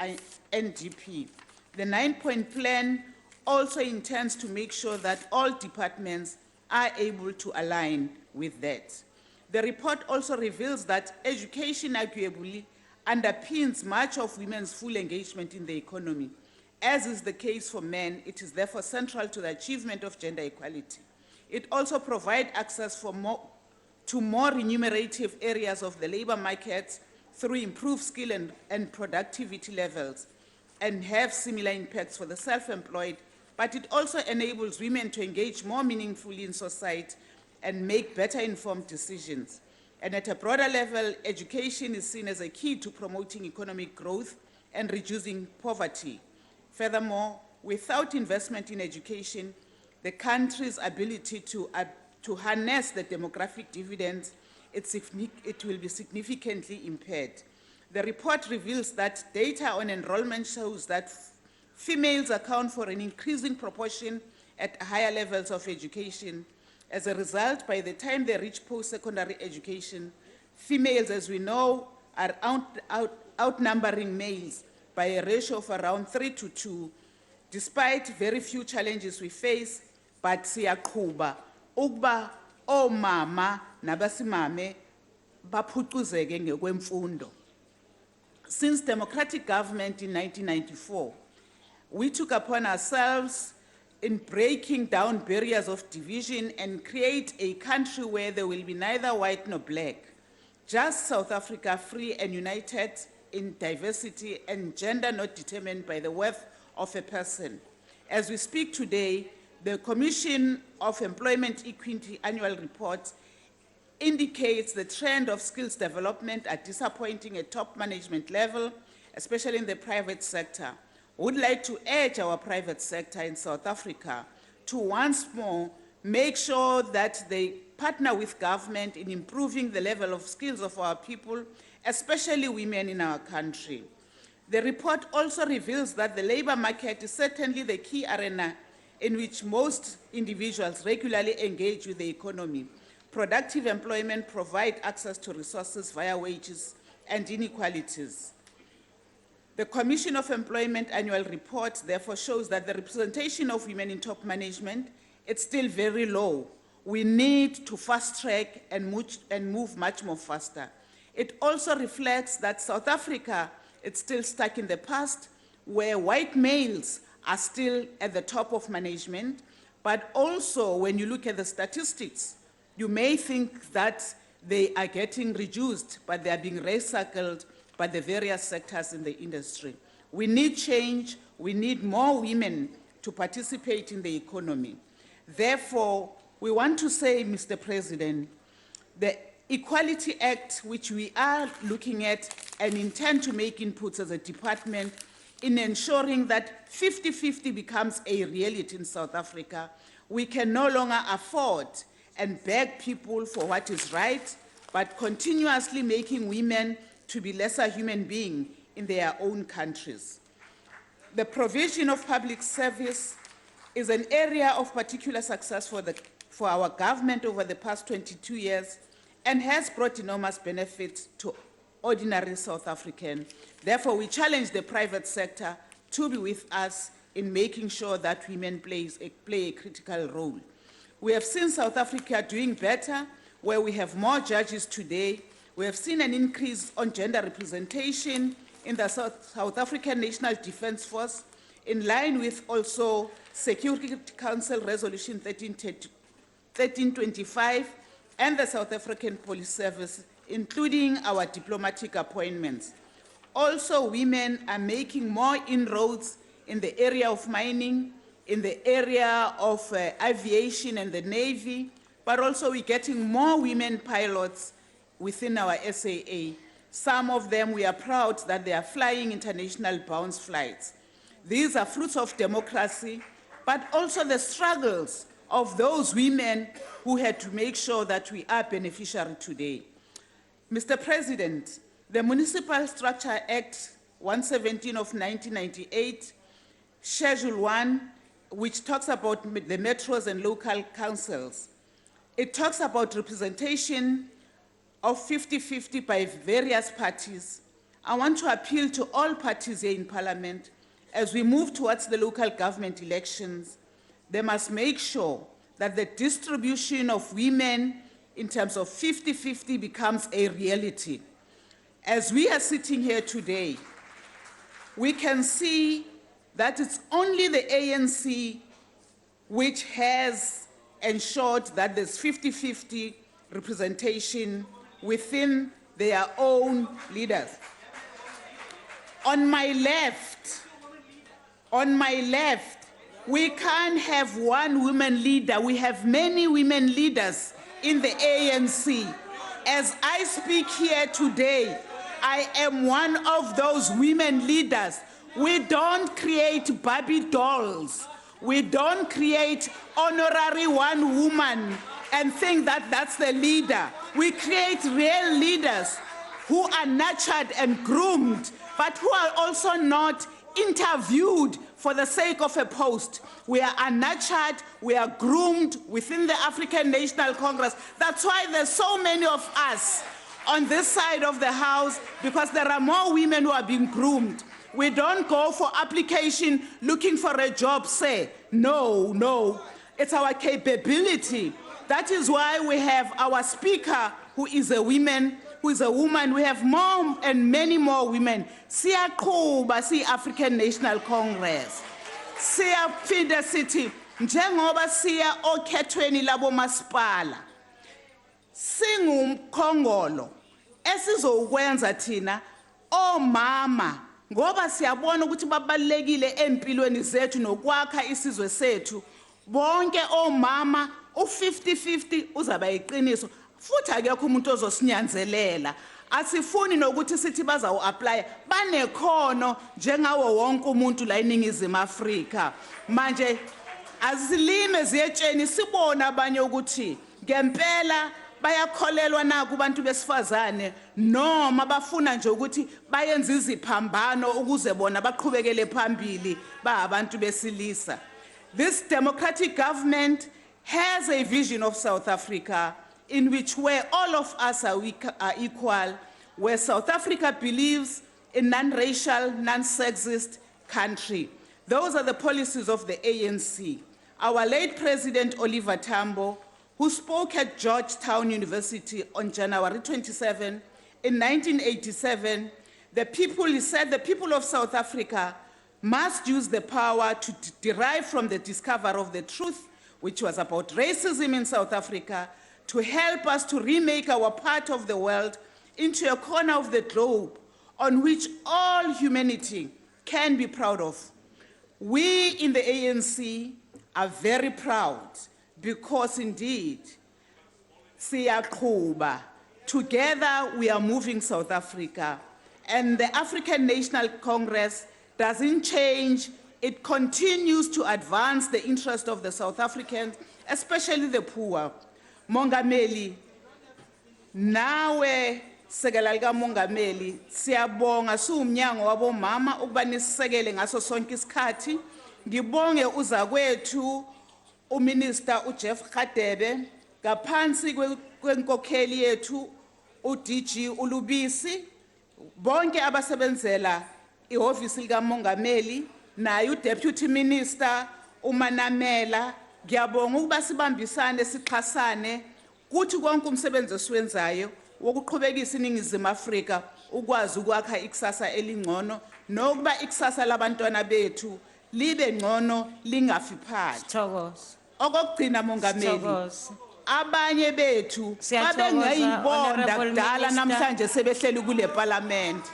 NDP. The 9-point plan also intends to make sure that all departments are able to align with that. The report also reveals that education arguably underpins much of women's full engagement in the economy. As is the case for men, it is therefore central to the achievement of gender equality. It also provides access to more remunerative areas of the labor market through improved skill and productivity levels, and have similar impacts for the self-employed, but it also enables women to engage more meaningfully in society and make better informed decisions. And at a broader level, education is seen as a key to promoting economic growth and reducing poverty. Furthermore, without investment in education, the country's ability to harness the demographic dividends, it will be significantly impaired. The report reveals that data on enrollment shows that females account for an increasing proportion at higher levels of education. As a result, by the time they reach post-secondary education, females, as we know, are outnumbering males by a ratio of around 3-2, despite very few challenges we face, but siyaqhuba ukuba omama nabasimame baphucuzeke ngekwemfundo. Since democratic government in 1994, we took upon ourselves in breaking down barriers of division and create a country where there will be neither white nor black, just South Africa, free and united in diversity and gender not determined by the worth of a person. As we speak today, the Commission of Employment Equity Annual Report indicates the trend of skills development are disappointing at top management level, especially in the private sector. Would like to urge our private sector in South Africa to once more make sure that they partner with government in improving the level of skills of our people, especially women in our country. The report also reveals that the labor market is certainly the key arena in which most individuals regularly engage with the economy. Productive employment provides access to resources via wages and inequalities. The Commission of Employment Annual Report therefore shows that the representation of women in top management is still very low. We need to fast track and move much more faster. It also reflects that South Africa is still stuck in the past, where white males are still at the top of management, but also when you look at the statistics, you may think that they are getting reduced, but they are being recycled by the various sectors in the industry. We need change. We need more women to participate in the economy. Therefore, we want to say, Mr. President, the Equality Act, which we are looking at and intend to make inputs as a department in ensuring that 50-50 becomes a reality in South Africa, we can no longer afford and beg people for what is right, but continuously making women to be lesser human beings in their own countries. The provision of public service is an area of particular success for our government over the past 22 years and has brought enormous benefits to ordinary South Africans. Therefore, we challenge the private sector to be with us in making sure that women play a critical role. We have seen South Africa doing better, where we have more judges today. We have seen an increase on gender representation in the South African National Defence Force, in line with also Security Council Resolution 1325 and the South African Police Service, including our diplomatic appointments. Also, women are making more inroads in the area of mining, in the area of aviation and the Navy, but also we're getting more women pilots within our SAA. Some of them, we are proud that they are flying international bound flights. These are fruits of democracy, but also the struggles of those women who had to make sure that we are beneficiary today. Mr. President, the Municipal Structure Act 117 of 1998, Schedule 1, which talks about the metros and local councils, it talks about representation of 50-50 by various parties. I want to appeal to all parties here in Parliament, as we move towards the local government elections, they must make sure that the distribution of women in terms of 50-50 becomes a reality. As we are sitting here today, we can see that it's only the ANC which has ensured that there's 50-50 representation within their own leaders. On my left, we can't have one woman leader. We have many women leaders in the ANC. As I speak here today, I am one of those women leaders. We don't create Barbie dolls. We don't create honorary one woman and think that that's the leader. We create real leaders who are nurtured and groomed, but who are also not interviewed for the sake of a post. We are unnurtured, we are groomed within the African National Congress. That's why there's so many of us on this side of the house, because there are more women who are being groomed. We don't go for application looking for a job, say. No, no. It's our capability. That is why we have our speaker, who is a woman. We have more and many more women. Siyaqhuba si African National Congress. Siyaphinda sithi njengoba siya okhethweni labo masipala. Singumkhongolo esizokwenza thina omama ngoba siyabona ukuthi babalekile empilweni zethu nokwakha isizwe sethu. Bonke omama u50-50 uzaba yiqiniso. Futhi akekho umuntu ozosinyanzelela. Asifuni nokuthi sithi bazawu apply banekhono njengawo wonke umuntu la eNingizimu Afrika. Manje azilime ziyetsheni sibona abanye ukuthi ngempela bayakholelwa na kubantu besifazane noma bafuna nje ukuthi bayenze iziphambano ukuze bona baqhubekele phambili abantu besilisa. This democratic government has a vision of South Africa in which where all of us are equal, where South Africa believes in non-racial, non-sexist country. Those are the policies of the ANC. Our late President Oliver Tambo, who spoke at Georgetown University on January 27, in 1987, he said the people of South Africa must use the power to derive from the discovery of the truth, which was about racism in South Africa, to help us to remake our part of the world into a corner of the globe on which all humanity can be proud of. We in the ANC are very proud because indeed, siyaqhuba. Together we are moving South Africa, and the African National Congress doesn't change. It continues to advance the interest of the South Africans, especially the poor. Mongameli, nawe sekela lika Mongameli, siyabonga siwumnyango wabomama ukuba nisisekele ngaso sonke isikhathi. Ngibonge uzakwethu uMinister uJeff Radebe ngaphansi kwenkokheli yethu uDG uLubisi, bonke abasebenzela ihhovisi lika Mongameli naye uDeputy Minister uManamela. Ngiyabonga ukuba sibambisane sixhasane kuthi konke umsebenzi esiwenzayo wokuqhubekisa iNingizimu Afrika ukwazi ukwakha ikusasa elingcono nokuba ikusasa labantwana bethu libe ngcono lingafi phansi. Okugcina Mongameli, abanye bethu babengayibonda kudala namhlanje sebehleli kule parliament.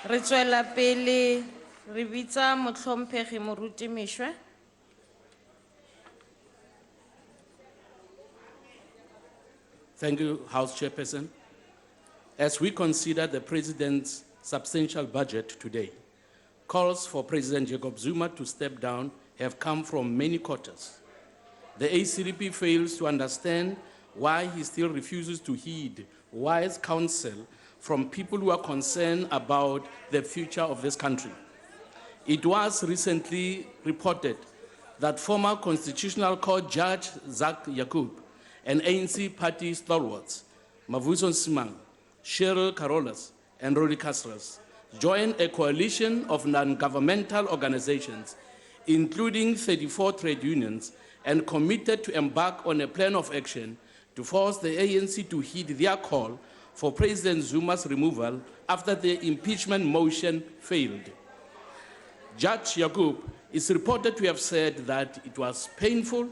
Re tswela pele re bitsa motlhomphegi moruti Mishwe. Thank you, House Chairperson. As we consider the President's substantial budget today, calls for President Jacob Zuma to step down have come from many quarters. The ACDP fails to understand why he still refuses to heed wise counsel from people who are concerned about the future of this country. It was recently reported that former Constitutional Court Judge Zak Yaqub and ANC party stalwarts, Mavuso Nsimang, Cheryl Carolus, and Rodi Castras, joined a coalition of non-governmental organizations, including 34 trade unions, and committed to embark on a plan of action to force the ANC to heed their call for President Zuma's removal after the impeachment motion failed. Judge Yaqub is reported to have said that it was painful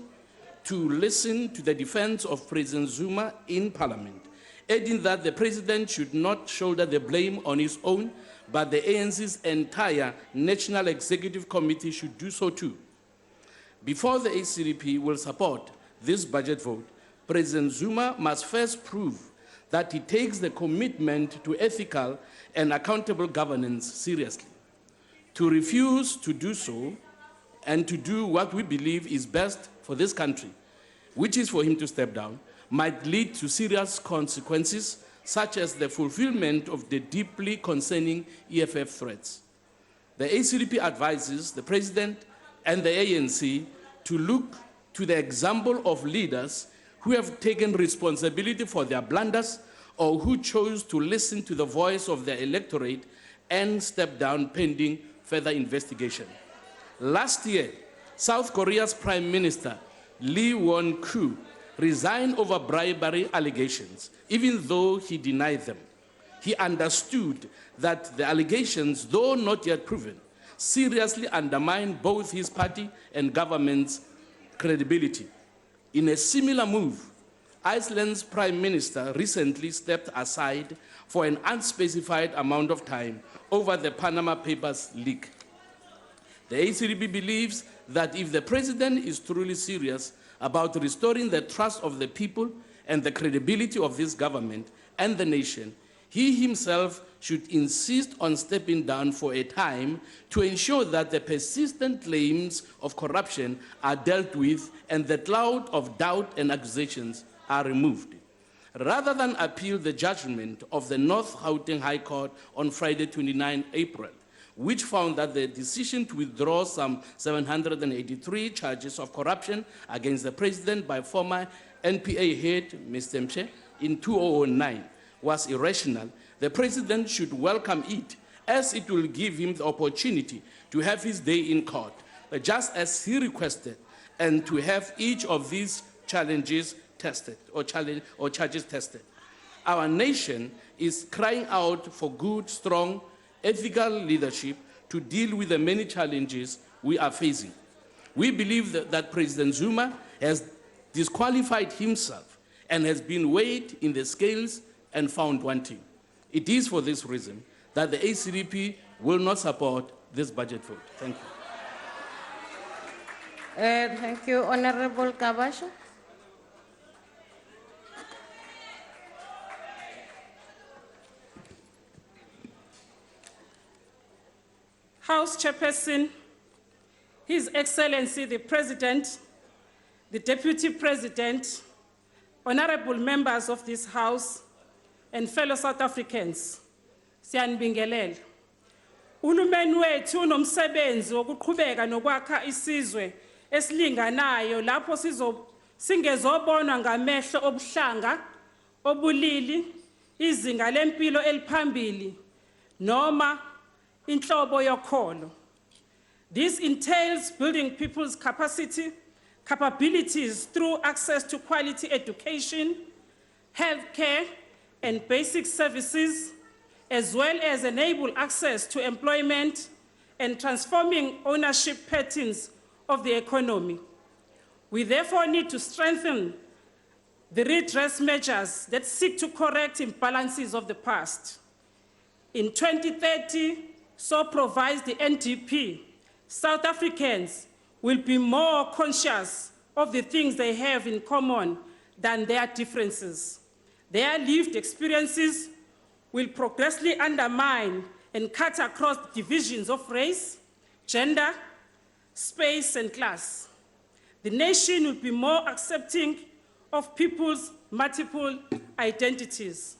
to listen to the defense of President Zuma in Parliament, adding that the President should not shoulder the blame on his own, but the ANC's entire National Executive Committee should do so too. Before the ACDP will support this budget vote, President Zuma must first prove that he takes the commitment to ethical and accountable governance seriously. To refuse to do so and to do what we believe is best for this country, which is for him to step down, might lead to serious consequences, such as the fulfillment of the deeply concerning EFF threats. The ACDP advises the President and the ANC to look to the example of leaders who have taken responsibility for their blunders or who chose to listen to the voice of their electorate and step down pending further investigation. Last year, South Korea's Prime Minister Lee Won-koo resigned over bribery allegations, even though he denied them. He understood that the allegations, though not yet proven, seriously undermine both his party and government's credibility. In a similar move, Iceland's Prime Minister recently stepped aside for an unspecified amount of time over the Panama Papers leak. The ACDP believes that if the President is truly serious about restoring the trust of the people and the credibility of this government and the nation, he himself should insist on stepping down for a time to ensure that the persistent claims of corruption are dealt with and the cloud of doubt and accusations are removed. Rather than appeal the judgment of the North Gauteng High Court on Friday, 29 April, which found that the decision to withdraw some 783 charges of corruption against the President by former NPA head, Mr. Mche, in 2009 was irrational, the President should welcome it, as it will give him the opportunity to have his day in court, just as he requested, and to have each of these challenges tested, or charges tested. Our nation is crying out for good, strong, ethical leadership to deal with the many challenges we are facing. We believe that President Zuma has disqualified himself and has been weighed in the scales and found wanting. It is for this reason that the ACDP will not support this budget vote. Thank you. Thank you, Honorable Kabasha. House Chairperson, His Excellency the President, the Deputy President, honorable members of this House, and fellow South Africans, siyanibingelela. Uhulumeni wethu unomsebenzi wokuqhubeka nokwakha isizwe esilinganayo lapho singezobonwa ngamehlo obuhlanga, obulili, izinga lempilo eliphambili, noma inhlobo yokholo. This entails building people's capabilities through access to quality education, healthcare, and basic services, as well as enable access to employment and transforming ownership patterns of the economy. We therefore need to strengthen the redress measures that seek to correct imbalances of the past. In 2030, so provides the NDP, South Africans will be more conscious of the things they have in common than their differences. Their lived experiences will progressively undermine and cut across divisions of race, gender, space, and class. The nation will be more accepting of people's multiple identities.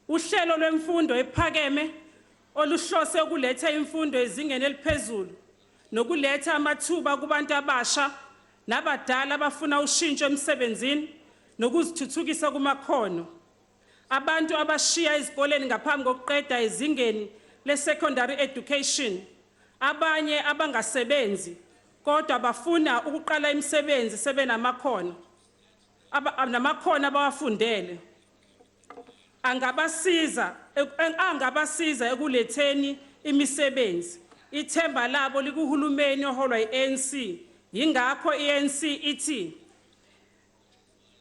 Uhlelo lwemfundo ephakeme oluhlose ukuletha imfundo ezingeni eliphezulu nokuletha amathuba kubantu abasha nabadala abafuna ushintsho emsebenzini nokuzithuthukisa kumakhono. Abantu abashiya ezikoleni ngaphambi kokuqeda ezingeni le-secondary education, abanye abangasebenzi kodwa bafuna ukuqala imisebenzi sebenamakhono abawafundele. Angabasiza ekuletheni imisebenzi. Ithemba labo likuhulumeni oholwa yi-ANC. Yingakho i-ANC ithi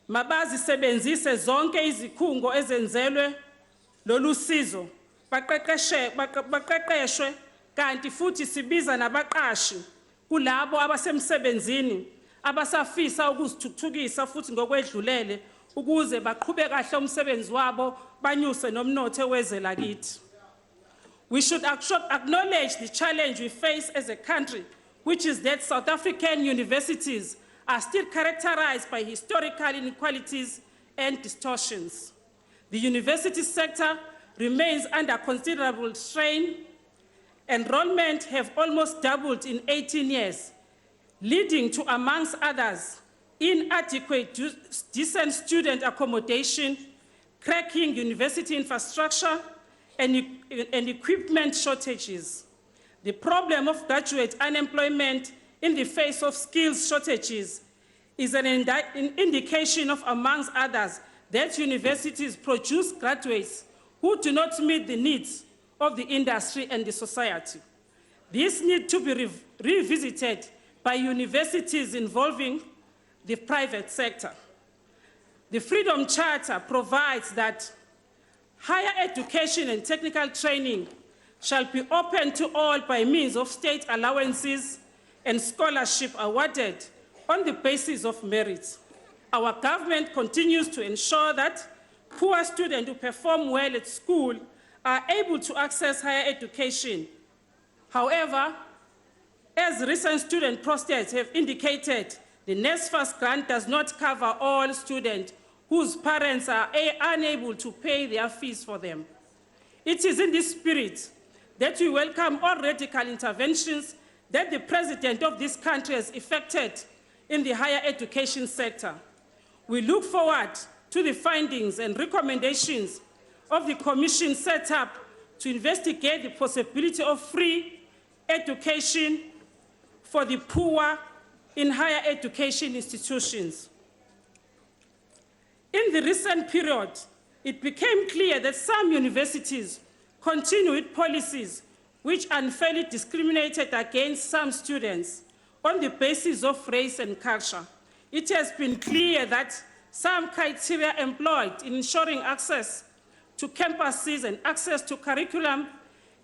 mabazisebenzise zonke izikhungo ezenzelwe lolu sizo baqeqeshwe kanti futhi sibiza nabaqashi kulabo abasemsebenzini abasafisa ukuzithuthukisa futhi ngokwedlulele ukuze baqhube kahle umsebenzi wabo banyuse nomnotho wezwe lakithi. We should acknowledge the challenge we face as a country, which is that South African universities are still characterized by historical inequalities and distortions. The university sector remains under considerable strain. Enrollment have almost doubled in 18 years, leading to, amongst others, inadequate decent student accommodation, cracking university infrastructure, and equipment shortages. The problem of graduate unemployment in the face of skills shortages is an indication of, amongst others, that universities produce graduates who do not meet the needs of the industry and the society. This needs to be revisited by universities involving the private sector. The Freedom Charter provides that higher education and technical training shall be open to all by means of state allowances and scholarship awarded on the basis of merit. Our government continues to ensure that poor students who perform well at school are able to access higher education. However, as recent student protests have indicated, the NSFAS grant does not cover all students whose parents are unable to pay their fees for them. It is in this spirit that we welcome all radical interventions that the President of this country has effected in the higher education sector. We look forward to the findings and recommendations of the commission set up to investigate the possibility of free education for the poor in higher education institutions. In the recent period, it became clear that some universities continue with policies which unfairly discriminated against some students on the basis of race and culture. It has been clear that some criteria employed in ensuring access to campuses and access to curriculum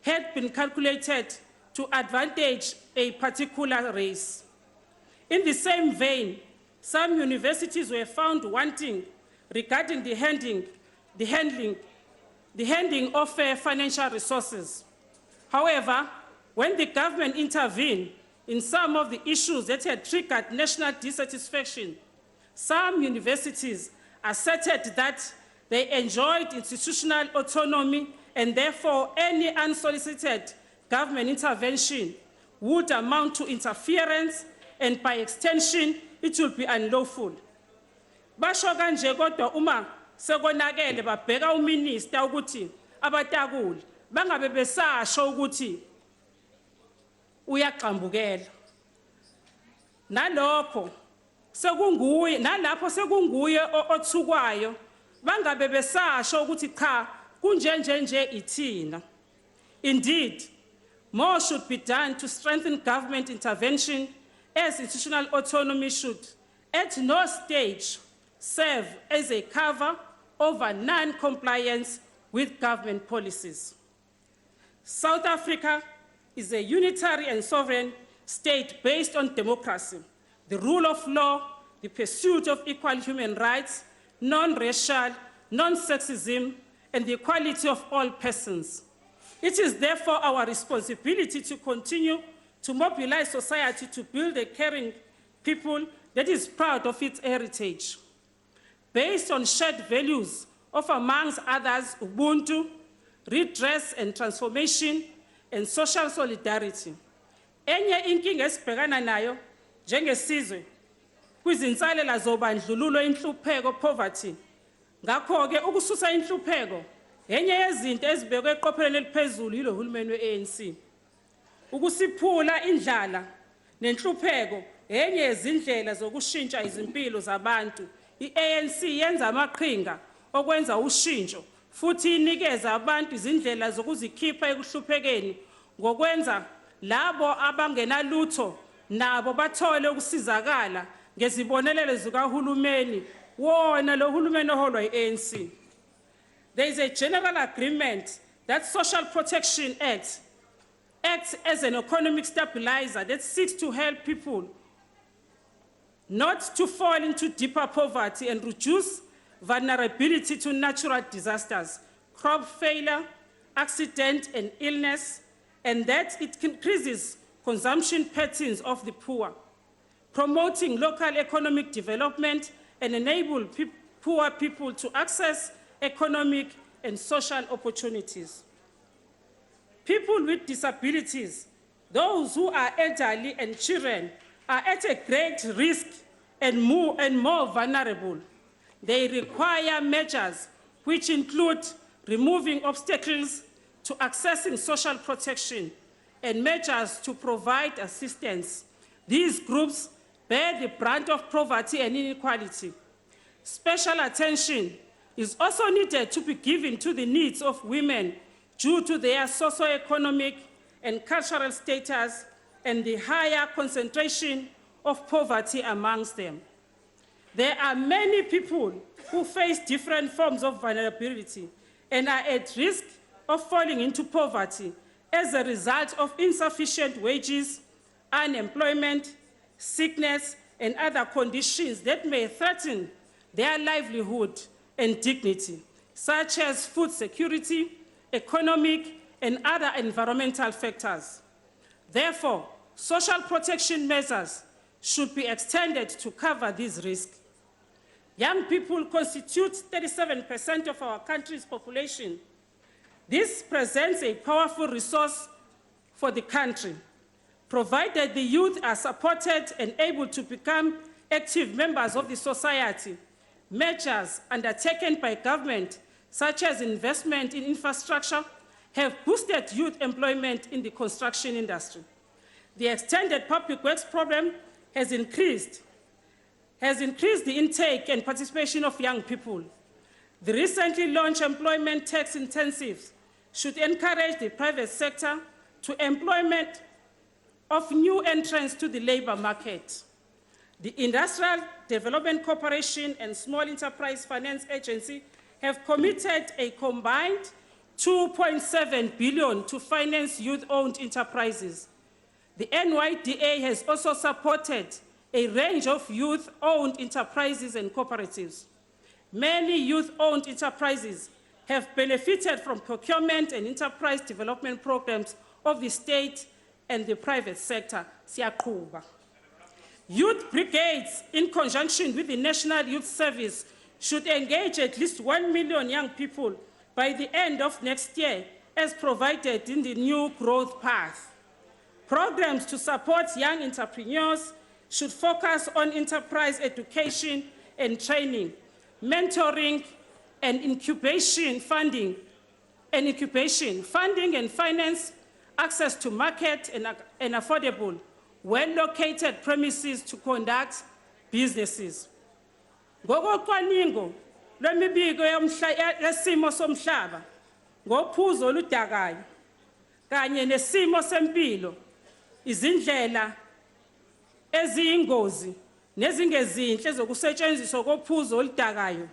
had been calculated to advantage a particular race. In the same vein, some universities were found wanting regarding the handing of financial resources. However, when the government intervened in some of the issues that had triggered national dissatisfaction, some universities asserted that they enjoyed institutional autonomy and therefore any unsolicited government intervention would amount to interference and by extension it will be unlawful. Basho kanje kodwa uma sekonakele babheka uminister ukuthi abatakuli bangabe besasho ukuthi uyaqambukela. Nalapho sekunguye othukwayo bangabe besasho ukuthi cha kunjenje ithina. Indeed, more should be done to strengthen government intervention, as institutional autonomy should at no stage serve as a cover over non-compliance with government policies. South Africa is a unitary and sovereign state based on democracy, the rule of law, the pursuit of equal human rights, non-racial, non-sexism, and the equality of all persons. It is therefore our responsibility to continue to mobilize society to build a caring people that is proud of its heritage. Based on shared values of, amongst others, Ubuntu, redress and transformation, and social solidarity. Enye inkinga esibhekana nayo njengesizwe kwizinsalela zobandlululo inhlupheko poverty. Ngakho-ke ukususa inhlupheko enye yezinto ezibekwe eqophelweni eliphezulu yilo hulumeni we-ANC. Ukusiphula indlala nenhlupheko enye yezindlela zokushintsha izimpilo zabantu. I-ANC yenza amaqhinga okwenza ushintsho futhi inikeza abantu izindlela zokuzikhipha ekuhluphekeni ngokwenza labo abangenalutho nabo bathole ukusizakala ngezibonelelo zikahulumeni wona lo hulumeni oholwa yi-ANC. There is a general agreement that Social Protection Act acts as an economic stabilizer that seeks to help people not to fall into deeper poverty and reduce vulnerability to natural disasters, crop failure, accident and illness, and that it increases consumption patterns of the poor, promoting local economic development and enable poor people to access economic and social opportunities. People with disabilities, those who are elderly and children, are at a great risk and more vulnerable. They require measures which include removing obstacles to accessing social protection and measures to provide assistance. These groups bear the brunt of poverty and inequality. Special attention is also needed to be given to the needs of women due to their socioeconomic and cultural status and the higher concentration of poverty amongst them. There are many people who face different forms of vulnerability and are at risk of falling into poverty as a result of insufficient wages, unemployment, sickness, and other conditions that may threaten their livelihood and dignity, such as food security, economic, and other environmental factors. Therefore, social protection measures should be extended to cover these risks. Young people constitute 37% of our country's population. This presents a powerful resource for the country, provided the youth are supported and able to become active members of the society. Measures undertaken by government, such as investment in infrastructure, have boosted youth employment in the construction industry. The extended public works program has increased the intake and participation of young people. The recently launched employment tax incentives should encourage the private sector to employment of new entrants to the labor market. The Industrial Development Corporation and Small Enterprise Finance Agency have committed a combined 2.7 billion to finance youth-owned enterprises. The NYDA has also supported a range of youth-owned enterprises and cooperatives. Many youth-owned enterprises have benefited from procurement and enterprise development programs of the state and the private sector. Siyaqhuba. Youth brigades, in conjunction with the National Youth Service, should engage at least 1 million young people by the end of next year, as provided in the new growth path. Programs to support young entrepreneurs should focus on enterprise education and training, mentoring and incubation funding, funding and finance, access to market and affordable, well-located premises to conduct businesses. Ngokocwaningo lwemibiko yesimo somhlaba, ngophuzo oludakayo, kanye nesimo sempilo, izindlela eziyingozi nezingezinhle zokusetshenziswa kophuzo oludakayo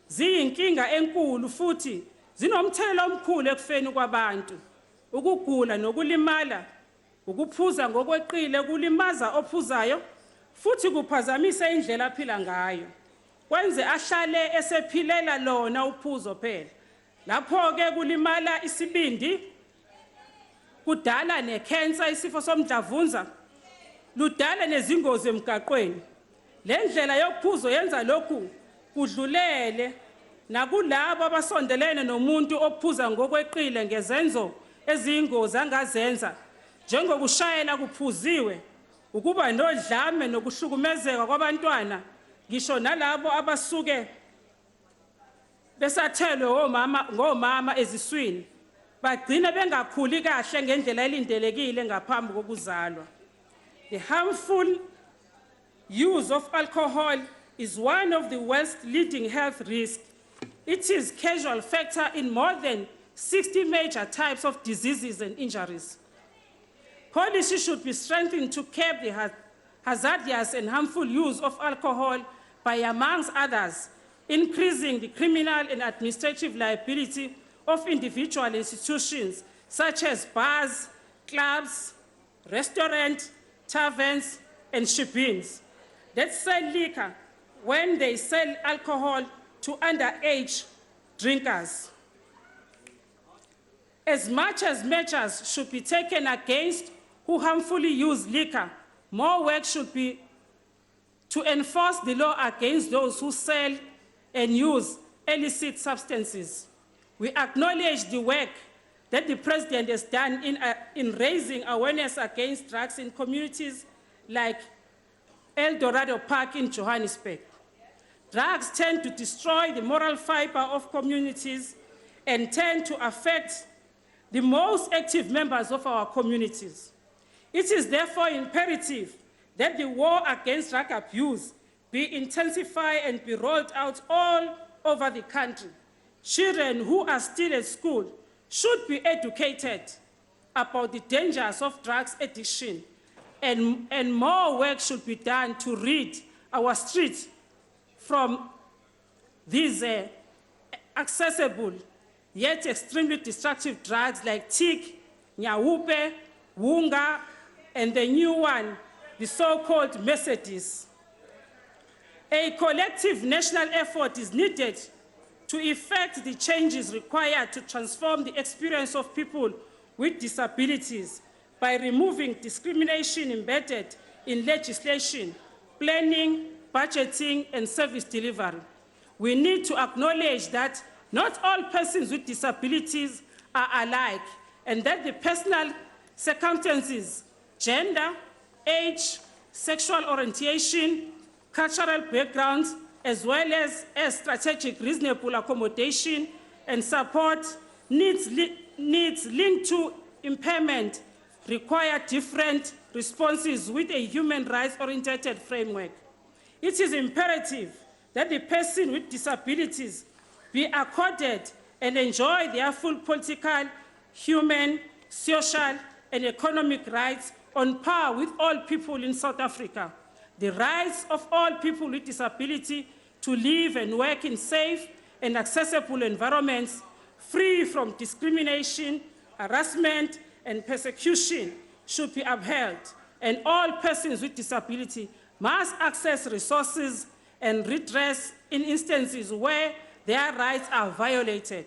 ziyinkinga enkulu futhi zinomthelela omkhulu ekufeni kwabantu. Ukugula nokulimala, ukuphuza ngokweqile kulimaza ophuzayo futhi kuphazamisa indlela aphila ngayo, kwenze ahlale esephilela lona uphuzo phela. Lapho-ke kulimala isibindi, kudala nekhensa, isifo somdlavunza, ludala nezingozi emgaqweni. Le ndlela yokuphuzo yenza lokhu kudlulele nakulabo abasondelene nomuntu ophuza ngokweqile ngezenzo eziyingozi angazenza, njengokushayela kuphuziwe, ukuba nodlame nokuhlukumezeka kwabantwana, ngisho nalabo abasuke besathelwe ngomama eziswini, bagcina bengakhuli kahle ngendlela elindelekile ngaphambi kokuzalwa. The harmful use of alcohol is one of the worst leading health risks. It is a causal factor in more than 60 major types of diseases and injuries. Policy should be strengthened to curb the hazardous and harmful use of alcohol by, amongst others, increasing the criminal and administrative liability of individual institutions such as bars, clubs, restaurants, taverns, and ship-ins that sell liquor when they sell alcohol to underage drinkers. As much as measures should be taken against who harmfully use liquor, more work should be to enforce the law against those who sell and use illicit substances. We acknowledge the work that the President has done in raising awareness against drugs in communities like El Dorado Park in Johannesburg. Drugs tend to destroy the moral fiber of communities and tend to affect the most active members of our communities. It is therefore imperative that the war against drug abuse be intensified and be rolled out all over the country. Children who are still at school should be educated about the dangers of drugs addiction, and more work should be done to rid our streets from these accessible yet extremely destructive drugs like tick, nyawupe, wunga, and the new one, the so-called Mercedes. A collective national effort is needed to effect the changes required to transform the experience of people with disabilities by removing discrimination embedded in legislation, planning, budgeting, and service delivery. We need to acknowledge that not all persons with disabilities are alike, and that the personal circumstances, gender, age, sexual orientation, cultural backgrounds, as well as strategic reasonable accommodation and support needs linked to impairment require different responses with a human rights-oriented framework. It is imperative that the person with disabilities be accorded and enjoy their full political, human, social, and economic rights on par with all people in South Africa. The rights of all people with disability to live and work in safe and accessible environments, free from discrimination, harassment, and persecution should be upheld, and all persons with disability must access resources and redress in instances where their rights are violated.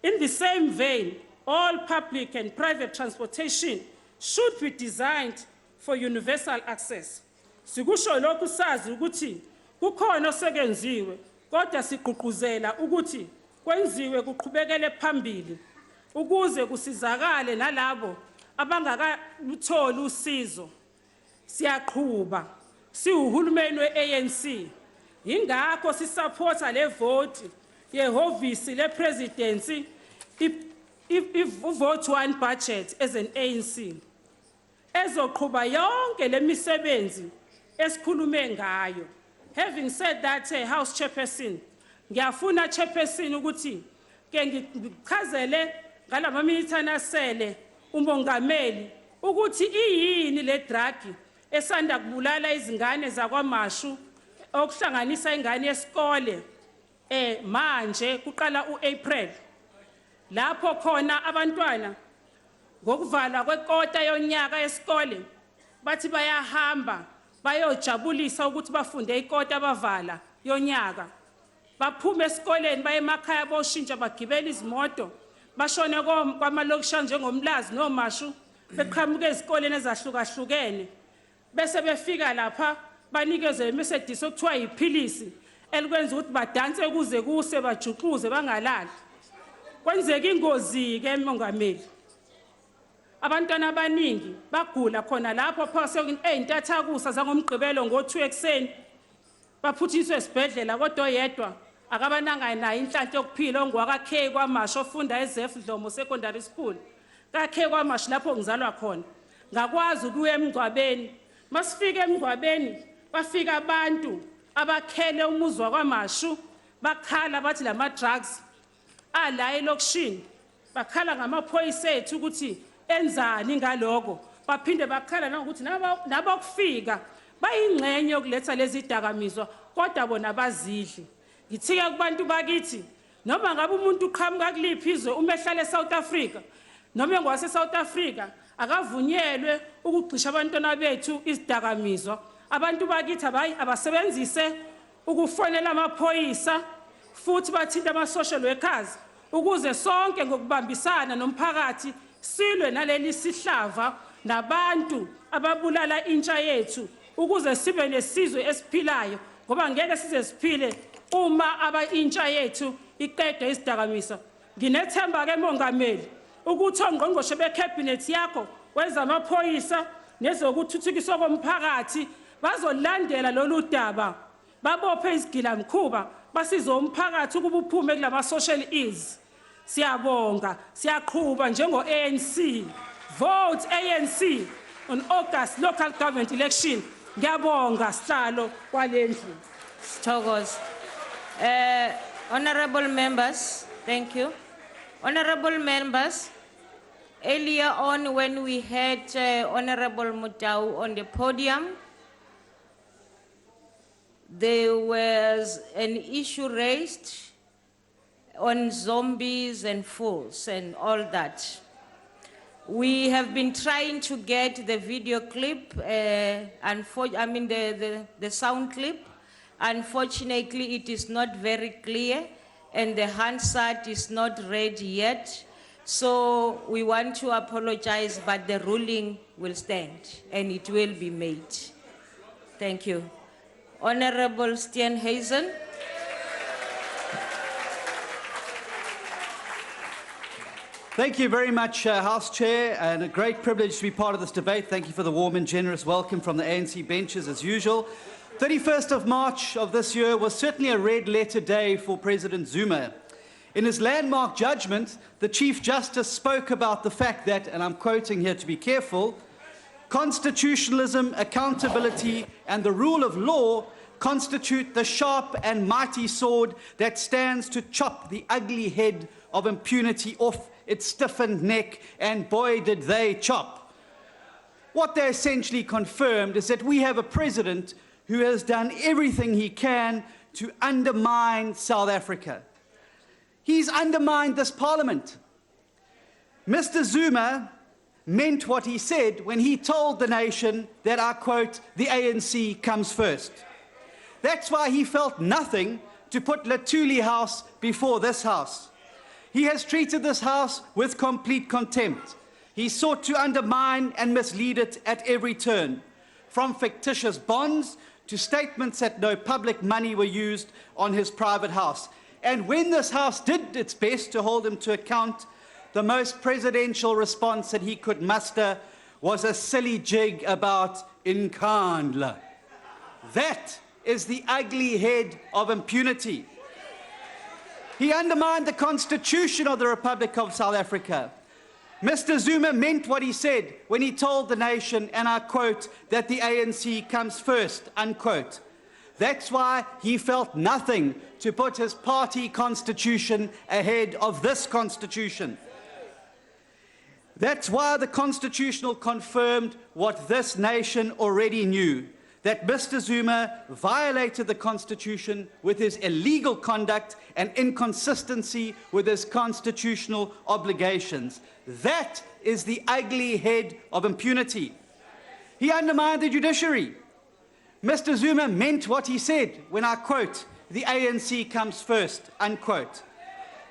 In the same vein, all public and private transportation should be designed for universal access. Sikusho lokhu sazi ukuthi kukhona osekenziwe, kodwa sigqugquzela ukuthi kwenziwe kuqhubekele phambili ukuze kusizakale nalabo abangakalutholi usizo. Siyaqhubha siwuhulumeni we-ANC, ingakho sisupporta le vote yehhovisi le-Presidency vote 1 budget as an ANC ezoqhuba yonke le misebenzi esikhulume ngayo. Having said that, House Chairperson, ngiyafuna Chairperson ukuthi ke ngichazele ngalama minithana asele umongameli ukuthi iyini le drug esanda kubulala izingane zakwaMashu okuhlanganisa ingane yesikole manje kuqala uApril lapho khona abantwana ngokuvala kwekota yonyaka yesikole bathi bayahamba bayojabulisa ukuthi bafunde ikota bavala yonyaka, baphume esikoleni baye emakhaya boshintsha bagibela izimoto bashone kwamalokishana njengomlazi noMashu beqhamuke ezikoleni ezahlukahlukene bese befika lapha banikezwe iMercedes okuthiwa yiphilisi elikwenza ukuthi badanse kuze kuse bajuxuze bangalali. Kwenzeka ingozi ke mongameli, abantwana abaningi bagula khona lapho phose eyintathakusa zangomgqibelo ngo2 ekseni baphuthiswe esibhedlela kodwa yedwa akabananga nayo inhlanhla yokuphila ongwakakhe kwaMashu ofunda eZF Dlomo Secondary School kakhe kwaMashu lapho ngizalwa khona. Ngakwazi ukuya emgcwabeni, masifika emgcwabeni bafika abantu abakhele umuzi wakwaMashu bakhala bathi lama drugs ala elokishini, bakhala ngamaphoyisa ethu ukuthi enzani ngaloko, baphinde bakhala nangokuthi nabokufika bayingxenye yokuletha lezi dakamizwa kodwa bona bazidli. Ngithike kubantu bakithi noma ngabe umuntu uqhamuka kuliphi izwe umehlala eSouth Africa noma engwase South Africa akavunyelwe ukugcisha abantwana bethu izidakamizwa. Abantu bakithi abasebenzise ukufonela amaphoyisa futhi bathinta ama-social workers ukuze sonke ngokubambisana nomphakathi silwe naleli sihlava nabantu ababulala intsha yethu ukuze sibe nesizwe esiphilayo, ngoba ngeke size siphile uma intsha yethu iqede isidakamizwa. Nginethemba ke Mongameli ukuthi ongqongqoshe becabinet yakho wezamaphoyisa nezokuthuthukiswa komphakathi bazolandela lolu daba babophe isigilamkhuba basize umphakathi ukuba uphume kulama social ills. Siyabonga, siyaqhubeka njengo-ANC. Vote ANC on August local government election. Ngiyabonga sihlalo kwalendlu. Thokoza. Honorable members, thank you. Honorable members, earlier on when we had Honorable Mutau on the podium, there was an issue raised on zombies and fools and all that. We have been trying to get the video clip, the sound clip. Unfortunately, it is not very clear and the Hansard is not ready yet. So we want to apologize, but the ruling will stand and it will be made. Thank you. Honorable Steenhuisen. Thank you very much, House Chair, and a great privilege to be part of this debate. Thank you for the warm and generous welcome from the ANC benches, as usual. 31st of March of this year was certainly a red letter day for President Zuma. In his landmark judgment, the Chief Justice spoke about the fact that, and I'm quoting here to be careful, constitutionalism, accountability, and the rule of law constitute the sharp and mighty sword that stands to chop the ugly head of impunity off its stiffened neck, and boy did they chop. What they essentially confirmed is that we have a president who has done everything he can to undermine South Africa. He's undermined this parliament. Mr. Zuma meant what he said when he told the nation that, I quote, the ANC comes first. That's why he felt nothing to put Latuli House before this House. He has treated this House with complete contempt. He sought to undermine and mislead it at every turn, from fictitious bonds to statements that no public money were used on his private house. And when this House did its best to hold him to account, the most presidential response that he could muster was a silly jig about Nkandla. That is the ugly head of impunity. He undermined the Constitution of the Republic of South Africa. Mr. Zuma meant what he said when he told the nation, and I quote, that the ANC comes first, unquote. That's why he felt nothing to put his party constitution ahead of this constitution. That's why the Constitutional confirmed what this nation already knew, that Mr. Zuma violated the Constitution with his illegal conduct and inconsistency with his constitutional obligations. That is the ugly head of impunity. He undermined the judiciary. Mr. Zuma meant what he said when I quote, the ANC comes first, unquote.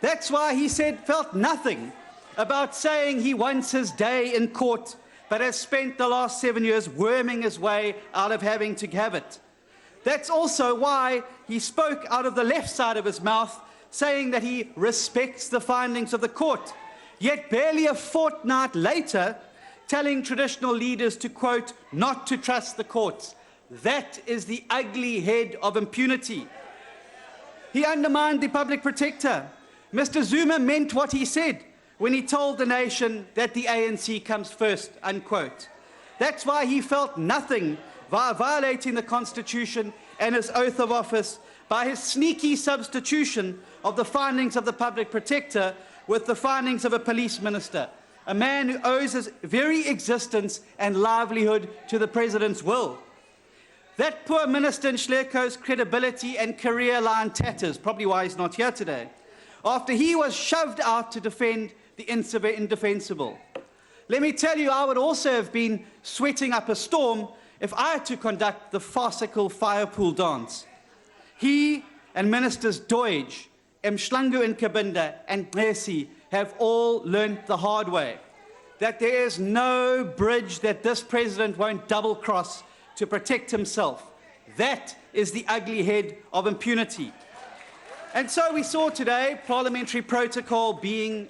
That's why he felt nothing about saying he wants his day in court, but has spent the last 7 years worming his way out of having to have it. That's also why he spoke out of the left side of his mouth, saying that he respects the findings of the court, yet barely a fortnight later, telling traditional leaders to, quote, not to trust the courts. That is the ugly head of impunity. He undermined the public protector. Mr. Zuma meant what he said when he told the nation that the ANC comes first, unquote. That's why he felt nothing violating the Constitution and his oath of office by his sneaky substitution of the findings of the public protector with the findings of a police minister, a man who owes his very existence and livelihood to the president's will. That poor minister in Schleko's credibility and career lie in tatters, probably why he's not here today, after he was shoved out to defend the indefensible. Let me tell you, I would also have been sweating up a storm if I had to conduct the farcical fire pool dance. He and Ministers Deutsch, Mshlangu and Kabinda, and Messi have all learnt the hard way that there is no bridge that this president won't double-cross to protect himself. That is the ugly head of impunity. And so we saw today parliamentary protocol being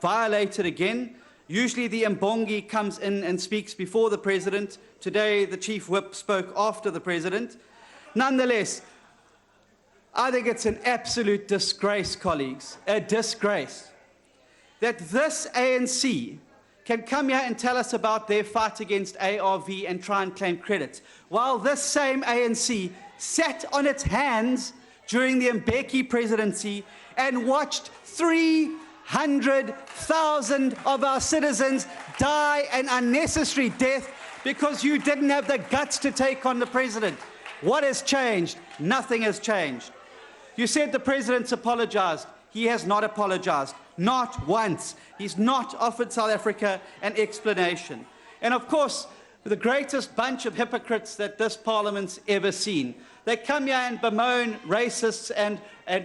violated again. Usually the Mbongi comes in and speaks before the President. Today the Chief Whip spoke after the President. Nonetheless, I think it's an absolute disgrace, colleagues, a disgrace, that this ANC can come here and tell us about their fight against ARV and try and claim credit, while this same ANC sat on its hands during the Mbeki presidency and watched 300,000 of our citizens die an unnecessary death because you didn't have the guts to take on the president. What has changed? Nothing has changed. You said the president's apologized. He has not apologized. Not once. He's not offered South Africa an explanation. And of course, the greatest bunch of hypocrites that this parliament's ever seen. They come here and bemoan racists and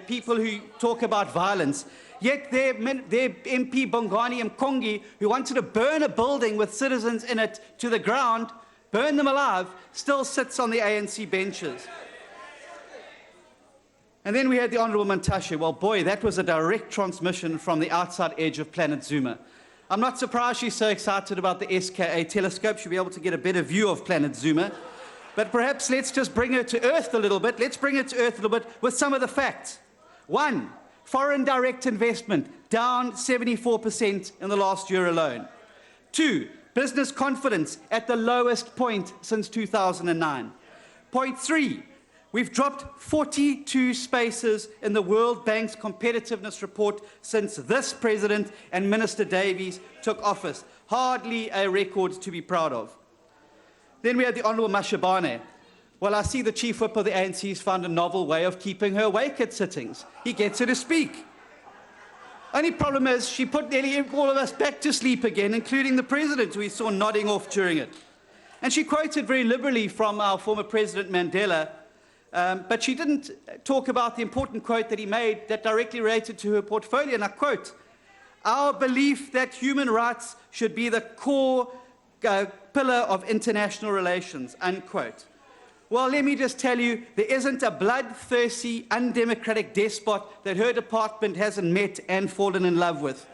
people who talk about violence. Yet their MP Bongani Mkongi, who wanted to burn a building with citizens in it to the ground, burn them alive, still sits on the ANC benches. And then we had the Honourable Mantashe. Well, boy, that was a direct transmission from the outside edge of planet Zuma. I'm not surprised she's so excited about the SKA telescope. She'll be able to get a better view of planet Zuma. But perhaps let's just bring her to earth a little bit. Let's bring her to earth a little bit with some of the facts. 1, foreign direct investment down 74% in the last year alone. 2, business confidence at the lowest point since 2009. Point 3, we've dropped 42 spaces in the World Bank's competitiveness report since this president and Minister Davies took office. Hardly a record to be proud of. Then we had the Honourable Mashabane. Well, I see the Chief Whip of the ANC's found a novel way of keeping her awake at sittings. He gets her to speak. Only problem is she put nearly all of us back to sleep again, including the President, who we saw nodding off during it. And she quoted very liberally from our former President Mandela, but she didn't talk about the important quote that he made that directly related to her portfolio, and I quote, "Our belief that human rights should be the core pillar of international relations," unquote. Well, let me just tell you, there isn't a bloodthirsty, undemocratic despot that her department hasn't met and fallen in love with.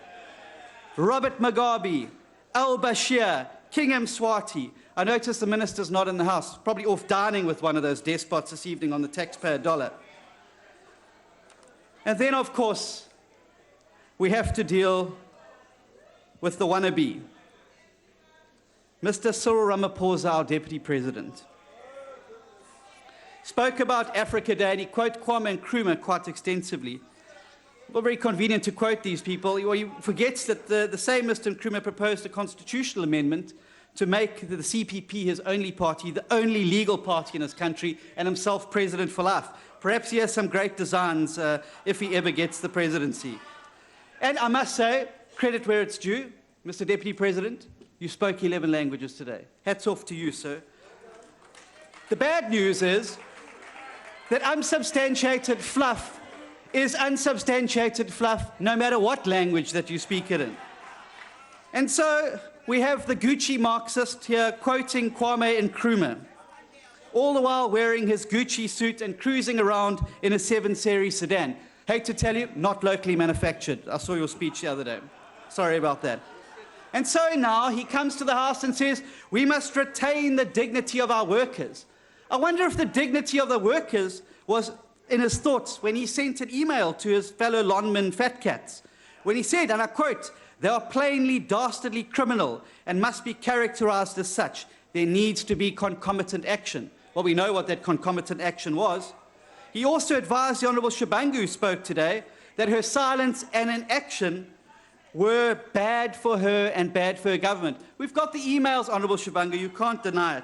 Robert Mugabe, al-Bashir, King Mswati. I notice the minister's not in the House, probably off dining with one of those despots this evening on the taxpayer dollar. And then, of course, we have to deal with the wannabe. Mr. Cyril Ramaphosa, our Deputy President, spoke about Africa Day, and he quoted Kwame Nkrumah quite extensively. Well, very convenient to quote these people. Well, he forgets that the same Mr. Nkrumah proposed a constitutional amendment to make the CPP his only party, the only legal party in his country, and himself president for life. Perhaps he has some great designs if he ever gets the presidency. And I must say, credit where it's due, Mr. Deputy President, you spoke 11 languages today. Hats off to you, sir. The bad news is that unsubstantiated fluff is unsubstantiated fluff no matter what language that you speak it in. And so we have the Gucci Marxist here quoting Kwame Nkrumah, all the while wearing his Gucci suit and cruising around in a 7 Series sedan. Hate to tell you, not locally manufactured. I saw your speech the other day. Sorry about that. And so now he comes to the House and says, we must retain the dignity of our workers. I wonder if the dignity of the workers was in his thoughts when he sent an email to his fellow Lonman fat cats, when he said, and I quote, "They are plainly dastardly criminal and must be characterized as such. There needs to be concomitant action." Well, we know what that concomitant action was. He also advised the Honourable Shabangu, who spoke today, that her silence and inaction were bad for her and bad for her government. We've got the emails, Honourable Shabangu, you can't deny it.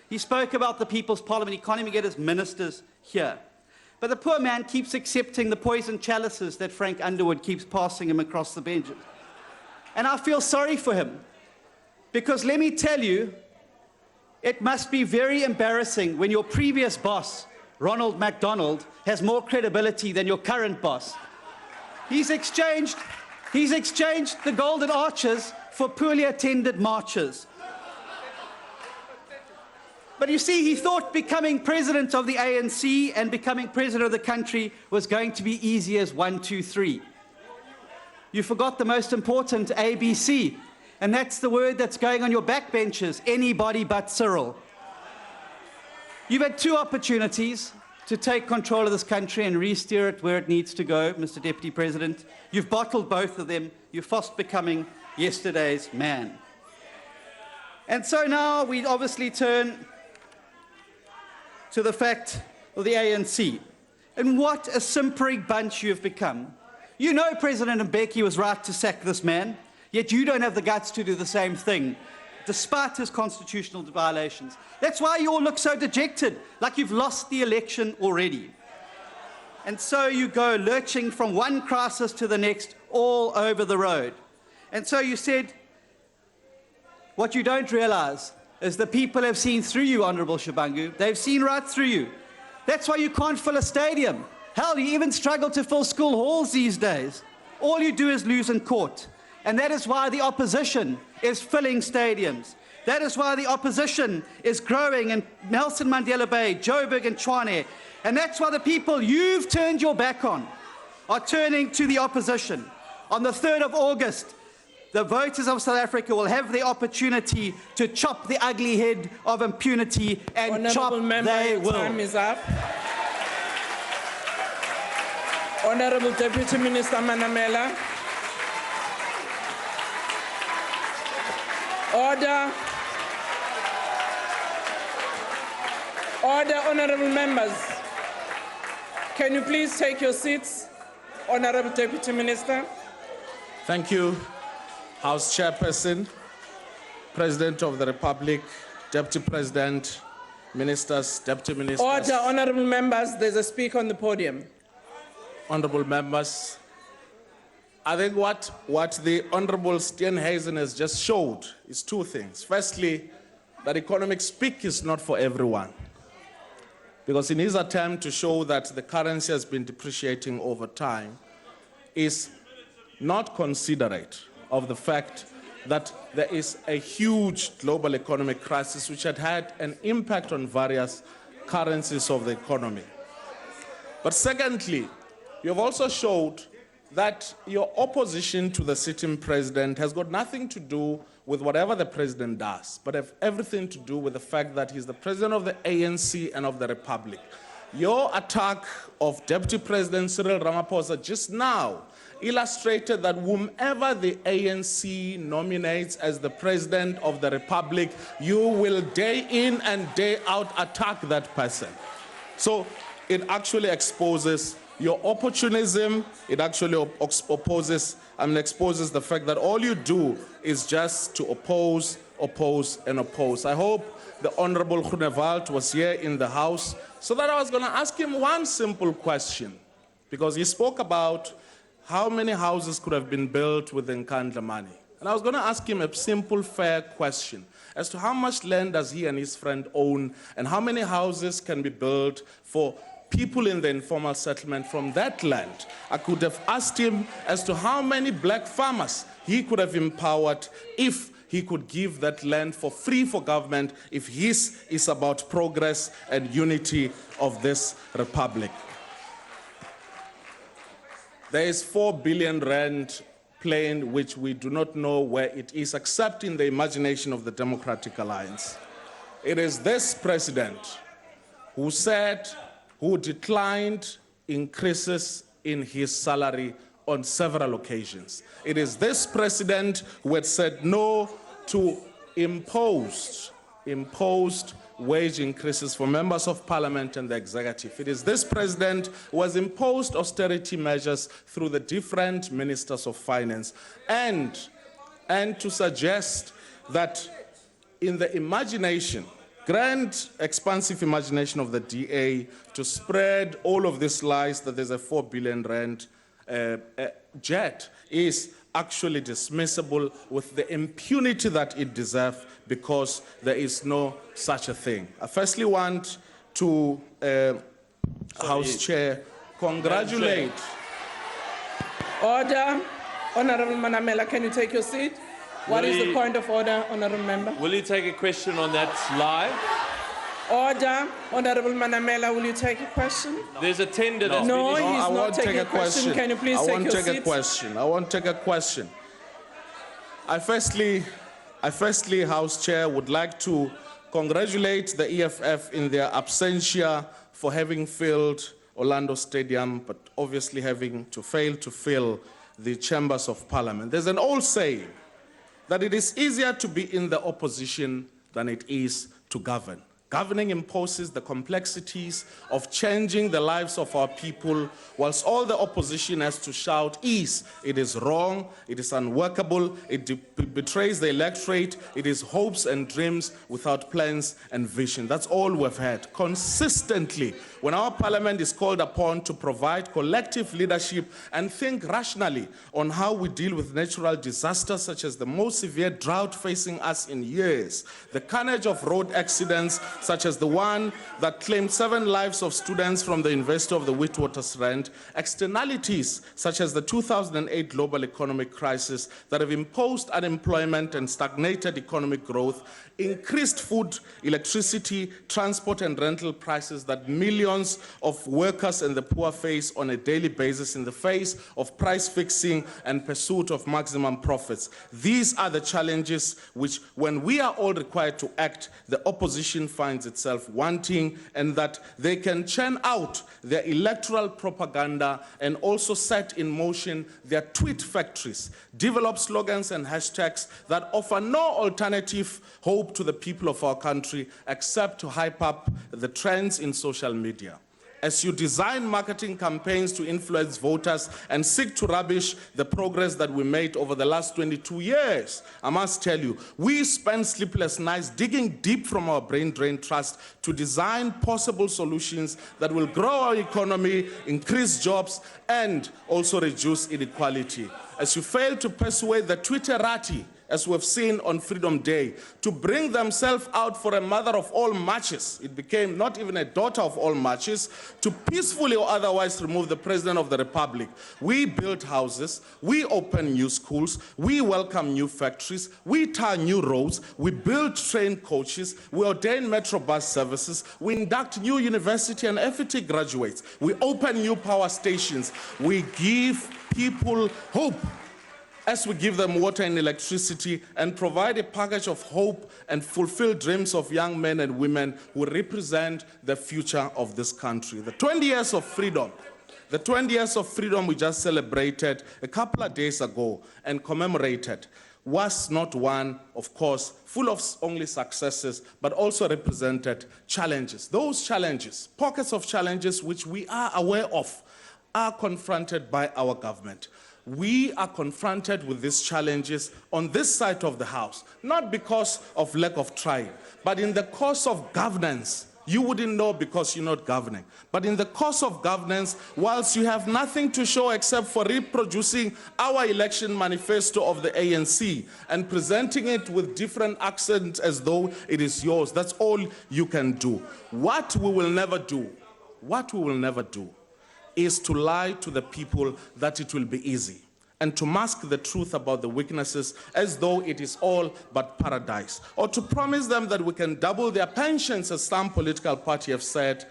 He spoke about the People's Parliament. He can't even get his ministers here. But the poor man keeps accepting the poison chalices that Frank Underwood keeps passing him across the benches. And I feel sorry for him, because let me tell you, it must be very embarrassing when your previous boss, Ronald MacDonald, has more credibility than your current boss. He's exchanged the Golden Arches for poorly attended marches. But you see, he thought becoming president of the ANC and becoming president of the country was going to be easy as 1, 2, 3. You forgot the most important ABC, and that's the word that's going on your backbenches, anybody but Cyril. You've had 2 opportunities to take control of this country and re-steer it where it needs to go, Mr. Deputy President. You've bottled both of them. You're fast becoming yesterday's man. And so now we obviously turn to the fact of the ANC. And what a simpering bunch you have become. You know President Mbeki was right to sack this man, yet you don't have the guts to do the same thing, despite his constitutional violations. That's why you all look so dejected, like you've lost the election already. And so you go lurching from one crisis to the next all over the road. And so you said, what you don't realize is the people have seen through you, Honourable Shabangu. They've seen right through you. That's why you can't fill a stadium. Hell, you even struggle to fill school halls these days. All you do is lose in court. And that is why the opposition is filling stadiums. That is why the opposition is growing in Nelson Mandela Bay, Joburg and Tshwane. And that's why the people you've turned your back on are turning to the opposition. On the 3rd of August, the voters of South Africa will have the opportunity to chop the ugly head of impunity, and Honourable chop member, they your will. time is up. Honourable Deputy Minister Manamela. Order. Order, honourable members. Can you please take your seats, Honourable Deputy Minister? Thank you, House Chairperson, President of the Republic, Deputy President, Ministers, Deputy Ministers. Order, honourable members. There's a speaker on the podium. Honourable members, I think what the Honourable Steenhuisen has just showed is 2 things. Firstly, that economic speak is not for everyone. Because in his attempt to show that the currency has been depreciating over time, is not considerate of the fact that there is a huge global economic crisis which had an impact on various currencies of the economy. But secondly, you have also showed that your opposition to the sitting president has got nothing to do with whatever the president does, but have everything to do with the fact that he's the president of the ANC and of the Republic. Your attack of Deputy President Cyril Ramaphosa just now illustrated that whomever the ANC nominates as the president of the Republic, you will day in and day out attack that person. So it actually exposes your opportunism. It actually exposes the fact that all you do is just to oppose, oppose, and oppose. I hope the Honourable Grunewald was here in the House so that I was going to ask him one simple question, because he spoke about how many houses could have been built with Nkandla money. And I was going to ask him a simple, fair question as to how much land does he and his friend own, and how many houses can be built for people in the informal settlement from that land. I could have asked him as to how many black farmers he could have empowered if he could give that land for free for government, if his is about progress and unity of this republic. There is 4 billion rand plane which we do not know where it is, except in the imagination of the Democratic Alliance. It is this president who declined increases in his salary on several occasions. It is this president who had said no to imposed wage increases for members of parliament and the executive. It is this president who has imposed austerity measures through the different ministers of finance, and to suggest that in the imagination, grand, expansive imagination of the DA, to spread all of these lies that there's a 4 billion rand jet is actually dismissible with the impunity that it deserves, because there is no such a thing. I firstly want to, House Chair, congratulate. Order. Honourable Manamela, can you take your seat? What is the point of order, honourable member? Will you take a question on that live? Order. Honorable Manamela, will you take a question? There's a tender that's No, been issued. he's I not won't take taking a question. Can you please I take won't your take a seat? question. I won't take a question. I firstly, House Chair, would like to congratulate the EFF in their absentia for having filled Orlando Stadium, but obviously having to fail to fill the chambers of parliament. There's an old saying that it is easier to be in the opposition than it is to govern. Governing imposes the complexities of changing the lives of our people, whilst all the opposition has to shout is, it is wrong, it is unworkable, it betrays the electorate, it is hopes and dreams without plans and vision. That's all we've had. Consistently, when our parliament is called upon to provide collective leadership and think rationally on how we deal with natural disasters such as the most severe drought facing us in years, the carnage of road accidents such as the one that claimed 7 lives of students from the University of the Witwatersrand, externalities such as the 2008 global economic crisis that have imposed unemployment and stagnated economic growth, increased food, electricity, transport and rental prices that millions of workers and the poor face on a daily basis in the face of price fixing and pursuit of maximum profits. These are the challenges which, when we are all required to act, the opposition finds itself wanting, and that they can churn out their electoral propaganda and also set in motion their tweet factories, develop slogans and hashtags that offer no alternative hope to the people of our country except to hype up the trends in social media. As you design marketing campaigns to influence voters and seek to rubbish the progress that we made over the last 22 years, I must tell you, we spent sleepless nights digging deep from our brain drain trust to design possible solutions that will grow our economy, increase jobs, and also reduce inequality. As you fail to persuade the Twitterati, as we've seen on Freedom Day, to bring themselves out for a mother of all matches, it became not even a daughter of all matches, to peacefully or otherwise remove the President of the Republic. We build houses, we open new schools, we welcome new factories, we tar new roads, we build train coaches, we ordain metro bus services, we induct new university and FET graduates, we open new power stations, we give people hope as we give them water and electricity and provide a package of hope and fulfill dreams of young men and women who represent the future of this country. The 20 years of freedom, we just celebrated a couple of days ago and commemorated was not one, of course, full of only successes, but also represented challenges. Those challenges, pockets of challenges which we are aware of, are confronted by our government. We are confronted with these challenges on this side of the house, not because of lack of trying, but in the course of governance. You wouldn't know because you're not governing. But in the course of governance, whilst you have nothing to show except for reproducing our election manifesto of the ANC and presenting it with different accents as though it is yours, that's all you can do. What we will never do is to lie to the people that it will be easy and to mask the truth about the weaknesses as though it is all but paradise, or to promise them that we can double their pensions, as some political party have said,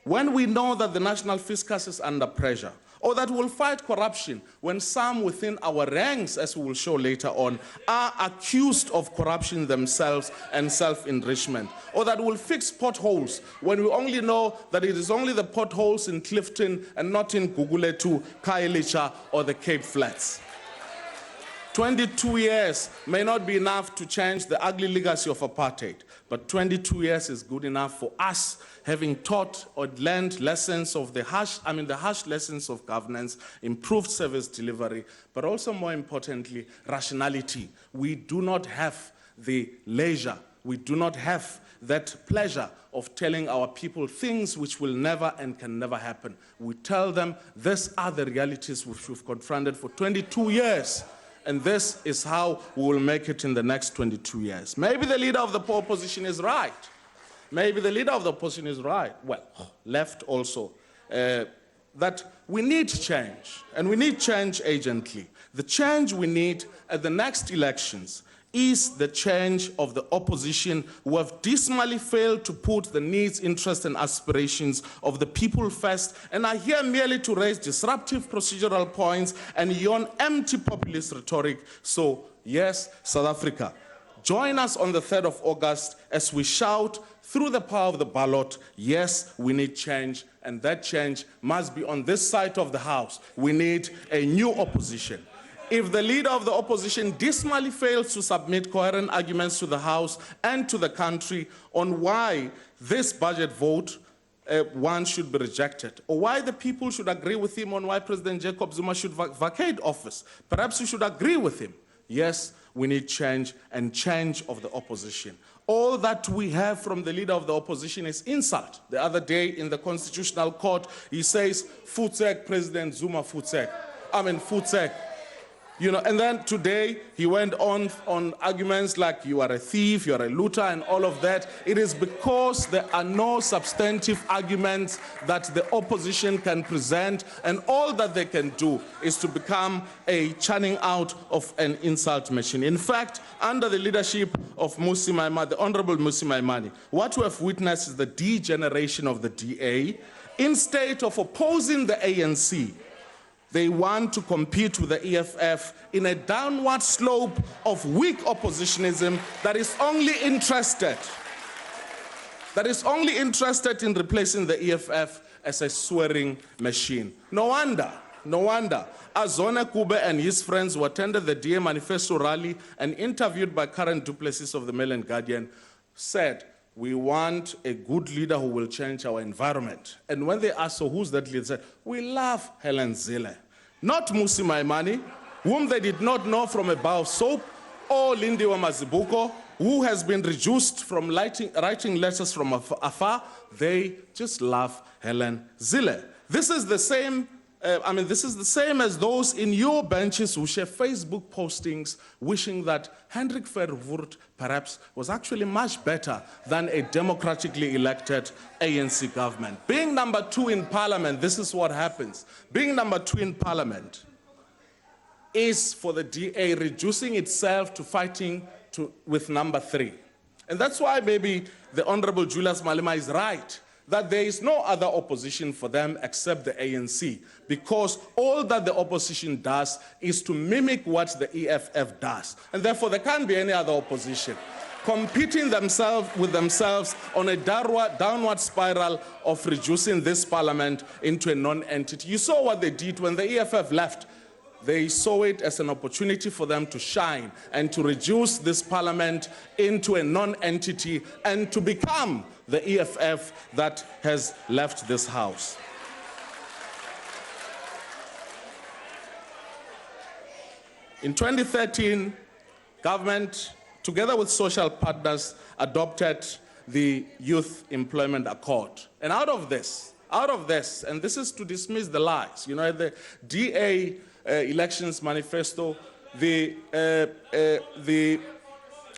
when we know that the national fiscus is under pressure, or that we'll fight corruption when some within our ranks, as we will show later on, are accused of corruption themselves and self-enrichment, or that we'll fix potholes when we only know that it is only the potholes in Clifton and not in Guguletu, Khayelitsha, or the Cape Flats. 22 years may not be enough to change the ugly legacy of apartheid, but 22 years is good enough for us, having taught or learned lessons of the harsh lessons of governance, improved service delivery, but also more importantly, rationality. We do not have the leisure, we do not have that pleasure of telling our people things which will never and can never happen. We tell them these are the realities which we've confronted for 22 years. And this is how we will make it in the next 22 years. Maybe the leader of the opposition is right. Well, left also. That we need change, and we need change urgently. The change we need at the next elections is the change of the opposition who have dismally failed to put the needs, interests, and aspirations of the people first and are here merely to raise disruptive procedural points and yawn empty populist rhetoric. So, yes, South Africa, join us on the 3rd of August as we shout through the power of the ballot, yes, we need change, and that change must be on this side of the House. We need a new opposition. If the leader of the opposition dismally fails to submit coherent arguments to the House and to the country on why this budget vote one should be rejected, or why the people should agree with him on why President Jacob Zuma should vacate office, perhaps you should agree with him. Yes, we need change and change of the opposition. All that we have from the leader of the opposition is insult. The other day in the Constitutional Court, he says, Futsek, President Zuma, Futsek. Futsek. You know, and then today he went on arguments like you are a thief, you are a looter, and all of that. It is because there are no substantive arguments that the opposition can present, and all that they can do is to become a churning out of an insult machine. In fact, under the leadership of Mmusi Maimane, the Honorable Mmusi Maimane, what we have witnessed is the degeneration of the DA. Instead of opposing the ANC, they want to compete with the EFF in a downward slope of weak oppositionism that is only interested in replacing the EFF as a swearing machine. No wonder. Azone Kube and his friends who attended the DA manifesto rally and interviewed by Karen du Plessis of the Mail and Guardian said, we want a good leader who will change our environment. And when they asked, so who's that leader? They said, we love Helen Zille. Not Mmusi Maimane, whom they did not know from a bar of soap, or Lindiwe Mazibuko, who has been reduced from writing letters from afar. They just love Helen Zille. This is the same as those in your benches who share Facebook postings wishing that Hendrik Verwoerd perhaps was actually much better than a democratically elected ANC government. Being number 2 in parliament, this is what happens. Being number 2 in parliament is for the DA reducing itself to fighting with number 3. And that's why maybe the Honorable Julius Malema is right, that there is no other opposition for them except the ANC, because all that the opposition does is to mimic what the EFF does. And therefore, there can't be any other opposition competing with themselves on a downward spiral of reducing this parliament into a non-entity. You saw what they did when the EFF left. They saw it as an opportunity for them to shine and to reduce this parliament into a non-entity and to become the EFF that has left this house. In 2013, government, together with social partners, adopted the Youth Employment Accord. And out of this, and this is to dismiss the lies, you know, the DA elections manifesto, the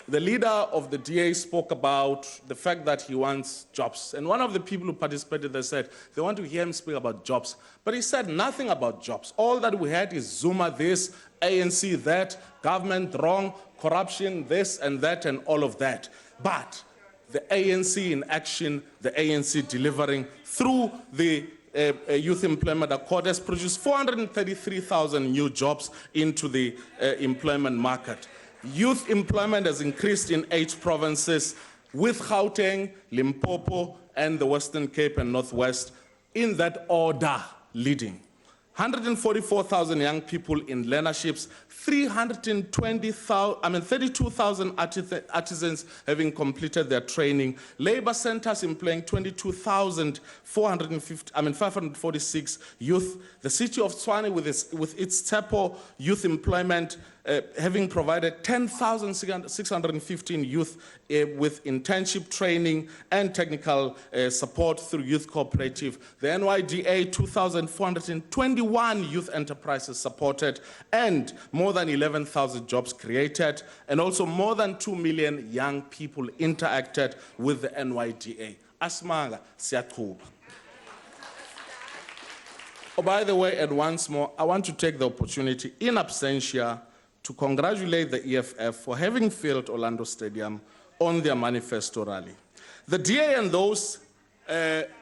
leader of the DA spoke about the fact that he wants jobs. And one of the people who participated there said they want to hear him speak about jobs. But he said nothing about jobs. All that we had is Zuma this, ANC that, government wrong, corruption this and that and all of that. But the ANC in action, the ANC delivering through the Youth Employment Accord has produced 433,000 new jobs into the employment market. Youth employment has increased in 8 provinces, with Gauteng, Limpopo, and the Western Cape and Northwest, in that order, leading. 144,000 young people in learnerships, 32,000 artisans having completed their training, labor centers employing 22,546 youth, the city of Tshwane with its Tepo youth employment having provided 10,615 youth with internship training and technical support through Youth Cooperative. The NYDA, 2,421 youth enterprises supported, and more than 11,000 jobs created, and also more than 2 million young people interacted with the NYDA. Asmanga, siyaqhuba. Oh, by the way, and once more, I want to take the opportunity in absentia to congratulate the EFF for having filled Orlando Stadium on their manifesto rally. The DA and those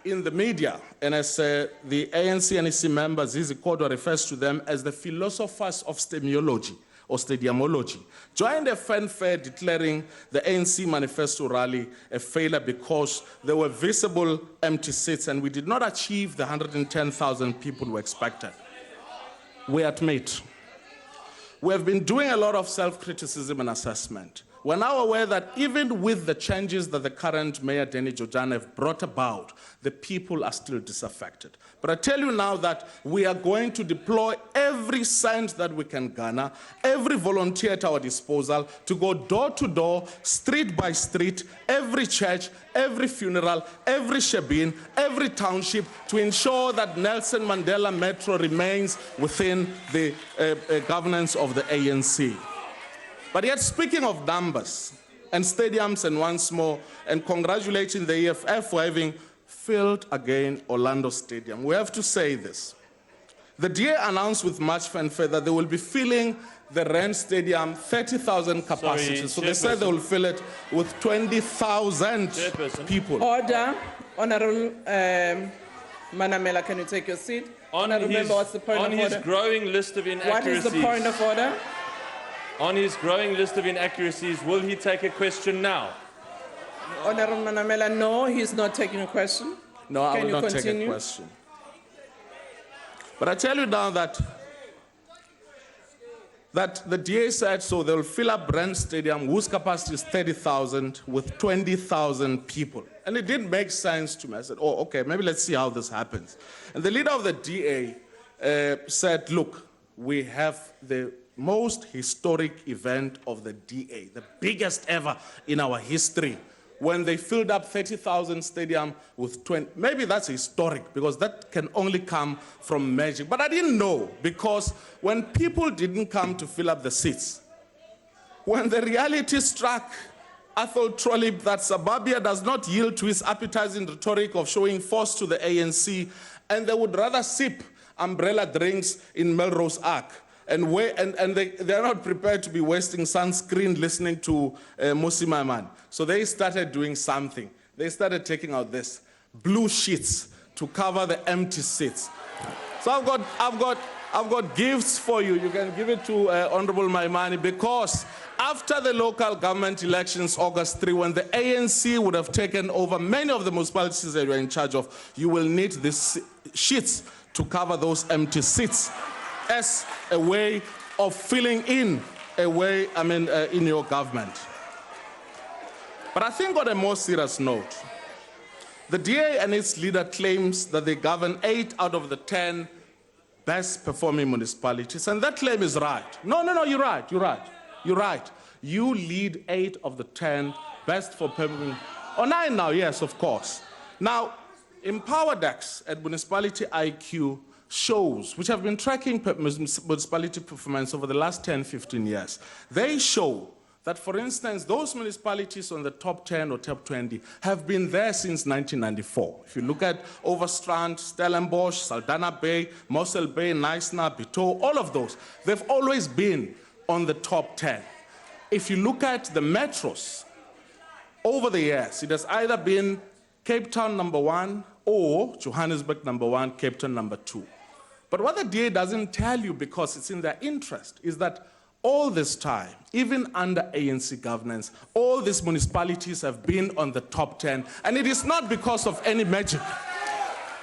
in the media, and as the ANC NEC member Zizi Kodwa refers to them as the philosophers of stadiumology or stadiumology, joined a fanfare declaring the ANC manifesto rally a failure because there were visible empty seats and we did not achieve the 110,000 people we expected. We admit, we have been doing a lot of self-criticism and assessment. We're now aware that even with the changes that the current Mayor Danny Jordaan have brought about, the people are still disaffected. But I tell you now that we are going to deploy every cent that we can garner, every volunteer at our disposal to go door to door, street by street, every church, every funeral, every shebeen, every township to ensure that Nelson Mandela Metro remains within the governance of the ANC. But yet, speaking of numbers and stadiums, and once more, and congratulating the EFF for having filled again Orlando Stadium, we have to say this. The DA announced with much fanfare that they will be filling the Rand Stadium 30,000 capacity. So they said they will fill it with 20,000 people. Order. Honorable Manamela, can you take your seat? Remember, what's the point of order? On his growing list of inaccuracies. What is the point of order? On his growing list of inaccuracies, will he take a question now? Honorable Manamela, no, he's not taking a question. No, I will not take a question. But I tell you now that the DA said so they will fill up Brand Stadium, whose capacity is 30,000, with 20,000 people. And it didn't make sense to me. I said, oh, okay, maybe let's see how this happens. And the leader of the DA said, look, we have the most historic event of the DA, the biggest ever in our history, when they filled up 30,000 stadium with 20. Maybe that's historic because that can only come from magic. But I didn't know, because when people didn't come to fill up the seats, when the reality struck, I thought truly that Sababia does not yield to his appetizing rhetoric of showing force to the ANC, and they would rather sip umbrella drinks in Melrose Ark. And they're not prepared to be wasting sunscreen listening to Musi Maiman. So they started doing something. They started taking out this blue sheets to cover the empty seats. So I've got gifts for you. You can give it to Honorable Maimani, because after the local government elections, August 3, when the ANC would have taken over many of the municipalities that you're in charge of, you will need these sheets to cover those empty seats, as a way of filling in in your government. But I think on a more serious note, the DA and its leader claims that they govern 8 out of the 10 best performing municipalities, and that claim is right. No, you're right. You lead 8 of the 10 best performing, or 9 now, yes, of course. Now, Empowerdex at Municipality IQ shows, which have been tracking municipality performance over the last 10, 15 years, they show that, for instance, those municipalities on the top 10 or top 20 have been there since 1994. If you look at Overstrand, Stellenbosch, Saldanha Bay, Mossel Bay, Knysna, Bito, all of those, they've always been on the top 10. If you look at the metros, over the years, it has either been Cape Town #1 or Johannesburg #1, Cape Town #2. But what the DA doesn't tell you, because it's in their interest, is that all this time, even under ANC governance, all these municipalities have been on the top 10. And it is not because of any magic.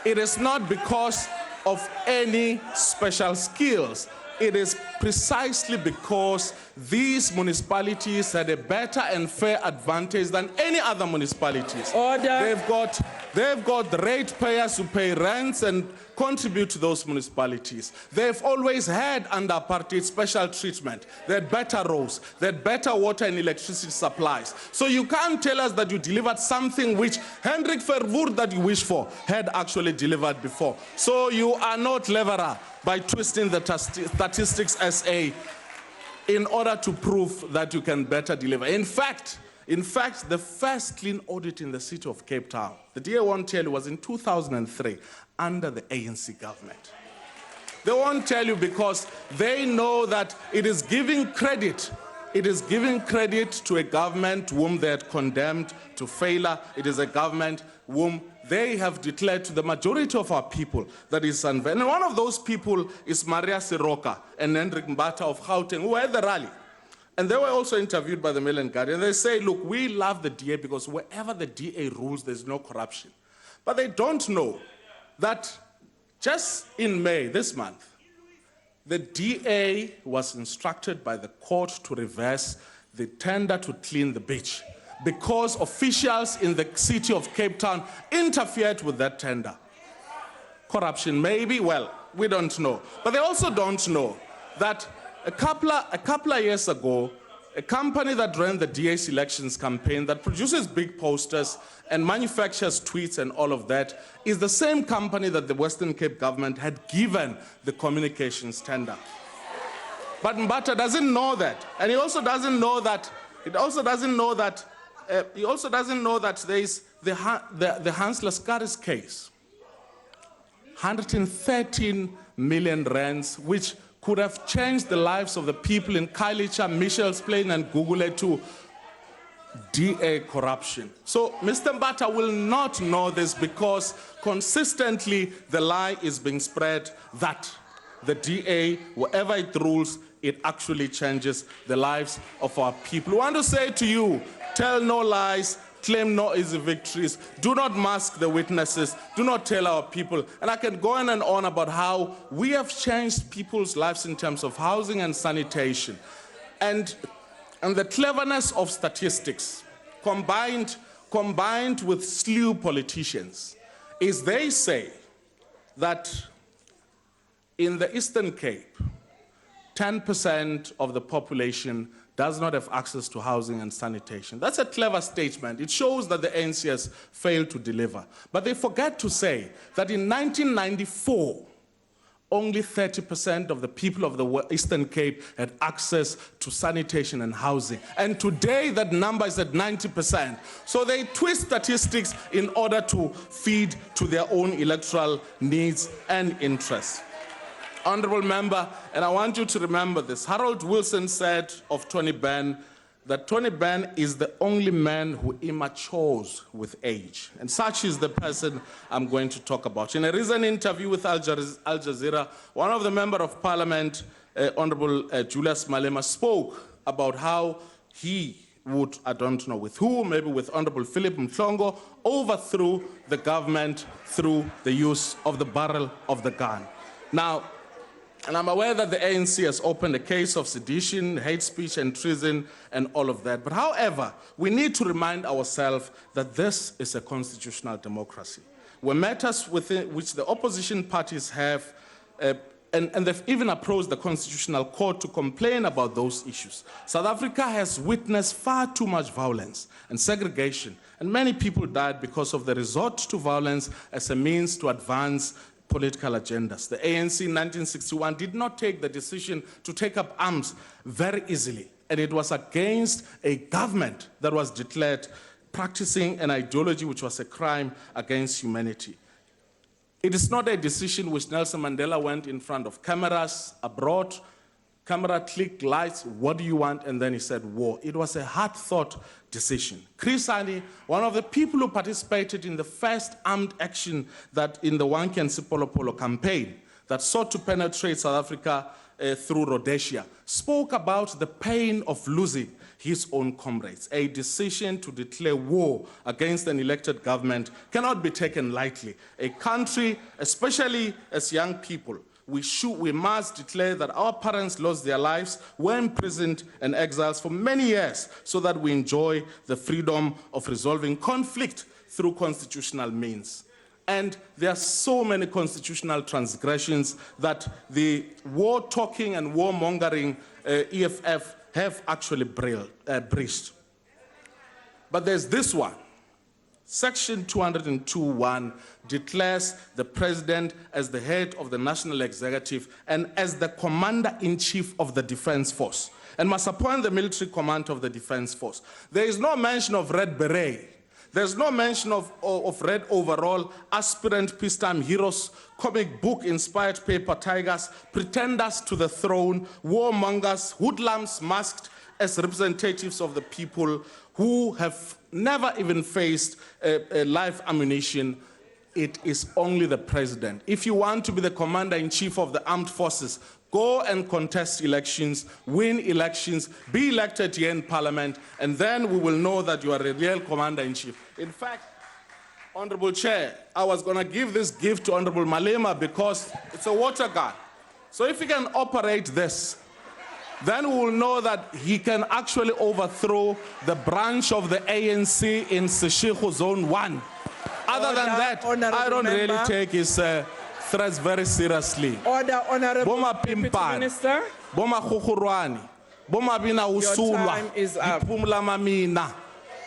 It is not because of any special skills. It is precisely because these municipalities had a better and fair advantage than any other municipalities. Order. They've got ratepayers who pay rents and contribute to those municipalities. They've always had, under apartheid, special treatment. They had better roads. They had better water and electricity supplies. So you can't tell us that you delivered something which Hendrik Verwoerd that you wish for had actually delivered before. So you are not cleverer by twisting the statistics SA in order to prove that you can better deliver. In fact, the first clean audit in the city of Cape Town, the DA won't tell you, was in 2003 under the ANC government. They won't tell you because they know that it is giving credit. It is giving credit to a government whom they had condemned to failure. It is a government whom they have declared to the majority of our people that is unfair. And one of those people is Maria Siroka and Hendrik Mbata of Gauteng, who were at the rally. And they were also interviewed by the Mail and Guardian. They say, look, we love the DA because wherever the DA rules, there's no corruption. But they don't know that just in May, this month, the DA was instructed by the court to reverse the tender to clean the beach because officials in the city of Cape Town interfered with that tender. Corruption, maybe? Well, we don't know. But they also don't know that a couple of years ago, a company that ran the DA's elections campaign that produces big posters and manufactures tweets and all of that is the same company that the Western Cape government had given the communications tender. But Mbata doesn't know that. And he also doesn't know that, there is the Hans Lascaris case. 113 million rands, which could have changed the lives of the people in Kailicha, Michel's Plain, and Gugule to DA corruption. So Mr. Mbata will not know this because consistently the lie is being spread that the DA, wherever it rules, it actually changes the lives of our people. We want to say to you, tell no lies, claim no easy victories, do not mask the witnesses, do not tell our people. And I can go on and on about how we have changed people's lives in terms of housing and sanitation. And the cleverness of statistics combined with slew politicians is they say that in the Eastern Cape, 10% of the population does not have access to housing and sanitation. That's a clever statement. It shows that the ANC has failed to deliver. But they forget to say that in 1994, only 30% of the people of the Eastern Cape had access to sanitation and housing. And today, that number is at 90%. So they twist statistics in order to feed to their own electoral needs and interests. Honorable member, and I want you to remember this, Harold Wilson said of Tony Benn that Tony Benn is the only man who immatures with age. And such is the person I'm going to talk about. In a recent interview with Al Jazeera, one of the Member of Parliament, Honorable Julius Malema, spoke about how he would, I don't know with who, maybe with Honorable Philip Mhlongo, overthrew the government through the use of the barrel of the gun. Now, and I'm aware that the ANC has opened a case of sedition, hate speech, and treason, and all of that. But however, we need to remind ourselves that this is a constitutional democracy, where matters within which the opposition parties have, and they've even approached the Constitutional Court to complain about those issues. South Africa has witnessed far too much violence and segregation, and many people died because of the resort to violence as a means to advance political agendas. The ANC in 1961 did not take the decision to take up arms very easily, and it was against a government that was declared practicing an ideology which was a crime against humanity. It is not a decision which Nelson Mandela went in front of cameras abroad, camera clicked, lights, what do you want? And then he said war. It was a hard-thought decision. Chris Hani, one of the people who participated in the first armed action that in the Wanke and Sipolopolo campaign that sought to penetrate South Africa through Rhodesia, spoke about the pain of losing his own comrades. A decision to declare war against an elected government cannot be taken lightly. A country, especially as young people, we must declare that our parents lost their lives, were imprisoned and exiled for many years so that we enjoy the freedom of resolving conflict through constitutional means. And there are so many constitutional transgressions that the war-talking and war-mongering EFF have actually breached. But there's this one. Section 202(1) declares the president as the head of the national executive and as the commander-in-chief of the defense force and must appoint the military command of the defense force. There is no mention of Red Beret. There's no mention of red overall, aspirant peacetime heroes, comic book-inspired paper tigers, pretenders to the throne, warmongers, hoodlums masked as representatives of the people who have never even faced live ammunition. It is only the president. If you want to be the commander-in-chief of the armed forces, go and contest elections, win elections, be elected here in parliament, and then we will know that you are a real commander-in-chief. In fact, Honorable Chair, I was going to give this gift to Honorable Malema because it's a water gun. So if he can operate this, then we will know that he can actually overthrow the branch of the ANC in Seshego Zone 1. Other than that, I don't really take his threats very seriously. Order, Honorable Boma Deputy Pimpan, Minister. Boma Khukhurwani, Boma Bina Usulwa, Ipumla Mamina.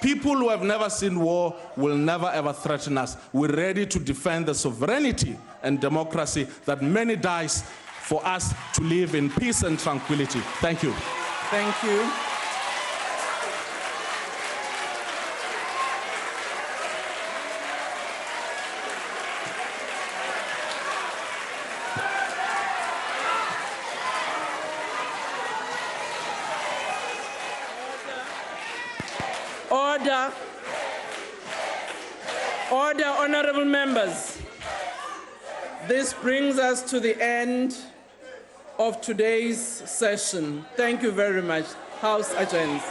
People who have never seen war will never ever threaten us. We're ready to defend the sovereignty and democracy that many dies for us to live in peace and tranquility. Thank you. Thank you. Order. Order, honorable members. This brings us to the end of today's session. Thank you very much. House adjourns.